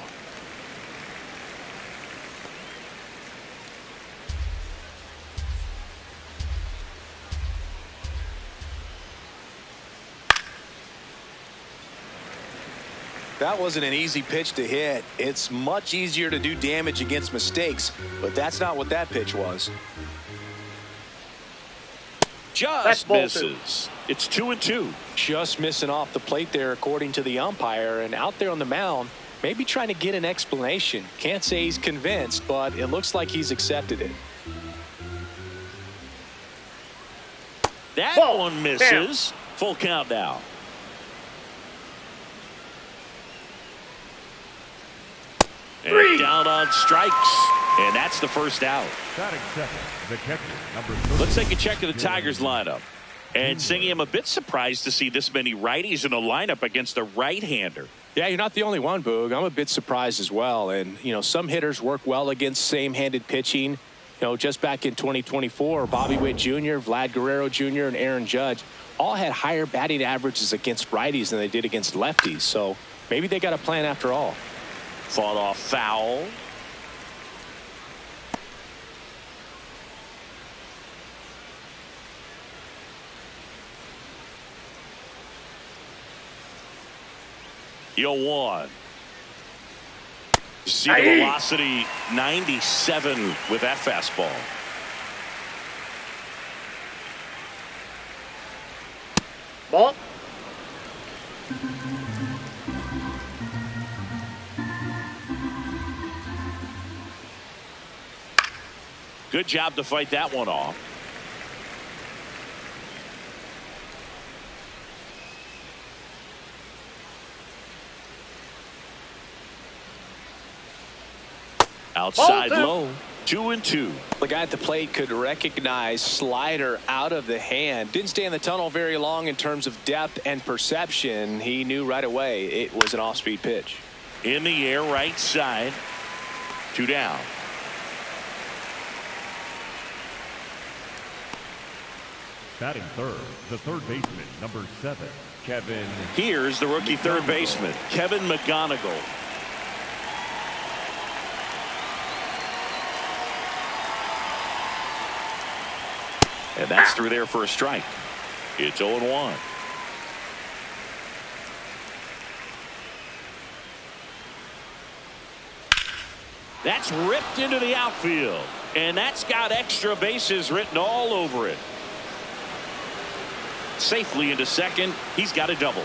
That wasn't an easy pitch to hit. It's much easier to do damage against mistakes, but that's not what that pitch was. Just misses. It's 2-2. Just missing off the plate there, according to the umpire, and out there on the mound, maybe trying to get an explanation. Can't say he's convinced, but it looks like he's accepted it. That one misses. Full count now. And down on strikes. And that's the first out. Batting second, the catcher, number 30. Let's take a check of the Tigers lineup. And Singy, I'm a bit surprised to see this many righties in a lineup against a right-hander. Yeah, you're not the only one, Boog. I'm a bit surprised as well. And, you know, some hitters work well against same-handed pitching. You know, just back in 2024, Bobby Witt Jr., Vlad Guerrero Jr., and Aaron Judge all had higher batting averages against righties than they did against lefties. So maybe they got a plan after all. Fought off foul. Yo, one. See the velocity, 97 with that fastball. Ball. Good job to fight that one off. Outside Ball two. low. 2-2. The guy at the plate could recognize slider out of the hand. Didn't stay in the tunnel very long in terms of depth and perception. He knew right away it was an off-speed pitch. In the air, right side. 2 down. Batting third, the third baseman, number 7, Kevin. Here's the rookie third baseman, Kevin McGonigal. And that's through there for a strike. It's 0-1. That's ripped into the outfield. And that's got extra bases written all over it. Safely into second. He's got a double.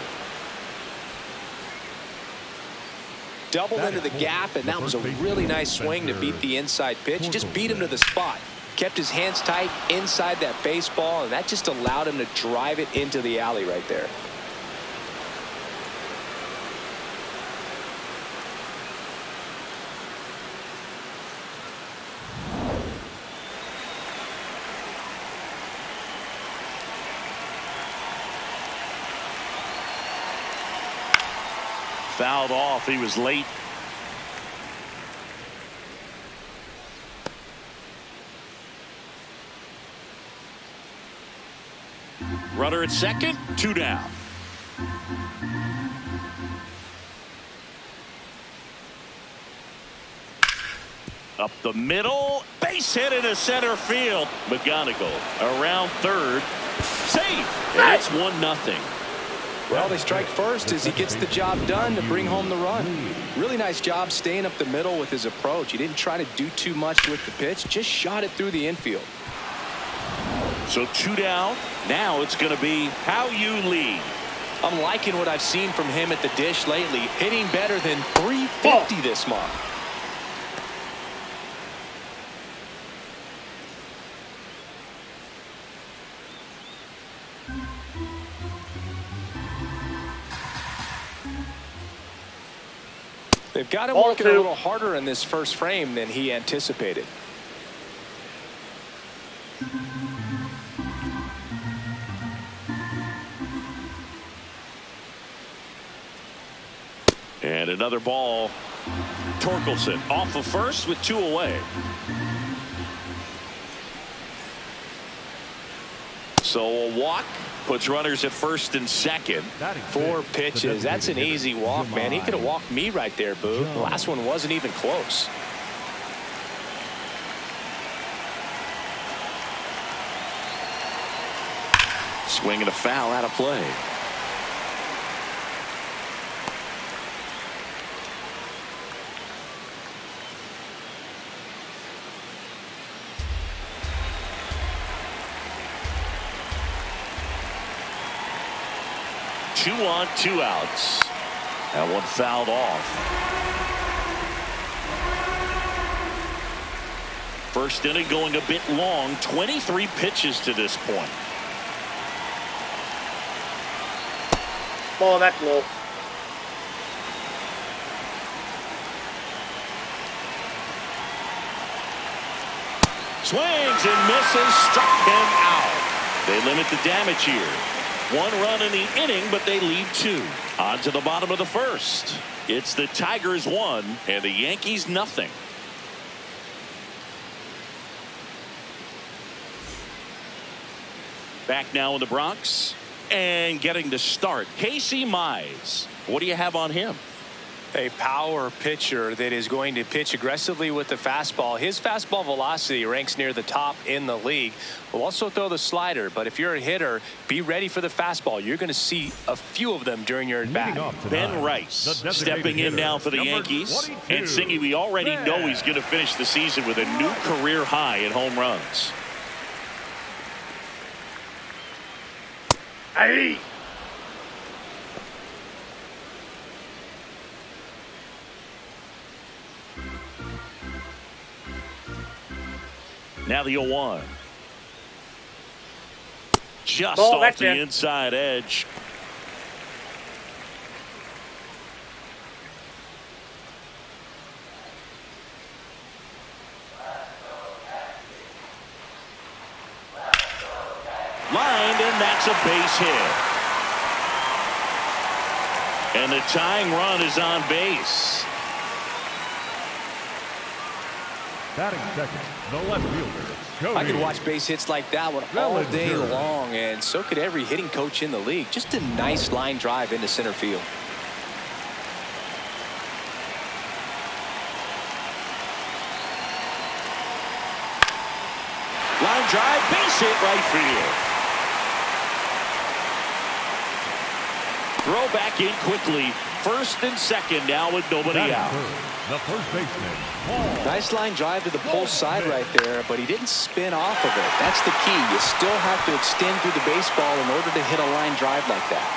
Doubled into the gap, and that was a really nice swing to beat the inside pitch. Just beat him to the spot. Kept his hands tight inside that baseball, and that just allowed him to drive it into the alley right there. Fouled off. He was late. Runner at second. 2 down. Up the middle. Base hit into center field. McGonigal around third. Safe. And it's 1-0. Well, they strike first as he gets the job done to bring home the run. Really nice job staying up the middle with his approach. He didn't try to do too much with the pitch, just shot it through the infield. So 2 down. Now it's going to be how you lead. I'm liking what I've seen from him at the dish lately, hitting better than .350 this month. They've got him working a little harder in this first frame than he anticipated. And another ball. Torkelson off of first with 2 away. So a walk puts runners at first and second. 4 pitches. That's an easy walk, man. He could have walked me right there, Boo. The last one wasn't even close. Swing and a foul out of play. Two on, 2 outs. That one fouled off. First inning going a bit long. 23 pitches to this point. Ball, that's low. Swings and misses. Struck him out. They limit the damage here. 1 run in the inning, but they lead 2. On to the bottom of the first. It's the Tigers 1 and the Yankees nothing. Back now in the Bronx and getting the start. Casey Mize. What do you have on him? A power pitcher that is going to pitch aggressively with the fastball. His fastball velocity ranks near the top in the league. Will also throw the slider, but if you're a hitter, be ready for the fastball. You're going to see a few of them during your at-bat. Ben Rice stepping in now for the Yankees. And Singy, we already know he's going to finish the season with a new career high in home runs. Hey! Now the 0-1. Just Ball, off the it. inside edge. that's a base hit. And the tying run is on base. Batting second, the left fielder, Cody. I could watch base hits like that one all day long, and so could every hitting coach in the league. Just a nice line drive into center field. Line drive, base hit, right field. Throw back in quickly. First and second now with nobody out. The first baseman, Paul. Nice line drive to the pull side right there, but he didn't spin off of it. That's the key. You still have to extend through the baseball in order to hit a line drive like that.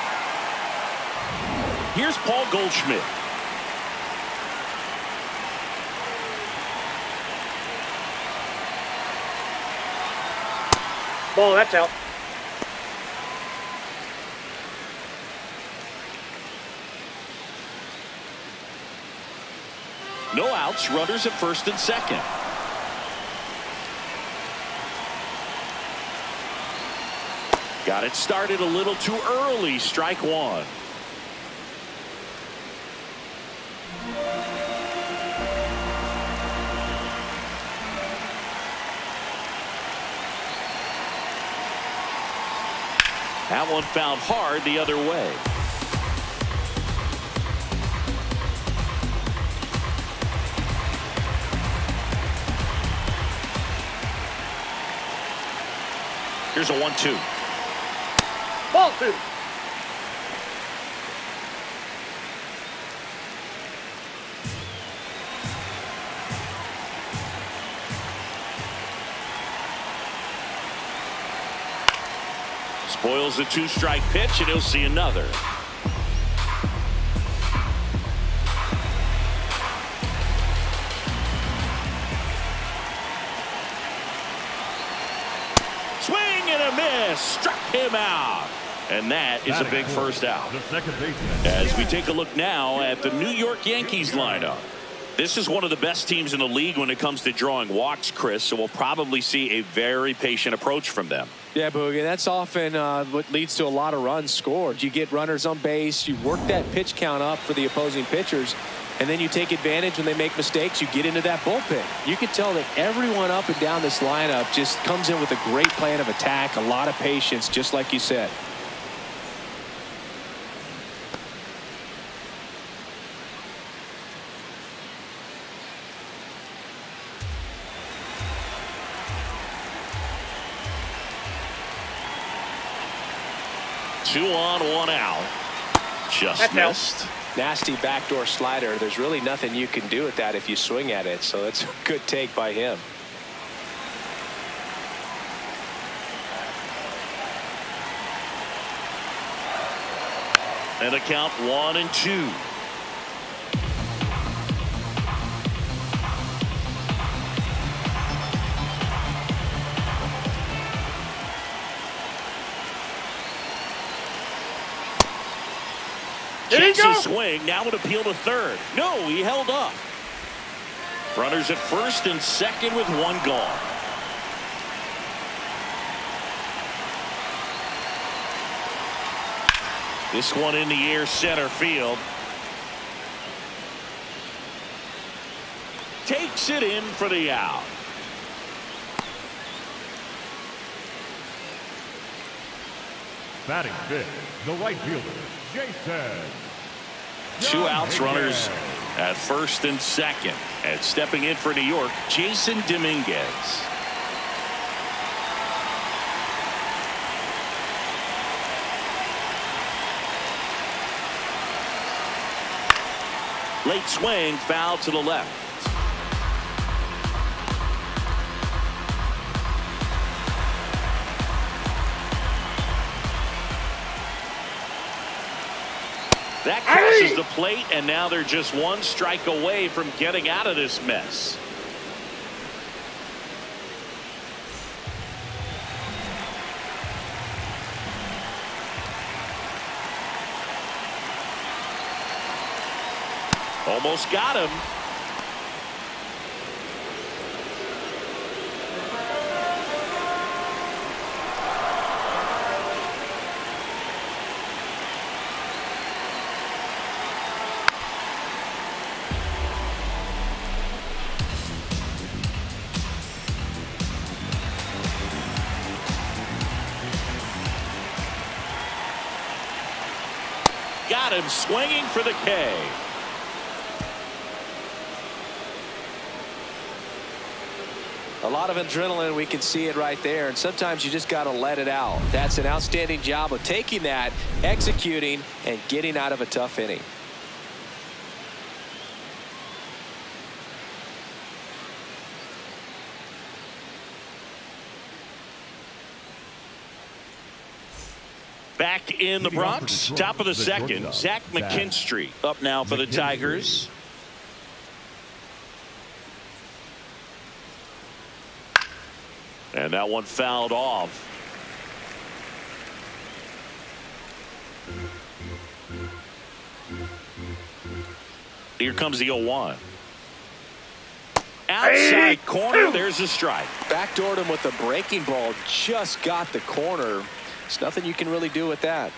Here's Paul Goldschmidt. Ball, that's out. No outs, runners at first and second. Got it started a little too early. Strike one. That one found hard the other way. Here's a 1-2. Ball two. Spoils the 2-strike pitch, and he'll see another. Swing and a miss. Struck him out. And that is a big first out. The second baseman. As we take a look now at the New York Yankees lineup. This is one of the best teams in the league when it comes to drawing walks, Chris, so we'll probably see a very patient approach from them. Yeah, Boogie, that's often what leads to a lot of runs scored. You get runners on base, you work that pitch count up for the opposing pitchers, and then you take advantage when they make mistakes. You get into that bullpen. You can tell that everyone up and down this lineup just comes in with a great plan of attack, a lot of patience, just like you said. Two on, one out. Just That's missed. out. Nasty backdoor slider. There's really nothing you can do with that if you swing at it. So that's a good take by him. And a count 1-2. Chance to swing. Now would appeal to third. No, he held up. Runners at first and second with one gone. This one in the air, center field. Takes it in for the out. Batting fifth, the right fielder, Jason. Two outs, runners at first and second. And stepping in for New York, Jason Dominguez. Late swing, foul to the left. That crosses the plate, and now they're just one strike away from getting out of this mess. Almost got him. got him swinging for the K. A lot of adrenaline, we can see it right there, and sometimes you just got to let it out. That's an outstanding job of taking that, executing, and getting out of a tough inning. Back in the Bronx, top of the second, Zach McKinstry up now for the Tigers. And that one fouled off. Here comes the 0-1. Outside corner, there's a strike. Backdoored him with a breaking ball, just got the corner. There's nothing you can really do with that.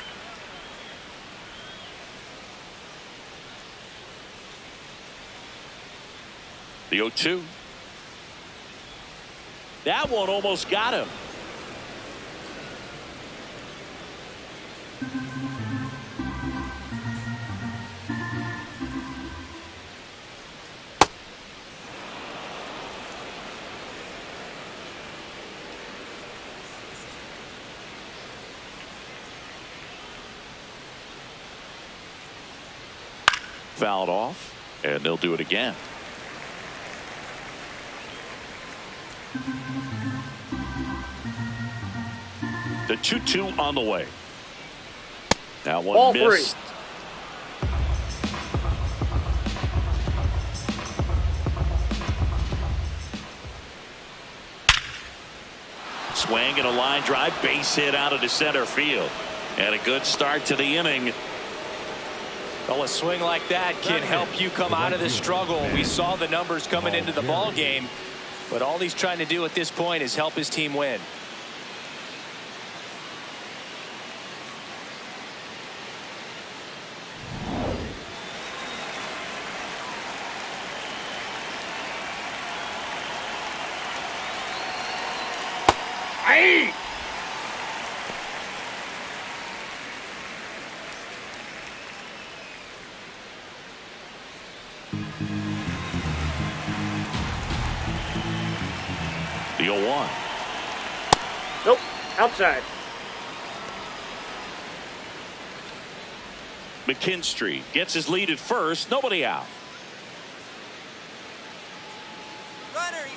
The 0-2. That one almost got him. Fouled off, and they'll do it again. The 2-2 on the way. That one Ball missed. Three. Swing and a line drive, base hit out of the center field. And a good start to the inning. Well, a swing like that can help you come out of this struggle. We saw the numbers coming into the ball game, but all he's trying to do at this point is help his team win. Hey! The 0-1. Nope. Outside. McKinstry gets his lead at first. Nobody out.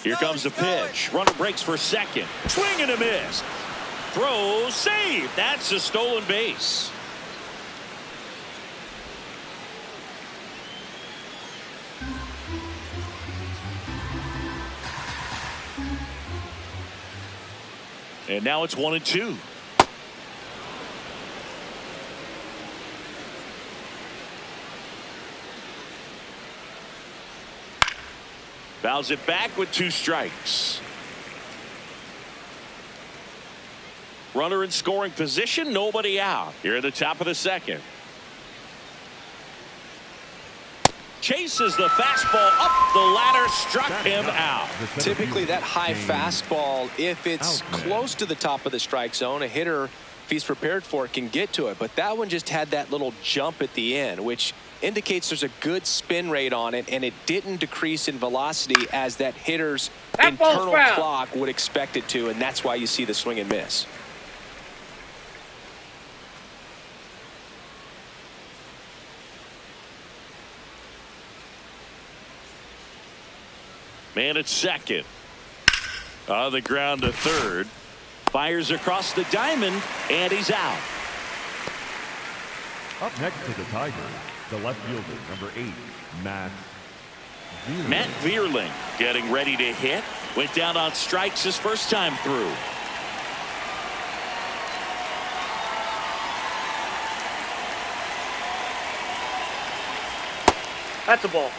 Here comes the pitch. Runner breaks for second. Swing and a miss. Throw, save. That's a stolen base. And now it's 1-2. Fouls it back with 2 strikes. Runner in scoring position, nobody out. Here at the top of the second. Chases the fastball up the ladder, struck him out. Typically that high fastball, if it's close to the top of the strike zone, a hitter, if he's prepared for it, can get to it. But that one just had that little jump at the end, which indicates there's a good spin rate on it, and it didn't decrease in velocity as that hitter's internal clock would expect it to, and that's why you see the swing and miss. Man at second. On the ground to third. Fires across the diamond, and he's out. Up next to the Tigers, the left fielder, number 8, Matt Vierling. Matt Vierling getting ready to hit. Went down on strikes his first time through. That's a ball.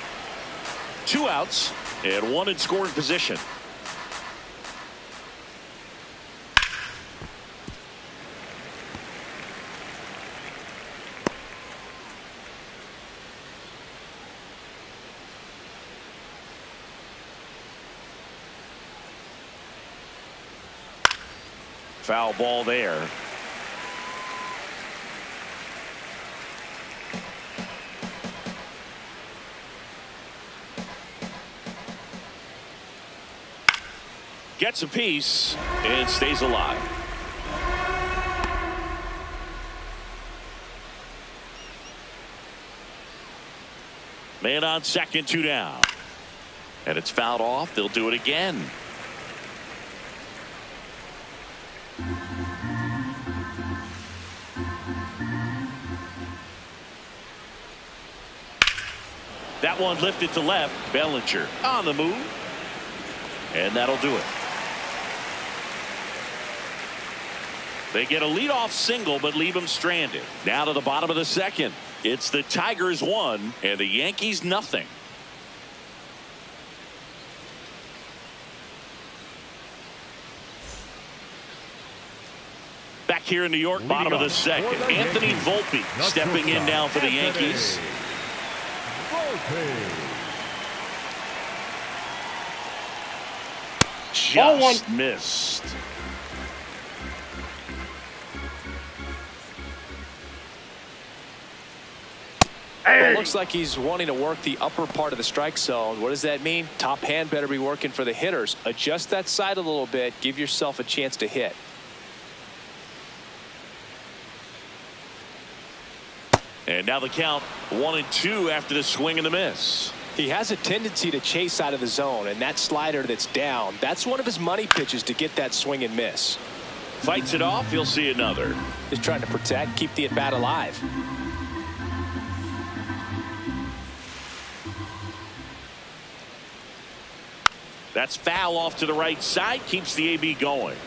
2 outs and 1 in scoring position. Foul ball there. Gets a piece and stays alive. Man on second, 2 down. And it's fouled off. They'll do it again. That one lifted to left. Bellinger on the move. And that'll do it. They get a leadoff single but leave him stranded. Now to the bottom of the second. It's the Tigers 1 and the Yankees nothing. Back here in New York, bottom of the second. Anthony Volpe stepping in now for the Yankees. Just missed. Well, it looks like he's wanting to work the upper part of the strike zone. What does that mean? Top hand better be working for the hitters. Adjust that side a little bit. Give yourself a chance to hit. And now the count 1-2 after the swing and the miss. He has a tendency to chase out of the zone, and that slider that's down, that's one of his money pitches to get that swing and miss. Fights it off. You'll see another. Just trying to protect, keep the at bat alive. That's foul off to the right side. Keeps the AB going.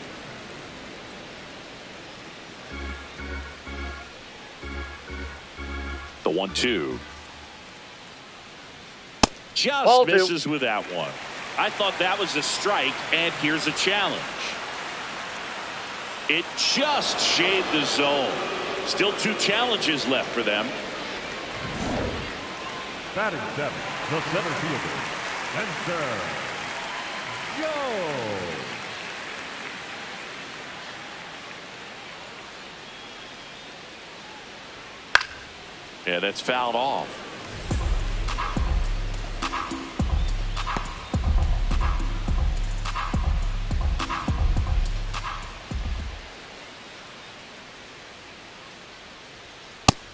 The 1-2. Just Ball misses two. with that one. I thought that was a strike, and here's a challenge. It just shaved the zone. Still 2 challenges left for them. Batting 7, the center fielder, Spencer. Go! Yeah, that's fouled off.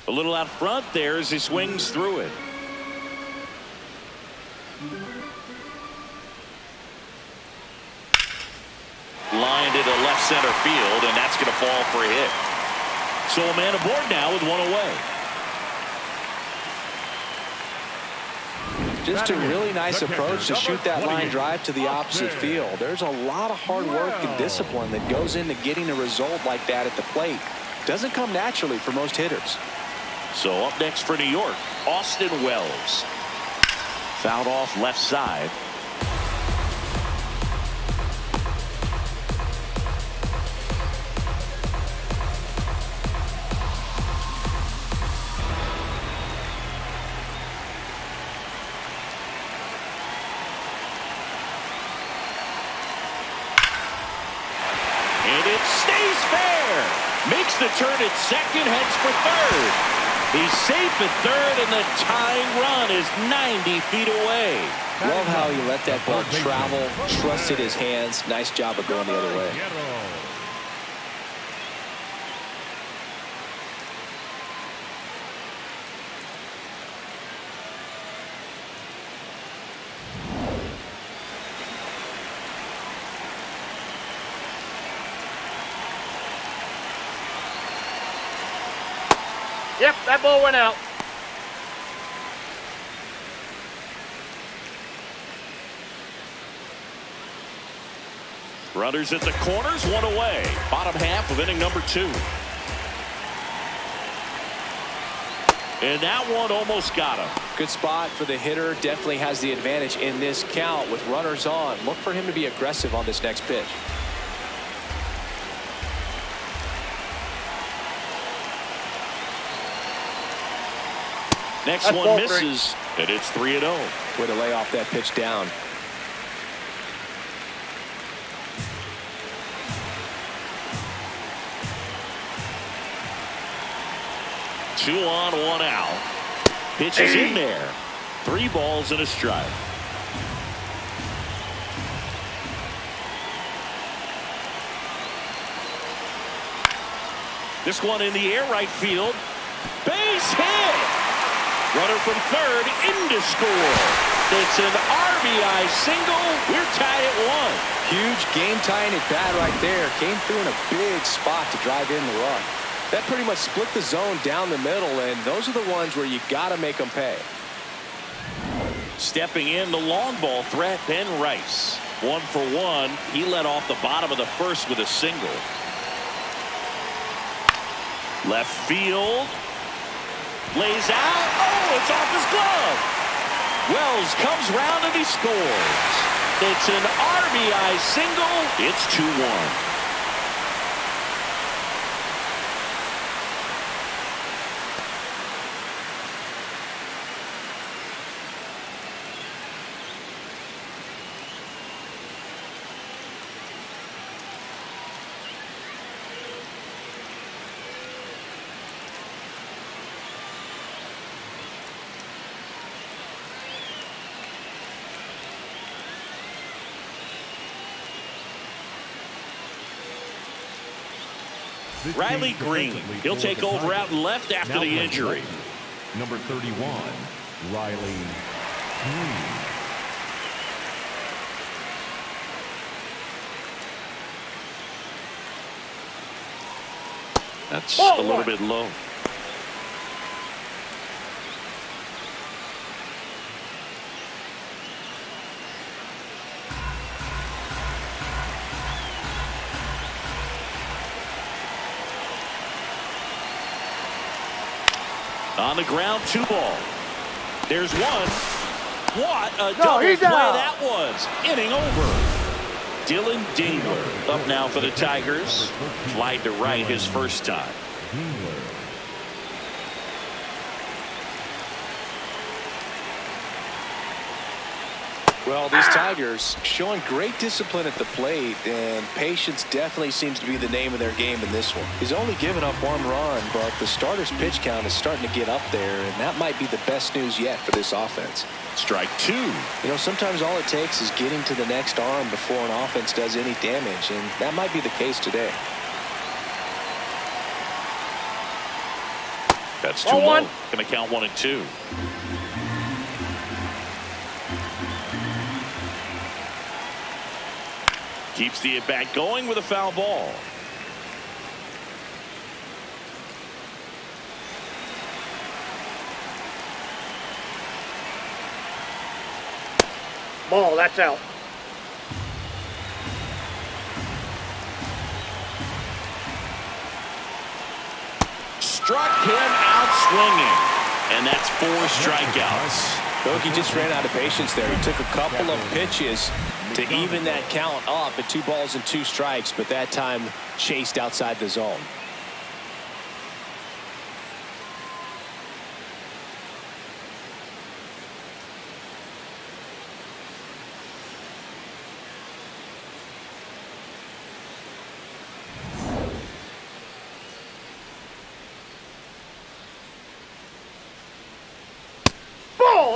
A little out front there as he swings through it. Lined into left center field, and that's going to fall for a hit. So a man aboard now with 1 away. Just a really nice approach to shoot that line drive to the opposite field. There's a lot of hard work and discipline that goes into getting a result like that at the plate. Doesn't come naturally for most hitters. So up next for New York, Austin Wells. Fouled off left side. And it stays fair. Makes the turn at second, heads for third. He's safe at third, and the tying run is 90 feet away. Love how he let that ball travel, trusted his hands. Nice job of going the other way. Yep, that ball went out. Runners at the corners, 1 away. Bottom half of inning number 2. And that one almost got him. Good spot for the hitter. Definitely has the advantage in this count with runners on. Look for him to be aggressive on this next pitch. Next That's one ball misses, and it's 3-0. Way to lay off that pitch down. Two on, 1 out. Pitch is in there. 3 balls and a strike. This one in the air, right field. Base hit. Runner from third in to score. It's an RBI single. We're tied at 1. Huge game-tying at bat right there. Came through in a big spot to drive in the run. That pretty much split the zone down the middle, and those are the ones where you got to make them pay. Stepping in, the long ball threat, Ben Rice. 1 for 1. He led off the bottom of the first with a single. Left field. Lays out. Oh, it's off his glove. Wells comes round and he scores. It's an RBI single. It's 2-1. Riley Green, he'll take over out and left after the injury. Number 31, Riley Green. That's a little bit low. On the ground, 2 ball. There's 1. What a double play that was. Inning over. Dylan Dingler up now for the Tigers. Fly to right his first time. Well, these Tigers showing great discipline at the plate, and patience definitely seems to be the name of their game in this one. He's only given up 1 run, but the starter's pitch count is starting to get up there, and that might be the best news yet for this offense. Strike 2. You know, sometimes all it takes is getting to the next arm before an offense does any damage, and that might be the case today. That's too low. Going to count 1 and 2. Keeps the at-bat going with a foul ball. Ball, that's out. Struck him out swinging. And that's 4 strikeouts. Bogey just ran out of patience there. He took a couple of pitches to even that count up at 2 balls and 2 strikes, but that time chased outside the zone.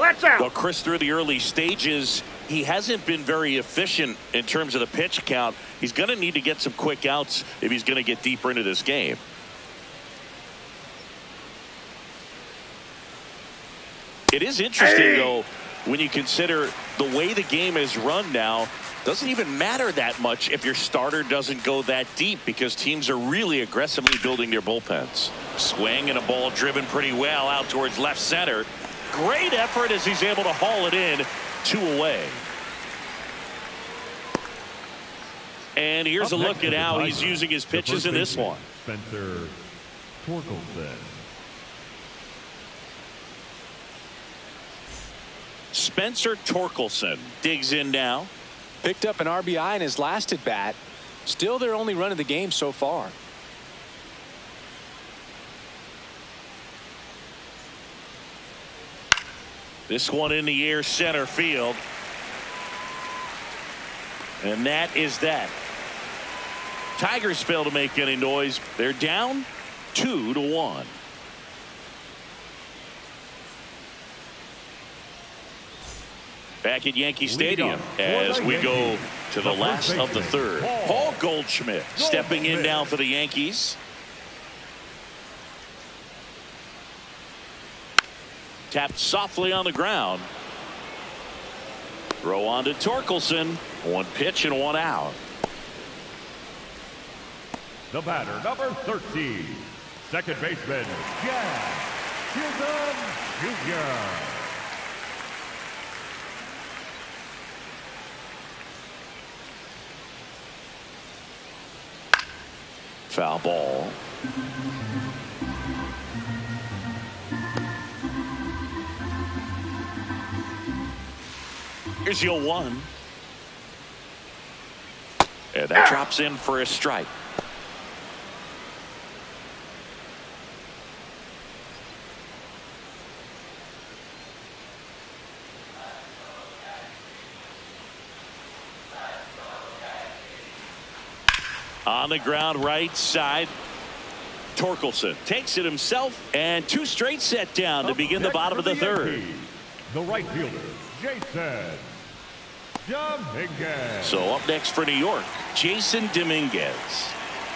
That's out. Well, Chris, through the early stages, he hasn't been very efficient in terms of the pitch count. He's going to need to get some quick outs if he's going to get deeper into this game. It is interesting, though, when you consider the way the game is run now. Doesn't even matter that much if your starter doesn't go that deep, because teams are really aggressively building their bullpens. Swing and a ball driven pretty well out towards left center. Great effort as he's able to haul it in. 2 away. And here's a look at how he's using his pitches in this one. Spencer Torkelson. Spencer Torkelson digs in now. Picked up an RBI in his last at bat. Still their only run of the game so far. This one in the air, center field. And that is that. Tigers fail to make any noise. They're down 2-1. Back at Yankee Stadium as we go to the last of the third. Paul Goldschmidt stepping in now for the Yankees. tapped softly on the ground. Throw on to Torkelson. One pitch and one out. The batter, number 13, second baseman, Jack Chisholm Jr. Foul ball. Here's the 0-1. And that drops in for a strike. On the ground right side. Torkelson takes it himself, and two straight set down to begin the bottom of the third. The right fielder, Jason Dominguez. So up next for New York, Jason Dominguez.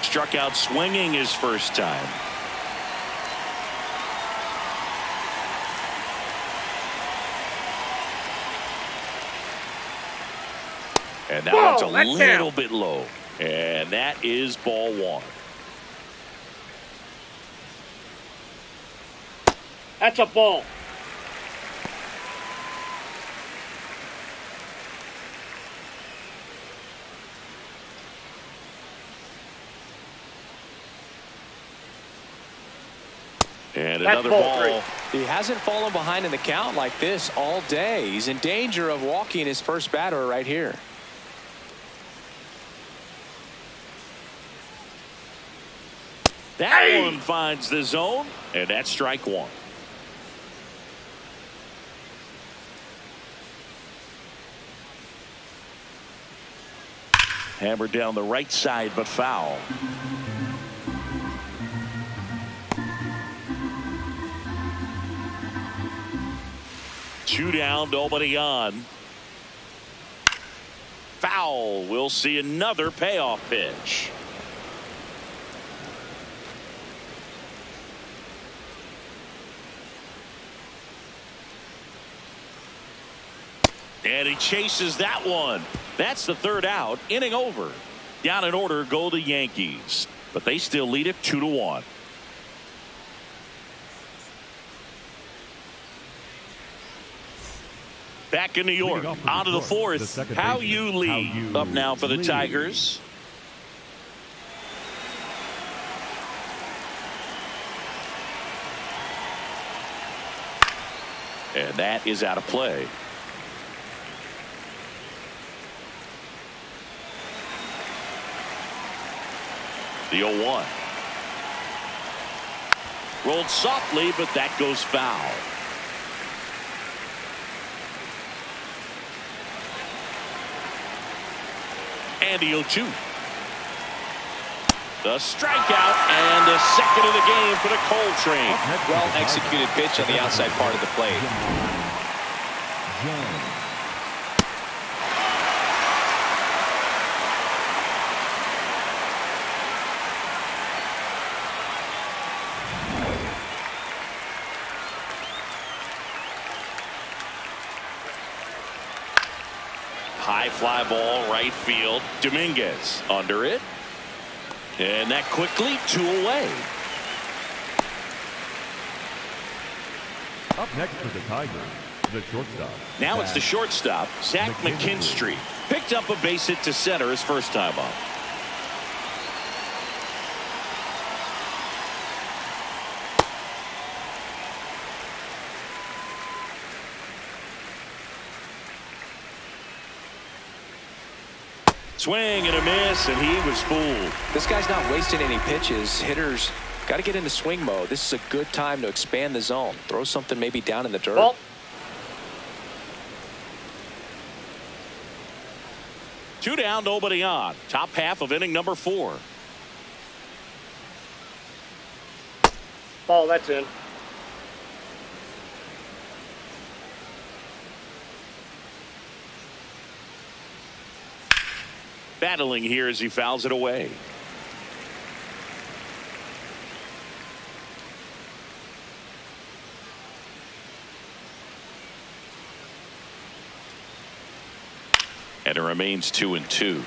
Struck out swinging his first time. And now it's a little bit low. And that is ball one. That's a ball. And another ball. He hasn't fallen behind in the count like this all day. He's in danger of walking his first batter right here. That one finds the zone, and that's strike one. Hammered down the right side, but foul. Two down, nobody on. Foul. We'll see another payoff pitch. And he chases that one. That's the third out. Inning over. Down in order go the Yankees. But they still lead it 2-1. Back in New York. On to the fourth. How you lead. Up now for the Tigers. And that is out of play. The 0-1. Rolled softly, but that goes foul. And the 0-2. The strikeout and the second of the game for the Coltrane. Well executed pitch on the outside part of the plate. High fly ball right field. Dominguez under it. And that quickly 2 away. Up next for the Tigers, the shortstop. Now it's the shortstop, Zach McKinstry. Picked up a base hit to center his first time up. Swing and a miss, and he was fooled. This guy's not wasting any pitches. Hitters got to get into swing mode. This is a good time to expand the zone. Throw something maybe down in the dirt. Ball. 2 down, nobody on. Top half of inning number 4. Ball, that's in. Battling here as he fouls it away. And it remains 2-2.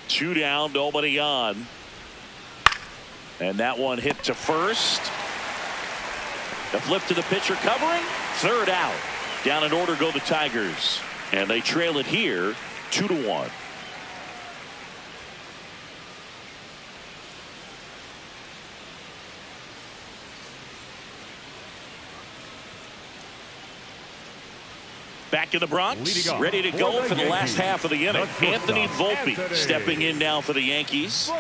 Two down, nobody on. And that one hit to first. The flip to the pitcher covering. Third out. Down in order go the Tigers. And they trail it here 2-1. Back in the Bronx, ready to go for the last half of the inning. Anthony Volpe stepping in now for the Yankees.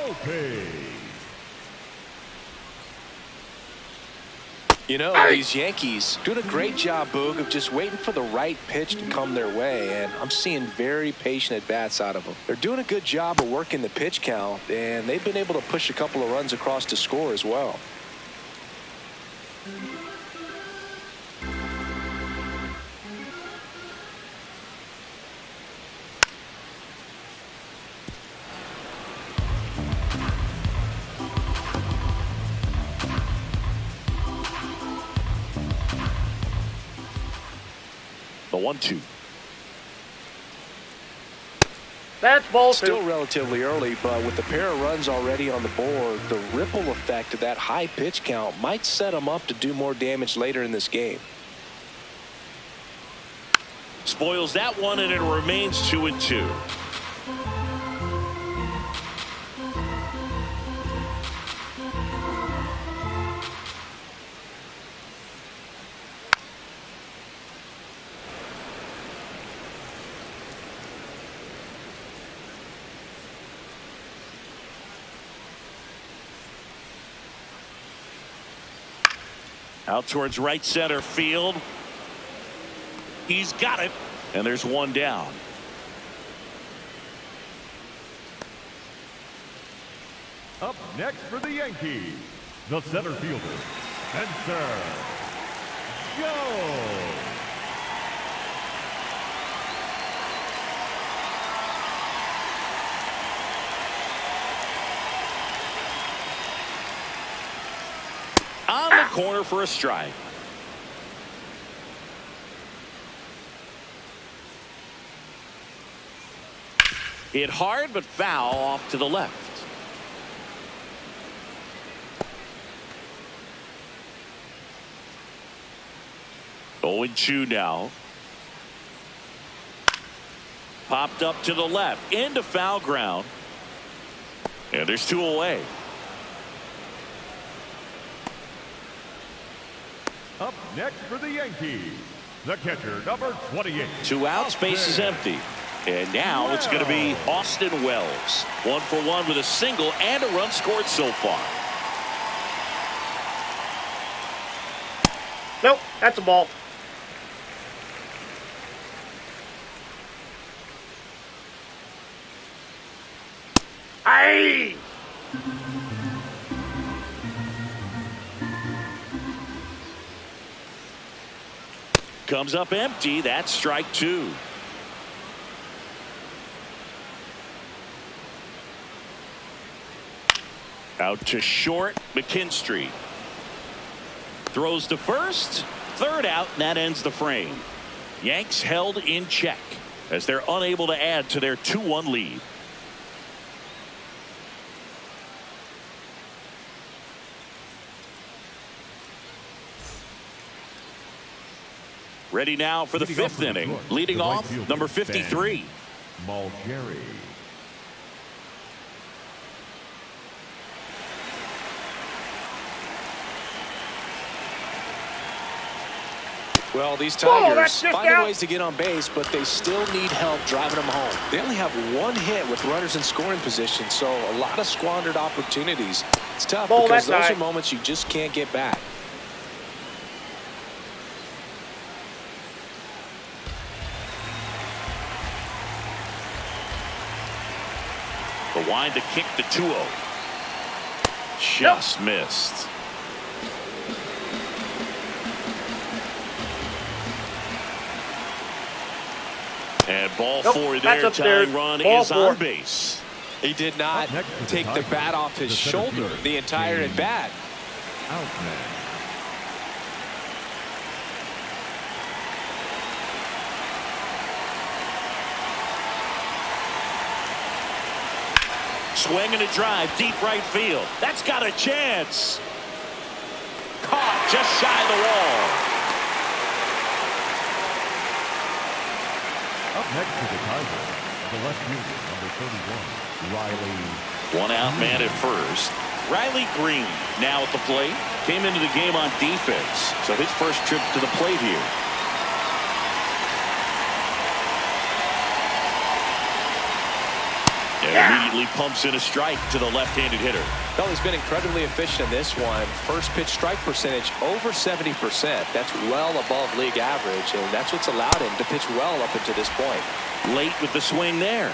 You know, these Yankees doing a great job, Boog, of just waiting for the right pitch to come their way, and I'm seeing very patient at-bats out of them. They're doing a good job of working the pitch count, and they've been able to push a couple of runs across to score as well. The 1-2. That's ball two. Still relatively early, but with the pair of runs already on the board, the ripple effect of that high pitch count might set them up to do more damage later in this game. Spoils that one, and it remains 2-2. Out towards right center field. He's got it. And there's one down. Up next for the Yankees, the center fielder, Spencer Jones. On the corner for a strike. Hit hard but foul off to the left. Oh, and 2 now. Popped up to the left into foul ground. And there's 2 away. Up next for the Yankees, the catcher, number 28. 2 outs, base is empty. And now it's going to be Austin Wells. 1 for 1 with a single and a run scored so far. Nope, that's a ball. Aye! Comes up empty. That's strike 2. Out to short, McKinstry. Throws to first. Third out, and that ends the frame. Yanks held in check as they're unable to add to their 2-1 lead. Ready now for the 5th inning. Leading off, number 53. Mulgeri. Well, these Tigers finding finding ways to get on base, but they still need help driving them home. They only have 1 hit with runners in scoring position, so a lot of squandered opportunities. It's tough because those are moments you just can't get back. The wind to kick the 2-0. Just missed. And ball 4 there. Tying run is on base. He did not take the bat off his shoulder the entire at bat. Swing and a drive, deep right field. That's got a chance. Caught just shy of the wall. Up next to the Tigers, the left fielder, number 31, Riley. One out man at first. Riley Green now at the plate. Came into the game on defense, so his first trip to the plate here. And immediately pumps in a strike to the left-handed hitter. Well, he's been incredibly efficient in this one. First pitch strike percentage over 70%. That's well above league average, and that's what's allowed him to pitch well up until this point. Late with the swing there.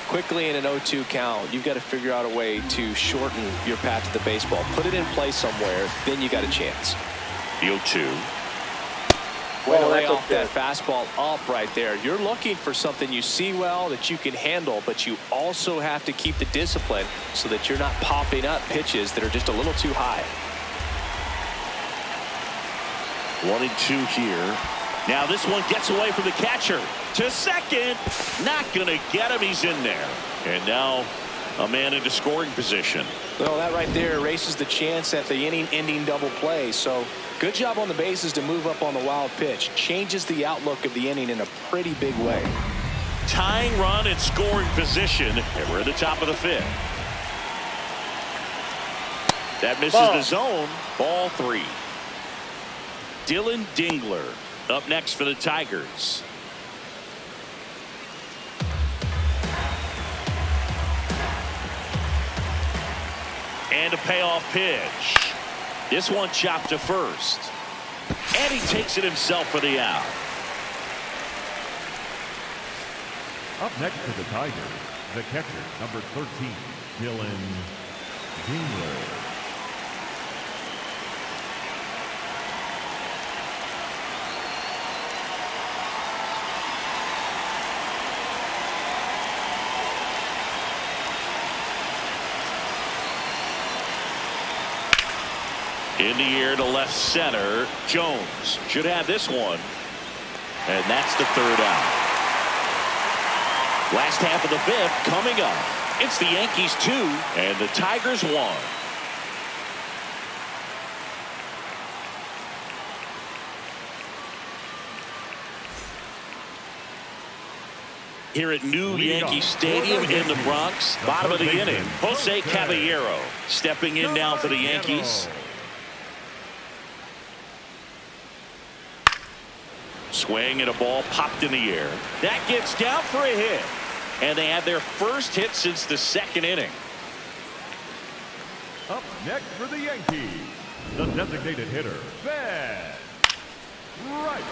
Quickly in an 0-2 count, you've got to figure out a way to shorten your path to the baseball. Put it in play somewhere, then you got a chance. The 0-2. Way to lay off that fastball up right there. You're looking for something you see well that you can handle, but you also have to keep the discipline so that you're not popping up pitches that are just a little too high. 1-2 here. Now this one gets away from the catcher to second. Not going to get him. He's in there. And now a man into scoring position. Well, that right there erases the chance at the inning-ending double play. So good job on the bases to move up on the wild pitch. Changes the outlook of the inning in a pretty big way. Tying run in scoring position, and we're at the top of the fifth. That misses the zone. Ball 3. Dylan Dingler up next for the Tigers. And a payoff pitch. This one chopped to first. And he takes it himself for the out. Up next to the Tigers, the catcher, number 13, Dylan Dingler. In the air to left center. Jones should have this one. And that's the third out. Last half of the fifth coming up. It's the Yankees 2 and the Tigers 1. Here at New Yankee Stadium in the Bronx, bottom of the inning, Jose Caballero stepping in now for the Yankees. Swing and a ball popped in the air. That gets down for a hit. And they had their first hit since the second inning. Up next for the Yankees, the designated hitter, Ben Wright.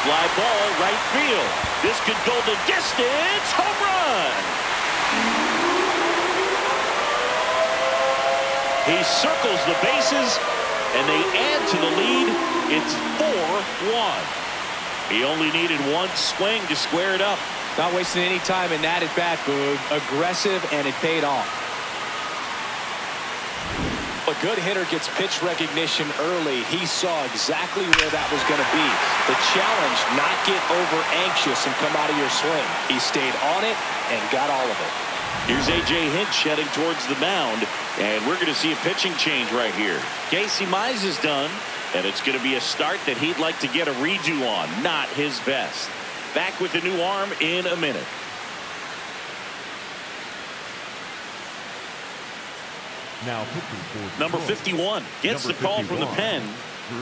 Fly ball right field. This could go the distance. Home run. He circles the bases and they add to the lead. It's 4-1. He only needed one swing to square it up. Not wasting any time in that at bat, Boog. Aggressive, and it paid off. A good hitter gets pitch recognition early. He saw exactly where that was going to be. The challenge, not get over anxious and come out of your swing. He stayed on it and got all of it. Here's A.J. Hinch heading towards the mound, and we're going to see a pitching change right here. Casey Mize is done, and it's going to be a start that he'd like to get a redo on. Not his best. Back with the new arm in a minute. Now for number 51 gets the call from the pen.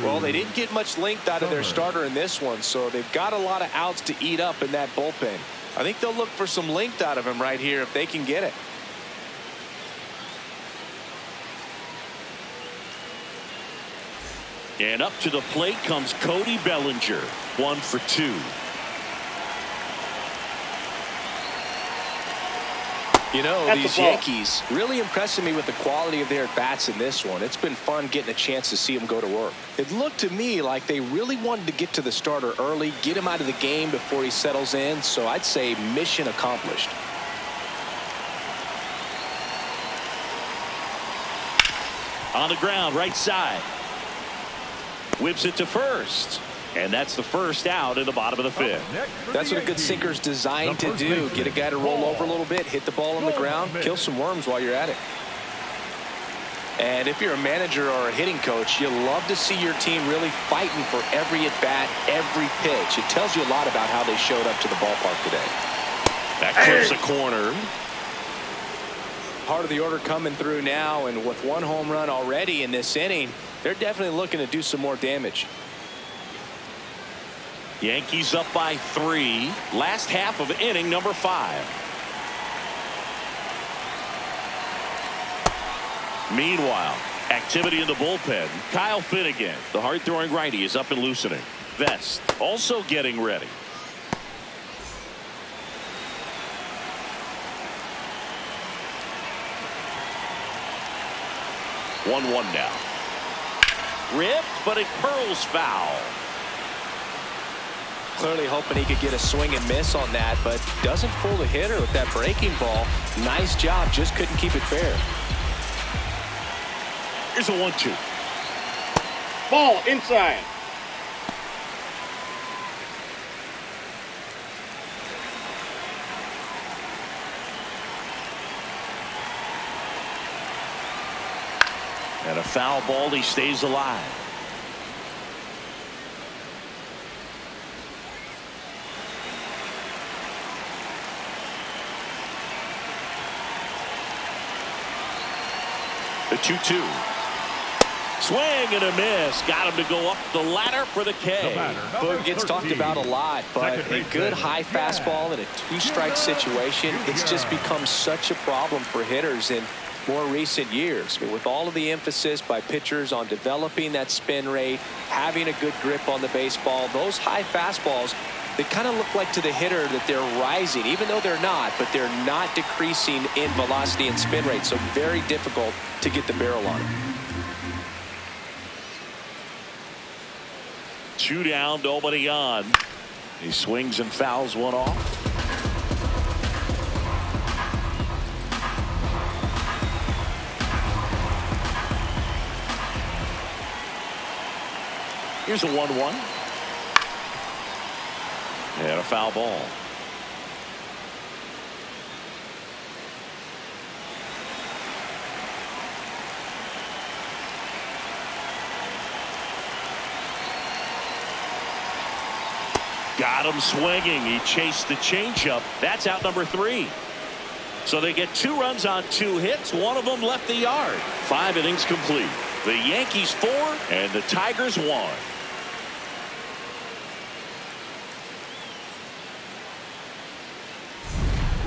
Well, they didn't get much length out of their starter in this one, so they've got a lot of outs to eat up in that bullpen. I think they'll look for some length out of him right here if they can get it. And up to the plate comes Cody Bellinger. 1 for 2. You know, these Yankees really impressing me with the quality of their at-bats in this one. It's been fun getting a chance to see them go to work. It looked to me like they really wanted to get to the starter early, get him out of the game before he settles in, so I'd say mission accomplished. On the ground, right side. Whips it to first. And that's the first out in the bottom of the fifth. That's what a good sinker's designed to do. Get a guy to roll over a little bit, hit the ball on the ground, kill some worms while you're at it. And if you're a manager or a hitting coach, you love to see your team really fighting for every at-bat, every pitch. It tells you a lot about how they showed up to the ballpark today. That clips the corner. Part of the order coming through now, and with one home run already in this inning, they're definitely looking to do some more damage. Yankees up by 3. Last half of inning number 5. Meanwhile, activity in the bullpen. Kyle Finnegan, the hard-throwing righty, is up and loosening. Vest also getting ready. One now. Ripped, but it curls foul. Clearly hoping he could get a swing and miss on that, but doesn't fool the hitter with that breaking ball. Nice job, just couldn't keep it fair. Here's a 1-2. Ball inside. And a foul ball, he stays alive. The 2-2. Swing and a miss. Got him to go up the ladder for the K. Boog gets talked about a lot, but a good high fastball in a 2-strike situation, it's just become such a problem for hitters in more recent years. I mean, with all of the emphasis by pitchers on developing that spin rate, having a good grip on the baseball, those high fastballs, they kind of look like to the hitter that they're rising, even though they're not, but they're not decreasing in velocity and spin rate, so very difficult to get the barrel on it. 2 down, nobody on. He swings and fouls one off. Here's a 1-1. And a foul ball. Got him swinging. He chased the changeup. That's out number 3. So they get 2 runs on 2 hits. One of them left the yard. 5 innings complete. The Yankees 4 and the Tigers 1.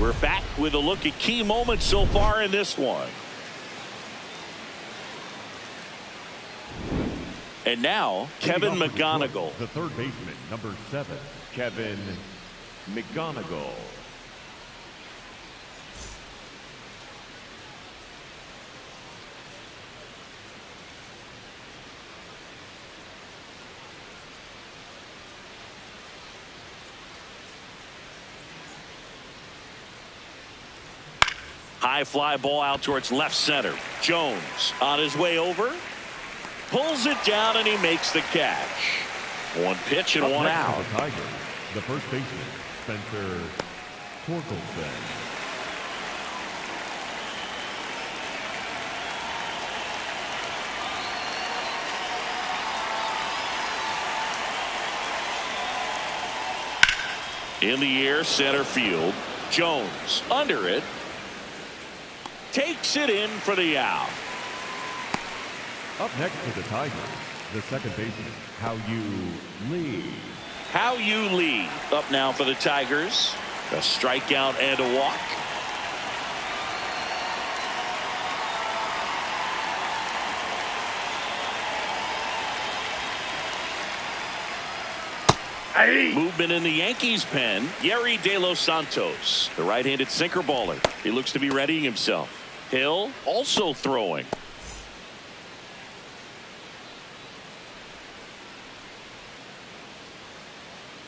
We're back with a look at key moments so far in this one. And now, Kevin McGonigal. The third baseman, number 7, Kevin McGonigal. High fly ball out towards left center. Jones on his way over. Pulls it down and he makes the catch. 1 pitch and 1 out. The Tigers, the first baseman, Spencer Torkelson. In the air, center field. Jones under it. Takes it in for the out. Up next for the Tigers, the second baseman, Hao-Yu Lee. Hao-Yu Lee up now for the Tigers. A strikeout and a walk. Movement in the Yankees pen. Yeri De Los Santos, the right-handed sinker baller. He looks to be readying himself. Hill also throwing.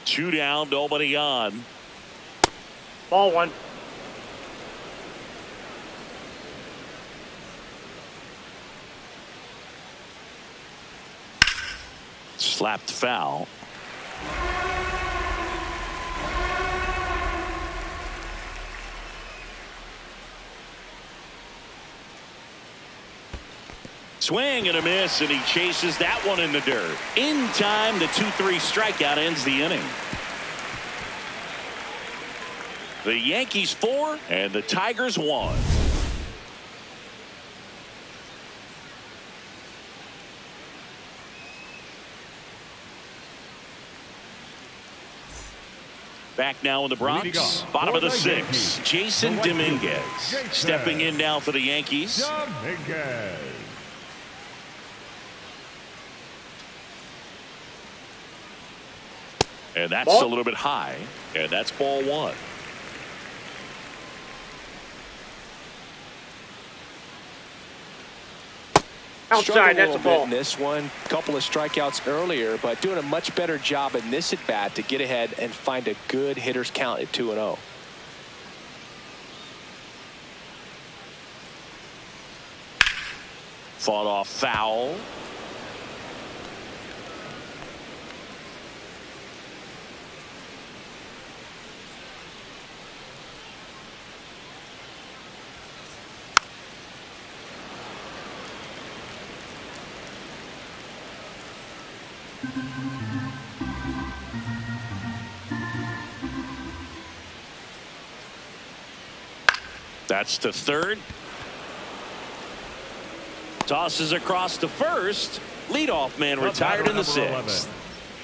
Two down, nobody on. Ball 1. Slapped foul. Swing and a miss, and he chases that one in the dirt. In time, the 2-3 strikeout ends the inning. The Yankees 4 and the Tigers 1. Back now in the Bronx, bottom of the 6th, Jason Dominguez stepping in now for the Yankees. Dominguez. And that's a little bit high, and that's ball 1. Outside, that's a ball. In this one, couple of strikeouts earlier, but doing a much better job in this at bat to get ahead and find a good hitter's count at 2-0. Fought off foul. That's to third. Tosses across to first. Leadoff man retired in the 6th. 11.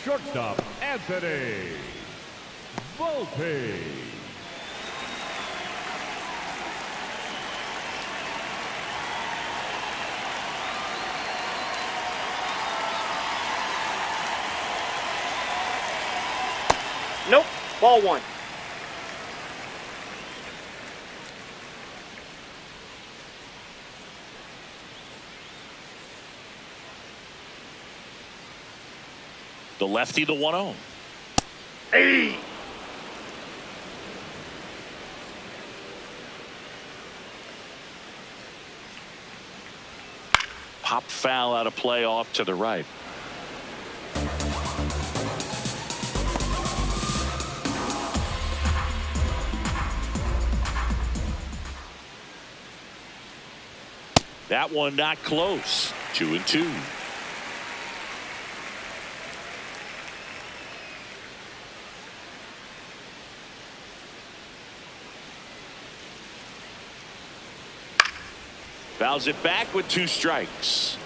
Shortstop Anthony Volpe. Nope. Ball 1. The lefty, the 1-0. Hey. Pop foul out of play off to the right. That one not close. 2-2. Fouls it back with 2 strikes.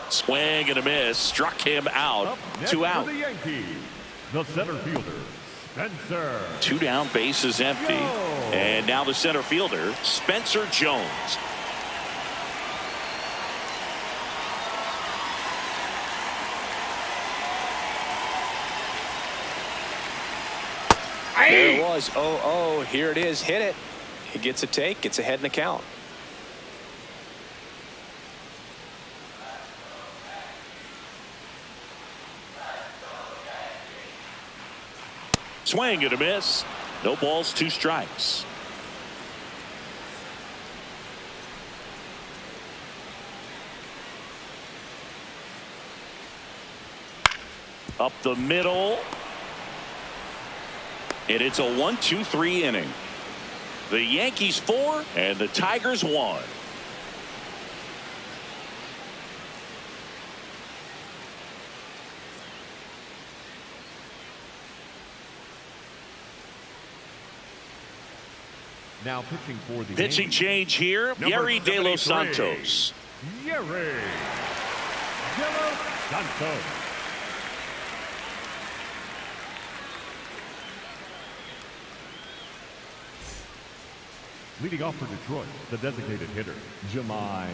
Swing and a miss. Struck him out. Up next 2 out. for the Yankees, the center fielder, Spencer. 2 down, bases empty. Jones. And now the center fielder, Spencer Jones. There it was. Oh, here it is. Hit it. He gets a take, gets ahead in the count. Swing and a miss. No balls, 2 strikes. Up the middle. And it's a 1-2-3 inning. The Yankees 4 and the Tigers 1. Now pitching for the Pitching Yankees, change here. number Yerry De Los 73, Santos. Yerry De Los Santos. Leading off for Detroit, the designated hitter, Jahmai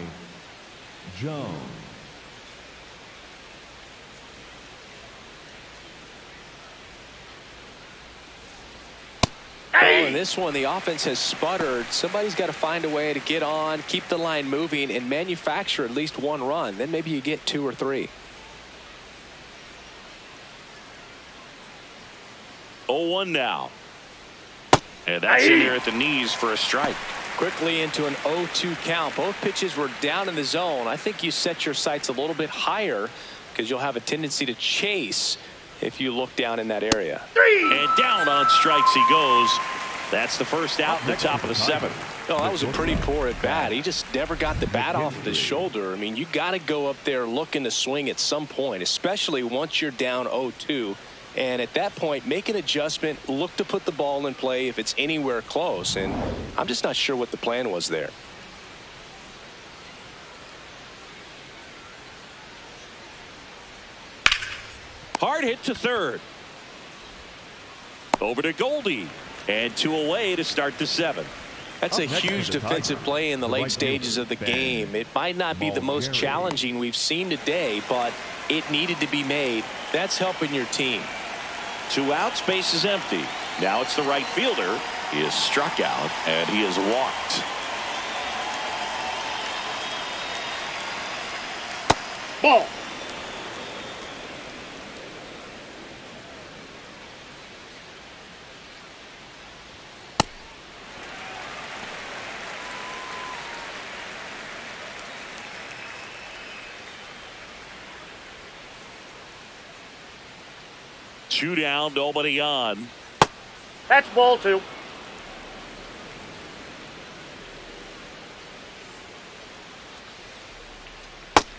Jones. Oh, in this one, the offense has sputtered. Somebody's got to find a way to get on, keep the line moving, and manufacture at least 1 run. Then maybe you get 2 or 3. 0-1 now. And that's in there at the knees for a strike. Quickly into an 0-2 count. Both pitches were down in the zone. I think you set your sights a little bit higher because you'll have a tendency to chase if you look down in that area. And down on strikes he goes. That's the first out in the top of the seventh. No, that was a pretty poor at bat. He just never got the bat off of his shoulder. I mean, you got to go up there looking to swing at some point, especially once you're down 0-2. And at that point, make an adjustment, look to put the ball in play if it's anywhere close. And I'm just not sure what the plan was there. Hard hit to third. Over to Goldie. And 2 away to start the seventh. That's a huge defensive play in the late stages of the game. It might not be the most challenging we've seen today, but it needed to be made. That's helping your team. 2 outs, base is empty. Now it's the right fielder. He is struck out and he is walked. Ball. Two down, nobody on. That's ball 2.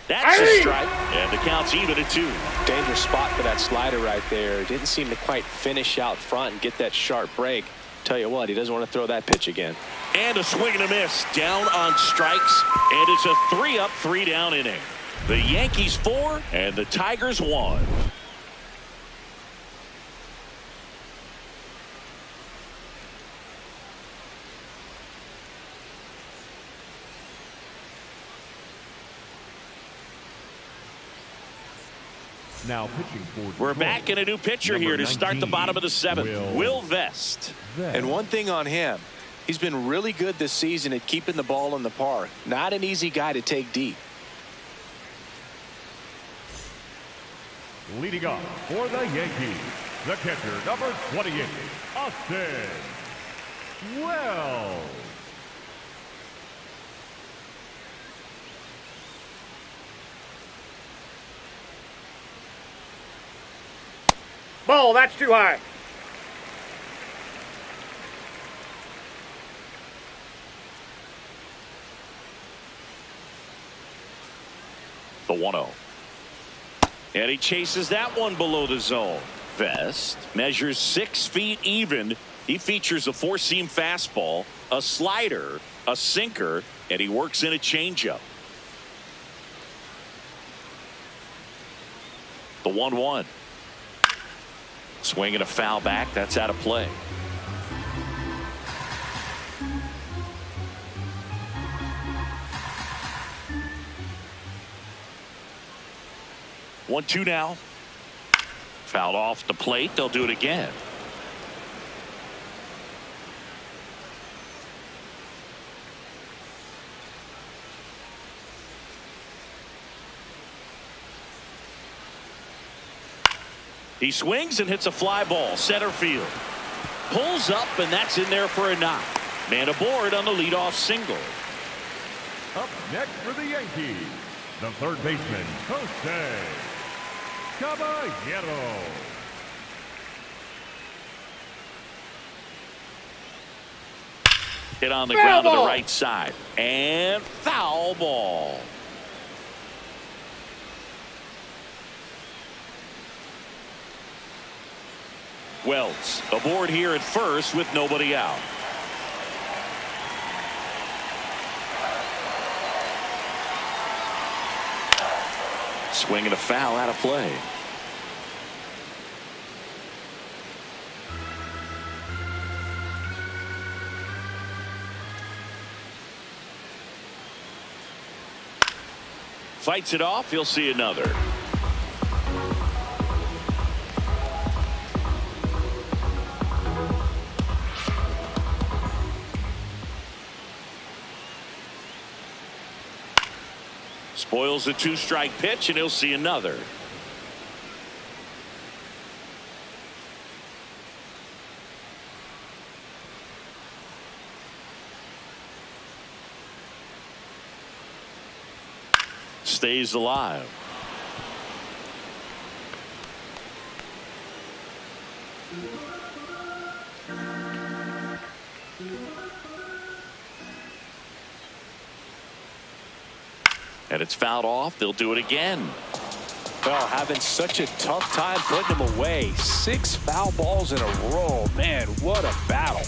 That's a strike. And the count's even at 2. Dangerous spot for that slider right there. Didn't seem to quite finish out front and get that sharp break. Tell you what, he doesn't want to throw that pitch again. And a swing and a miss. Down on strikes. And it's a 3-up, 3-down inning. The Yankees 4 and the Tigers 1. Now pitching for We're back in a new pitcher here to start the bottom of the 7th. Will Vest. And one thing on him, he's been really good this season at keeping the ball in the park. Not an easy guy to take deep. Leading off for the Yankees, the catcher, number 28, Austin Wells. Ball, that's too high. The 1-0. And he chases that one below the zone. Vest measures 6 feet even. He features a 4-seam fastball, a slider, a sinker, and he works in a changeup. The 1-1. Swinging a foul back. That's out of play. One, 2 now. Fouled off the plate. They'll do it again. He swings and hits a fly ball center field. Pulls up, and that's in there for a knock. Man aboard on the leadoff single. Up next for the Yankees, the third baseman, Jose Caballero. Hit on the ground to the right side. And foul ball. Wells aboard here at first with nobody out. Swinging a foul out of play. Fights it off. You'll see another. Spoils a 2-strike pitch, and he'll see another. stays alive. And it's fouled off. They'll do it again. Well, having such a tough time putting him away. 6 foul balls in a row. Man, what a battle.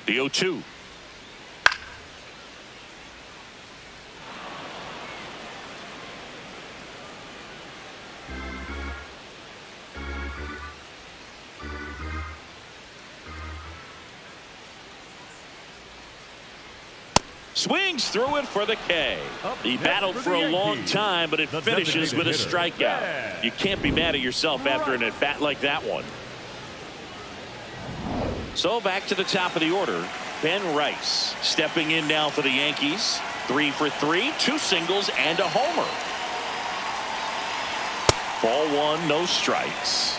The 0-2. Swings through it for the K. He battled for a long time, but it finishes with a strikeout. You can't be mad at yourself after an at-bat like that one. So back to the top of the order. Ben Rice stepping in now for the Yankees. 3 for 3, 2 singles and a homer. Ball 1, no strikes.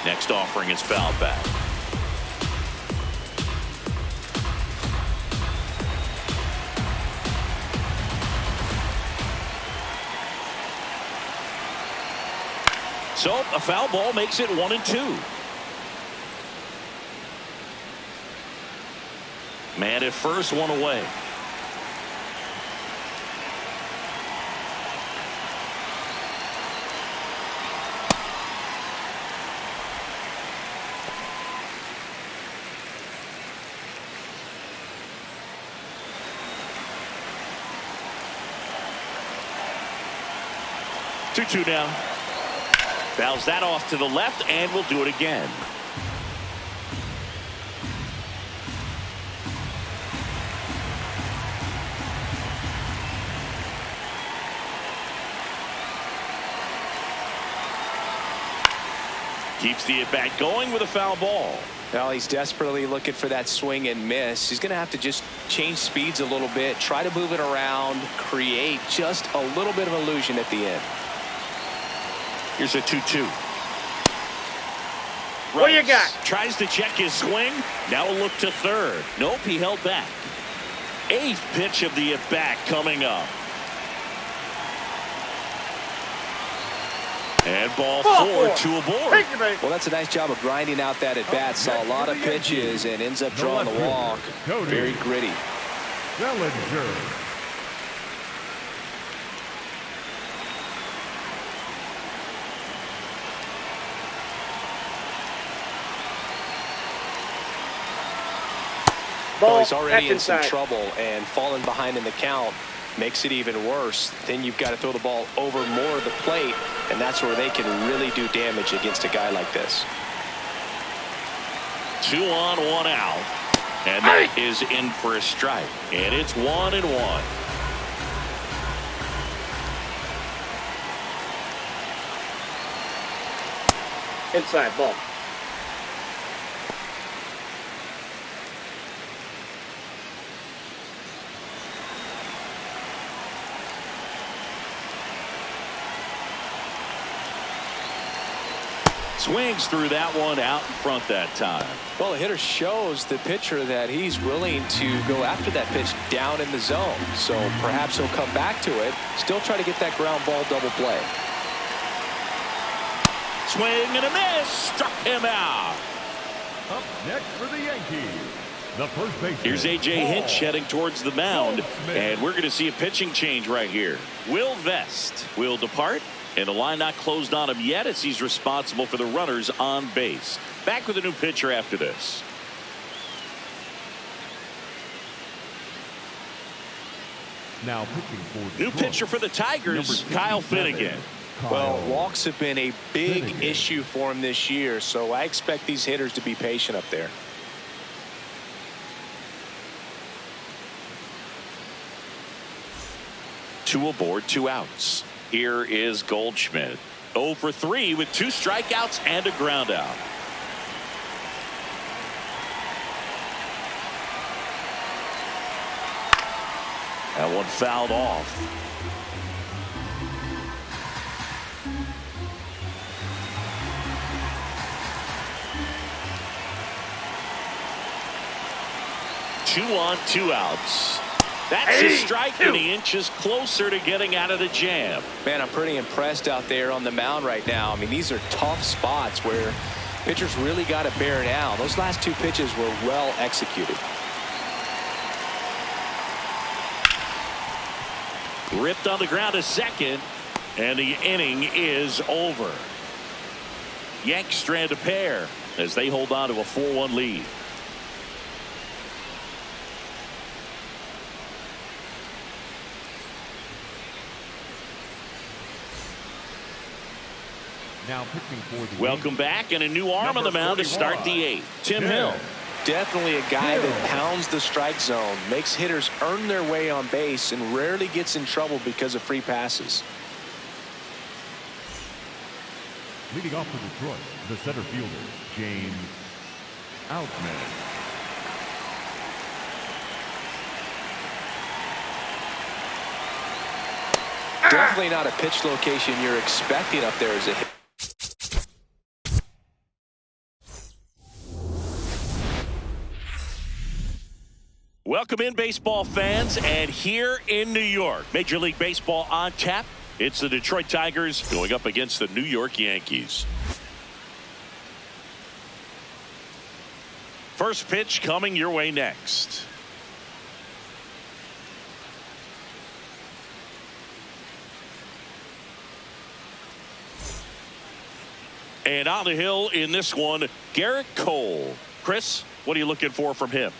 Next offering is fouled back. So a foul ball makes it 1-2. Man at first, one away. Two down. Fouls that off to the left and will do it again. Keeps the at-bat going with a foul ball. Well, he's desperately looking for that swing and miss. He's going to have to just change speeds a little bit, try to move it around, create just a little bit of illusion at the end. Here's a 2-2. What you got? Tries to check his swing. Now a look to third. Nope, he held back. 8th pitch of the at-bat coming up. And ball 4, 2 aboard. Well, that's a nice job of grinding out that at-bat. Saw a lot of pitches and ends up drawing the walk. Very gritty. Well, he's already in some trouble, and falling behind in the count makes it even worse. Then you've got to throw the ball over more of the plate, and that's where they can really do damage against a guy like this. 2 on, 1 out. And that is in for a strike. And it's 1-1. Inside ball. Swings through that one out in front that time. Well, the hitter shows the pitcher that he's willing to go after that pitch down in the zone. So perhaps he'll come back to it, still try to get that ground ball double play. Swing and a miss. Struck him out. Up next for the Yankees, the first baseman. Here's A.J. Hinch heading towards the mound. And we're going to see a pitching change right here. Will Vest will depart. And the line not closed on him yet as he's responsible for the runners on base. Back with a new pitcher after this. Now pitching for New pitcher for the Tigers, Kyle Finnegan. Well, walks have been a big issue for him this year, so I expect these hitters to be patient up there. Two aboard, 2 outs. Here is Goldschmidt. 0 for 3 with 2 strikeouts and a ground out. That one fouled off. Two on, 2 outs. That's a strike, and he inches closer to getting out of the jam. Man, I'm pretty impressed out there on the mound right now. I mean, these are tough spots where pitchers really got to bear down. Those last 2 pitches were well executed. Ripped on the ground to second, and the inning is over. Yanks strand a pair as they hold on to a 4-1 lead. Now pitching for the Welcome back, and a new arm on the mound to start the 8th. Tim Hill. Definitely a guy that pounds the strike zone, makes hitters earn their way on base, and rarely gets in trouble because of free passes. Leading off for Detroit, the center fielder, James Outman. Definitely not a pitch location you're expecting up there as a hit. Welcome in, baseball fans, and here in New York, Major League Baseball on tap. It's the Detroit Tigers going up against the New York Yankees. First pitch coming your way next. And on the hill in this one, Garrett Cole. Chris, what are you looking for from him?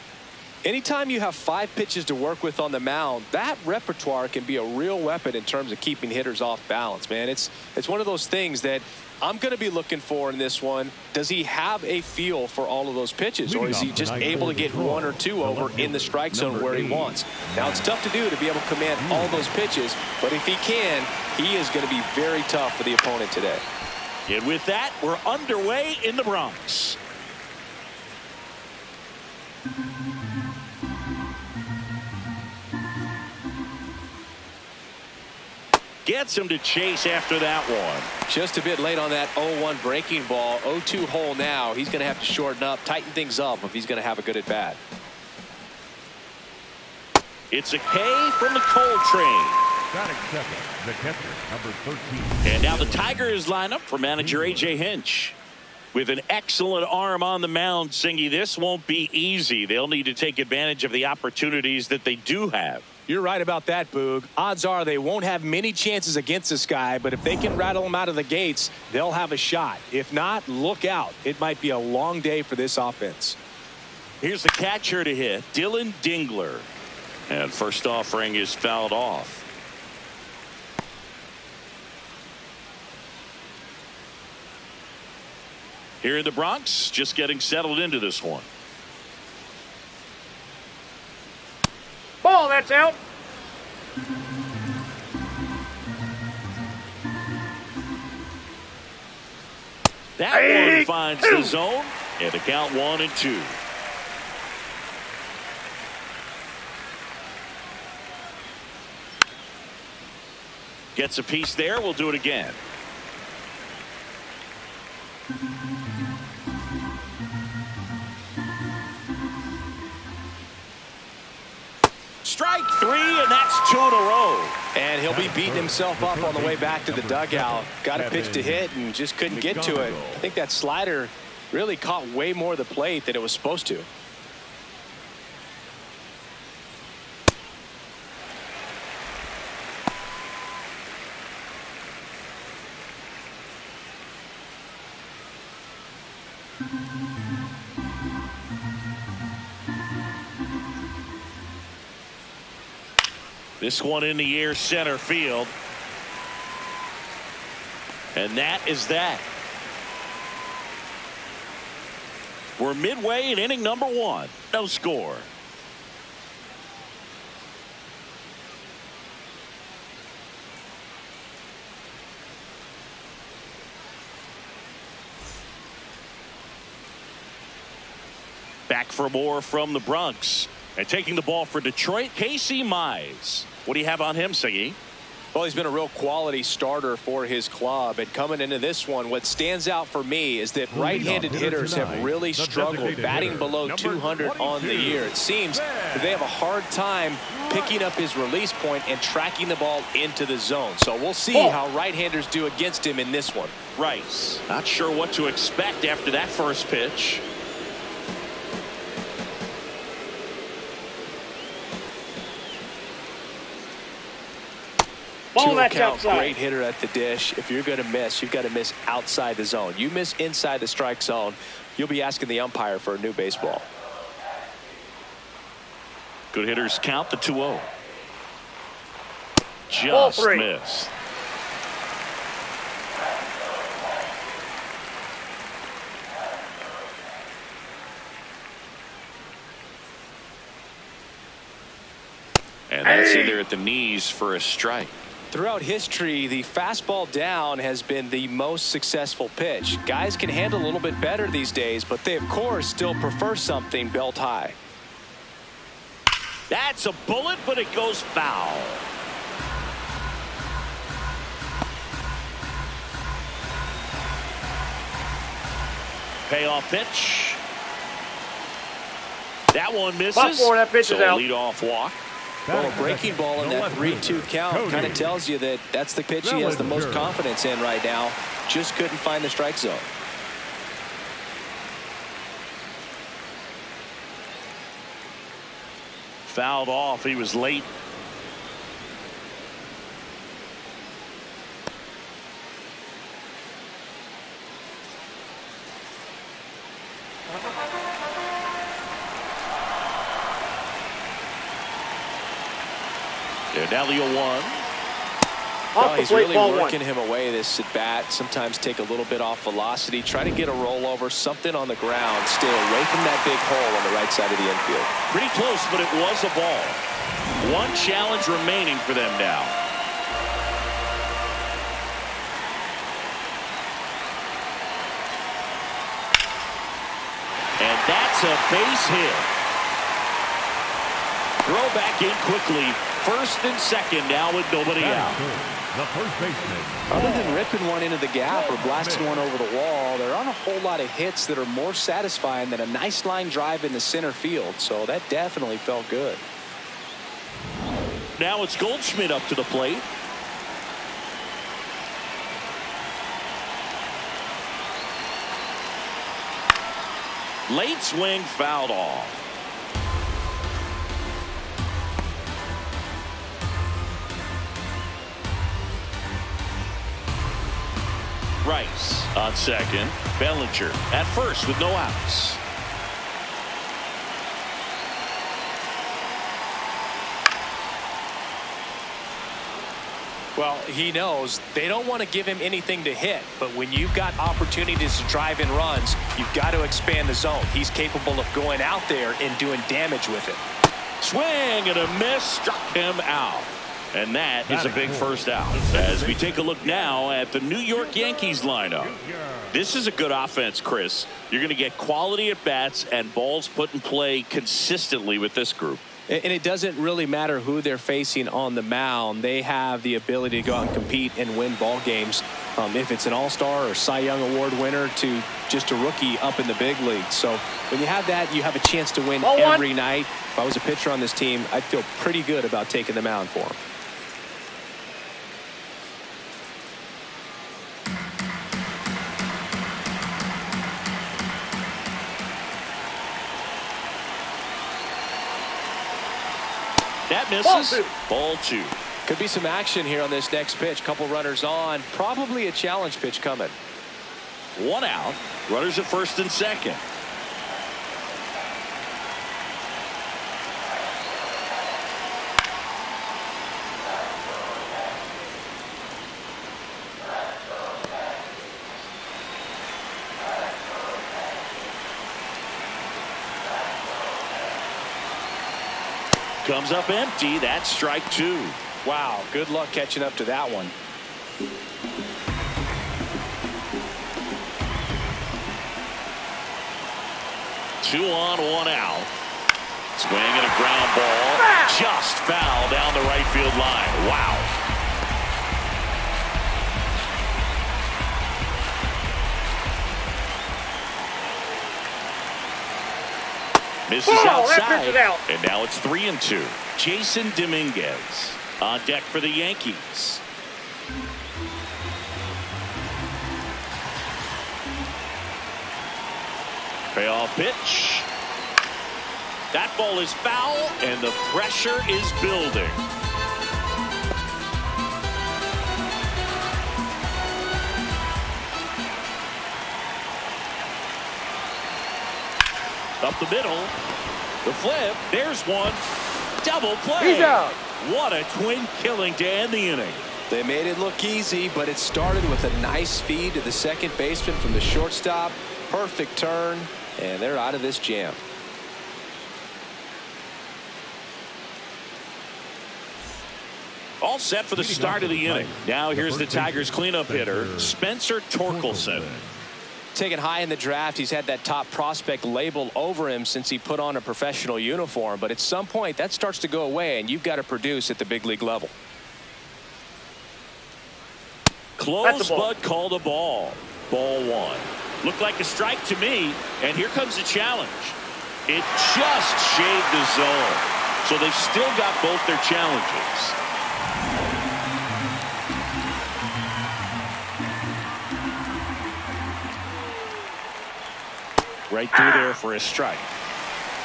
Anytime you have 5 pitches to work with on the mound, that repertoire can be a real weapon in terms of keeping hitters off balance, man. It's one of those things that I'm going to be looking for in this one. Does he have a feel for all of those pitches, or is he just able to get 1 or 2 over in the strike zone where he wants? Now, it's tough to do to be able to command all those pitches, but if he can, he is going to be very tough for the opponent today. And with that, we're underway in the Bronx. Gets him to chase after that one. Just a bit late on that 0-1 breaking ball. 0-2 hole now. He's going to have to shorten up, tighten things up if he's going to have a good at bat. It's a K from the Cole train. Batting second, the catcher, number 13. And now the Tigers line up for manager A.J. Hinch. With an excellent arm on the mound, Singy, this won't be easy. They'll need to take advantage of the opportunities that they do have. You're right about that, Boog. Odds are they won't have many chances against this guy, but if they can rattle him out of the gates, they'll have a shot. If not, look out. It might be a long day for this offense. Here's the catcher to hit, Dylan Dingler. And first offering is fouled off. Here in the Bronx, just getting settled into this one. Ball, that's out. That one finds the zone, and the count 1-2. Gets a piece there. We'll do it again. Strike 3, and that's 2 in a row. And he'll be beating himself up on the way back to the dugout. Got a pitch to hit and just couldn't get to it. I think that slider really caught way more of the plate than it was supposed to. This one in the air, center field. And that is that. We're midway in inning number 1. No score. Back for more from the Bronx. And taking the ball for Detroit, Casey Mize. What do you have on him, Siggy? Well, he's been a real quality starter for his club. And coming into this one, what stands out for me is that right-handed hitters have really struggled batting below 200 on the year. It seems that they have a hard time picking up his release point and tracking the ball into the zone. So we'll see how right-handers do against him in this one. Rice, not sure what to expect after that first pitch. Ball, Two that's count, outside. great hitter at the dish. If you're going to miss, you've got to miss outside the zone. You miss inside the strike zone, you'll be asking the umpire for a new baseball. Good hitters count the 2-0. Just missed. And that's in there at the knees for a strike. Throughout history, the fastball down has been the most successful pitch. Guys can handle a little bit better these days, but they, of course, still prefer something belt high. That's a bullet, but it goes foul. Payoff pitch. That one misses. That pitch is out. Leadoff walk. Well, a breaking ball in that 3-2 count kind of tells you that that's the pitch he has the most confidence in right now. Just couldn't find the strike zone. Fouled off. He was late. Now the 0-1. Well, he's really working him away this at bat. Sometimes take a little bit off velocity. Try to get a rollover, something on the ground. Stay away from that big hole on the right side of the infield. Pretty close, but it was a ball. One challenge remaining for them now. And that's a base hit. Throw back in quickly. First and second now with nobody out. The first baseman. Other than ripping one into the gap or blasting one over the wall, there aren't a whole lot of hits that are more satisfying than a nice line drive in the center field. So that definitely felt good. Now it's Goldschmidt up to the plate. Late swing fouled off. Rice on second. Bellinger at first with no outs. Well, he knows they don't want to give him anything to hit, but when you've got opportunities to drive in runs, you've got to expand the zone. He's capable of going out there and doing damage with it. Swing and a miss, struck him out. And that is a big first out. As we take a look now at the New York Yankees lineup. This is a good offense, Chris. You're going to get quality at bats and balls put in play consistently with this group. And it doesn't really matter who they're facing on the mound. They have the ability to go out and compete and win ball games. If it's an all-star or Cy Young Award winner to just a rookie up in the big league. So when you have that, you have a chance to win every night. If I was a pitcher on this team, I'd feel pretty good about taking the mound for him. That misses. Ball two. Could be some action here on this next pitch. Couple runners on. Probably a challenge pitch coming. One out. Runners at first and second. Comes up empty. That's strike two. Wow, good luck catching up to that one. 2 on, 1 out. Swing and a ground ball. Just foul down the right field line. Wow. Misses outside. Out. And now it's 3-2. Jason Dominguez on deck for the Yankees. Payoff pitch. That ball is foul, and the pressure is building. Up the middle. The flip. There's one. Double play. He's out. What a twin killing to end the inning. They made it look easy, but it started with a nice feed to the second baseman from the shortstop. Perfect turn, and they're out of this jam. All set for the start of the inning. Now here's the Tigers cleanup hitter, Spencer Torkelson. Taken high in the draft, he's had that top prospect label over him since he put on a professional uniform. But at some point, that starts to go away, and you've got to produce at the big league level. Close, but called a ball. Ball 1. Looked like a strike to me, and here comes the challenge. It just shaved the zone. So they've still got both their challenges. Right through there for a strike.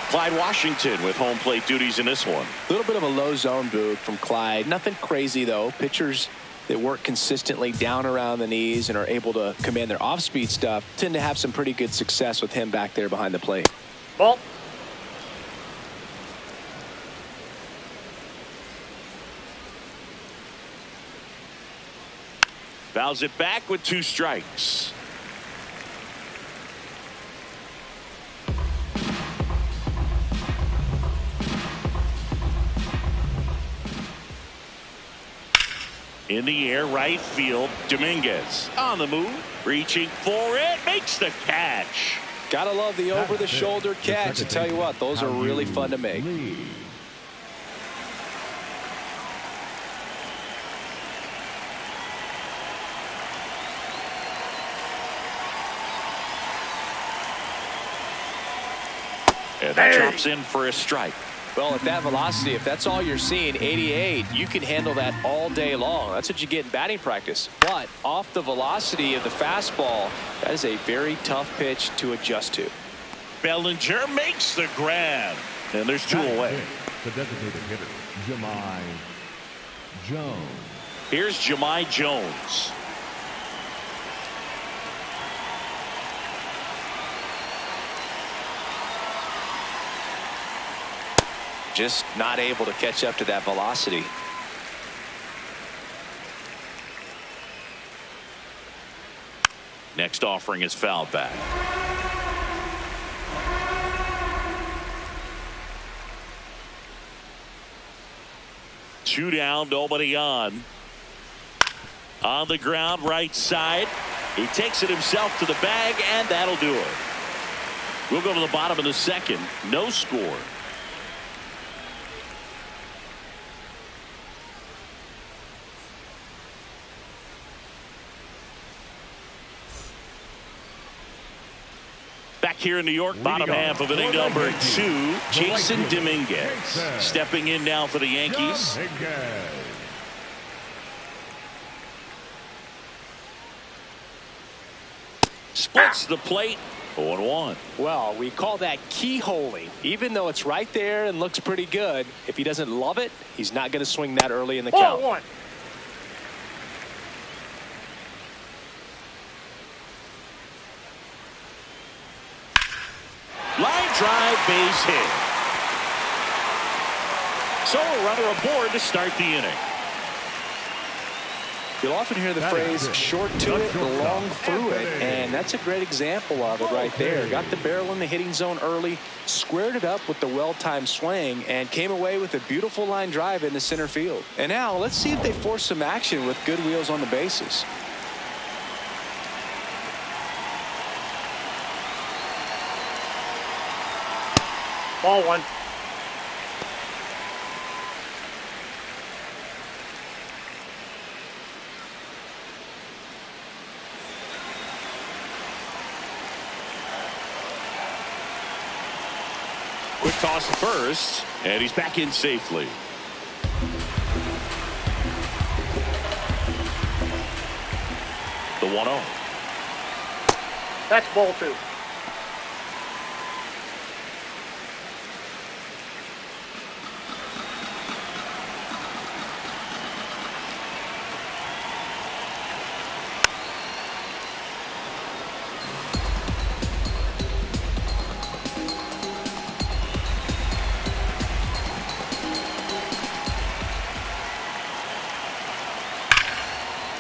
Clyde Washington with home plate duties in this one. A little bit of a low zone boot from Clyde. Nothing crazy, though. Pitchers that work consistently down around the knees and are able to command their off-speed stuff tend to have some pretty good success with him back there behind the plate. Ball. Fouls it back with 2 strikes. In the air, right field. Dominguez on the move, reaching for it, makes the catch. Gotta love the over-the-shoulder catch. I tell you what, those are really fun to make. And that drops in for a strike. Well, at that velocity, if that's all you're seeing, 88, you can handle that all day long. That's what you get in batting practice. But off the velocity of the fastball, that is a very tough pitch to adjust to. Bellinger makes the grab. And there's 2 away. The designated hitter, Jahmai Jones. Here's Jahmai Jones. Just not able to catch up to that velocity. Next offering is fouled back. Two down, nobody on. On the ground, right side. He takes it himself to the bag, and that'll do it. We'll go to the bottom of the second. No score. Back here in New York, bottom half of inning number 2, Jason Dominguez stepping in now for the Yankees. Splits the plate, 0-1. Well, we call that keyholing. Even though it's right there and looks pretty good, if he doesn't love it, he's not going to swing that early in the count. 1. Line drive, base hit. So a runner aboard to start the inning. You'll often hear the phrase short to it, long through it, and that's a great example of it right there. Got the barrel in the hitting zone early, squared it up with the well-timed swing, and came away with a beautiful line drive into center field. And now let's see if they force some action with good wheels on the bases. Ball one. Quick toss to first, and he's back in safely. The 1-0. That's ball two.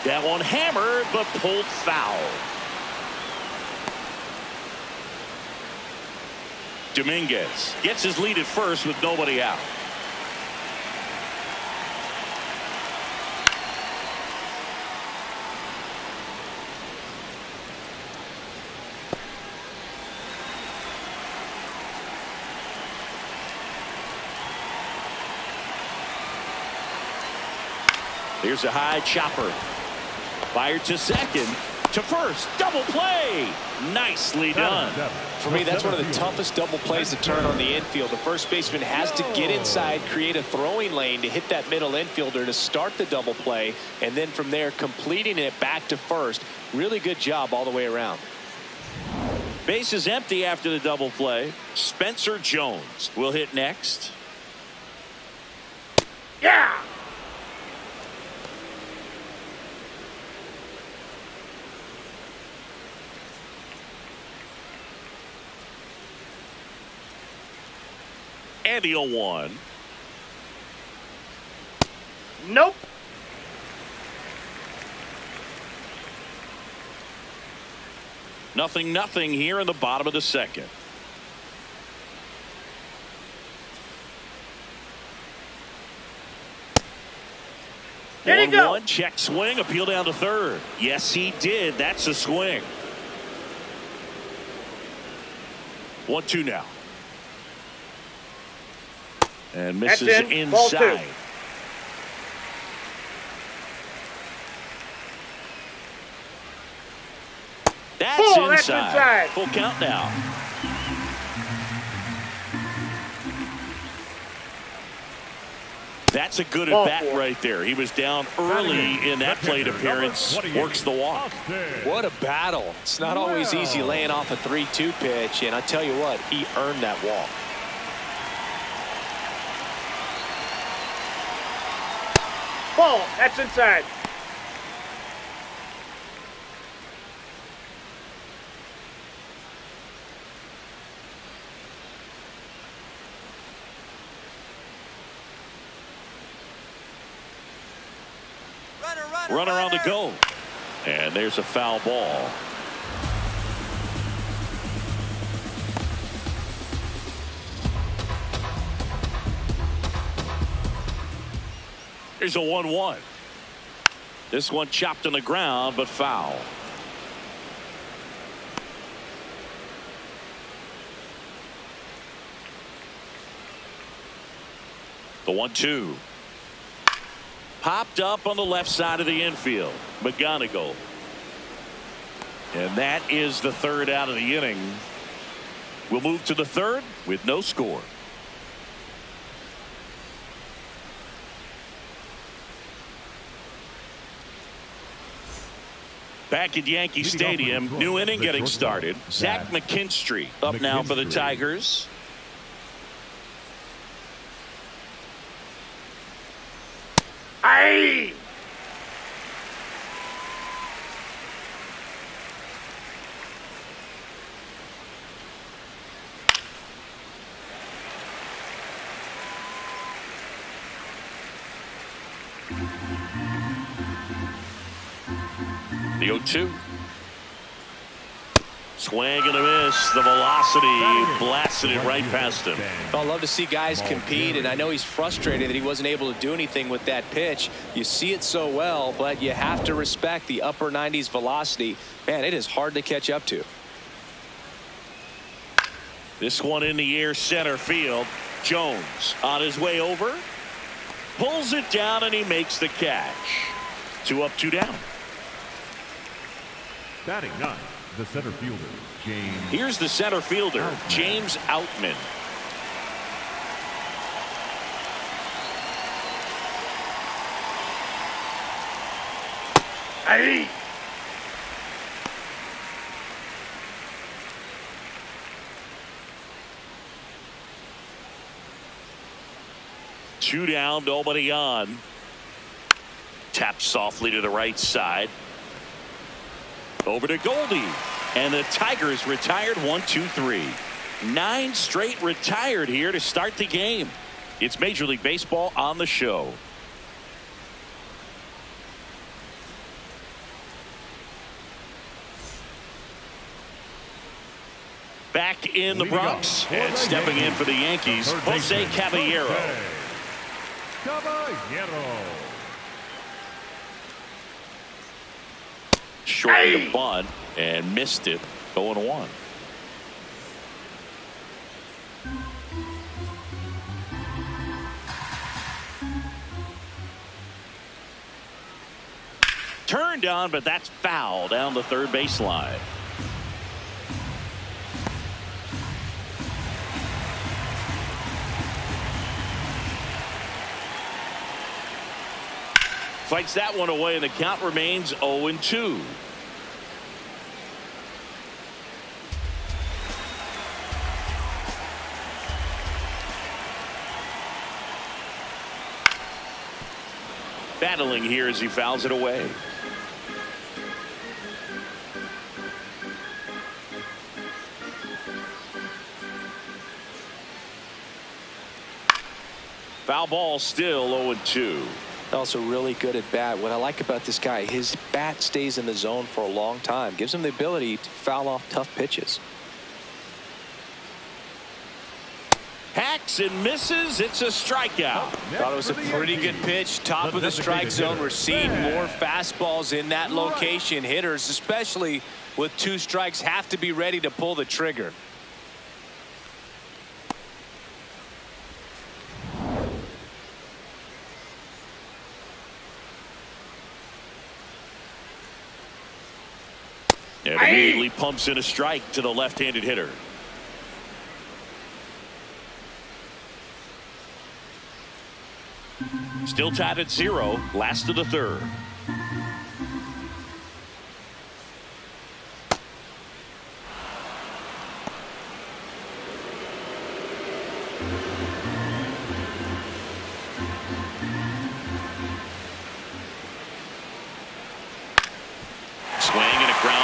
That one hammered, but pulled foul. Dominguez gets his lead at first with nobody out. Here's a high chopper. Fired to second, to first, double play. Nicely done. For me, that's one of the toughest double plays to turn on the infield. The first baseman has to get inside, create a throwing lane to hit that middle infielder to start the double play, and then from there completing it back to first. Really good job all the way around. Base is empty after the double play. Spencer Jones will hit next. Yeah. And the 0-1. Nope. Nothing here in the bottom of the second. There you go. 1-1, check swing, appeal down to third. Yes, he did. That's a swing. 1-2 now. And misses inside. That's inside. Full count now. That's a good at bat right there. He was down early in that plate appearance. Works the walk. What a battle. It's not always easy laying off a 3-2 pitch, and I tell you what, he earned that walk. Ball. That's inside. Runner on the go. And there's a foul ball. Here's a 1-1. This one chopped on the ground, but foul. The 1-2. Popped up on the left side of the infield. McGonigal. And that is the third out of the inning. We'll move to the third with no score. Back at Yankee Stadium, new inning getting started. Zach McKinstry up now for the Tigers. Aye. The 0-2. Swing and a miss. The velocity blasted it right past him. I love to see guys compete, and I know he's frustrated that he wasn't able to do anything with that pitch. You see it so well, but you have to respect the upper 90s velocity. Man, it is hard to catch up to. This one in the air, center field. Jones on his way over. Pulls it down, and he makes the catch. 2 up, 2 down. Batting 9, the center fielder, James. Here's the center fielder, Outman. James Outman. Hey! Two down, nobody on. Taps softly to the right side. Over to Goldie. And the Tigers retired 1-2-3. 9 straight retired here to start the game. It's Major League Baseball on the show. Back in the Bronx and stepping in for the Yankees, Jose Caballero. Shortened the bunt and missed it. 0-1. Turned on, but that's foul down the third baseline. Fights that one away, and the count remains 0-2. Battling here as he fouls it away. Foul ball, still 0-2. Also really good at bat. What I like about this guy, his bat stays in the zone for a long time. Gives him the ability to foul off tough pitches. Hacks and misses. It's a strikeout. Thought it was a pretty good pitch. Top of the strike zone. We're seeing more fastballs in that location. Hitters, especially with 2 strikes, have to be ready to pull the trigger. And immediately pumps in a strike to the left-handed hitter. Still tied at 0. Last of the third.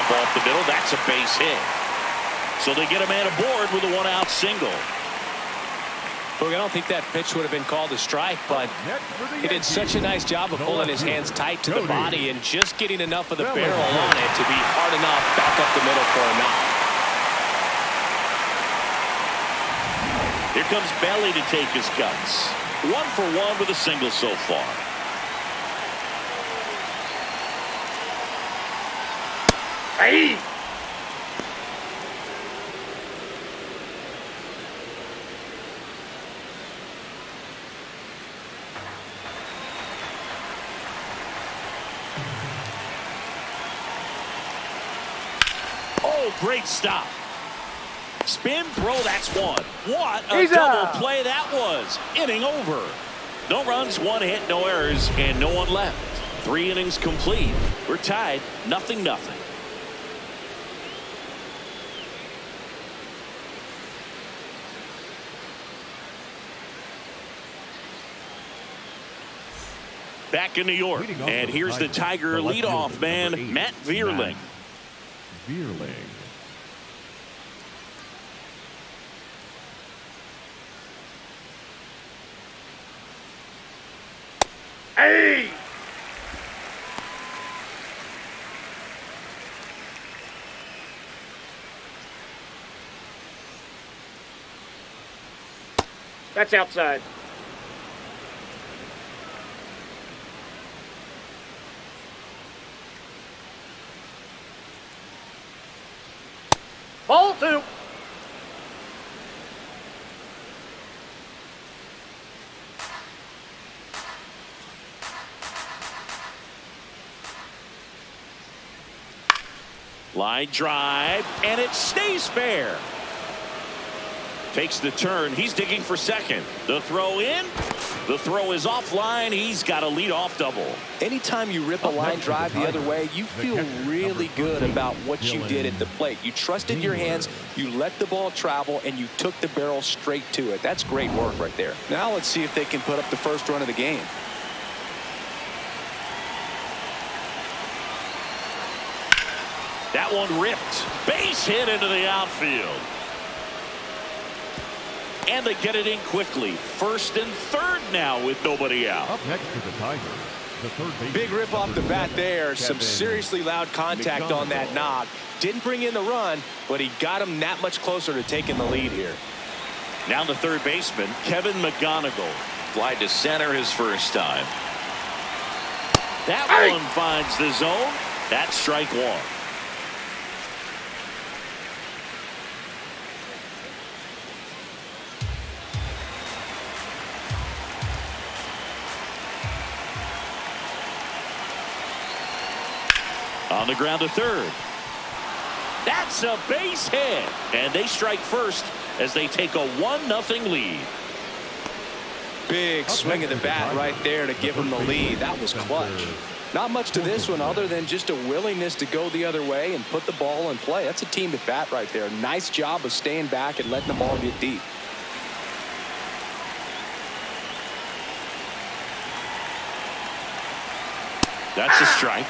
Off the middle, that's a base hit. So they get a man aboard with a 1-out single. Look, I don't think that pitch would have been called a strike, but he did such a nice job of pulling his hands tight to the body and just getting enough of the barrel on it to be hard enough back up the middle for him out. Here comes Belly to take his cuts. 1 for 1 with a single so far. Hey! Oh, great stop. Spin throw, that's one. What a double play that was. Inning over. No runs, 1 hit, no errors, and no one left. 3 innings complete. We're tied, 0-0. Back in New York, and here's the Tiger leadoff man, Matt Vierling. Hey! That's outside. Ball 2. Line drive, and it stays fair. Takes the turn. He's digging for second. The throw in. The throw is offline. He's got a leadoff double. Anytime you rip a line drive the other way, you feel really good about what you did at the plate. You trusted your hands, you let the ball travel, and you took the barrel straight to it. That's great work right there. Now let's see if they can put up the first run of the game. That one ripped. Base hit into the outfield. And they get it in quickly. First and third now with nobody out. Up next to the Tigers, the third baseman. Big rip off the bat there. Some seriously loud contact on that knock. Didn't bring in the run, but he got him that much closer to taking the lead here. Now the third baseman, Kevin McGonigal. Glide to center his first time. That one finds the zone. That's strike one. On the ground to third. That's a base hit. And they strike first as they take a 1-0 lead. Big swing of the bat right there to give him the lead. That was clutch. Not much to this one other than just a willingness to go the other way and put the ball in play. That's a team at bat right there. Nice job of staying back and letting the ball get deep. That's a strike.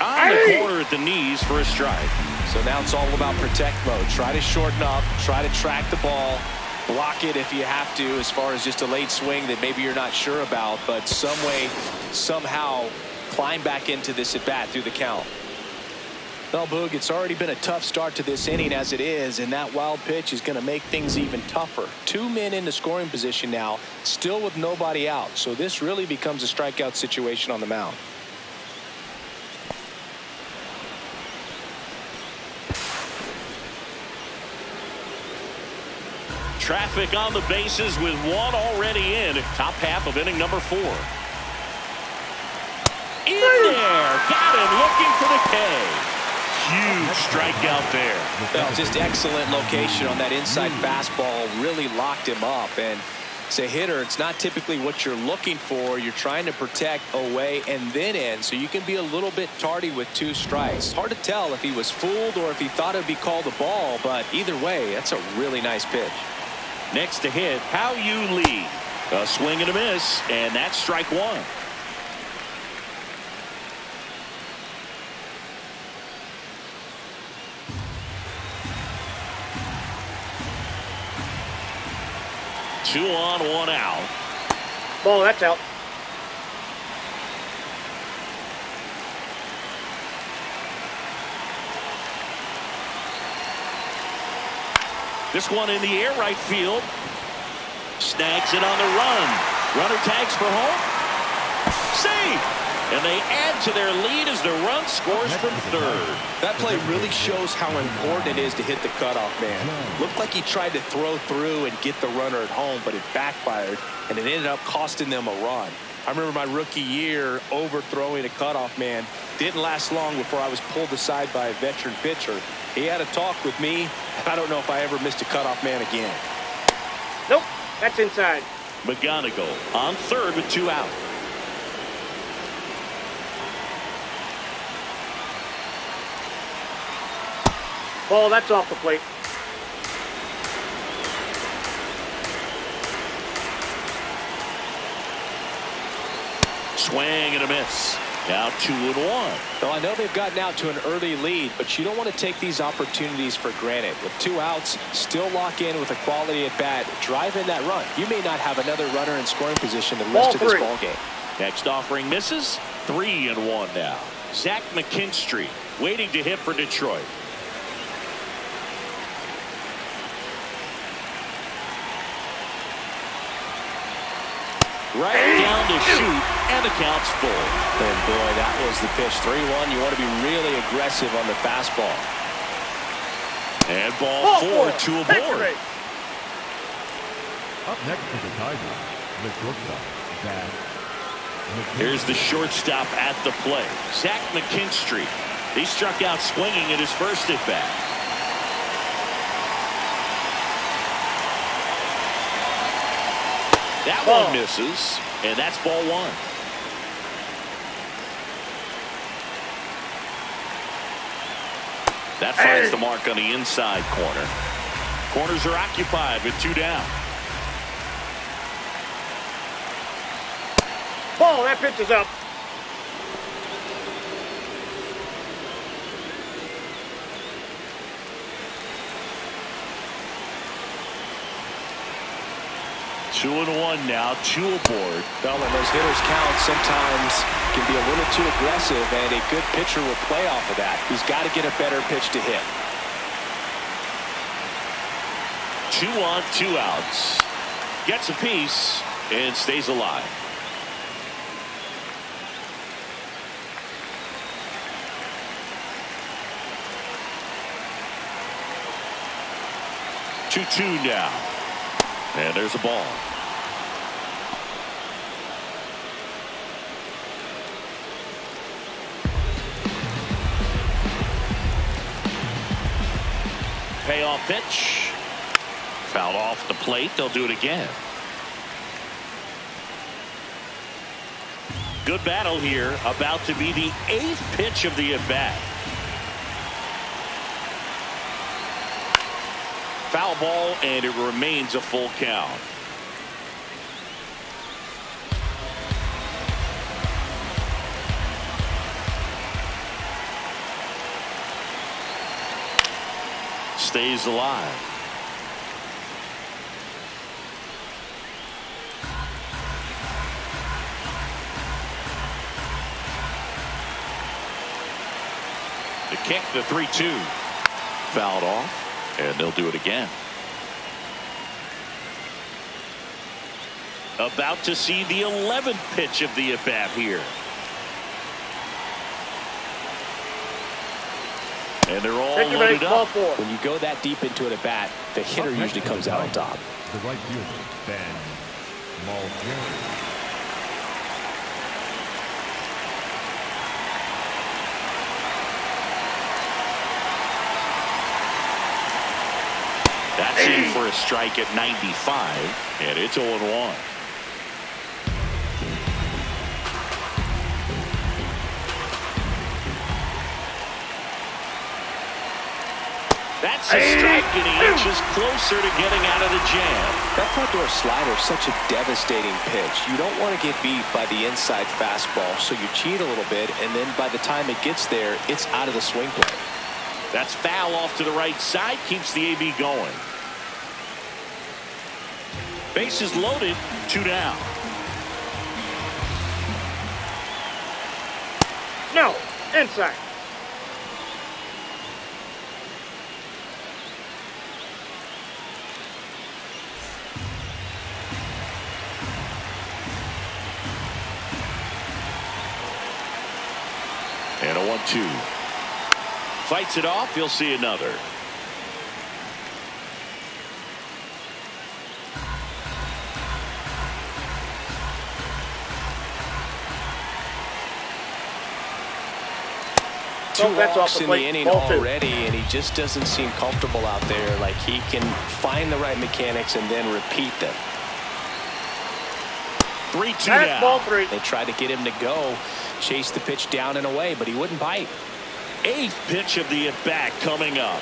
On the corner at the knees for a strike. So now it's all about protect mode. Try to shorten up, try to track the ball, block it if you have to, as far as just a late swing that maybe you're not sure about, but some way, somehow climb back into this at bat through the count. Well, Boog, it's already been a tough start to this inning as it is, and that wild pitch is going to make things even tougher. 2 men into scoring position now, still with nobody out. So this really becomes a strikeout situation on the mound. Traffic on the bases with one already in. Top half of inning number 4. In there. Got him looking for the K. Huge strikeout there. Well, just excellent location on that inside fastball. Really locked him up. And as a hitter, it's not typically what you're looking for. You're trying to protect away and then in, so you can be a little bit tardy with 2 strikes. Hard to tell if he was fooled or if he thought it would be called a ball, but either way, that's a really nice pitch. Next to hit, How You Lee. A swing and a miss, and that's strike 1. Two on, 1 out. Ball, that's out. This one in the air, right field. Snags it on the run. Runner tags for home. Safe. And they add to their lead as the run scores from third. That play really shows how important it is to hit the cutoff man. Looked like he tried to throw through and get the runner at home, but it backfired, and it ended up costing them a run. I remember my rookie year overthrowing a cutoff man. Didn't last long before I was pulled aside by a veteran pitcher. He had a talk with me, and I don't know if I ever missed a cutoff man again. Nope, that's inside. McGonigal on third with 2 out. Ball, that's off the plate. Swing and a miss. Now 2-1. Well, I know they've gotten out to an early lead, but you don't want to take these opportunities for granted. With 2 outs, still lock in with a quality at bat, drive in that run. You may not have another runner in scoring position the rest of this ball game. Next offering misses. 3-1 now. Zach McKinstry waiting to hit for Detroit. Right down to shoot, And the count's full. And boy, that was the pitch. 3-1. You want to be really aggressive on the fastball. And ball 4, 2 aboard. Up next for the Tigers, the shortstop, Zach. Here's the shortstop at the plate, Zach McKinstry. He struck out swinging at his first at bat. That one misses, and that's ball 1. That finds the mark on the inside corner. Corners are occupied with 2 down. Ball, that pitch is up. Two and 1 now, 2 aboard. Well, when those hitters count, sometimes can be a little too aggressive, and a good pitcher will play off of that. He's got to get a better pitch to hit. 2 on, 2 outs. Gets a piece and stays alive. Two now. And there's a ball. Payoff pitch. Fouled off the plate. They'll do it again. Good battle here. About to be the 8th pitch of the at-bat. Foul ball, and it remains a full count. Stays alive. The kick, the 3-2. Fouled off. And they'll do it again. About to see the 11th pitch of the at-bat here. And they're all loaded up. When you go that deep into an at-bat, the hitter usually comes out on top. The right fielder, Ben Mulder. That's in for a strike at 95, and it's 0-1. That's a strike, and he inches closer to getting out of the jam. That front door slider is such a devastating pitch. You don't want to get beat by the inside fastball, so you cheat a little bit, and then by the time it gets there, it's out of the swing play. That's foul off to the right side, keeps the AB going. Bases loaded, 2 down. No, inside. And a 1-2. Fights it off, you'll see another. Two walks in the inning already, and he just doesn't seem comfortable out there. Like he can find the right mechanics and then repeat them. 3-2 That's now. ball 3. They tried to get him to go, chase the pitch down and away, but he wouldn't bite. 8th pitch of the at-bat coming up.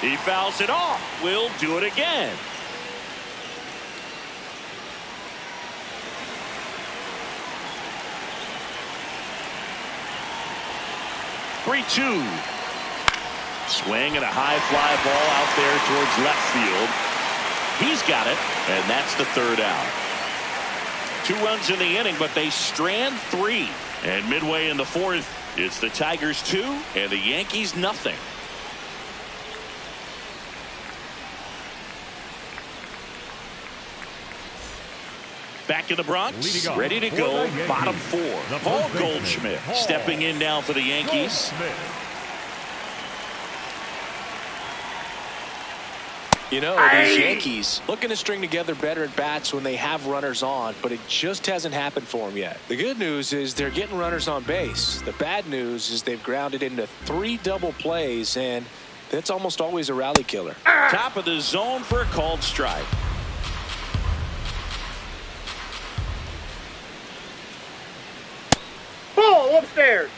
He fouls it off. We'll do it again. Three-two. Swing and a high fly ball out there towards left field. He's got it, and that's the 3rd out. 2 runs in the inning, but they strand 3. And midway in the 4th, it's the Tigers 2 and the Yankees nothing. Back in the Bronx, Leading off ready to for go, the Yankees, bottom four. the Paul first baseman, Goldschmidt Paul stepping in now for the Yankees. Goldschmidt. You know, these Yankees looking to string together better at bats when they have runners on, but it just hasn't happened for them yet. The good news is they're getting runners on base. The bad news is they've grounded into 3 double plays, and that's almost always a rally killer. Top of the zone for a called strike. Ball upstairs.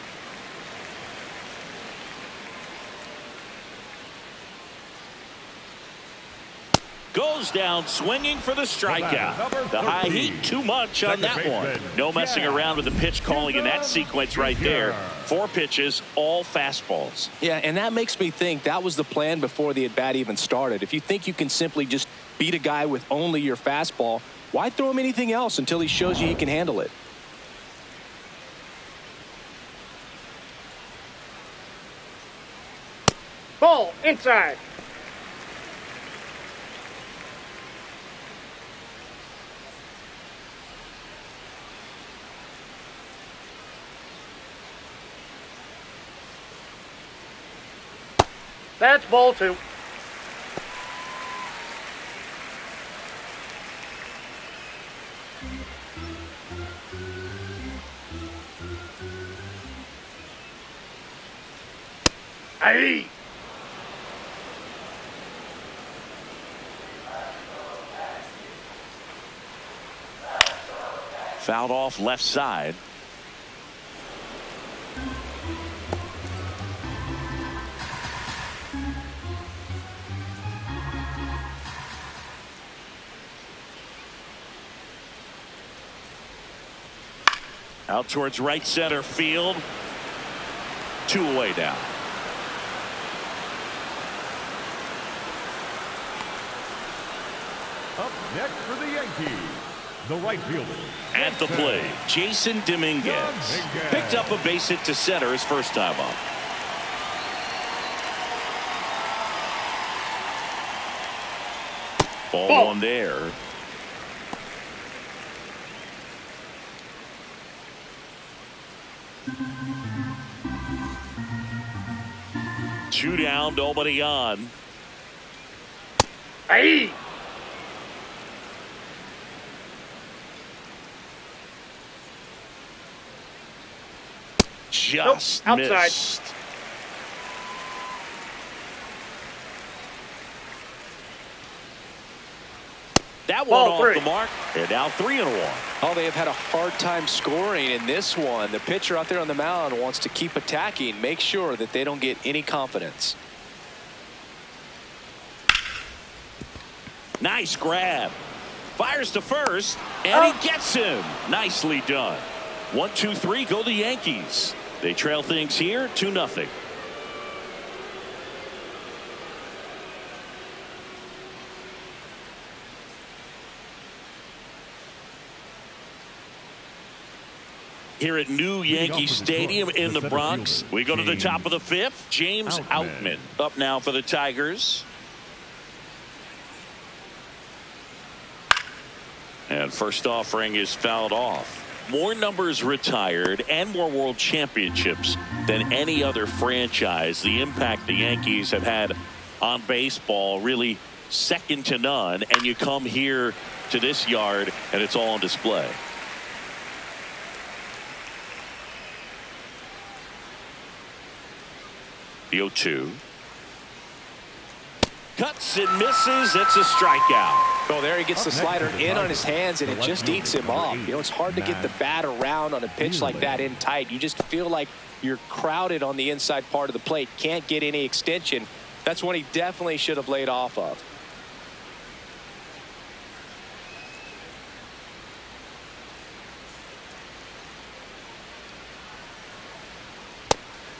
Goes down swinging for the strikeout. The high heat too much on that one. No messing around with the pitch calling in that sequence right there. 4 pitches, all fastballs. Yeah, and that makes me think that was the plan before the at-bat even started. If you think you can simply just beat a guy with only your fastball, why throw him anything else until he shows you he can handle it? Ball inside. That's ball 2. Aye. Fouled off left side. Out towards right center field. 2 away now. Up next for the Yankees, the right fielder. At the plate, Jason Dominguez. Picked up a base hit to center his first time up. Ball 1 there. Two down, nobody on. Aye. Just Nope, outside. missed. That one Ball off 3. the mark. And now 3-1. Oh, they have had a hard time scoring in this one. The pitcher out there on the mound wants to keep attacking, make sure that they don't get any confidence. Nice grab. Fires to first, and he gets him. Nicely done. 1, 2, 3, go the Yankees. They trail things here 2-0. Here at New Yankee Stadium in the Bronx, we go to the top of the 5th. James Outman up now for the Tigers. And first offering is fouled off. More numbers retired and more world championships than any other franchise. The impact the Yankees have had on baseball really second to none. And you come here to this yard and it's all on display. The 0-2. Cuts and misses. It's a strikeout. Oh, there he gets the slider in on his hands, and it just eats him off. You know, it's hard to get the bat around on a pitch like that in tight. You just feel like you're crowded on the inside part of the plate. Can't get any extension. That's one he definitely should have laid off of.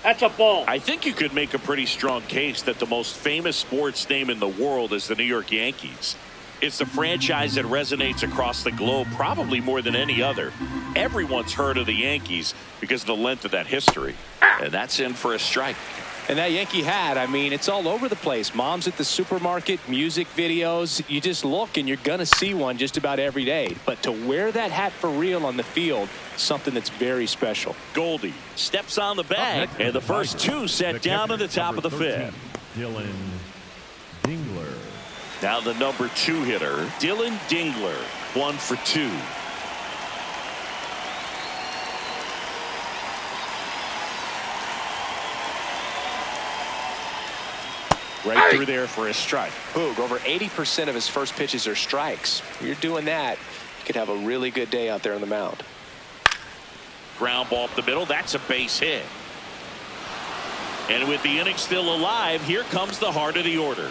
That's a ball. I think you could make a pretty strong case that the most famous sports name in the world is the New York Yankees. It's the franchise that resonates across the globe probably more than any other. Everyone's heard of the Yankees because of the length of that history. And that's in for a strike. And that Yankee hat, I mean, it's all over the place. Moms at the supermarket, music videos. You just look and you're going to see one just about every day. But to wear that hat for real on the field, something that's very special. Goldie steps on the bag, and the first two set down in the top of the fifth. Dylan Dingler. Now the number 2 hitter, Dylan Dingler, 1 for 2. Right through there for a strike. Boog, over 80% of his first pitches are strikes. When you're doing that, you could have a really good day out there on the mound. Ground ball up the middle. That's a base hit. And with the inning still alive, here comes the heart of the order.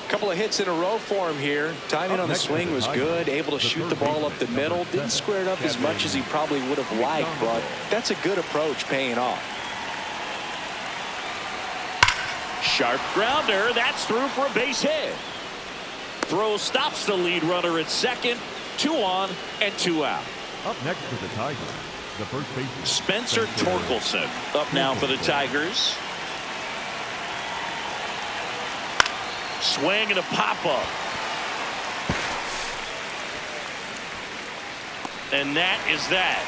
A couple of hits in a row for him here. Timing on the swing was good. Able to shoot the ball up the middle. Didn't square it up as much as he probably would have liked, but that's a good approach paying off. Sharp grounder. That's through for a base hit. Throw stops the lead runner at second. 2 on and 2 out. Up next for the Tigers, the first baseman, Spencer Torkelson up now for the Tigers. Swing and a pop-up. And that is that.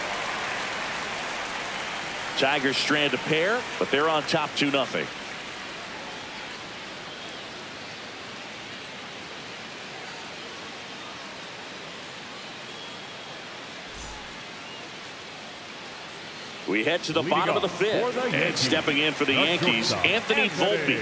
Tigers strand a pair, but they're on top 2-0. We head to the bottom of the fifth, and stepping in for the Yankees, Anthony Volpe.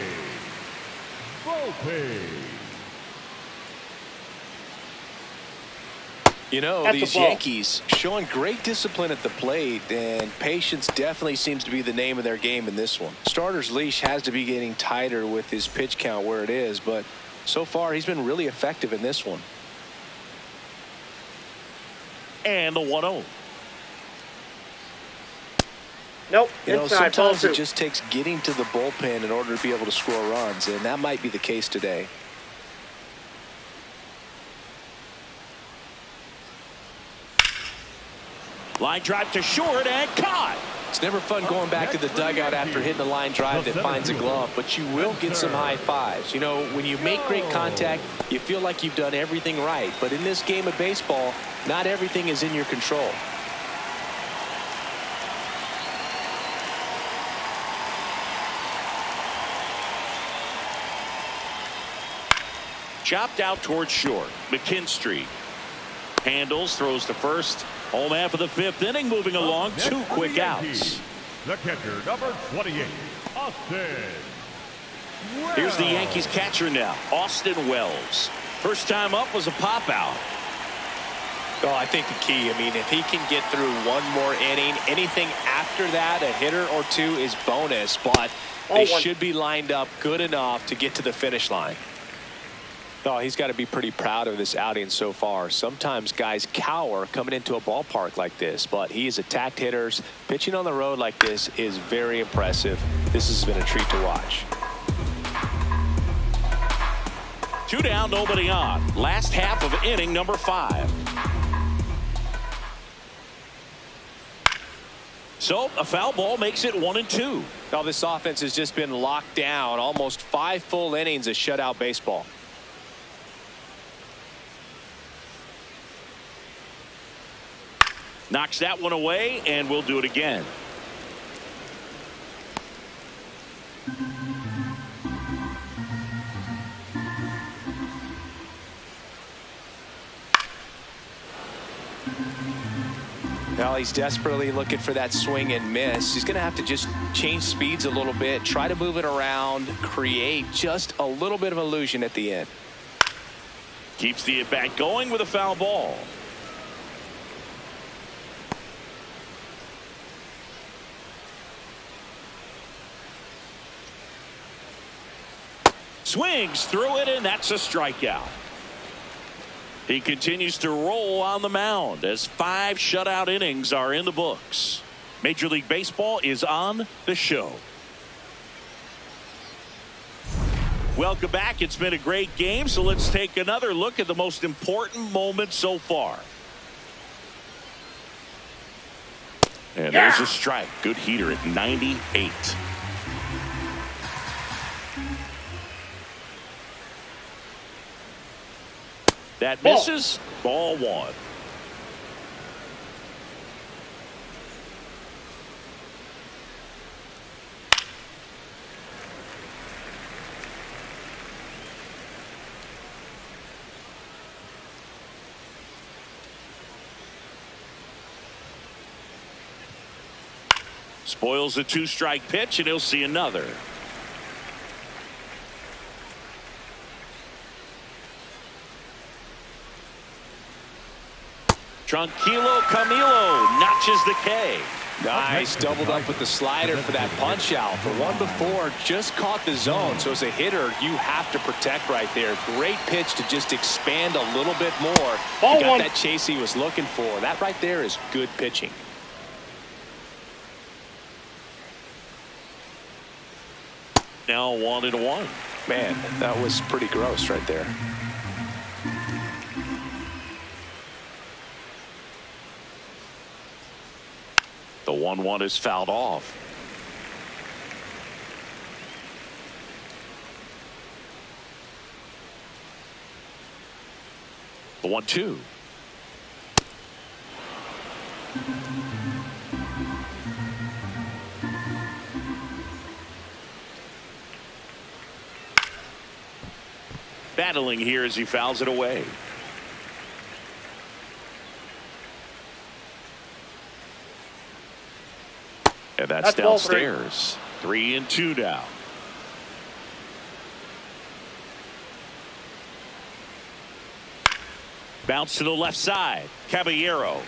You know, these Yankees showing great discipline at the plate, and patience definitely seems to be the name of their game in this one. Starter's leash has to be getting tighter with his pitch count where it is, but so far he's been really effective in this one. And the 1-0. Nope. You know, Inside, sometimes ball it 2. just takes getting to the bullpen in order to be able to score runs, and that might be the case today. Line drive to short and caught. It's never fun going back to the dugout after hitting a line drive that finds a glove, but you will get some high fives. You know, when you make great contact, you feel like you've done everything right. But in this game of baseball, not everything is in your control. Chopped out towards short. McKinstry handles, throws to first. Home half of the fifth inning, moving along. 2 quick outs. The catcher, number 28, Austin. Here's the Yankees catcher now, Austin Wells. First time up was a pop out. Oh, I think the key, I mean, if he can get through one more inning, anything after that, a hitter or 2 is bonus, but they should be lined up good enough to get to the finish line. Oh, he's got to be pretty proud of this outing so far. Sometimes guys cower coming into a ballpark like this, but he has attacked hitters. Pitching on the road like this is very impressive. This has been a treat to watch. 2 down, nobody on. Last half of inning number 5. So a foul ball makes it 1-2. Now this offense has just been locked down. Almost 5 full innings of shutout baseball. Knocks that one away, and we'll do it again. Now he's desperately looking for that swing and miss. He's going to have to just change speeds a little bit, try to move it around, create just a little bit of illusion at the end. Keeps the at-bat going with a foul ball. Swings through it, and that's a strikeout. He continues to roll on the mound as 5 shutout innings are in the books. Major League Baseball is on the show. Welcome back. It's been a great game, so let's take another look at the most important moment so far. And there's a strike. Good heater at 98. That Ball. misses. Ball one. Spoils the 2-strike pitch, and he'll see another. Tranquilo Camilo notches the K. Nice, doubled up with the slider for that punch out. The one before just caught the zone, so as a hitter, you have to protect right there. Great pitch to just expand a little bit more. Ball He got one. that chase he was looking for. That right there is good pitching. Now 1-1. Man, that was pretty gross right there. The 1-1 is fouled off. The 1-2. Battling here as he fouls it away. And that's Ball three. downstairs. 3-2 now. Bounce to the left side. Caballero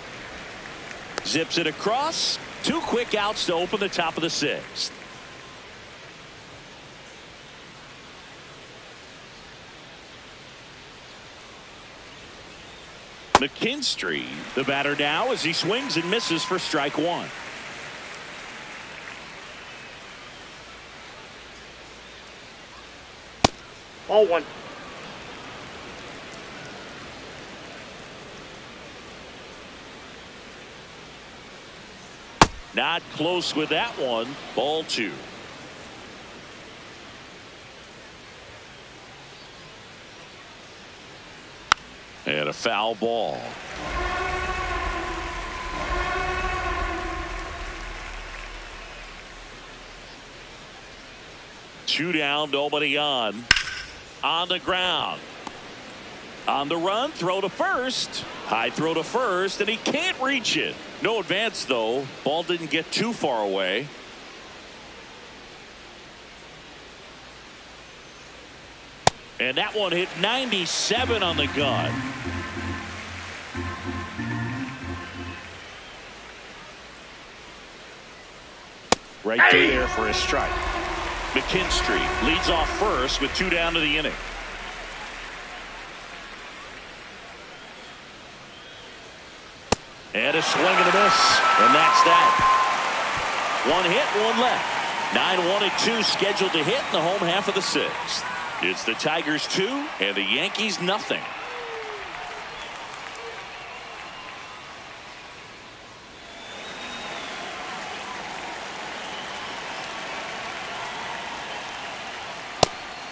zips it across. 2 quick outs to open the top of the 6th. McKinstry, the batter now, as he swings and misses for strike 1. Ball one. Not close with that one. Ball 2. And a foul ball. Two down, nobody on. On the ground. On the run, throw to first. High throw to first, and he can't reach it. No advance, though. Ball didn't get too far away. And that one hit 97 on the gun. Right there for a strike. McKinstry leads off first with 2 down to the inning. And a swing and a miss. And that's that. 1 hit, 1 left. 9-1-2 scheduled to hit in the home half of the 6th. It's the Tigers 2 and the Yankees nothing.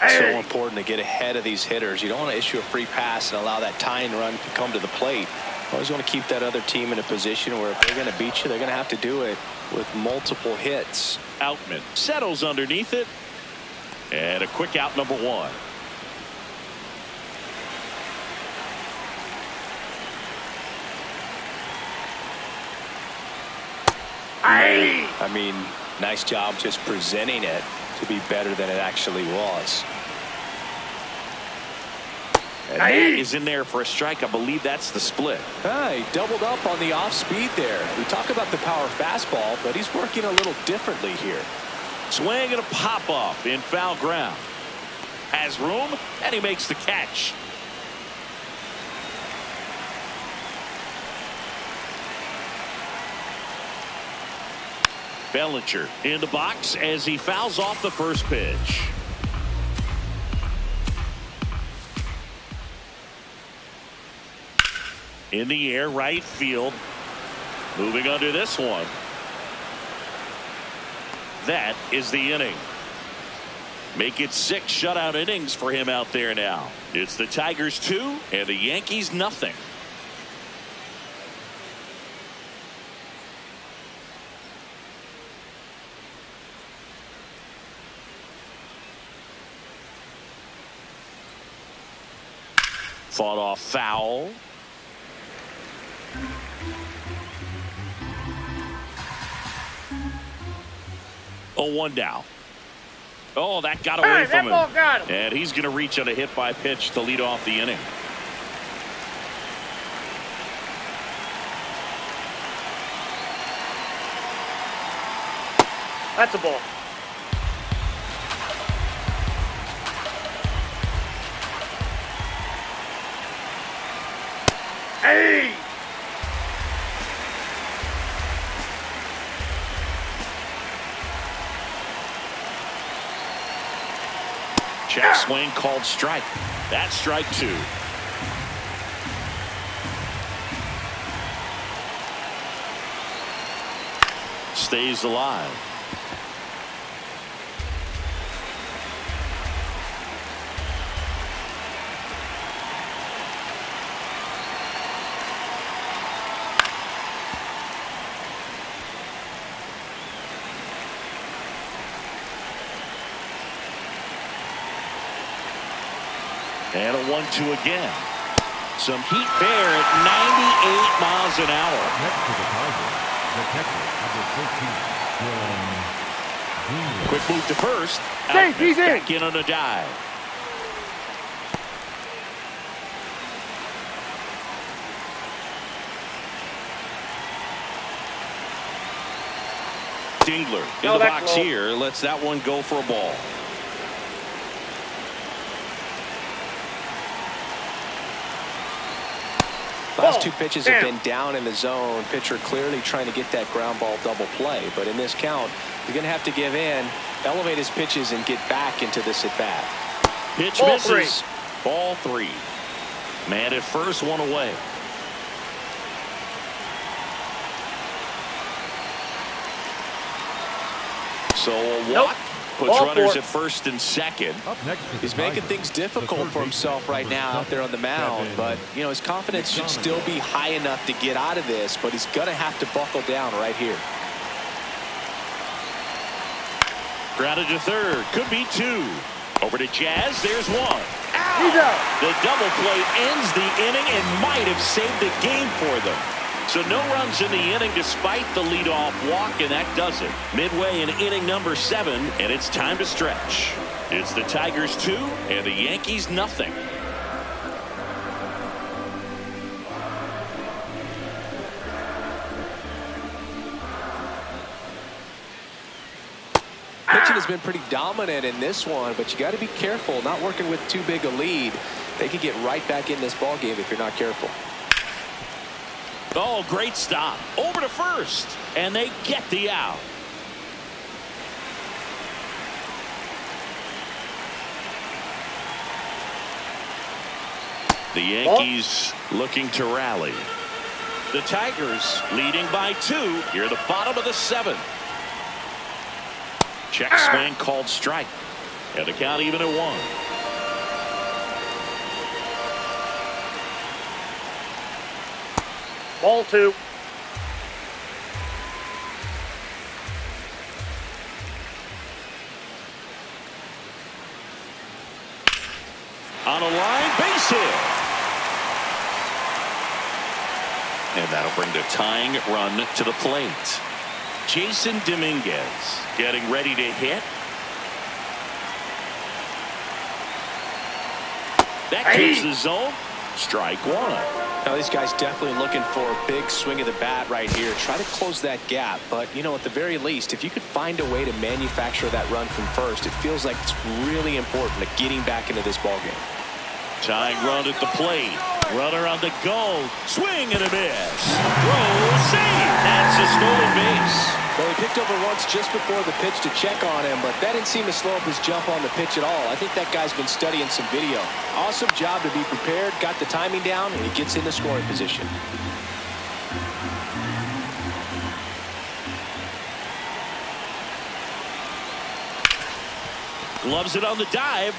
So important to get ahead of these hitters. You don't want to issue a free pass and allow that tying run to come to the plate. You always want to keep that other team in a position where if they're going to beat you, they're going to have to do it with multiple hits. Outman settles underneath it. And a quick out, number 1. I mean, nice job just presenting it to be better than it actually was. And that is in there for a strike. I believe that's the split. He doubled up on the off speed there. We talk about the power fastball, but he's working a little differently here. Swing and a pop up in foul ground. Has room, and he makes the catch. Bellinger in the box as he fouls off the first pitch. In the air, right field. Moving under this one. That is the inning. Make it 6 shutout innings for him out there now. It's the Tigers 2 and the Yankees nothing. Fought off foul. Oh, 1 down. Oh, that got away Hey, from that him. ball got him. And he's going to reach on a hit by pitch to lead off the inning. That's a ball. Hey! Check swing called strike. That's strike 2. Stays alive. And a 1-2 again. Some heat there at 98 miles an hour. Next to the Tigers, the catcher, number 13, Quick move to first. Safe, he's in. Back in on a dive. Dingler in the that's box low. here. Lets that one go for a ball. Last Ball. 2 pitches Down. have been down in the zone. Pitcher clearly trying to get that ground ball double play. But in this count, he's going to have to give in, elevate his pitches, and get back into this at bat. Pitch Ball misses. Ball 3. Man at first, 1 away. So a walk puts Ball runners 4. at first and second. up next to the He's making Tigers, things the difficult third for himself baseman, right now out there on the mound. But, you know, his confidence should still be high enough to get out of this. But he's going to have to buckle down right here. Grounded to third. Could be 2. Over to Jazz. There's 1. He's out. The double play ends the inning and might have saved the game for them. So no runs in the inning despite the leadoff walk, and that does it. Midway in inning number 7, and it's time to stretch. It's the Tigers 2 and the Yankees nothing. Pitching has been pretty dominant in this one, but you got to be careful. Not working with too big a lead. They could get right back in this ball game if you're not careful. Oh, great stop. Over to first, and they get the out. The Yankees looking to rally. The Tigers leading by 2 here at the bottom of the 7th. Check swing called strike. And the count even at 1. Ball 2. On a line, base hit. And that'll bring the tying run to the plate. Jason Dominguez getting ready to hit. That keeps the zone. Strike 1. Now these guys definitely looking for a big swing of the bat right here. Try to close that gap. But, you know, at the very least, if you could find a way to manufacture that run from first, it feels like it's really important to getting back into this ball game. Tying run at the plate. Runner on the go. Swing and a miss. Throw, save. That's a stolen base. Well, he picked over once just before the pitch to check on him, but that didn't seem to slow up his jump on the pitch at all. I think that guy's been studying some video. Awesome job to be prepared, got the timing down, and he gets in the scoring position. Gloves it on the dive.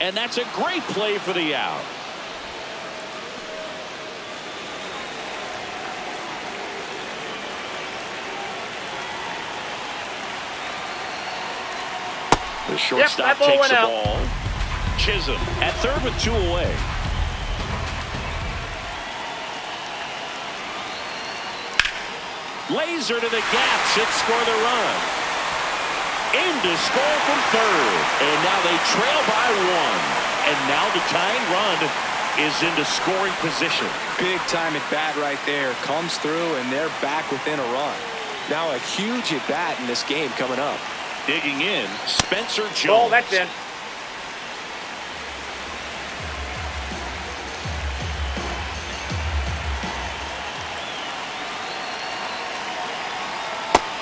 And that's a great play for the out. The shortstop takes the ball. Chisholm at third with 2 away. Laser to the gap should score the run. In to score from third. And now they trail by 1. And now the tying run is into scoring position. Big time at bat right there. Comes through and they're back within a run. Now a huge at bat in this game coming up. Digging in, Spencer Jones. Oh, that's in.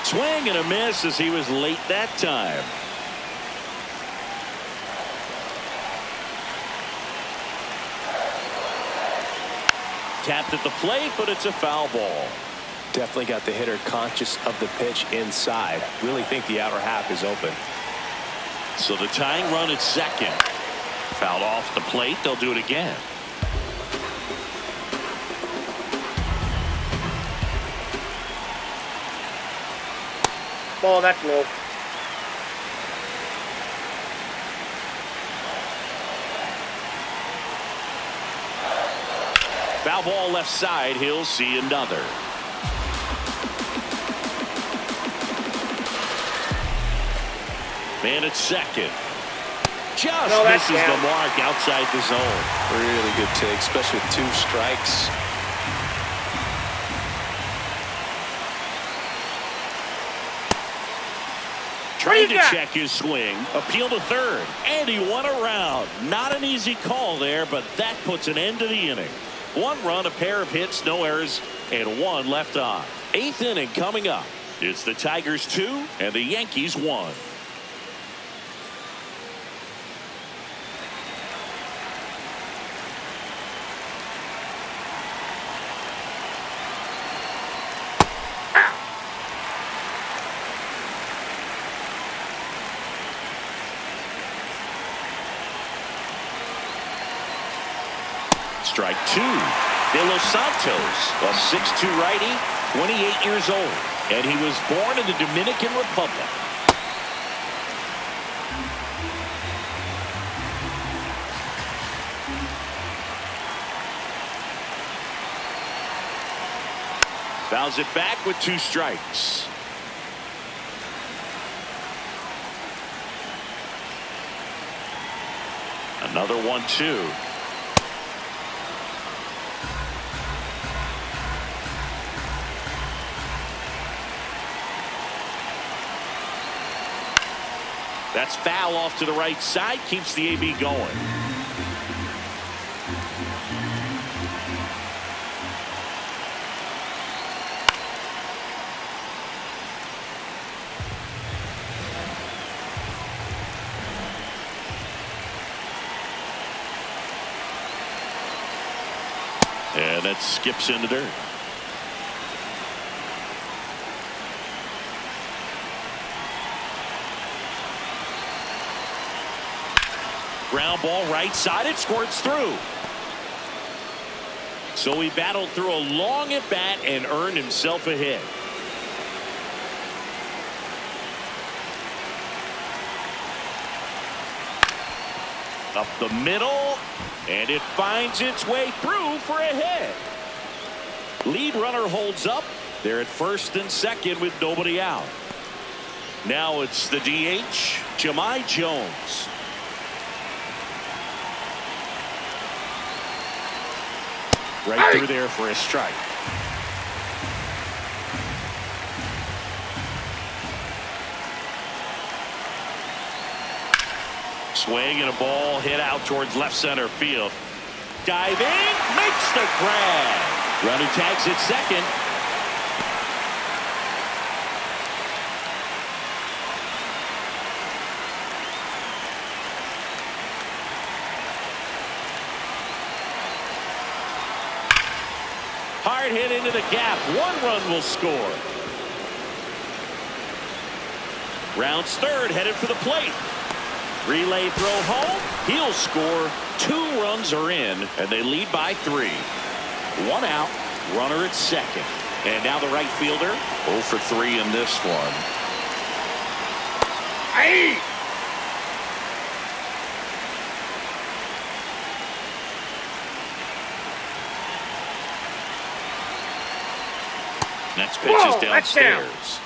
Swing and a miss as he was late that time. Tapped at the plate, but it's a foul ball. Definitely got the hitter conscious of the pitch inside. Really think the outer half is open. So the tying run at second. Fouled off the plate. They'll do it again. Ball, that's low. Foul ball left side. He'll see another. Man at second. Just misses the mark outside the zone. Really good take, especially with 2 strikes. Trying to check his swing. Appeal to third. And he won a round. Not an easy call there, but that puts an end to the inning. 1 run, a pair of hits, no errors, and 1 left on. 8th inning coming up. It's the Tigers 2 and the Yankees 1. Strike 2. De Los Santos, a 6'2" righty, 28 years old, and he was born in the Dominican Republic. Fouls it back with 2 strikes. Another 1-2. That's foul off to the right side. Keeps the AB going. And that skips into dirt. Ground ball right side. It squirts through. So he battled through a long at bat and earned himself a hit. Up the middle, and it finds its way through for a hit. Lead runner holds up. They're at first and second with nobody out. Now it's the DH, Jahmai Jones. Right through there for a strike. Swing and a ball hit out towards left center field. Diving, makes the grab. Runner tags at second. Hard hit into the gap. 1 run will score. Rounds third, headed for the plate. Relay throw home. He'll score. 2 runs are in, and they lead by 3. 1 out. Runner at second. And now the right fielder. 0 for 3 in this one. Hey! Next pitch is that's down. downstairs.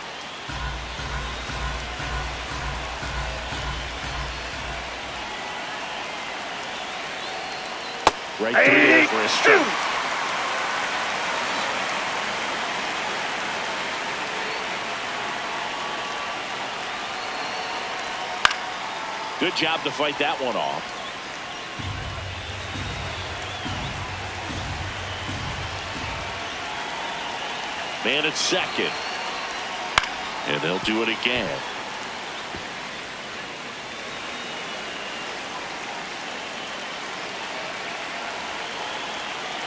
Right through there for a strike. Good job to fight that one off. Man at second. And they'll do it again.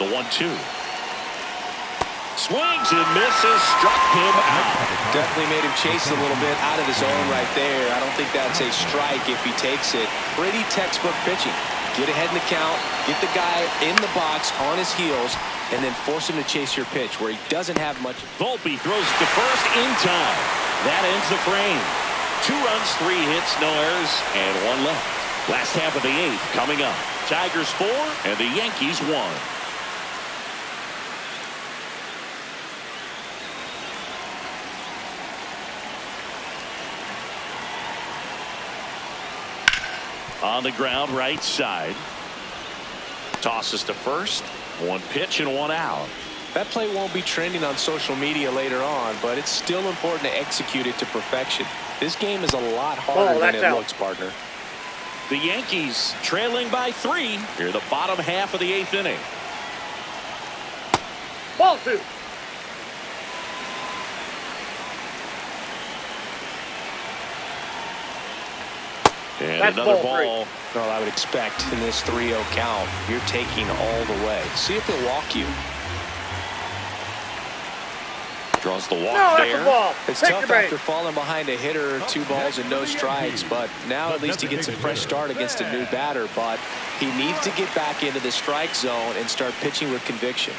The 1-2. Swings and misses. Struck him out. Definitely made him chase a little bit out of his zone right there. I don't think that's a strike if he takes it. Pretty textbook pitching. Get ahead in the count, get the guy in the box on his heels, and then force him to chase your pitch where he doesn't have much. Volpe throws to first in time. That ends the frame. 2 runs, 3 hits, no errors, and 1 left. Last half of the 8th coming up. Tigers 4 and the Yankees 1. On the ground, right side. Tosses to first. 1 pitch and 1 out. That play won't be trending on social media later on, but it's still important to execute it to perfection. This game is a lot harder than it looks, partner. The Yankees trailing by 3 here the bottom half of the 8th inning. Ball 2. And That's another ball 3. Well, I would expect in this 3-0 count, you're taking all the way. See if he'll walk you. Draws the walk No, there. that's a ball. It's Take tough your after break. falling behind a hitter, 2 balls and no strikes, but now at least he gets a fresh start against a new batter, but he needs to get back into the strike zone and start pitching with conviction.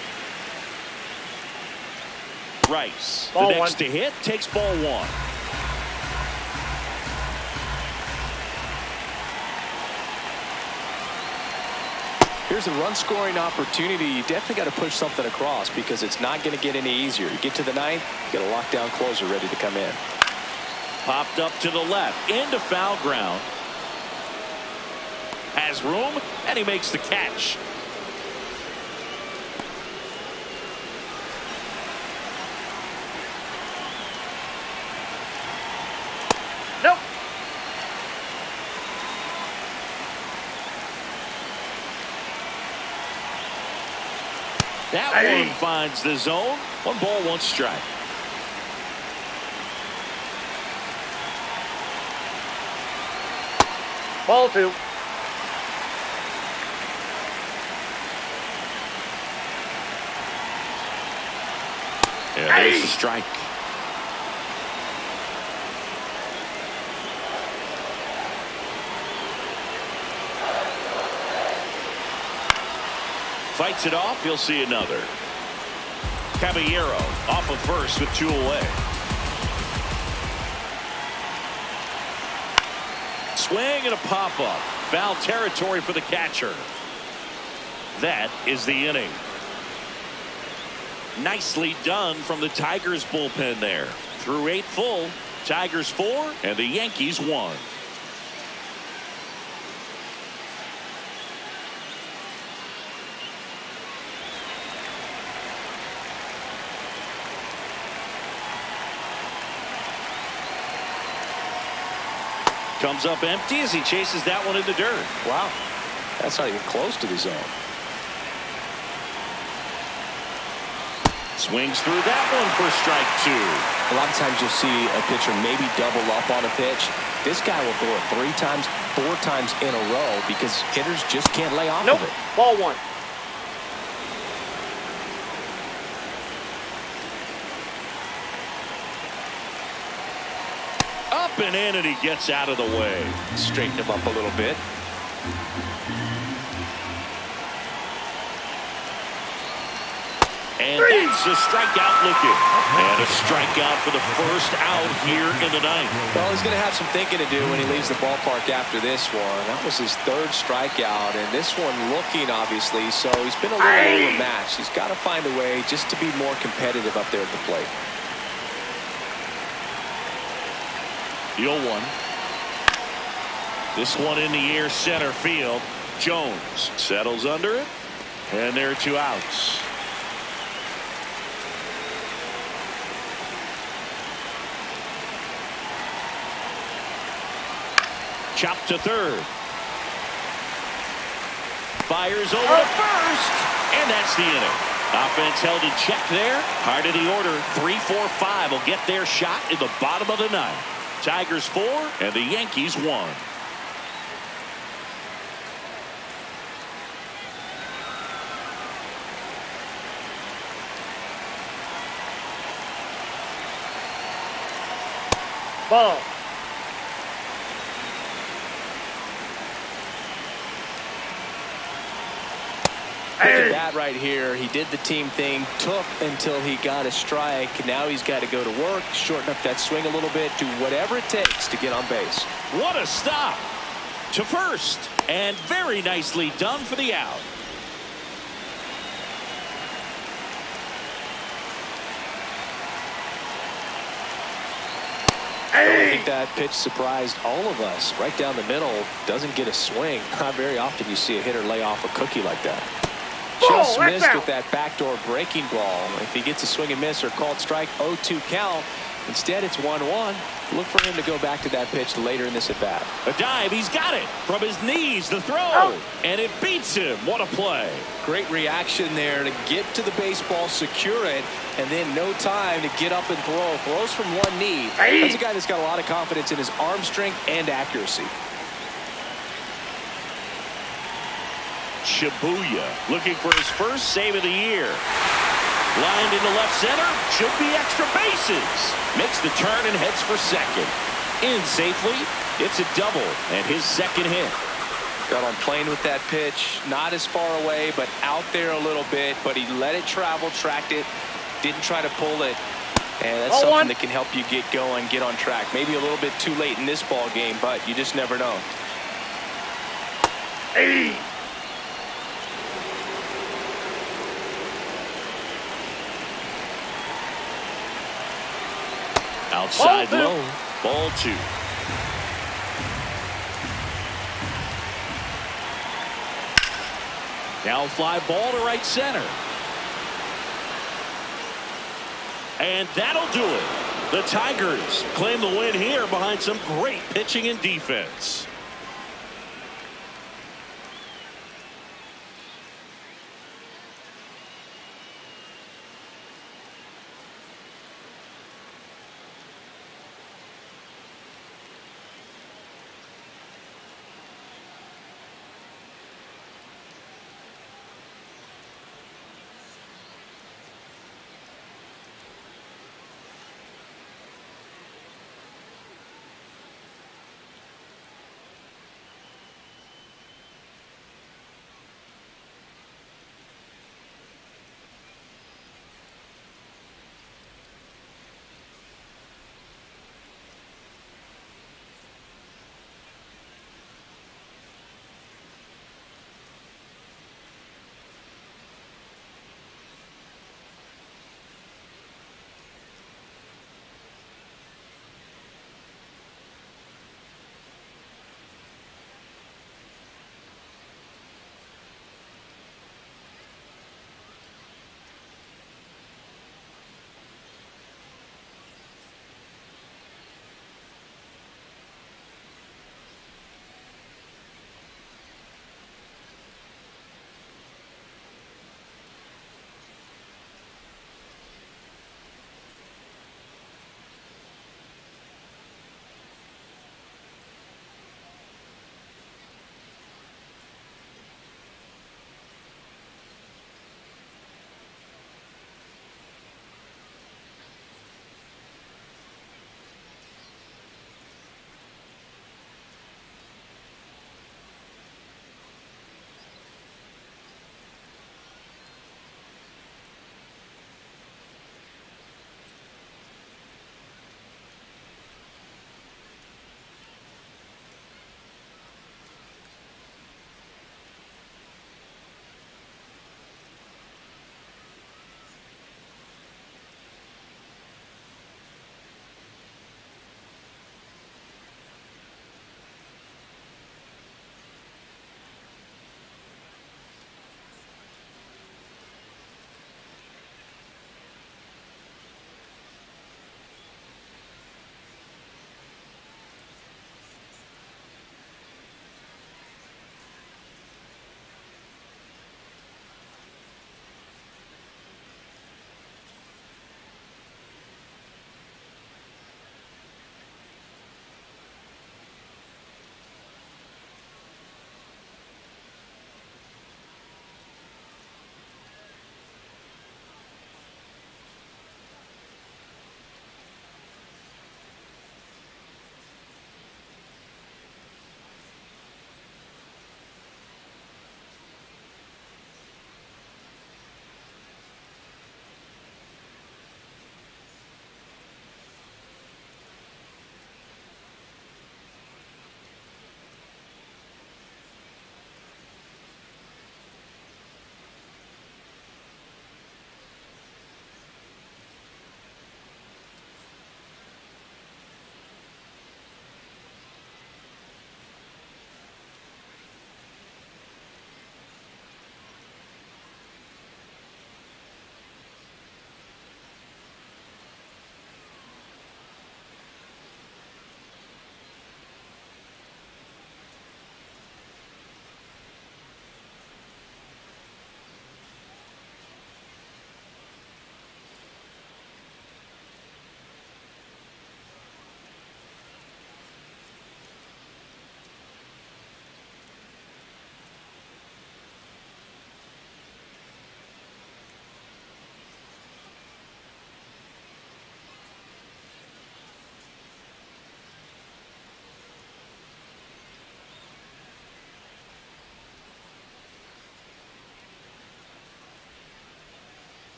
Rice, Ball the next 1. to hit, takes ball 1. Here's a run-scoring opportunity. You definitely got to push something across because it's not going to get any easier. You get to the 9th, you got a lockdown closer ready to come in. Popped up to the left, into foul ground. Has room, and he makes the catch. Nope. That one finds the zone. 1 ball, 1 strike. Ball 2. And there's the strike. Fights it off. You'll see another. Caballero off of first with 2 away. Swing and a pop-up. Foul territory for the catcher. That is the inning. Nicely done from the Tigers bullpen there. Through 8 full. Tigers 4 and the Yankees 1. Comes up empty as he chases that one in the dirt. Wow, that's not even close to the zone. Swings through that one for strike 2. A lot of times you'll see a pitcher maybe double up on a pitch. This guy will throw it 3 times, 4 times in a row because hitters just can't lay off of it. Ball 1. Up ripping in, and he gets out of the way. Straighten him up a little bit. And that's a strikeout looking. And a strikeout for the first out here in the ninth. Well, he's going to have some thinking to do when he leaves the ballpark after this one. That was his third strikeout, and this one looking, obviously, so he's been a little overmatched. He's got to find a way just to be more competitive up there at the plate. The 0-1. This one in the air, center field. Jones settles under it, and there are 2 outs. Chopped to third. Fires over to first. And that's the inning. Offense held in check there. Part of the order. 3-4-5 will get their shot in the bottom of the ninth. Tigers 4 and the Yankees 1. Ball. Look at that right here. He did the team thing, took until he got a strike. Now he's got to go to work, shorten up that swing a little bit, do whatever it takes to get on base. What a stop to first, and very nicely done for the out. I think that pitch surprised all of us. Right down the middle, doesn't get a swing. Not very often you see a hitter lay off a cookie like that. Just missed with that backdoor breaking ball. If he gets a swing and miss or called strike, 0-2 count. Instead, it's 1-1. Look for him to go back to that pitch later in this at bat. A dive, he's got it from his knees, the throw, and it beats him. What a play. Great reaction there to get to the baseball, secure it, and then no time to get up and throw. Throws from one knee. That's a guy that's got a lot of confidence in his arm strength and accuracy. Shibuya looking for his first save of the year. Lined into left center, should be extra bases. Makes the turn and heads for second. In safely, it's a double and his second hit. Got on plane with that pitch, not as far away, but out there a little bit, but he let it travel, tracked it, didn't try to pull it. And that's something that can help you get going, get on track. Maybe a little bit too late in this ball game, but you just never know. Outside low, ball 2. Now fly ball to right center. And that'll do it. The Tigers claim the win here behind some great pitching and defense.